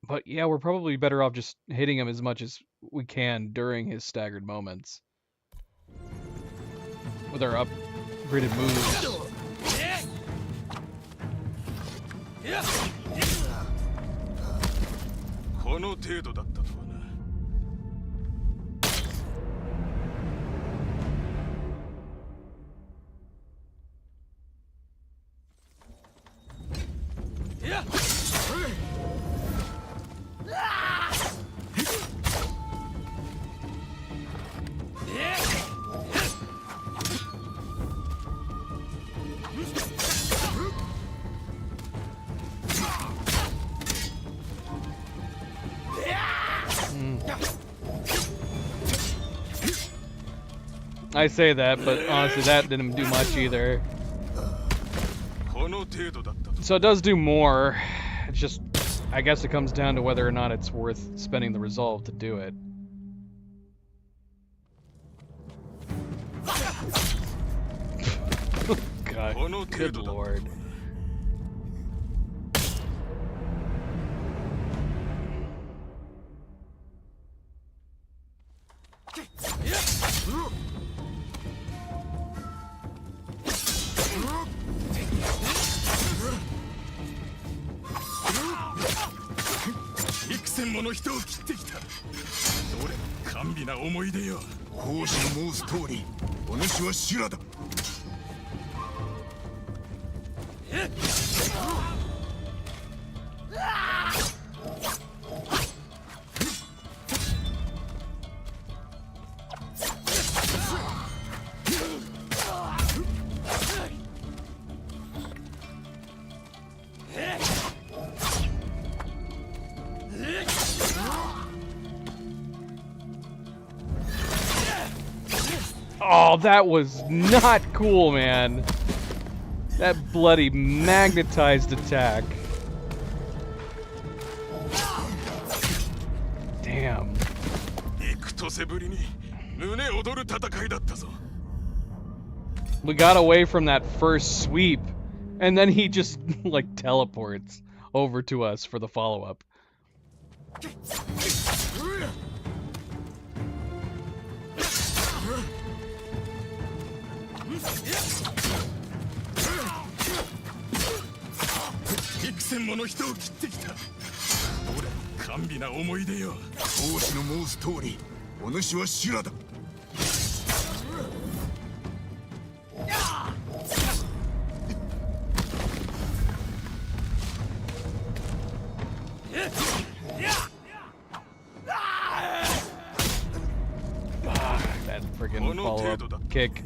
Speaker 1: but yeah, we're probably better off just hitting him as much as we can during his staggered moments with our upgraded moves.
Speaker 2: この程度だったとはな
Speaker 1: I say that, but honestly, that didn't do much either. So it does do more. It's just, I guess it comes down to whether or not it's worth spending the resolve to do it. God, good lord. Oh, that was not cool, man. That bloody magnetized attack. Damn. We got away from that first sweep, and then he just, like, teleports over to us for the follow-up. That friggin' follow-up kick.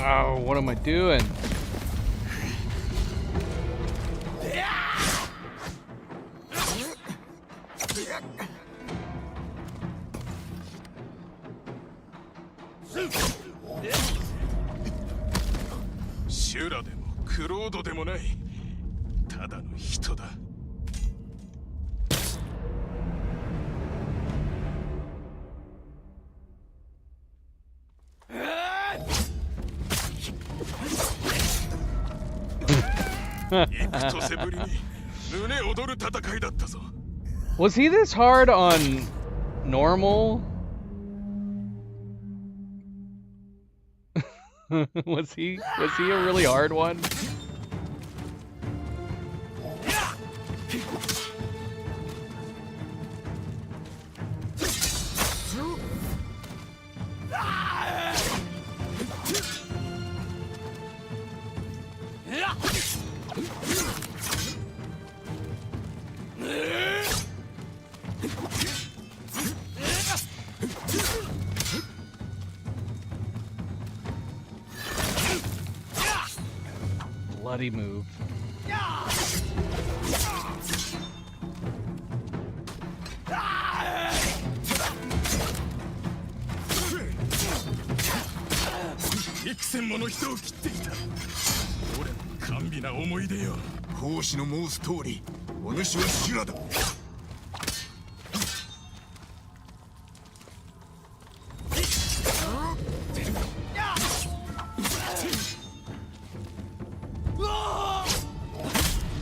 Speaker 1: Oh, what am I doing? Was he this hard on normal? was he a really hard one? Bloody move.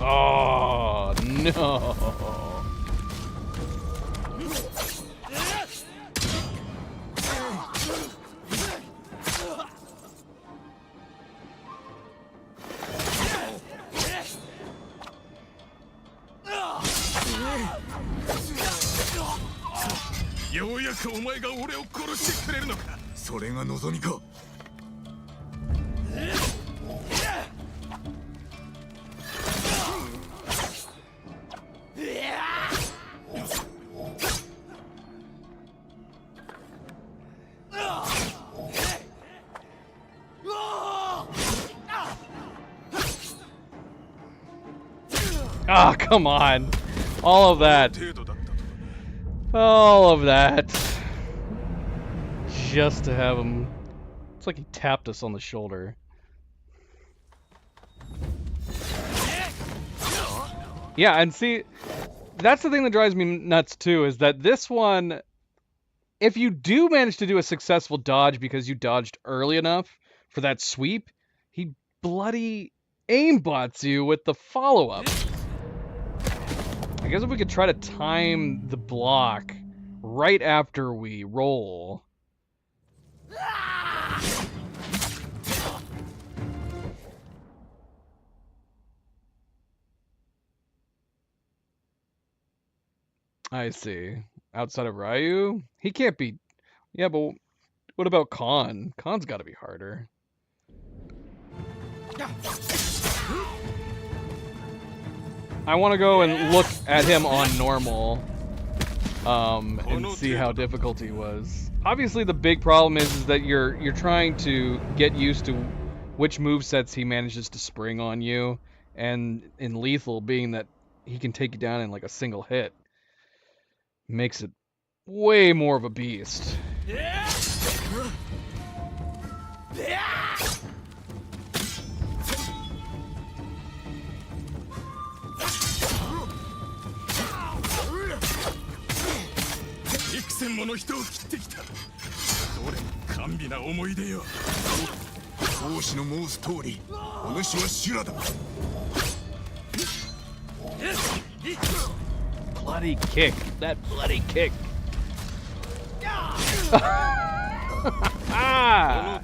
Speaker 1: Oh, no.
Speaker 13: くお前が俺を殺してくれるのか。
Speaker 8: それが望みか。
Speaker 1: Ah, come on. All of that. All of that. Just to have him. It's like he tapped us on the shoulder. Yeah, and see, that's the thing that drives me nuts too, is that this one, if you do manage to do a successful dodge because you dodged early enough for that sweep, he bloody aimbots you with the follow-up. I guess if we could try to time the block right after we roll. I see. Outside of Ryu? He can't be... Yeah, but what about Khan? Khan's gotta be harder. I want to go and look at him on normal, and see how difficult he was. Obviously, the big problem is that you're trying to get used to which movesets he manages to spring on you, and in Lethal, being that he can take you down in like a single hit, makes it way more of a beast. Bloody kick. That bloody kick. Ah!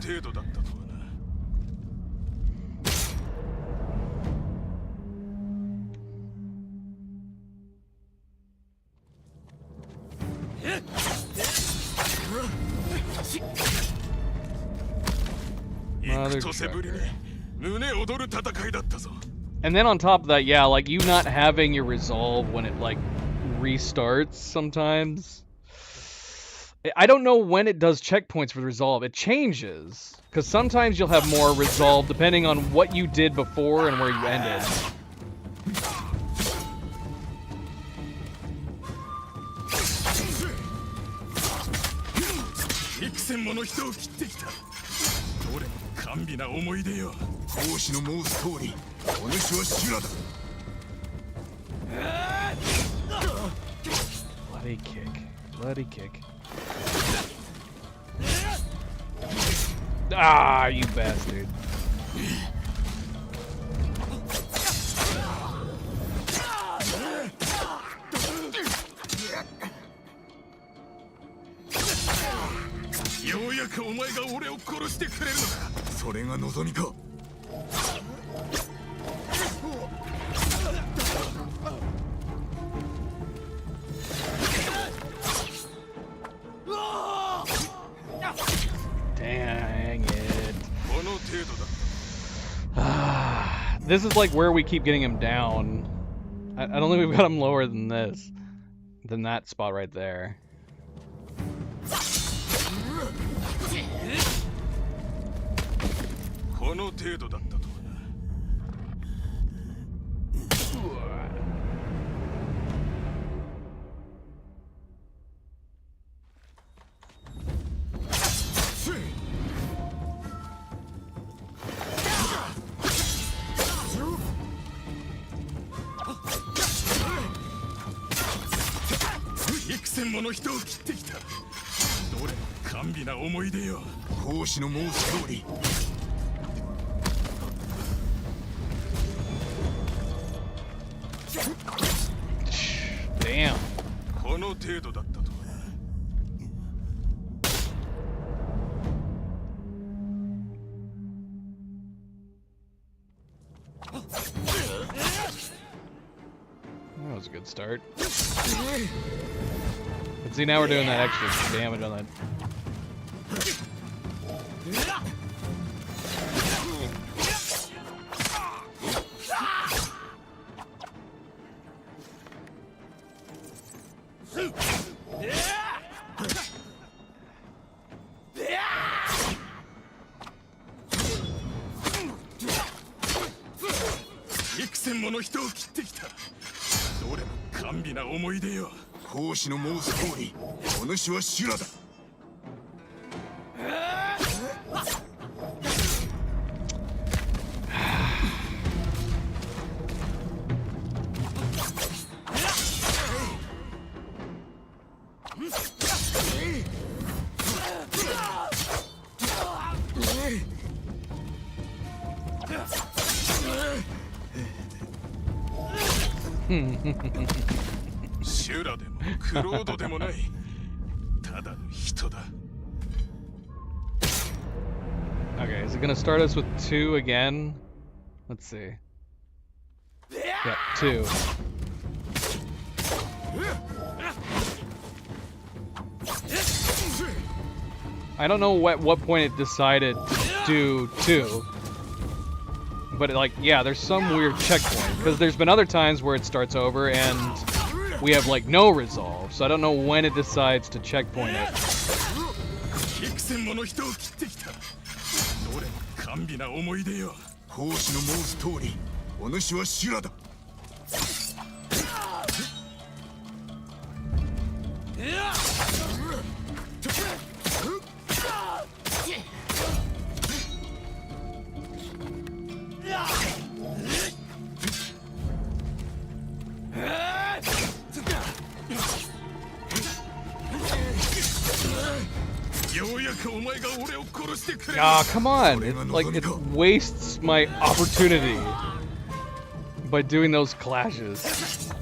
Speaker 1: And then on top of that, yeah, like you not having your resolve when it like restarts sometimes. I don't know when it does checkpoints for the resolve. It changes, because sometimes you'll have more resolve depending on what you did before and where you ended. Bloody kick. Bloody kick. Ah, you bastard. Dang it. This is like where we keep getting him down. I don't think we've got him lower than this. Than that spot right there. Damn. That was a good start. But see, now we're doing that extra damage on that. Okay, is it gonna start us with 2 again? Let's see. Yep, 2. I don't know what point it decided to do 2. But like, yeah, there's some weird checkpoint. Because there's been other times where it starts over and we have like no resolve. So I don't know when it decides to checkpoint it. Ah, come on! It wastes my opportunity by doing those clashes.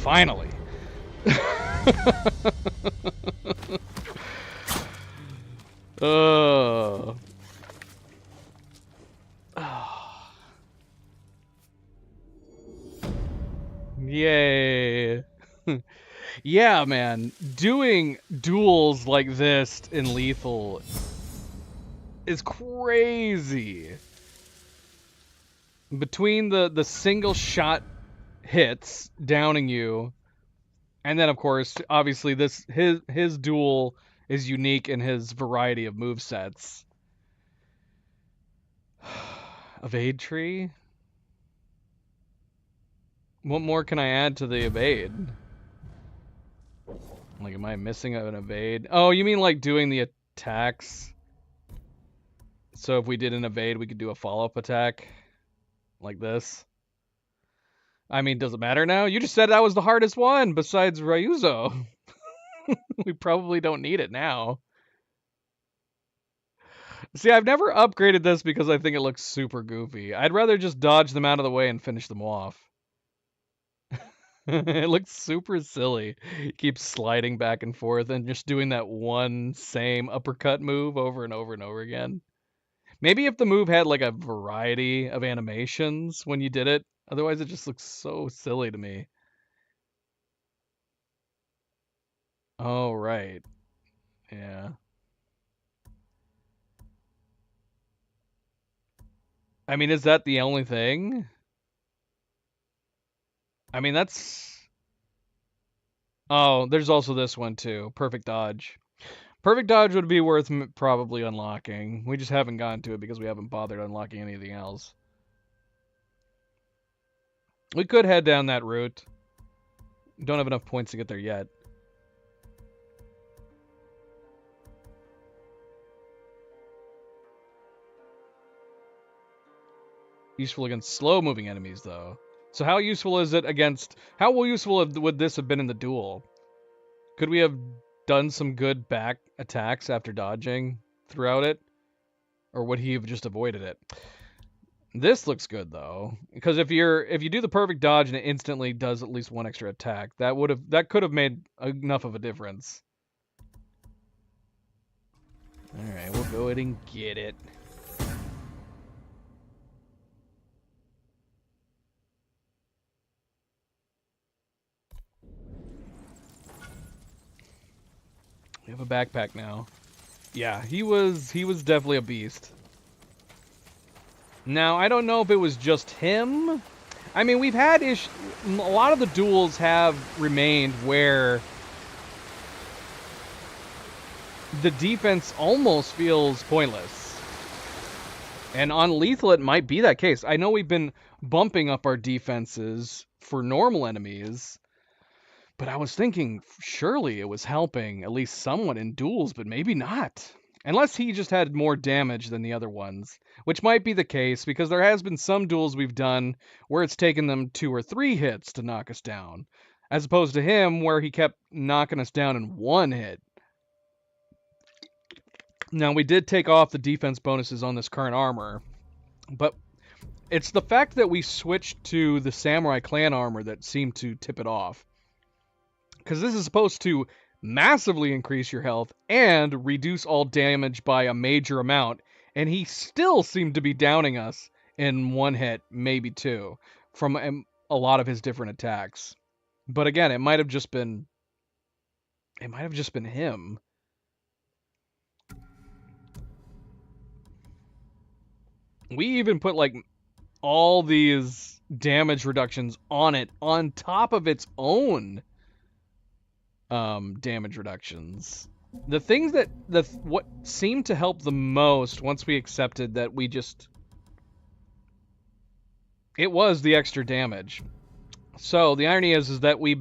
Speaker 1: Finally! Yay. Yeah, man. Doing duels like this in Lethal is crazy. Between the single shot hits downing you, and then of course, obviously his duel is unique in his variety of movesets. Evade tree? What more can I add to the evade? Like, am I missing an evade? Oh, you mean like doing the attacks? So if we did an evade, we could do a follow-up attack? Like this? I mean, does it matter now? You just said that was the hardest one, besides Ryuzo. We probably don't need it now. See, I've never upgraded this because I think it looks super goofy. I'd rather just dodge them out of the way and finish them off. It looks super silly. Keeps sliding back and forth and just doing that one same uppercut move over and over and over again. Maybe if the move had like a variety of animations when you did it. Otherwise, it just looks so silly to me. Oh, right. Yeah. I mean, is that the only thing? I mean, that's... Oh, there's also this one, too. Perfect Dodge. Perfect Dodge would be worth probably unlocking. We just haven't gotten to it because we haven't bothered unlocking anything else. We could head down that route. Don't have enough points to get there yet. Useful against slow-moving enemies, though. So how useful is it against... How useful would this have been in the duel? Could we have done some good back attacks after dodging throughout it? Or would he have just avoided it? This looks good, though. Because if you do the perfect dodge and it instantly does at least one extra attack, that could have made enough of a difference. Alright, we'll go ahead and get it. We have a backpack now. Yeah, he was definitely a beast. Now, I don't know if it was just him. I mean, we've had a lot of the duels have remained where the defense almost feels pointless. And on Lethal, it might be that case. I know we've been bumping up our defenses for normal enemies, but I was thinking surely it was helping at least somewhat in duels, but maybe not. Unless he just had more damage than the other ones, which might be the case because there has been some duels we've done where it's taken them 2 or 3 hits to knock us down, as opposed to him where he kept knocking us down in 1 hit. Now, we did take off the defense bonuses on this current armor, but it's the fact that we switched to the Samurai Clan armor that seemed to tip it off. Because this is supposed to massively increase your health and reduce all damage by a major amount, and he still seemed to be downing us in 1 hit, maybe 2, from a lot of his different attacks. But again, it might have just been him. We even put like all these damage reductions on it on top of its own damage reductions. The things that what seemed to help the most once we accepted that it was the extra damage. So the irony is that we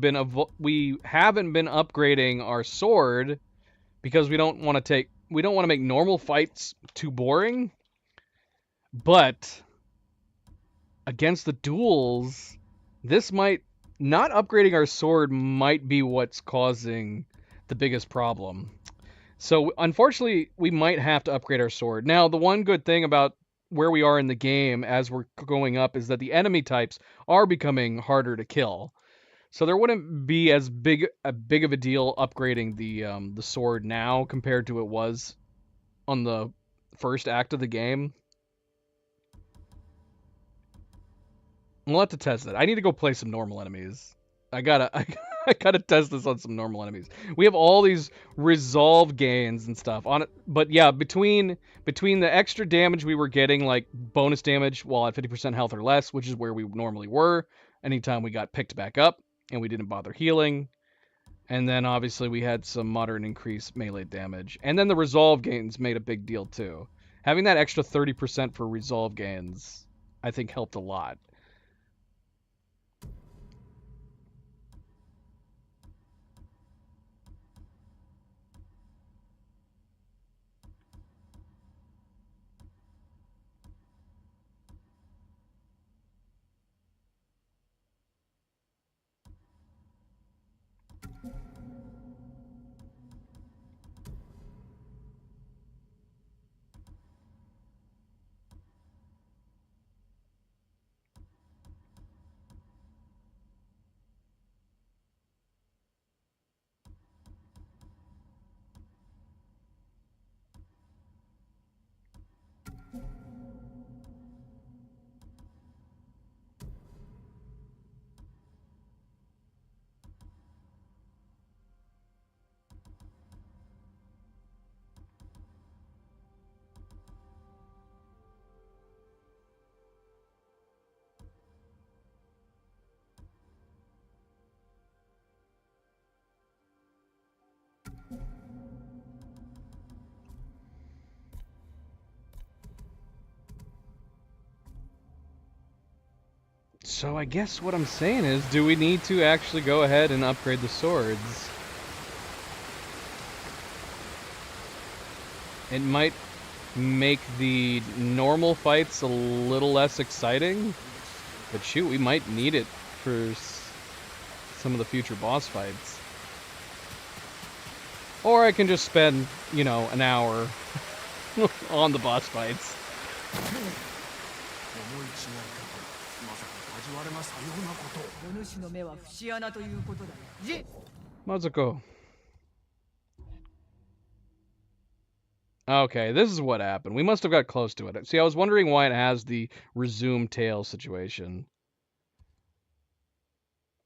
Speaker 1: haven't been upgrading our sword because we don't want to make normal fights too boring. But against the duels, not upgrading our sword might be what's causing the biggest problem. So unfortunately, we might have to upgrade our sword. Now, the one good thing about where we are in the game as we're going up is that the enemy types are becoming harder to kill. So there wouldn't be as big of a deal upgrading the sword now compared to it was on the first act of the game. We'll have to test it. I need to go play some normal enemies. I gotta test this on some normal enemies. We have all these resolve gains and stuff on it, but yeah, between the extra damage we were getting, like bonus damage while at 50% health or less, which is where we normally were, anytime we got picked back up and we didn't bother healing, and then obviously we had some moderate increased melee damage, and then the resolve gains made a big deal too. Having that extra 30% for resolve gains, I think helped a lot. So I guess what I'm saying is, do we need to actually go ahead and upgrade the swords? It might make the normal fights a little less exciting, but shoot, we might need it for some of the future boss fights. Or I can just spend, an hour on the boss fights. Mazuko. Okay, this is what happened. We must have got close to it. See, I was wondering why it has the resume tail situation.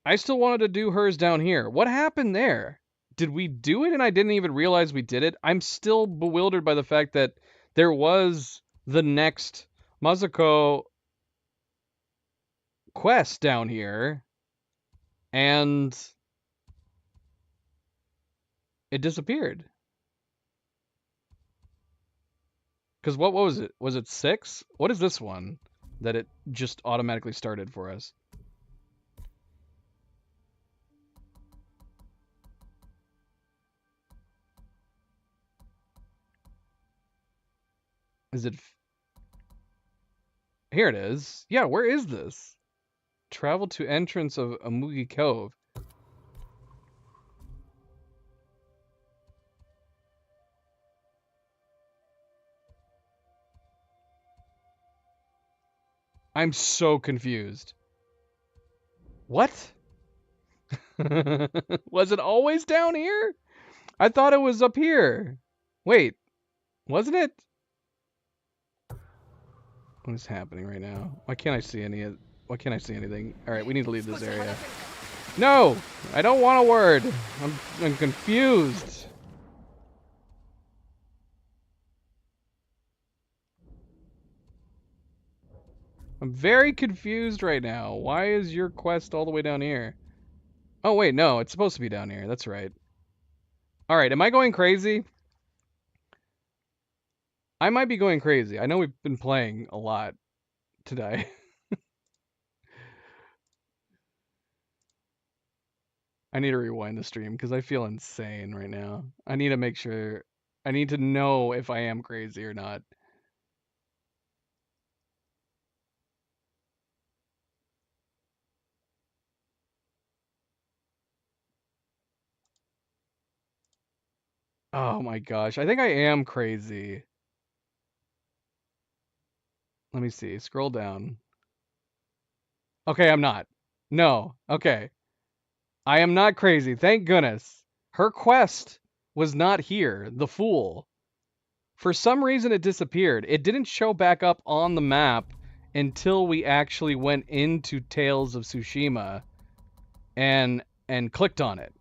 Speaker 1: I still wanted to do hers down here. What happened there? did we do it and I didn't even realize we did it? I'm still bewildered by the fact that there was the next Mazuko quest down here, and it disappeared. Because what was it? Was it 6? What is this one that it just automatically started for us? Is it... Here it is. Yeah, where is this? Travel to entrance of Amugi Cove. I'm so confused. What? Was it always down here? I thought it was up here. Wait, wasn't it? What is happening right now? Why can't I see any of... Why can't I see anything? Alright, we need to leave this area. No! I don't want a word! I'm confused. I'm very confused right now. Why is your quest all the way down here? Oh, wait, no. It's supposed to be down here. That's right. Alright, am I going crazy? I might be going crazy. I know we've been playing a lot today. I need to rewind the stream because I feel insane right now. I need to make sure... I need to know if I am crazy or not. Oh my gosh, I think I am crazy. Let me see, scroll down. Okay, I'm not. No, okay. I am not crazy, thank goodness. Her quest was not here, the fool. For some reason it disappeared. It didn't show back up on the map until we actually went into Tales of Tsushima and clicked on it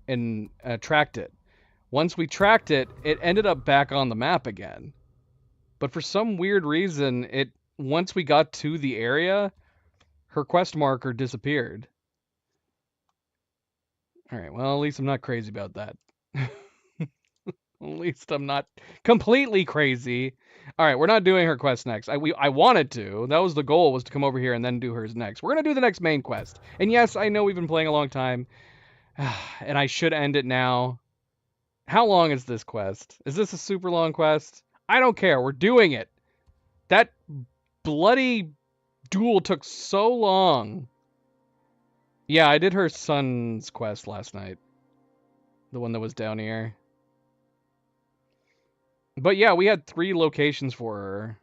Speaker 1: and tracked it. Once we tracked it, it ended up back on the map again. But for some weird reason, once we got to the area, her quest marker disappeared. Alright, well, at least I'm not crazy about that. At least I'm not completely crazy. Alright, we're not doing her quest next. I wanted to. That was the goal, was to come over here and then do hers next. We're going to do the next main quest. And yes, I know we've been playing a long time. And I should end it now. How long is this quest? Is this a super long quest? I don't care. We're doing it. That bloody duel took so long. Yeah, I did her son's quest last night. The one that was down here. But yeah, we had 3 locations for her.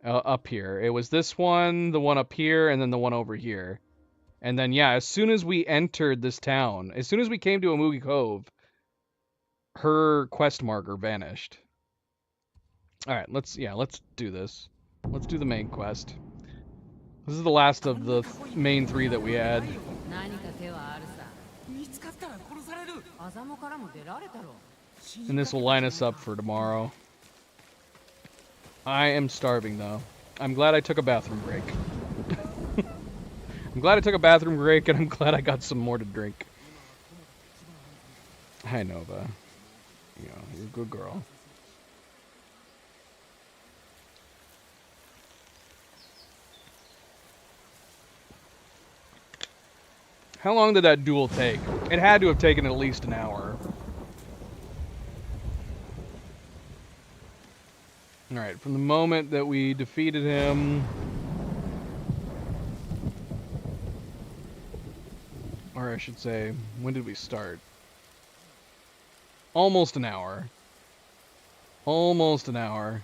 Speaker 1: Up here. It was this one, the one up here, and then the one over here. And then, yeah, as soon as we entered this town, as soon as we came to Amugi Cove, her quest marker vanished. Alright, let's do this. Let's do the main quest. This is the last of the main 3 that we had. And this will line us up for tomorrow. I am starving, though. I'm glad I took a bathroom break. I'm glad I took a bathroom break, and I'm glad I got some more to drink. Hi, Nova. You know, you're a good girl. How long did that duel take? It had to have taken at least an hour. Alright, from the moment that we defeated him... Or I should say, when did we start? Almost an hour. Almost an hour.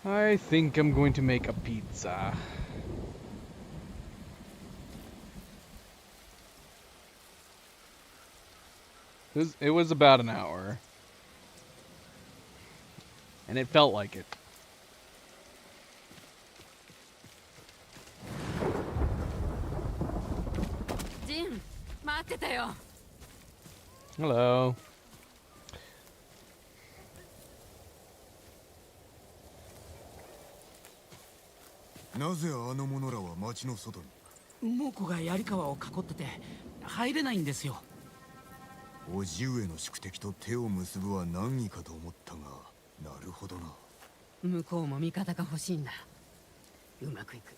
Speaker 1: I think I'm going to make a pizza. It was about an hour. And it felt like it.
Speaker 10: ジン、待ってたよ。
Speaker 1: Hello.
Speaker 8: なぜあの者らは町の外に？
Speaker 14: 猛虎が槍川を囲ってて入れないんですよ。
Speaker 8: 叔父上の宿敵と手を結ぶは難儀かと思ったが、なるほどな。
Speaker 18: 向こうも味方が欲しいんだ。うまくいく。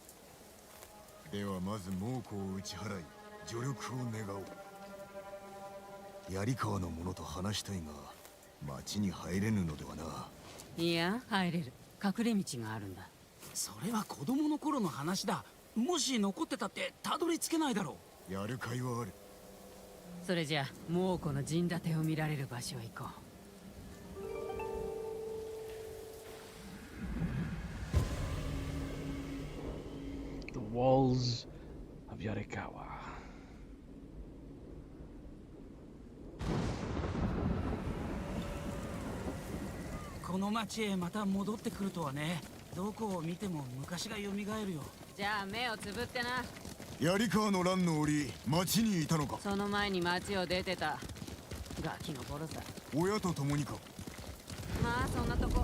Speaker 8: ではまず猛虎を打ち払い助力を願おう。槍川の者と話したいが町に入れぬのではな。
Speaker 18: いや、入れる。隠れ道があるんだ。
Speaker 14: それは子供の頃の話だ。もし残ってたってたどり着けないだろ
Speaker 8: う。やるかいはある。
Speaker 18: それじゃ猛虎の陣立てを見られる場所へ行こ
Speaker 1: The walls of Yarikawa.
Speaker 14: この町へまた戻ってくるとはね。どこを見ても昔が蘇るよ。
Speaker 18: じゃあ目をつぶってな。
Speaker 8: 槍川の乱の折町にいたのか？
Speaker 18: その前に町を出てた。ガキの頃さ。
Speaker 8: 親と共にか？
Speaker 18: まあそんなとこ。
Speaker 14: こ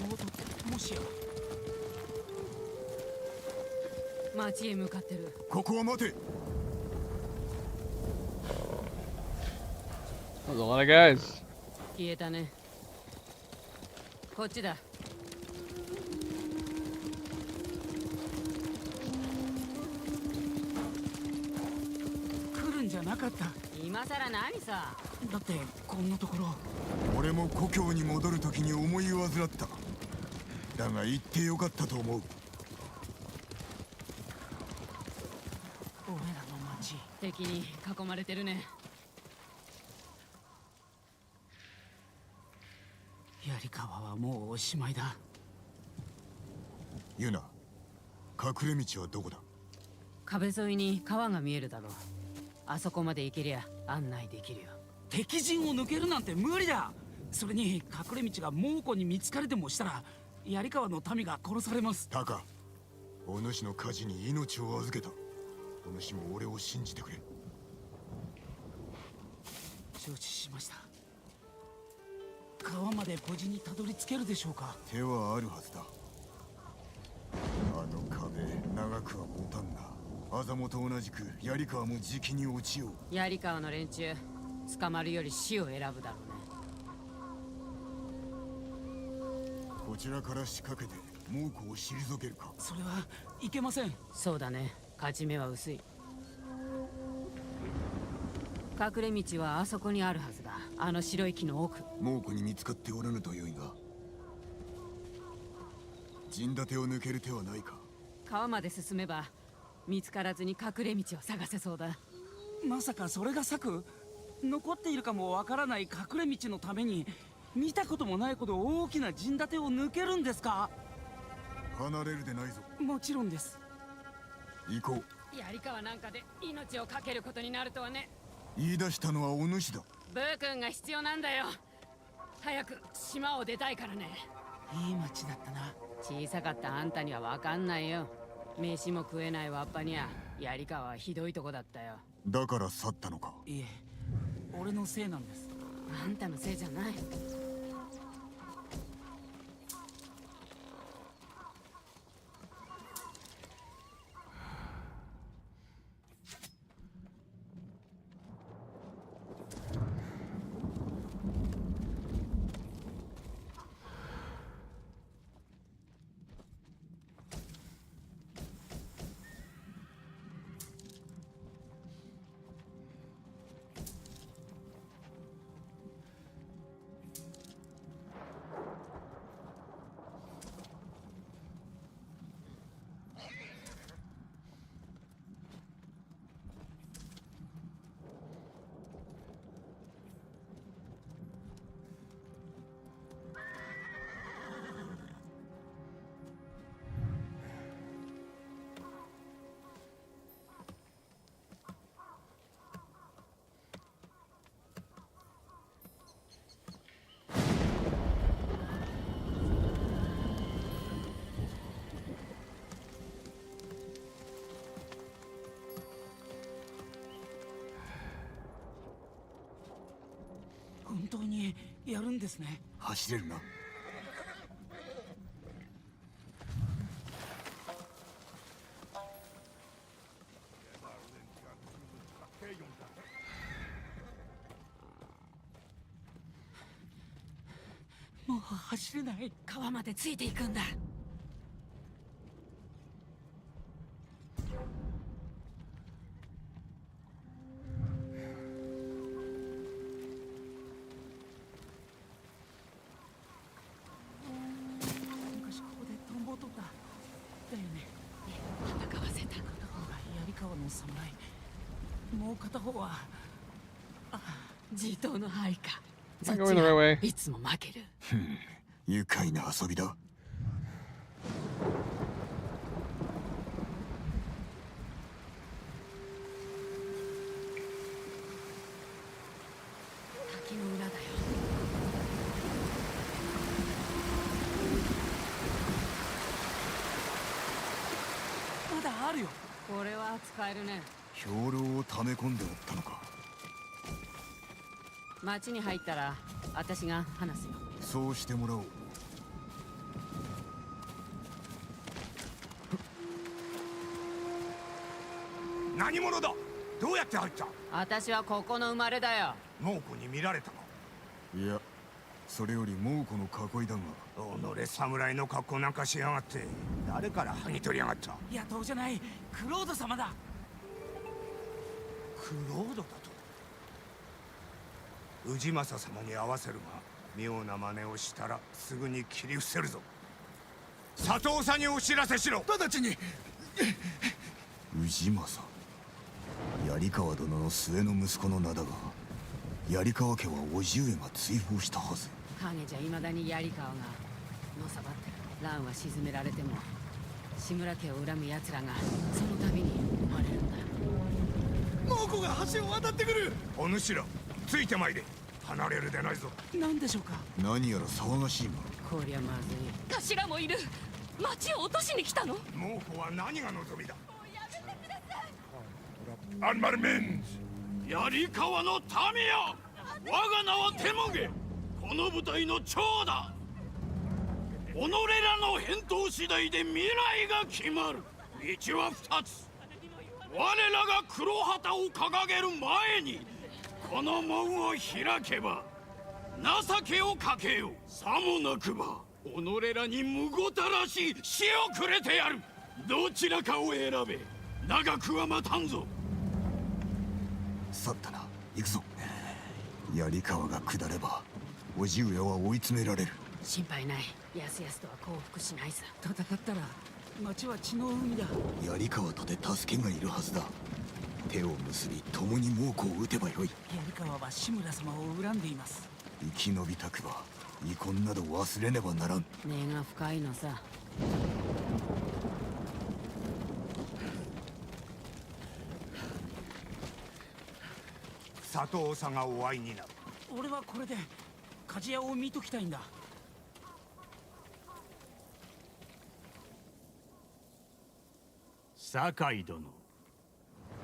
Speaker 14: の音ってもしや
Speaker 18: 町へ向かってる。
Speaker 8: ここは待て。
Speaker 1: There's a lot of guys.
Speaker 18: 消えたね。こっちだ。
Speaker 14: 来るんじゃなかった。
Speaker 18: 今さら何さ。
Speaker 14: だってこんなところ。
Speaker 8: 俺も故郷に戻る時に思い患った。だが行ってよかったと思う。
Speaker 14: 俺らの町。
Speaker 18: 敵に囲まれてるね。
Speaker 14: 槍川はもうおしまいだ。
Speaker 8: ユナ、隠れ道はどこだ？
Speaker 18: 壁沿いに川が見えるだろう。あそこまで行けりゃ案内できるよ。
Speaker 14: 敵陣を抜けるなんて無理だ。それに隠れ道が猛虎に見つかれでもしたら槍川の民が殺されます。
Speaker 8: タカ、お主の火事に命を預けた。お主も俺を信じてくれ。
Speaker 14: 承知しました。川まで無事にたどり着けるでしょうか？
Speaker 8: 手はあるはずだ。あの壁長くは持たんが、欺と同じく槍川もじきに落ちよう。
Speaker 18: 槍川の連中捕まるより死を選ぶだろうね。
Speaker 8: こちらから仕掛けて猛虎を退けるか？
Speaker 14: それはいけません。
Speaker 18: そうだね。勝ち目は薄い。隠れ道はあそこにあるはずだ。あの白い木の奥。
Speaker 8: 猛虎に見つかっておらぬとよいが、陣立てを抜ける手はないか？
Speaker 18: 川まで進めば見つからずに隠れ道を探せそうだ。
Speaker 14: まさかそれが策？残っているかもわからない隠れ道のために見たこともないほど大きな陣立てを抜けるんですか？
Speaker 8: 離れるでないぞ。
Speaker 14: もちろんです。
Speaker 8: 行こう。
Speaker 18: 槍川なんかで命を懸けることになるとはね。
Speaker 8: 言い出したのはお主だ。
Speaker 18: ブー君が必要なんだよ。早く島を出たいからね。
Speaker 14: いい町だったな。
Speaker 18: 小さかったあんたには分かんないよ。飯も食えないわっぱにゃ槍川はひどいとこだったよ。
Speaker 8: だから去ったのか？
Speaker 14: いえ、俺のせいなんです。
Speaker 18: あんたのせいじゃない。
Speaker 14: 本当にやるんですね。
Speaker 8: 走れるな。
Speaker 14: もう走れない。
Speaker 18: 川までついていくんだ。
Speaker 14: 昔ここでトンボを取っただよね。
Speaker 18: 戦わせた。
Speaker 14: 片方が槍川の侍、もう片方は
Speaker 18: 地頭の配下。
Speaker 1: Am I going the right way?
Speaker 18: いつも負ける。
Speaker 8: 愉快な遊びだ。
Speaker 18: 滝の裏だよ。
Speaker 14: まだあるよ。
Speaker 18: これは使えるね。
Speaker 8: 兵糧を溜め込んでおったのか。
Speaker 18: 町に入ったら私が話すよ。
Speaker 8: そうしてもらおう。
Speaker 5: 何者だ。どうやって入った。
Speaker 18: 私はここの生まれだよ。
Speaker 5: 猛虎に見られたの。
Speaker 8: いや、それより猛虎の囲いだが。
Speaker 5: 己侍の格好なんかしやがって。誰から剥ぎ取りやがった。
Speaker 14: 野党じゃない、クロード様だ。
Speaker 5: クロードだと。氏政様に会わせるが、妙な真似をしたらすぐに切り伏せるぞ。佐藤さんにお知らせしろ。
Speaker 2: 直ちに。
Speaker 8: 氏政、槍川殿の末の息子の名だが、槍川家は叔父上が追放したはず。
Speaker 18: 影じゃ未だに槍川がのさばってる。蘭は沈められても志村家を恨む奴らがその度に生まれるんだ。
Speaker 2: 猛虎が橋を渡ってくる。
Speaker 5: お主らついてまいれ。離れるでないぞ。
Speaker 14: 何でしょうか。
Speaker 8: 何やら騒がしいが。
Speaker 18: こりゃまずい。
Speaker 10: 頭もいる。町を落としに来たの。
Speaker 5: 猛虎は何が望みだ。
Speaker 13: アンマルメンズ、槍川の民よ、我が名はテモゲ。この部隊の長だ。己らの返答次第で未来が決まる。道は二つ。我らが黒旗を掲げる前にこの門を開けば情けをかけよう。さもなくば己らにむごたらしい死をくれてやる。どちらかを選べ。長くは待たんぞ。
Speaker 8: 去ったな。行くぞ。槍川が下れば叔父上は追い詰められる。
Speaker 18: 心配ない。やすやすとは降伏しないさ。
Speaker 14: 戦ったら町は血の海だ。
Speaker 8: 槍川とて助けがいるはずだ。手を結び共に猛虎を撃てばよい。
Speaker 14: 槍川は志村様を恨んでいます。
Speaker 8: 生き延びたくば遺恨など忘れねばならん。
Speaker 18: 根が深いのさ。
Speaker 5: 佐藤さんがお会いになる。
Speaker 14: 俺はこれで鍛冶屋を見ときたいんだ。
Speaker 13: 酒井殿。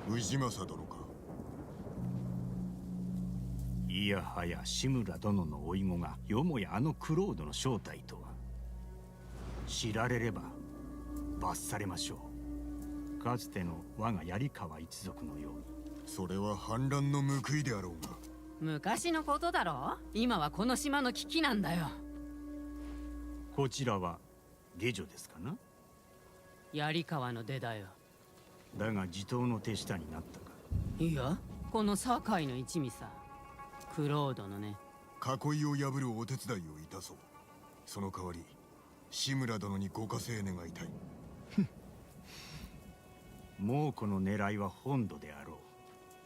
Speaker 8: 氏政殿か。
Speaker 13: いやはや志村殿の甥子がよもやあのクロードの正体とは。知られれば罰されましょう。かつての我が槍川一族のように。
Speaker 8: それは反乱の報いであろうが。
Speaker 18: 昔のことだろ。今はこの島の危機なんだよ。
Speaker 13: こちらは下女ですかな。
Speaker 18: 槍川の出だよ。
Speaker 13: だが地頭の手下になったか。
Speaker 18: いや、この堺の一味さ。クロードのね。
Speaker 8: 囲いを破るお手伝いをいたそう。その代わり志村殿にご加勢願いたい。
Speaker 13: 猛虎の狙いは本土であろう。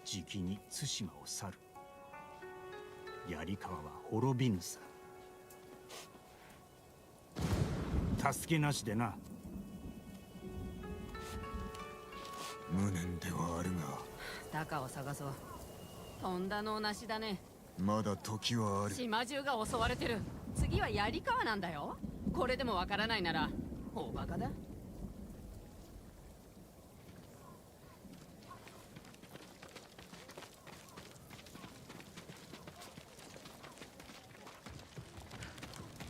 Speaker 13: じきに対馬を去る。槍川は滅びぬさ。助けなしでな。
Speaker 8: 無念ではあるが。
Speaker 18: 鷹を探そう。とんだのなしだね。
Speaker 8: まだ時はある。
Speaker 18: 島中が襲われてる。次は槍川なんだよ。これでもわからないなら大バカだ。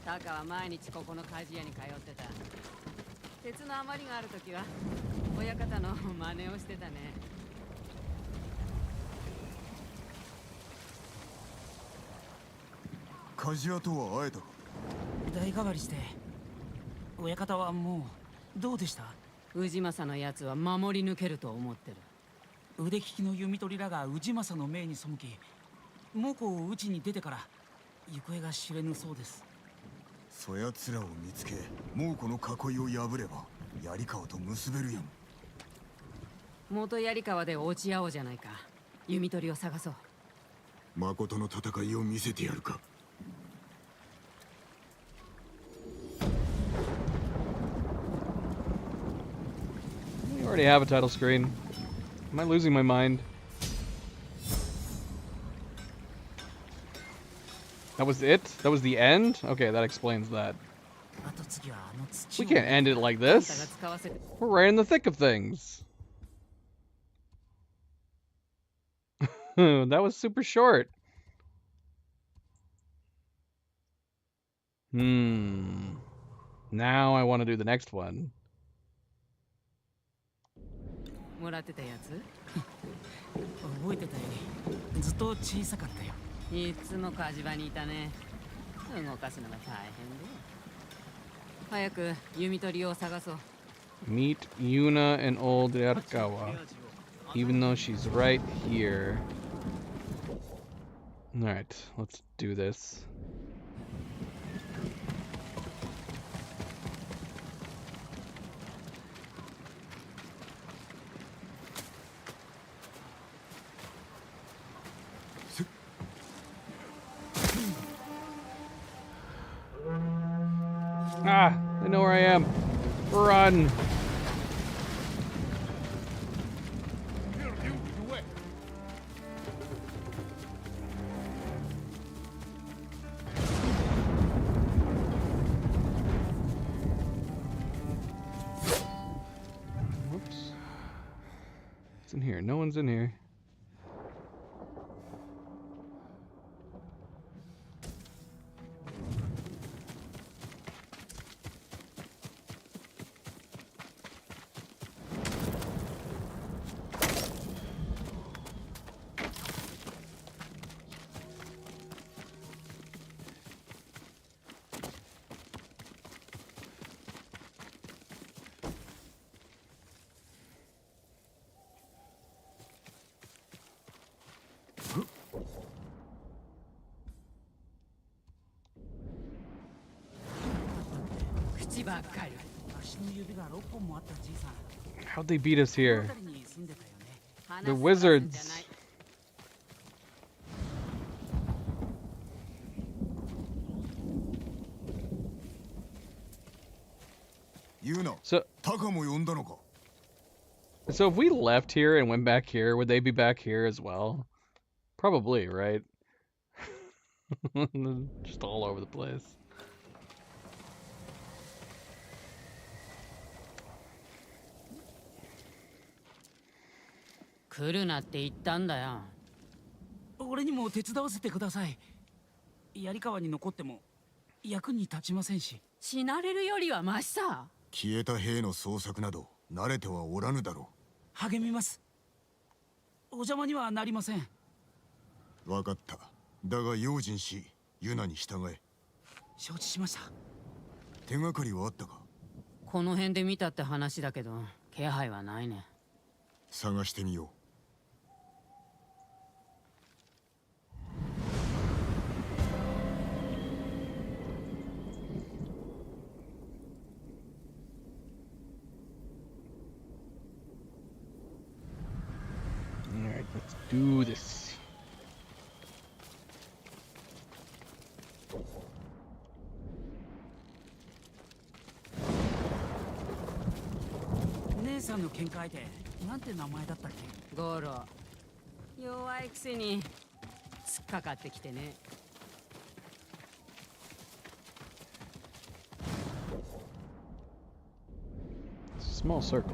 Speaker 18: タカは毎日ここの鍛冶屋に通ってた。鉄の余りがあるときは親方の真似をしてたね。
Speaker 8: 鍛冶屋とは会えたか？
Speaker 14: 代替わりして親方はもうどうでした？
Speaker 18: 氏政のやつは守り抜けると思ってる。
Speaker 14: 腕利きの弓取りらが氏政の命に背き猛虎を討ちに出てから行方が知れぬそうです。
Speaker 8: そやつらを見つけ猛虎の囲いを破れば槍川と結べるやん。
Speaker 18: 元槍川で落ち合おうじゃないか。弓取りを探そう。
Speaker 8: 誠の戦いを見せてやるか。
Speaker 1: We already have a title screen. Am I losing my mind? That was it? That was the end? Okay, that explains that. We can't end it like this. We're right in the thick of things. That was super short. Now I want to do the next one.
Speaker 18: もらってたやつ
Speaker 14: 覚えてたよりずっと小さかったよ。
Speaker 18: いつも火事場にいたね。動かすのが大変で。早く弓取りを探そう。
Speaker 1: Meet Yuna in Old Yarikawa, even though she's right here. Alright, let's do this. Ah, I know where I am. Run. Whoops. What's in here? No one's in here. How'd they beat us here? They're wizards. So if we left here and went back here, would they be back here as well? Probably, right? Just all over the place.
Speaker 18: Kuru naって言ったんだよ。
Speaker 14: 俺にも手伝わせてください。槍川に残っても役に立ちませんし。
Speaker 18: 死なれるよりはマシさ。
Speaker 8: 消えた兵の捜索など慣れてはおらぬだろう。
Speaker 14: 励みます。お邪魔にはなりません。
Speaker 8: わかった。だが用心し、ユナに従え。
Speaker 14: 承知しました。
Speaker 8: 手がかりはあったか？
Speaker 18: この辺で見たって話だけど、気配はないね。
Speaker 8: 探してみよう。
Speaker 1: Alright, let's do this.
Speaker 14: 姉さんの喧嘩相手、なんて名前だったっけ？
Speaker 18: ゴロ。弱いくせに突っかかってきてね。
Speaker 1: Small circle.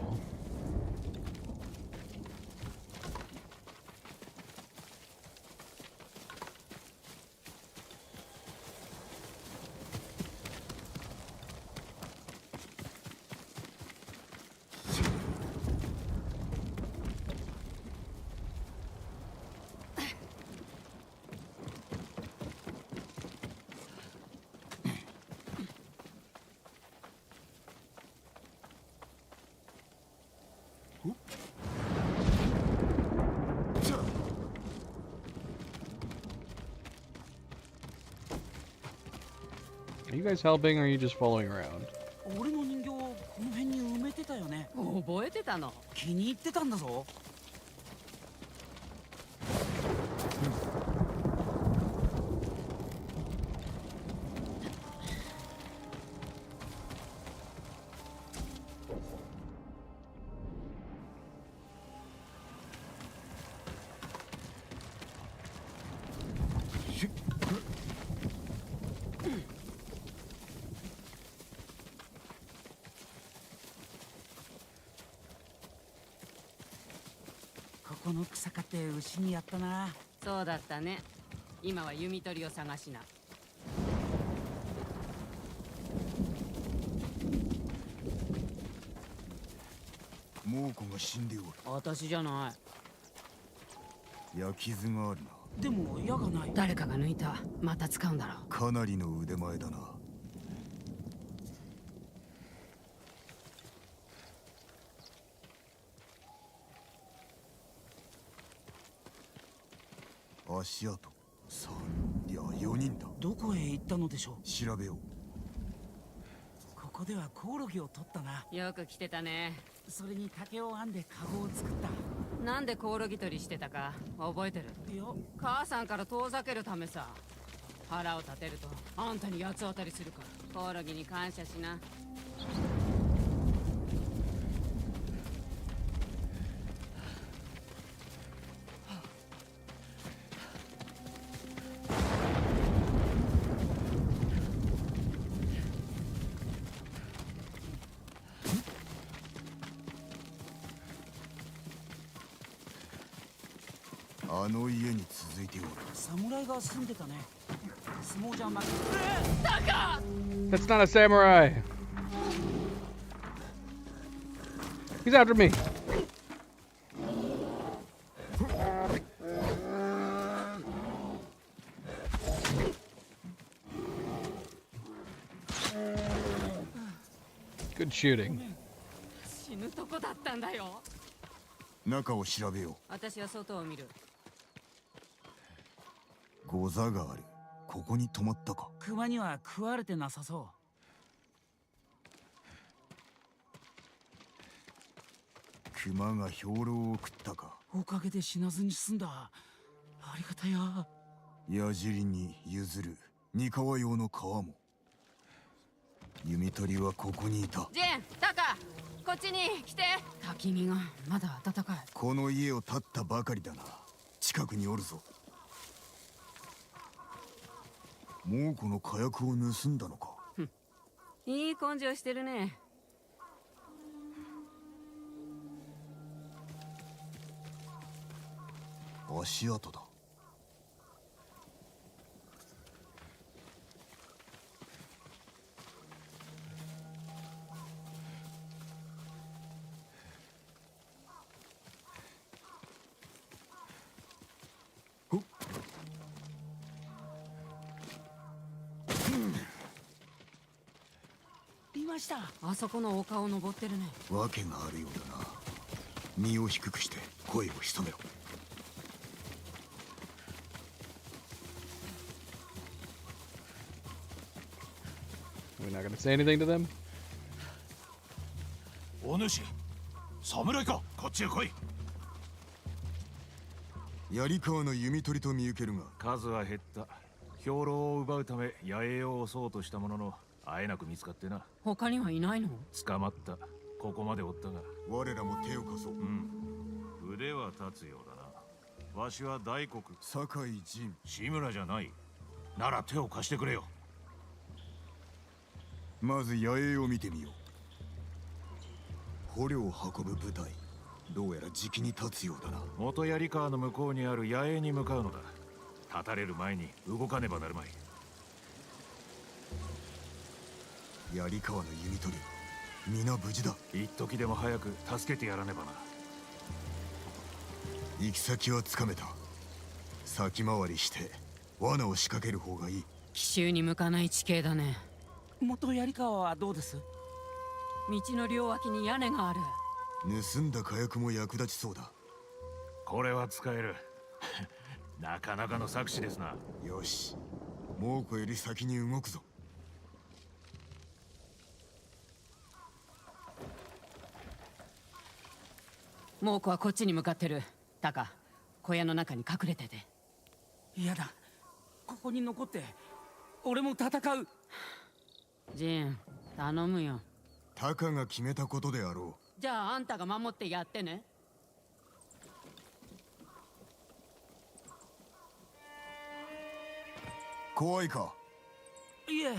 Speaker 1: Are you guys helping or are you just following around?
Speaker 14: 俺の人形この辺に埋めてたよね。
Speaker 18: 覚えてたの？
Speaker 14: 気に入ってたんだぞ。ここの草刈って牛にやったな。
Speaker 18: そうだったね。今は弓取りを探しな。
Speaker 8: 猛虎が死んでおる。
Speaker 18: 私じゃない。
Speaker 8: 焼き傷があるな。
Speaker 14: でも矢がない。
Speaker 18: 誰かが抜いた。また使うんだろう。
Speaker 8: かなりの腕前だな。足跡3いや4人だ。
Speaker 14: どこへ行ったのでしょう。
Speaker 8: 調べよう。
Speaker 14: ここではコオロギを取ったな。
Speaker 18: よく来てたね。
Speaker 14: それに竹を編んでカゴを作った。
Speaker 18: なんでコオロギ取りしてたか覚えてる？
Speaker 14: いや、
Speaker 18: 母さんから遠ざけるためさ。腹を立てるとあんたに八つ当たりするから。コオロギに感謝しな。
Speaker 8: あの家に続いておる。
Speaker 14: 侍が住んでたね。相撲じゃ負け。
Speaker 18: タカ！
Speaker 1: That's not a samurai. He's after me. Good shooting.
Speaker 18: 死ぬとこだったんだよ。
Speaker 8: 中を調べよう。
Speaker 18: 私は外を見る。
Speaker 8: ゴザがある。ここに泊まったか。
Speaker 14: 熊には食われてなさそう。
Speaker 8: 熊が兵糧を食ったか。
Speaker 14: おかげで死なずに済んだ。ありがたや。
Speaker 8: 矢尻に譲る三河用の皮も。弓取りはここにいた。
Speaker 18: ジェン、タカ、こっちに来て。焚き火がまだ暖かい。
Speaker 8: この家を建ったばかりだな。近くにおるぞ。猛虎の火薬を盗んだのか。
Speaker 18: いい根性してるね。
Speaker 8: 足跡だ。
Speaker 14: いました。
Speaker 18: あそこの丘を登ってるね。
Speaker 8: わけがあるようだな。身を低くして声を潜めろ。
Speaker 1: We're not gonna say anything to them?
Speaker 2: お主、侍か。こっちへ来い。
Speaker 8: 槍川の弓取りと見受けるが。
Speaker 19: 数は減った。兵糧を奪うため野営を襲おうとしたもののあえなく見つかってな。
Speaker 18: 他にはいないの？
Speaker 19: 捕まった。ここまでおったが。
Speaker 8: 我らも手を貸そう。
Speaker 19: 腕は立つようだな。わしは大黒
Speaker 8: 酒井陣。
Speaker 19: 志村じゃない。なら手を貸してくれよ。
Speaker 8: まず野営を見てみよう。捕虜を運ぶ部隊。どうやらじきに立つようだな。
Speaker 19: 元槍川の向こうにある野営に向かうのだ。立たれる前に動かねばなるまい。
Speaker 8: 槍川の弓取り、皆無事だ。
Speaker 19: 一時でも早く助けてやらねばな。
Speaker 8: 行き先はつかめた。先回りして罠を仕掛ける方がいい。
Speaker 18: 奇襲に向かない地形だね。
Speaker 14: 元槍川はどうです？
Speaker 18: 道の両脇に屋根がある。
Speaker 8: 盗んだ火薬も役立ちそうだ。
Speaker 19: これは使える。なかなかの策士ですな。
Speaker 8: よし、猛虎より先に動くぞ。
Speaker 18: 猛虎はこっちに向かってる。タカ、小屋の中に隠れてて。
Speaker 14: 嫌だ、ここに残って俺も戦う。
Speaker 18: ジン、頼むよ。
Speaker 8: タカが決めたことであろ
Speaker 18: じゃああんたが守ってやってね。
Speaker 8: う。怖いか？
Speaker 14: いえ、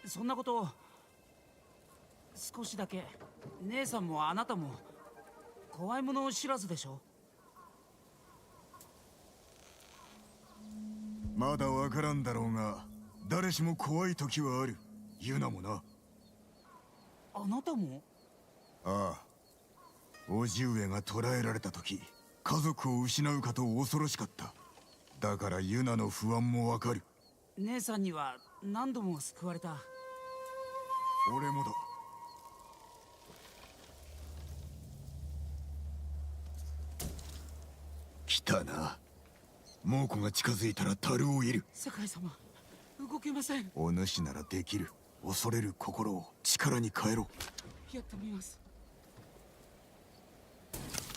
Speaker 14: そんなこと。少しだけ。姉さんもあなたも怖いもの知らずでしょ。
Speaker 8: まだわからんだろうが、誰しも怖い時はある。ユナもな。
Speaker 14: あなたも？
Speaker 8: ああ。叔父上が捕らえられた時、家族を失うかと恐ろしかった。だからユナの不安もわかる。
Speaker 14: 姉さんには何度も救われた。
Speaker 8: 俺もだ。来たな。猛虎が近づいたら樽を射る。
Speaker 14: 酒井様、動けません。
Speaker 8: お主ならできる。恐れる心を力に変えろ。
Speaker 14: やってみます。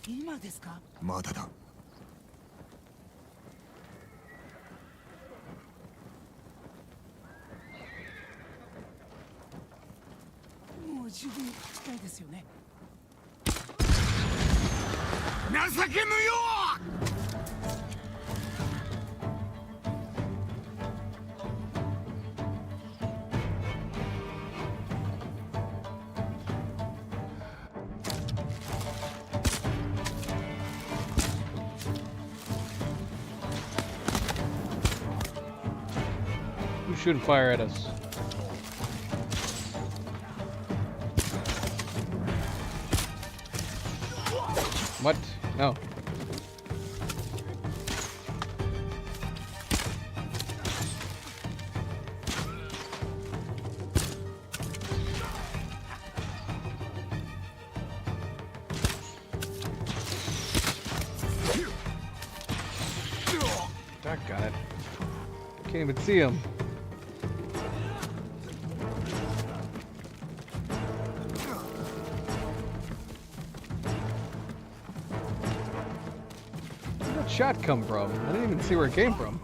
Speaker 14: 今ですか？
Speaker 8: まだだ。
Speaker 14: もう十分近いですよね。
Speaker 11: 情け無用！Who
Speaker 1: shouldn't fire at us? What? No. Got it. Can't even see him. Where'd that shot come from? I didn't even see where it came from.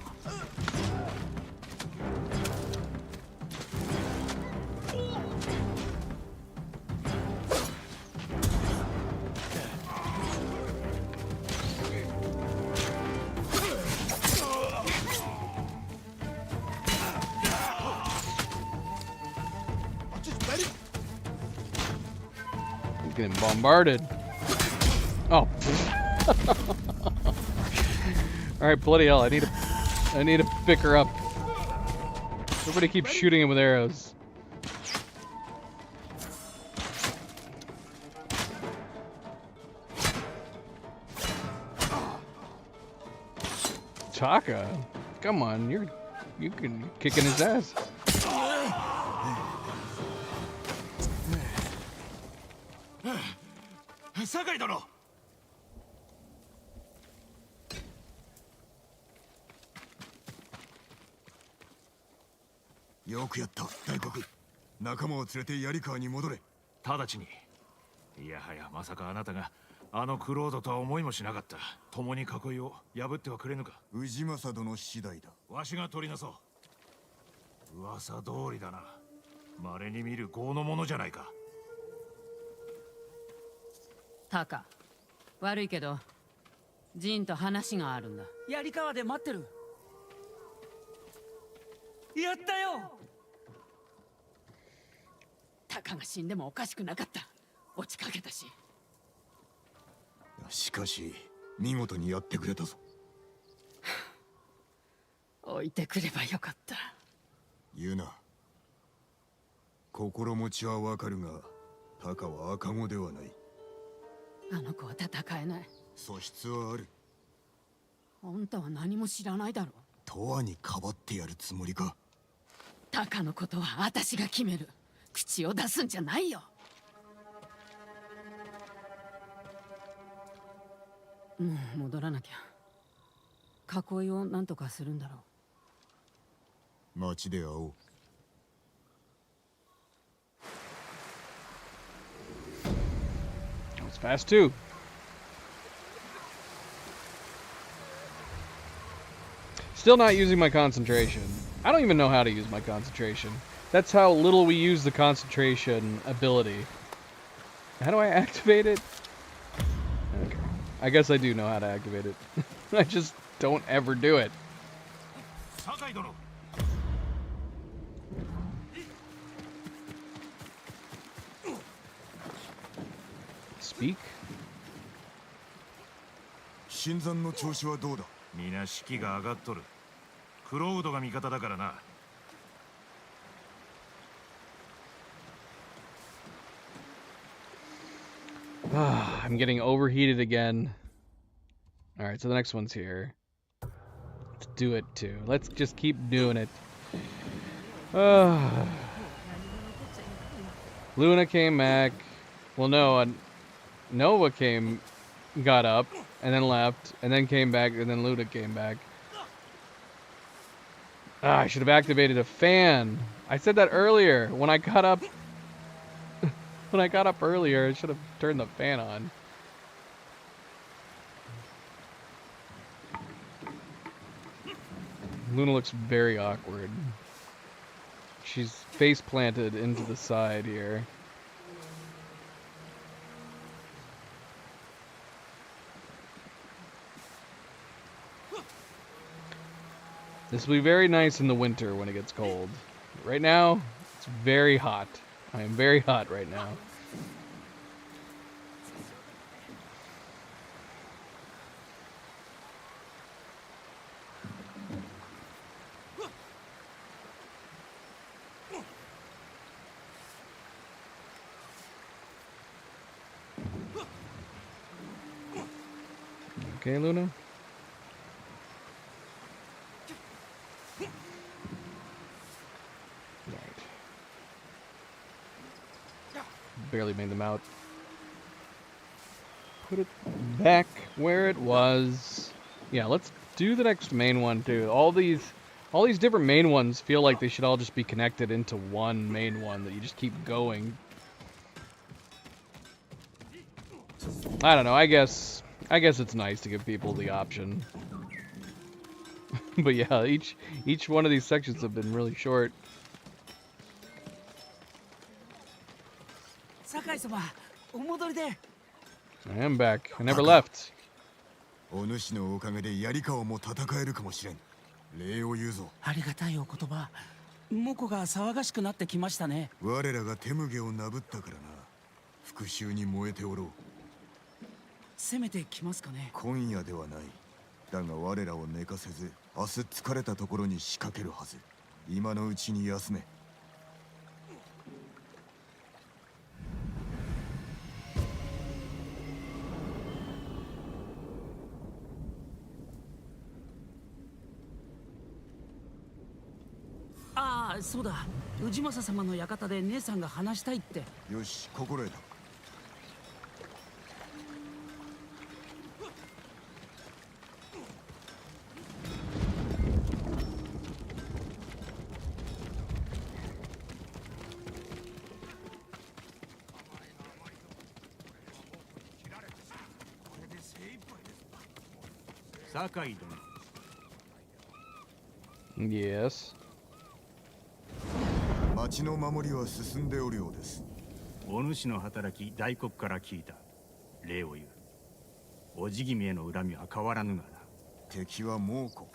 Speaker 1: Getting bombarded. Oh. All right, bloody hell! I need to pick her up. Everybody keeps shooting him with arrows. Taka, come on, you can kicking his ass.
Speaker 8: Yoくやった、大国。仲間を連れて槍川に戻れ。
Speaker 19: 直ちに。いやはや、まさかあなたがあのクロードとは思いもしなかった。共に囲いを破ってはくれぬか。
Speaker 8: 氏政殿次第だ。
Speaker 19: わしが取りなそう。噂通りだな。稀に見る豪の者じゃないか。
Speaker 18: タカ、悪いけどジンと話があるんだ。
Speaker 14: 槍川で待ってる。やったよ。
Speaker 18: タカが死んでもおかしくなかった。落ちかけたし。
Speaker 8: しかし見事にやってくれたぞ。
Speaker 18: 置いてくればよかった。
Speaker 8: 言うな。心持ちはわかるが、タカは赤子ではない。
Speaker 18: あの子は戦えない。
Speaker 8: 素質はある。
Speaker 18: あんたは何も知らないだろう。
Speaker 8: 永遠にかばってやるつもりか。
Speaker 18: タカのことは私が決める。口を出すんじゃないよ。もう戻らなきゃ。囲いをなんとかするんだろう。
Speaker 8: 街で会おう。
Speaker 1: That was fast too. Still not using my concentration. I don't even know how to use my concentration. That's how little we use the concentration ability. How do I activate it? Okay. I guess I do know how to activate it. I just don't ever do it. Speak?
Speaker 8: 新山の調子はどうだ？
Speaker 19: 皆士気が上がっとる。クロードが味方だからな。
Speaker 1: I'm getting overheated again. Alright, so the next one's here. Let's do it too. Let's just keep doing it. Luna came back. Well, no, Nova got up, and then left, and then came back, and then Luna came back. I should have activated a fan. I said that earlier when I got up. When I got up earlier, I should have turned the fan on. Luna looks very awkward. She's face planted into the side here. This will be very nice in the winter when it gets cold. Right now, it's very hot. I am very hot right now. Okay, Luna? Barely made them out. Put it back where it was. Yeah, let's do the next main one too. All these different main ones feel like they should all just be connected into one main one that you just keep going. I don't know. I guess it's nice to give people the option. But yeah, each one of these sections have been really short. I am back. I never left.
Speaker 8: お主のおかげで槍川も戦えるかもしれん。礼を言うぞ。
Speaker 14: ありがたいお言葉。モコが騒がしくなってきましたね。
Speaker 8: 我らが手麦をなぶったからな。復讐に燃えておろう。
Speaker 14: 攻めてきますかね。
Speaker 8: 今夜ではない。だが我らを寝かせず、明日疲れたところに仕掛けるはず。今のうちに休め。
Speaker 14: ああ、そうだ。氏政様の館で姉さんが話したいって。
Speaker 8: よし、心得た。
Speaker 19: 酒井
Speaker 1: 殿。Yes.
Speaker 8: 町の守りは進んでおるようです。
Speaker 20: お主の働き、大黒から聞いた。礼を言う。おじ君への恨みは変わらぬがな。
Speaker 8: 敵は猛虎。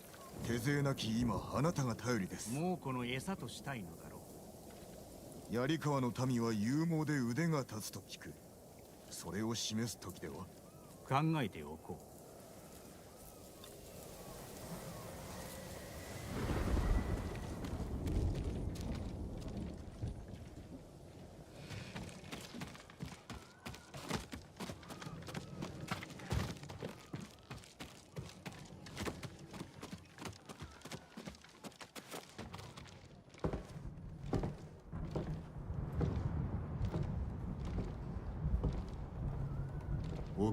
Speaker 8: 手勢なき今、あなたが頼りです。
Speaker 20: 猛虎の餌としたいのだろ
Speaker 8: う。槍川の民は勇猛で腕が立つと聞く。それを示す時では。
Speaker 20: 考えておこう。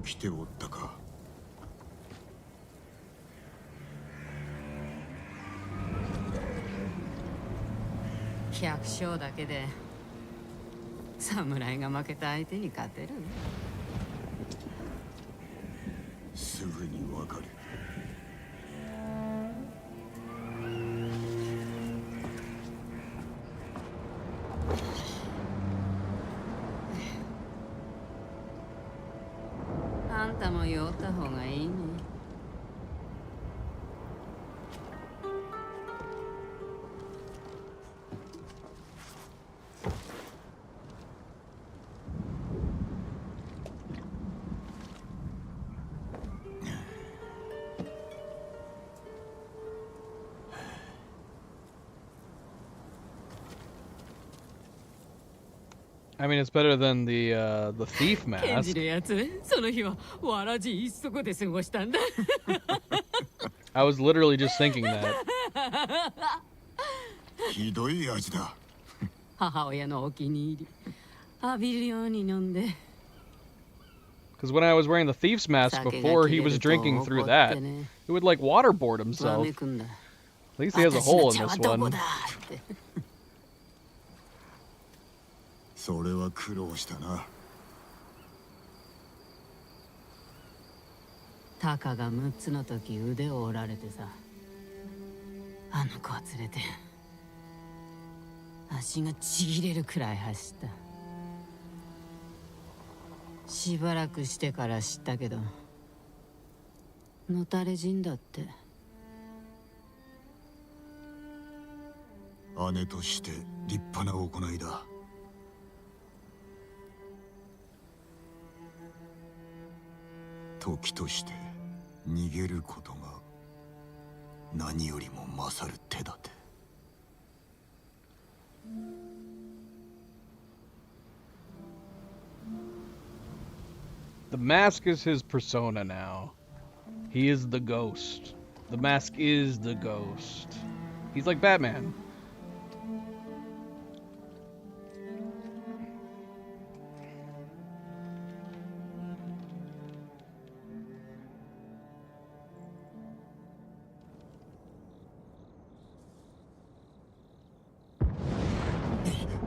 Speaker 8: 起きておったか。
Speaker 18: 百姓だけで侍が負けた相手に勝てる？
Speaker 8: すぐにわかる。
Speaker 18: あんたも酔った方がいいね。
Speaker 1: I mean, it's better than the thief
Speaker 18: ケンジ
Speaker 1: mask.
Speaker 18: のやつ、その日はわらじ一足で過ごしたんだ。
Speaker 1: I was literally just thinking that.
Speaker 8: ひどい味だ。
Speaker 18: 母親のお気に入り。浴びるように飲んで。
Speaker 1: Because when I was wearing the thief's mask before, he was drinking through that. It would like waterboard himself. At least he has a hole in this one.
Speaker 8: それは苦労したな。
Speaker 18: タカが6つの時腕を折られてさ、あの子を連れて足がちぎれるくらい走った。しばらくしてから知ったけど、のたれ死んだって。
Speaker 8: 姉として立派な行いだ。時として逃げることが何よりも勝る手立て。
Speaker 1: The mask is his persona now. He is the ghost. The mask is the ghost. He's like Batman.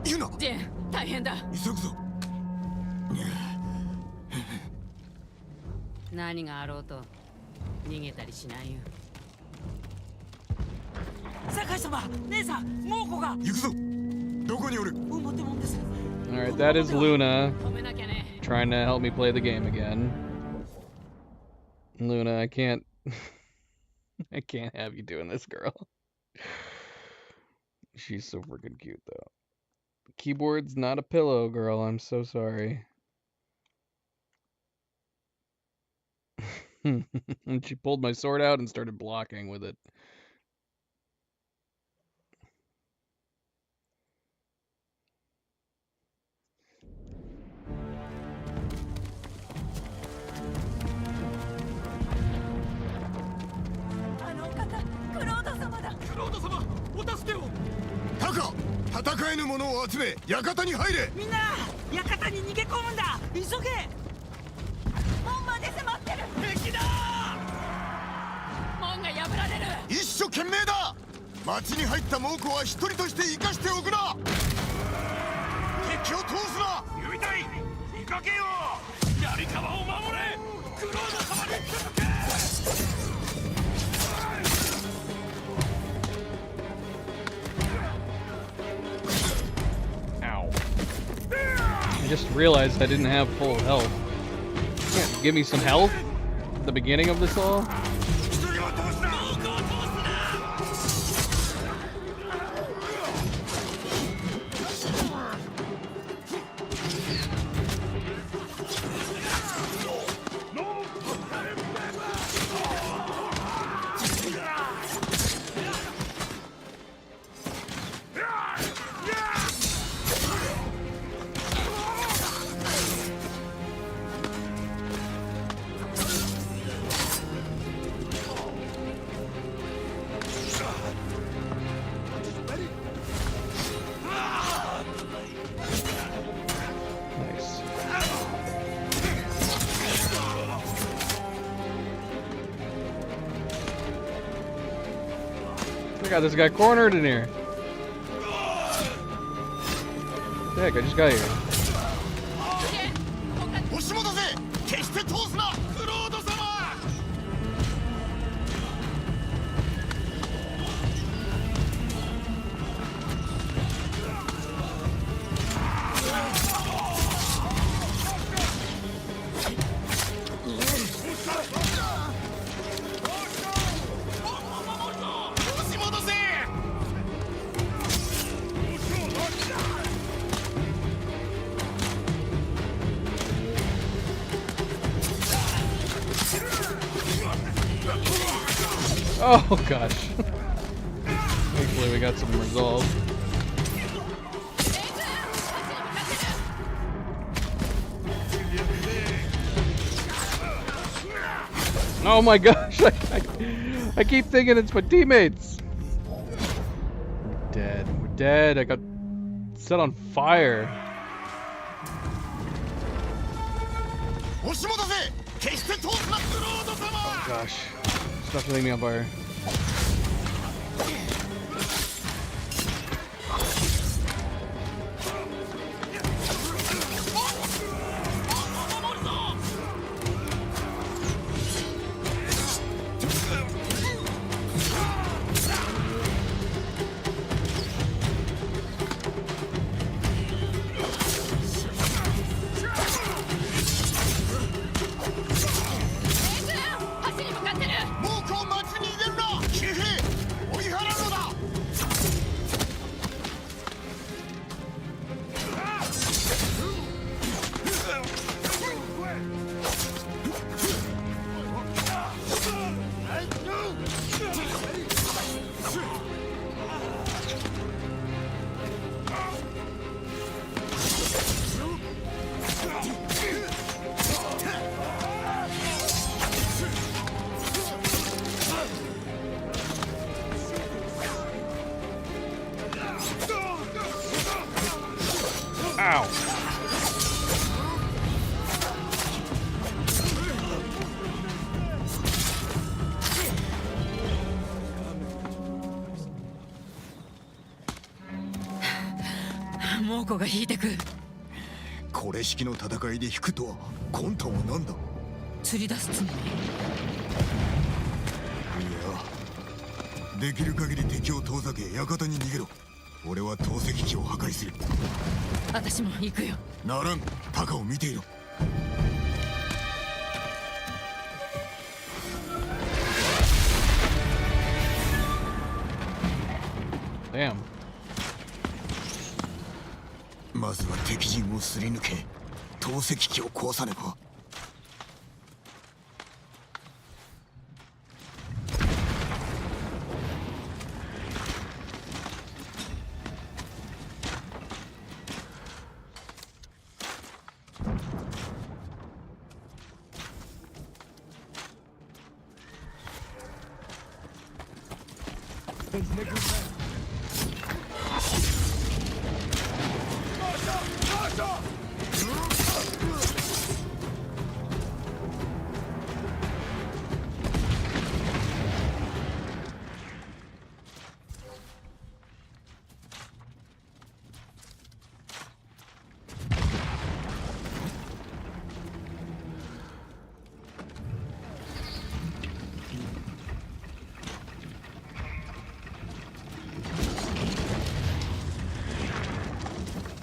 Speaker 8: Yuna!
Speaker 18: ジェーン、大変だ。
Speaker 8: 急ぐぞ。
Speaker 18: 何があろうと逃げたりしないよ。
Speaker 14: 酒井様、姉さん、猛虎が。
Speaker 8: 行くぞ。どこにおる？
Speaker 14: 表門です。
Speaker 1: Alright, that is Luna trying to help me play the game again. Luna, I can't I can't have you doing this, girl. She's so freaking cute though. Keyboard's not a pillow, girl. I'm so sorry. And she pulled my sword out and started blocking with it.
Speaker 8: Taka! 戦えぬ者を集め、館に入れ。
Speaker 14: みんな、館に逃げ込むんだ。急げ。
Speaker 17: 門まで迫ってる。
Speaker 14: 敵だ。
Speaker 18: 門が破られる。
Speaker 8: 一生懸命だ。町に入った猛虎は一人として生かしておくな。敵を通すな。
Speaker 13: 呼びたい。見かけよう。槍川を守れ。クロード様に続け。
Speaker 1: I just realized I didn't have full health. Can't give me some health at the beginning of this all? I got this guy cornered in here. Heck, I just got here.
Speaker 11: 押し戻せ決して通すなクロード様
Speaker 1: Oh gosh. Thankfully we got some resolve. Oh my gosh, I keep thinking it's my teammates. We're dead. We're dead. I got set on fire. Oh gosh. Stop letting me on fire. Ow.
Speaker 18: Mokoが引いてく。
Speaker 8: これ式の戦いで引くとは魂胆は何だ。
Speaker 18: 釣り出すつもり。
Speaker 8: いや、できる限り敵を遠ざけ館に逃げろ。俺は投石機を破壊する。
Speaker 18: 私も行くよ。
Speaker 8: ならん、タカを見ていろ。
Speaker 1: Damn.
Speaker 8: まずは敵陣をすり抜け、投石機を壊さねば。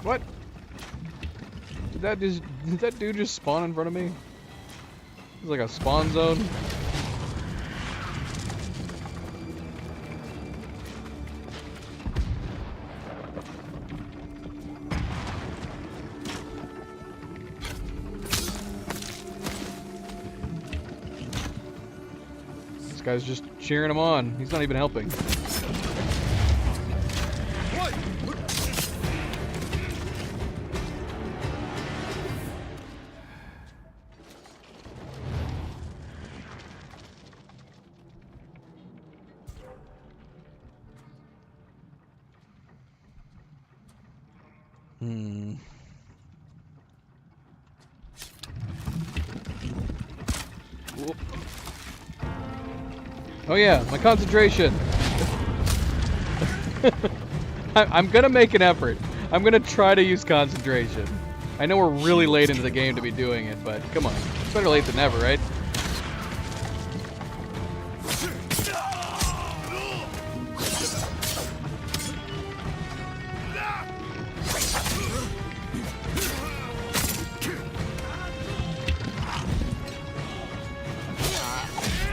Speaker 1: What? Did that dude just spawn in front of me? It's like a spawn zone. This guy's just cheering him on. He's not even helping. Oh yeah, my concentration. I'm gonna make an effort. I'm gonna try to use concentration. I know we're really late into the game to be doing it, but come on. It's better late than never, right?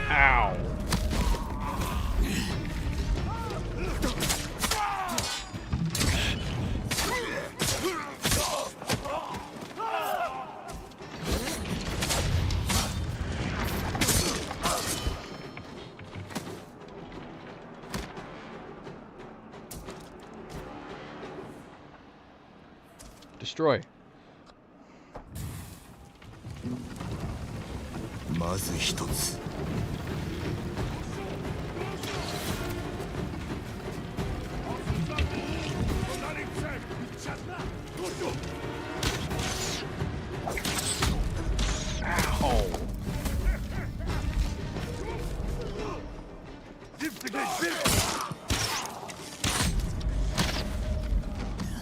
Speaker 1: Ow. Destroy.
Speaker 8: まず一つ。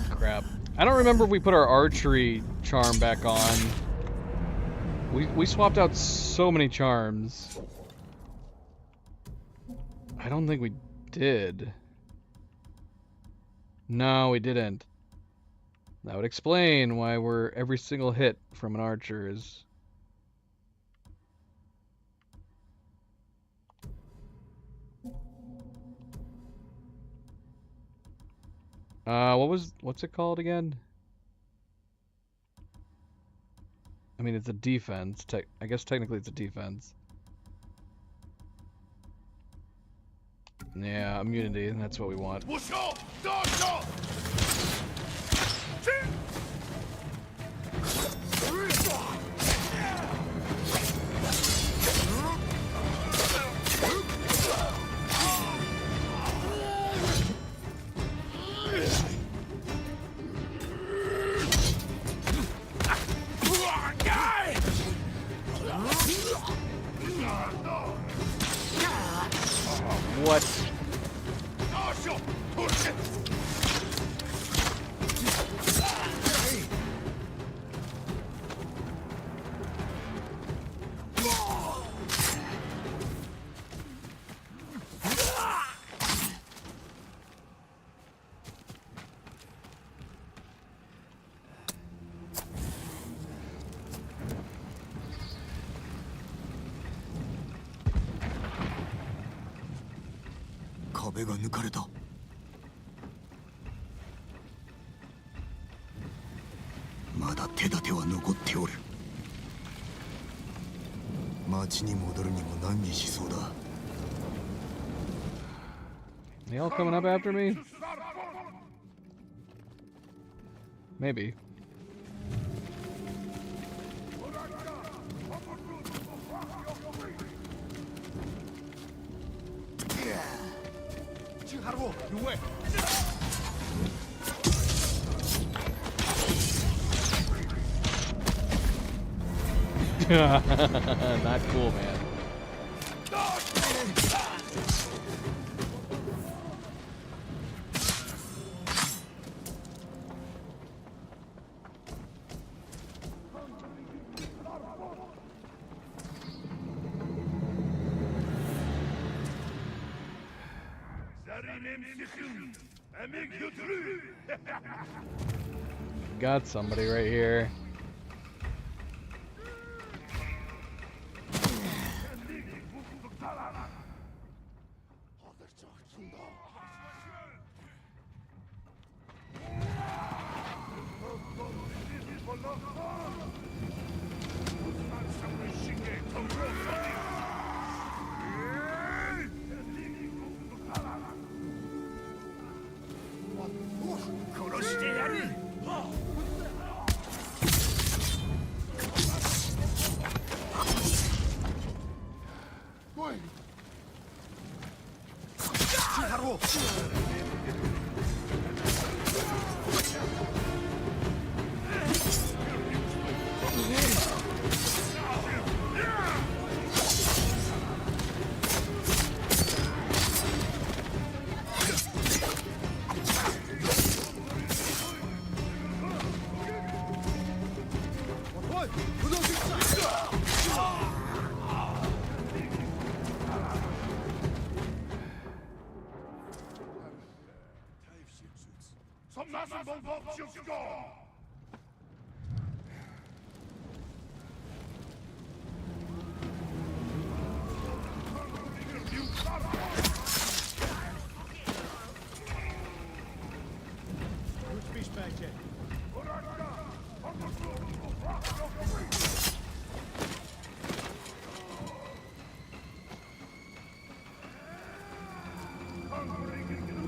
Speaker 1: Crap. I don't remember if we put our archery charm back on. We swapped out so many charms. I don't think we did. No, we didn't. That would explain why we're every single hit from an archer is... what's it called again? I mean, it's a defense. I guess technically it's a defense. Yeah, immunity, and that's what we want. What?
Speaker 8: 壁が抜かれた。まだ手立ては残っておる。町に戻るにも難儀しそうだ。
Speaker 1: They all coming up after me? Maybe. Not cool, man. Got somebody right here.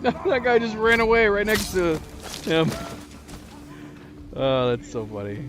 Speaker 1: That guy just ran away right next to him. Oh, that's so funny.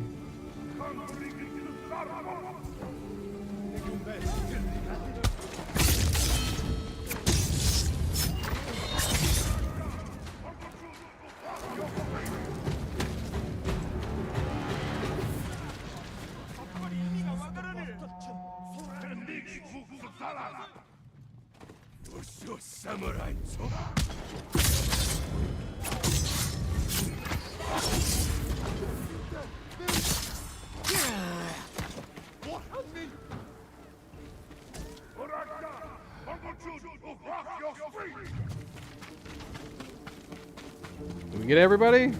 Speaker 1: Did we get everybody?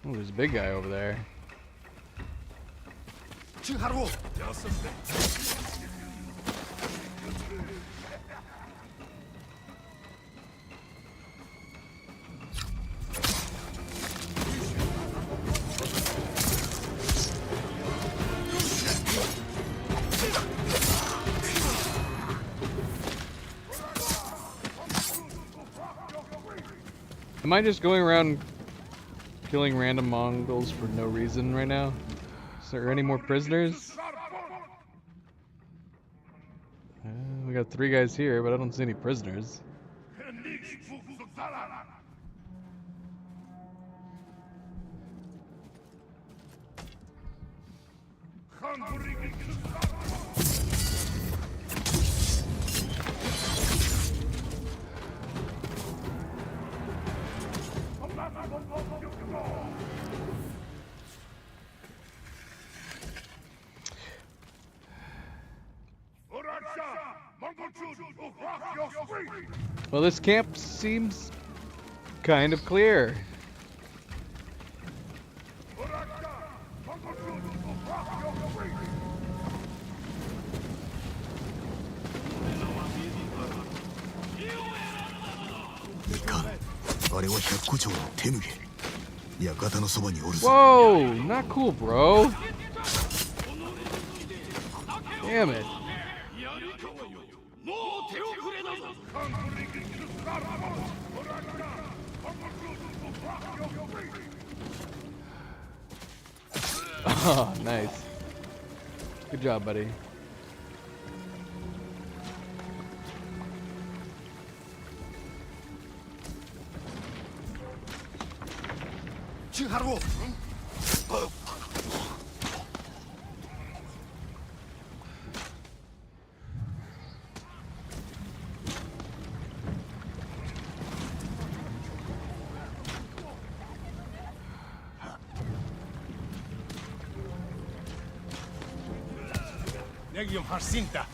Speaker 1: Oh, there's a big guy over there. Am I just going around killing random Mongols for no reason right now? Is there any more prisoners? We got 3 guys here, but I don't see any prisoners. Well, this camp seems kind of clear. Whoa, not cool, bro. Damn it. Oh, nice. Good job, buddy.
Speaker 11: Legium Harsinta.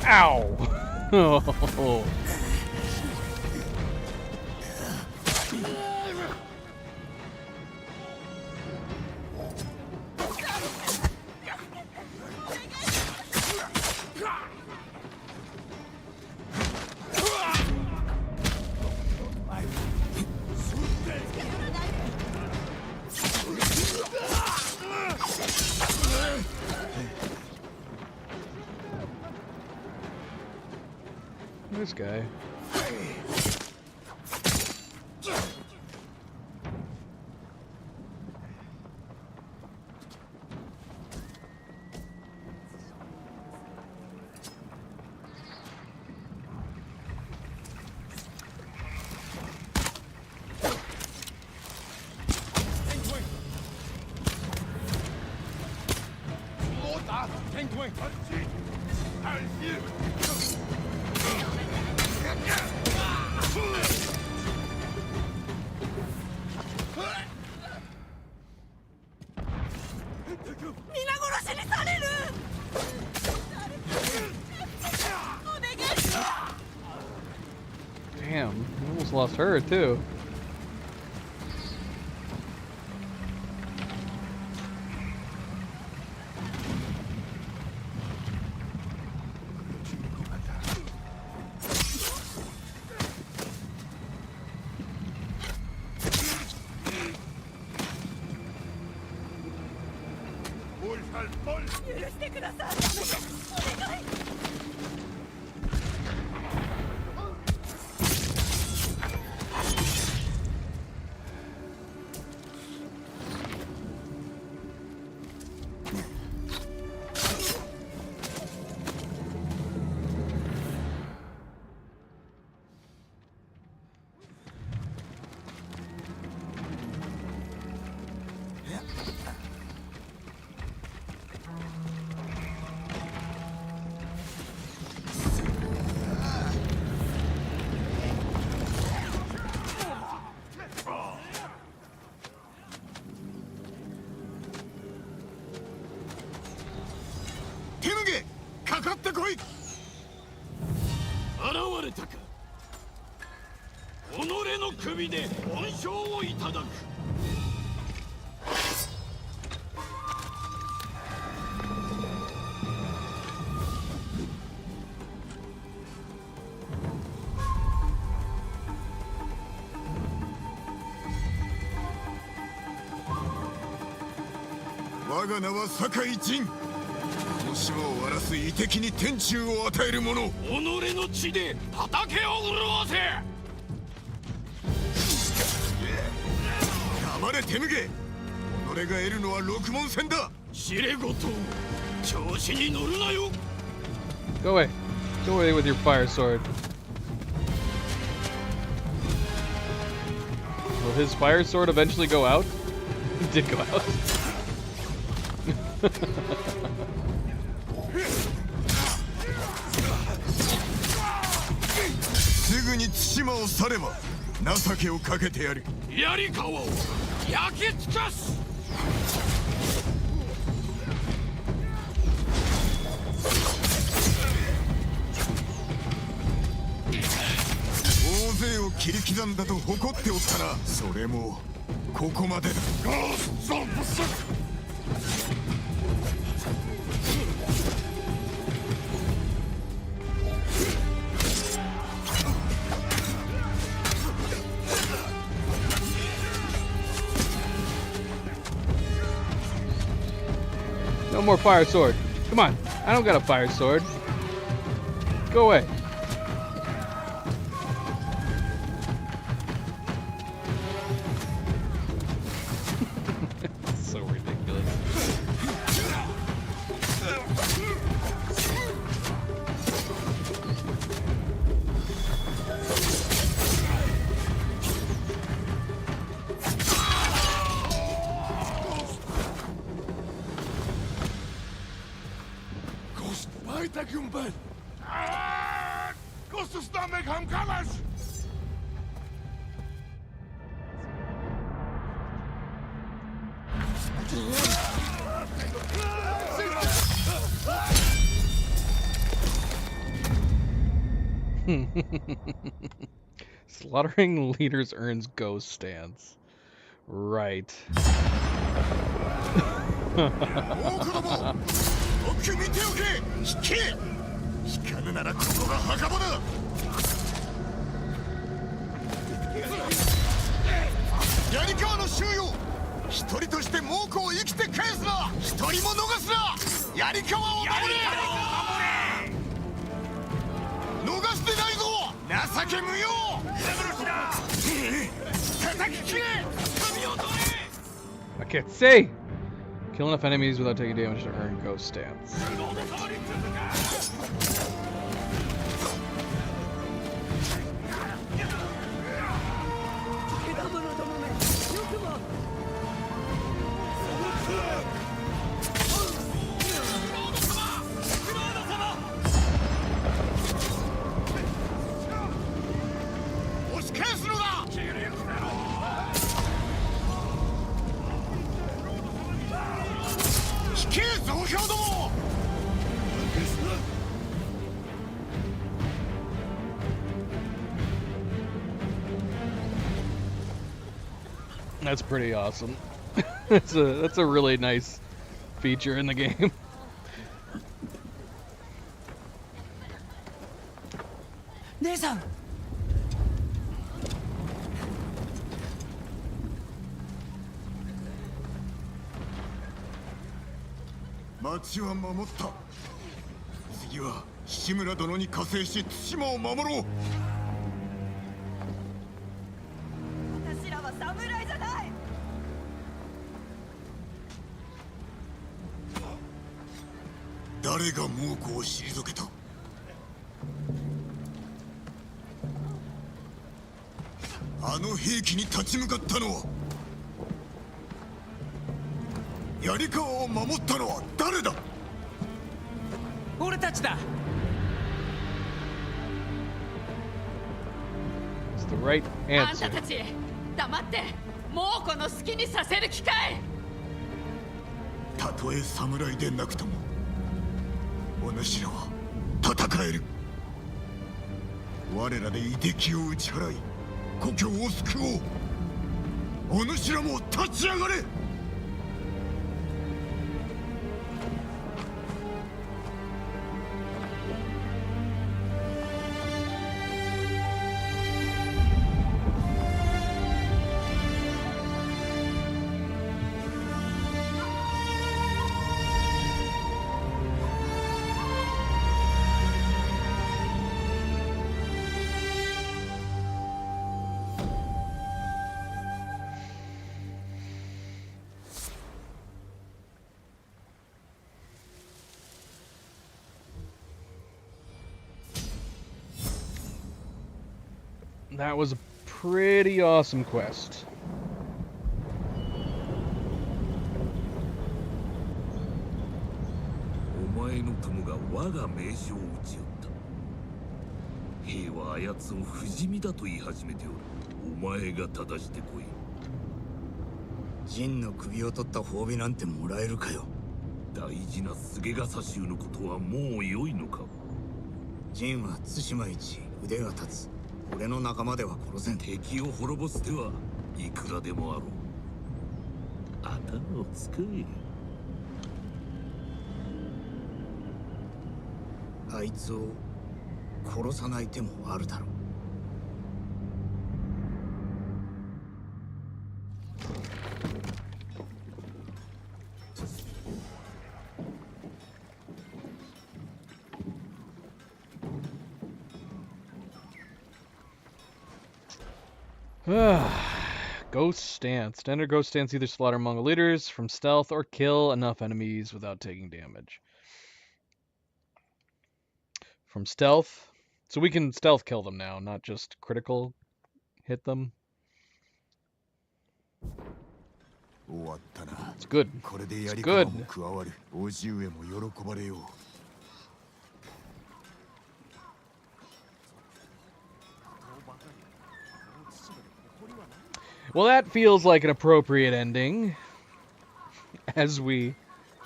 Speaker 1: Ow! This guy.
Speaker 16: 皆殺しにされる。お願いします。
Speaker 1: Damn, we almost lost her too.
Speaker 8: 我が名は酒井仁。この島を荒らす異敵に天誅を与える者。
Speaker 13: 己の血で畑を潤せ。
Speaker 8: 黙れ手向け。己が得るのは六文銭だ。
Speaker 13: 知れごと調子に乗るなよ。
Speaker 1: Go away. Go away with your fire sword. Will his fire sword eventually go out? It did go out.
Speaker 8: すぐに対馬を去れば情けをかけてやる。
Speaker 13: 槍川を焼き尽かす。
Speaker 8: 大勢を切り刻んだと誇っておったな。それもここまでだ。
Speaker 1: No more fire sword. Come on. I don't got a fire sword. Go away. So ridiculous.
Speaker 11: Weiter, Kumpel! Kostas damit haben Kalash!
Speaker 1: Slaughtering leaders earns ghost stance. Right.
Speaker 8: 見ておけ。引け。引かぬならここが墓場だ。槍川の衆よ、一人として猛虎を生きて返すな。一人も逃すな。槍川を守れ。逃してないぞ。情け無用。叩き切れ。神を取れ。
Speaker 1: I can't say. Kill enough enemies without taking damage to earn ghost stance. That's pretty awesome. That's a really nice feature in the game.
Speaker 6: Neza!
Speaker 8: 町は守った。次は志村殿に加勢し対馬を守ろう。
Speaker 16: 私らは侍じゃない。
Speaker 8: 誰が猛虎を退けた？あの兵器に立ち向かったのは、槍川を守ったのは誰だ？
Speaker 14: 俺たちだ。
Speaker 1: It's the right
Speaker 10: あん
Speaker 1: answer.
Speaker 10: たたち黙って猛虎の好きにさせる機会。
Speaker 8: たとえ侍でなくともお主らは戦える。我らで夷敵を打ち払い故郷を救おう。お主らも立ち上がれ。
Speaker 1: That was a pretty awesome quest.
Speaker 13: お前の友が我が名将を撃ち寄った。兵はあやつを不死身だと言い始めておる。お前が正してこい。
Speaker 8: 陣の首を取った褒美なんてもらえるかよ。
Speaker 13: 大事な菅笠衆のことはもう良いのか。
Speaker 8: 陣は対馬一腕が立つ。俺の仲間では殺せん。
Speaker 13: 敵を滅ぼす手はいくらでもあろう。頭を使え。
Speaker 8: あいつを殺さない手もあるだろう。
Speaker 1: Ghost stance. Standard ghost stance either slaughter Mongol leaders from stealth or kill enough enemies without taking damage. From stealth. So we can stealth kill them now, not just critical hit them. It's good. It's good. Well, that feels like an appropriate ending as we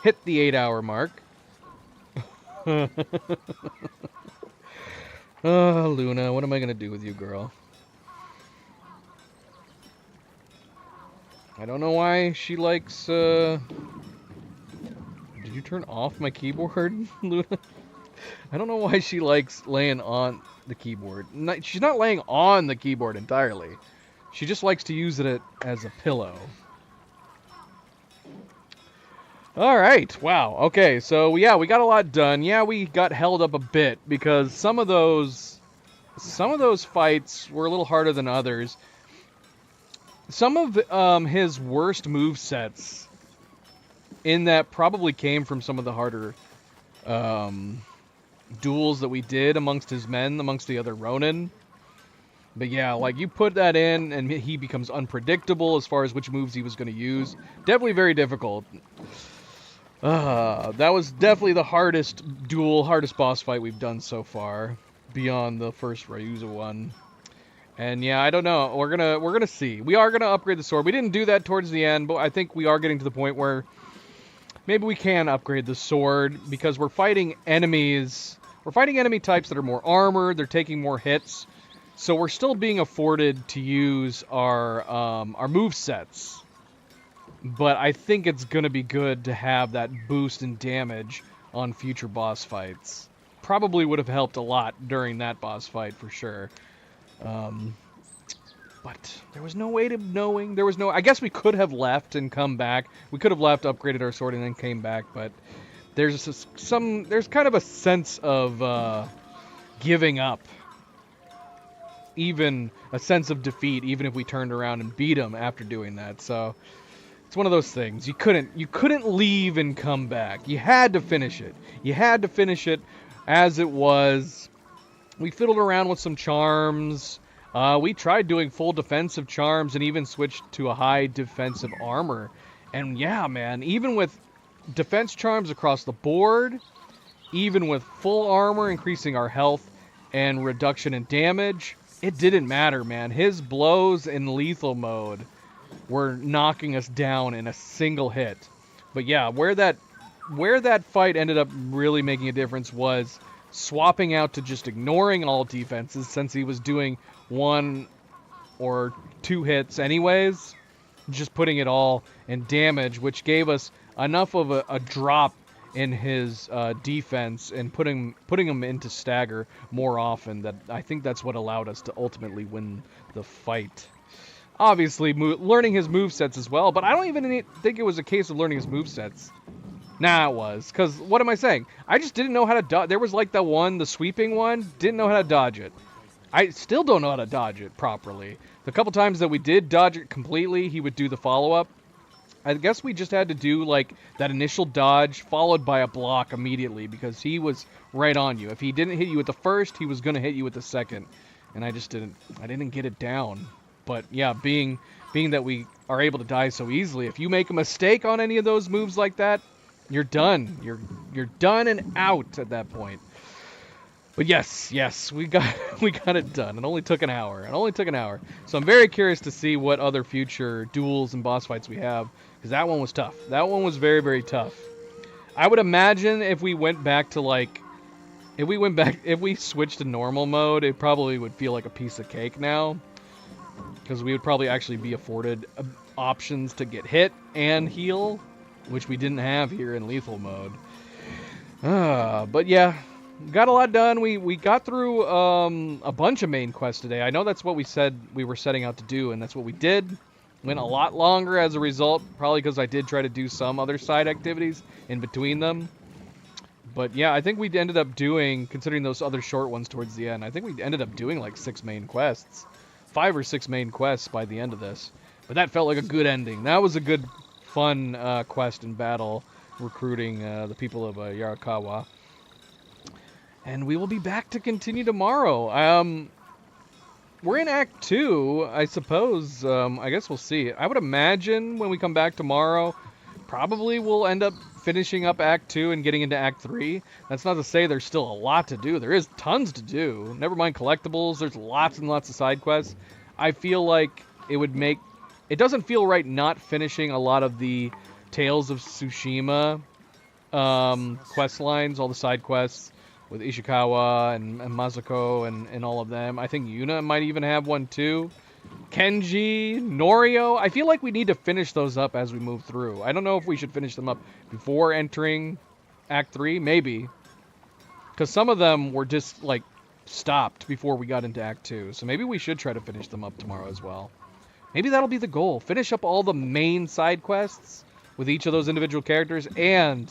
Speaker 1: hit the 8-hour mark. Oh, Luna, what am I going to do with you, girl? I don't know why she likes, Did you turn off my keyboard, Luna? I don't know why she likes laying on the keyboard. She's not laying on the keyboard entirely. She just likes to use it as a pillow. Alright, wow. Okay, so yeah, we got a lot done. Yeah, we got held up a bit because some of those fights were a little harder than others. Some of his worst movesets in that probably came from some of the harder duels that we did amongst his men, amongst the other Ronin. But yeah, like you put that in and he becomes unpredictable as far as which moves he was going to use. Definitely very difficult. That was definitely the hardest duel, hardest boss fight we've done so far, beyond the first Ryuza one. And yeah, I don't know. We're gonna see. We are gonna upgrade the sword. We didn't do that towards the end, but I think we are getting to the point where maybe we can upgrade the sword because we're fighting enemies. We're fighting enemy types that are more armored. They're taking more hits. So we're still being afforded to use our move sets. But I think it's going to be good to have that boost in damage on future boss fights. Probably would have helped a lot during that boss fight for sure. But there was no way to knowing. There was no... I guess we could have left and come back. We could have left, upgraded our sword, and then came back. But there's there's kind of a sense of giving up. Even a sense of defeat, even if we turned around and beat him after doing that. So it's one of those things. You couldn't leave and come back. You had to finish it. You had to finish it as it was. We fiddled around with some charms. We tried doing full defensive charms and even switched to a high defensive armor. And yeah, man, even with defense charms across the board, even with full armor increasing our health and reduction in damage, it didn't matter, man. His blows in lethal mode were knocking us down in a single hit. But yeah, where that fight ended up really making a difference was swapping out to just ignoring all defenses, since he was doing 1 or 2 hits anyways, just putting it all in damage, which gave us enough of a drop in his defense and putting him into stagger more often. That I think that's what allowed us to ultimately win the fight. Obviously, learning his movesets as well, but I don't even think it was a case of learning his movesets. Nah, it was. Because, what am I saying? I just didn't know how to dodge. There was like the sweeping one, didn't know how to dodge it. I still don't know how to dodge it properly. The couple times that we did dodge it completely, he would do the follow-up. I guess we just had to do, like, that initial dodge followed by a block immediately, because he was right on you. If he didn't hit you with the first, he was going to hit you with the second. And I didn't get it down. But, yeah, being that we are able to die so easily, if you make a mistake on any of those moves like that, you're done. You're done and out at that point. But yes, we got it done. It only took an hour. So I'm very curious to see what other future duels and boss fights we have, because that one was tough. That one was very, very tough. I would imagine if we went back to if we switched to normal mode, it probably would feel like a piece of cake now, because we would probably actually be afforded options to get hit and heal, which we didn't have here in lethal mode. But yeah, got a lot done. We got through a bunch of main quests today. I know that's what we said we were setting out to do, and that's what we did. Went a lot longer as a result, probably because I did try to do some other side activities in between them. But yeah, I think we ended up doing, considering those other short ones towards the end, I think we ended up doing like 6 main quests. 5 or 6 main quests by the end of this. But that felt like a good ending. That was a good, fun quest and battle, recruiting the people of Yarikawa. And we will be back to continue tomorrow. We're in Act 2, I suppose. I guess we'll see. I would imagine when we come back tomorrow, probably we'll end up finishing up Act 2 and getting into Act 3. That's not to say there's still a lot to do. There is tons to do. Never mind collectibles. There's lots and lots of side quests. I feel like it would make... It doesn't feel right not finishing a lot of the Tales of Tsushima quest lines, all the side quests with Ishikawa and Masako and all of them. I think Yuna might even have one too. Kenji, Norio. I feel like we need to finish those up as we move through. I don't know if we should finish them up before entering Act 3. Maybe. Because some of them were just, like, stopped before we got into Act 2. So maybe we should try to finish them up tomorrow as well. Maybe that'll be the goal. Finish up all the main side quests with each of those individual characters and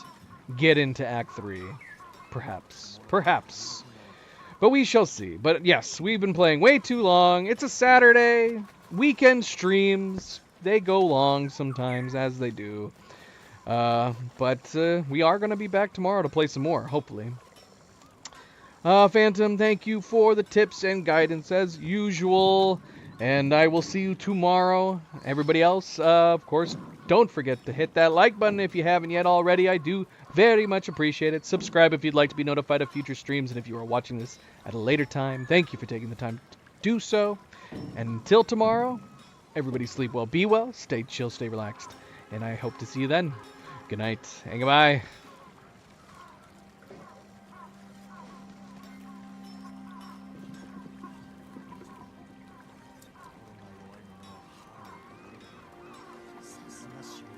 Speaker 1: get into Act 3. Perhaps. But we shall see. But yes, we've been playing way too long. It's a Saturday. Weekend streams. They go long sometimes, as they do. But we are going to be back tomorrow to play some more, hopefully. Phantom, thank you for the tips and guidance as usual. And I will see you tomorrow. Everybody else, of course, don't forget to hit that like button if you haven't yet already. I do very much appreciate it. Subscribe if you'd like to be notified of future streams. And if you are watching this at a later time, thank you for taking the time to do so. And until tomorrow, everybody sleep well, be well, stay chill, stay relaxed. And I hope to see you then. Good night and goodbye.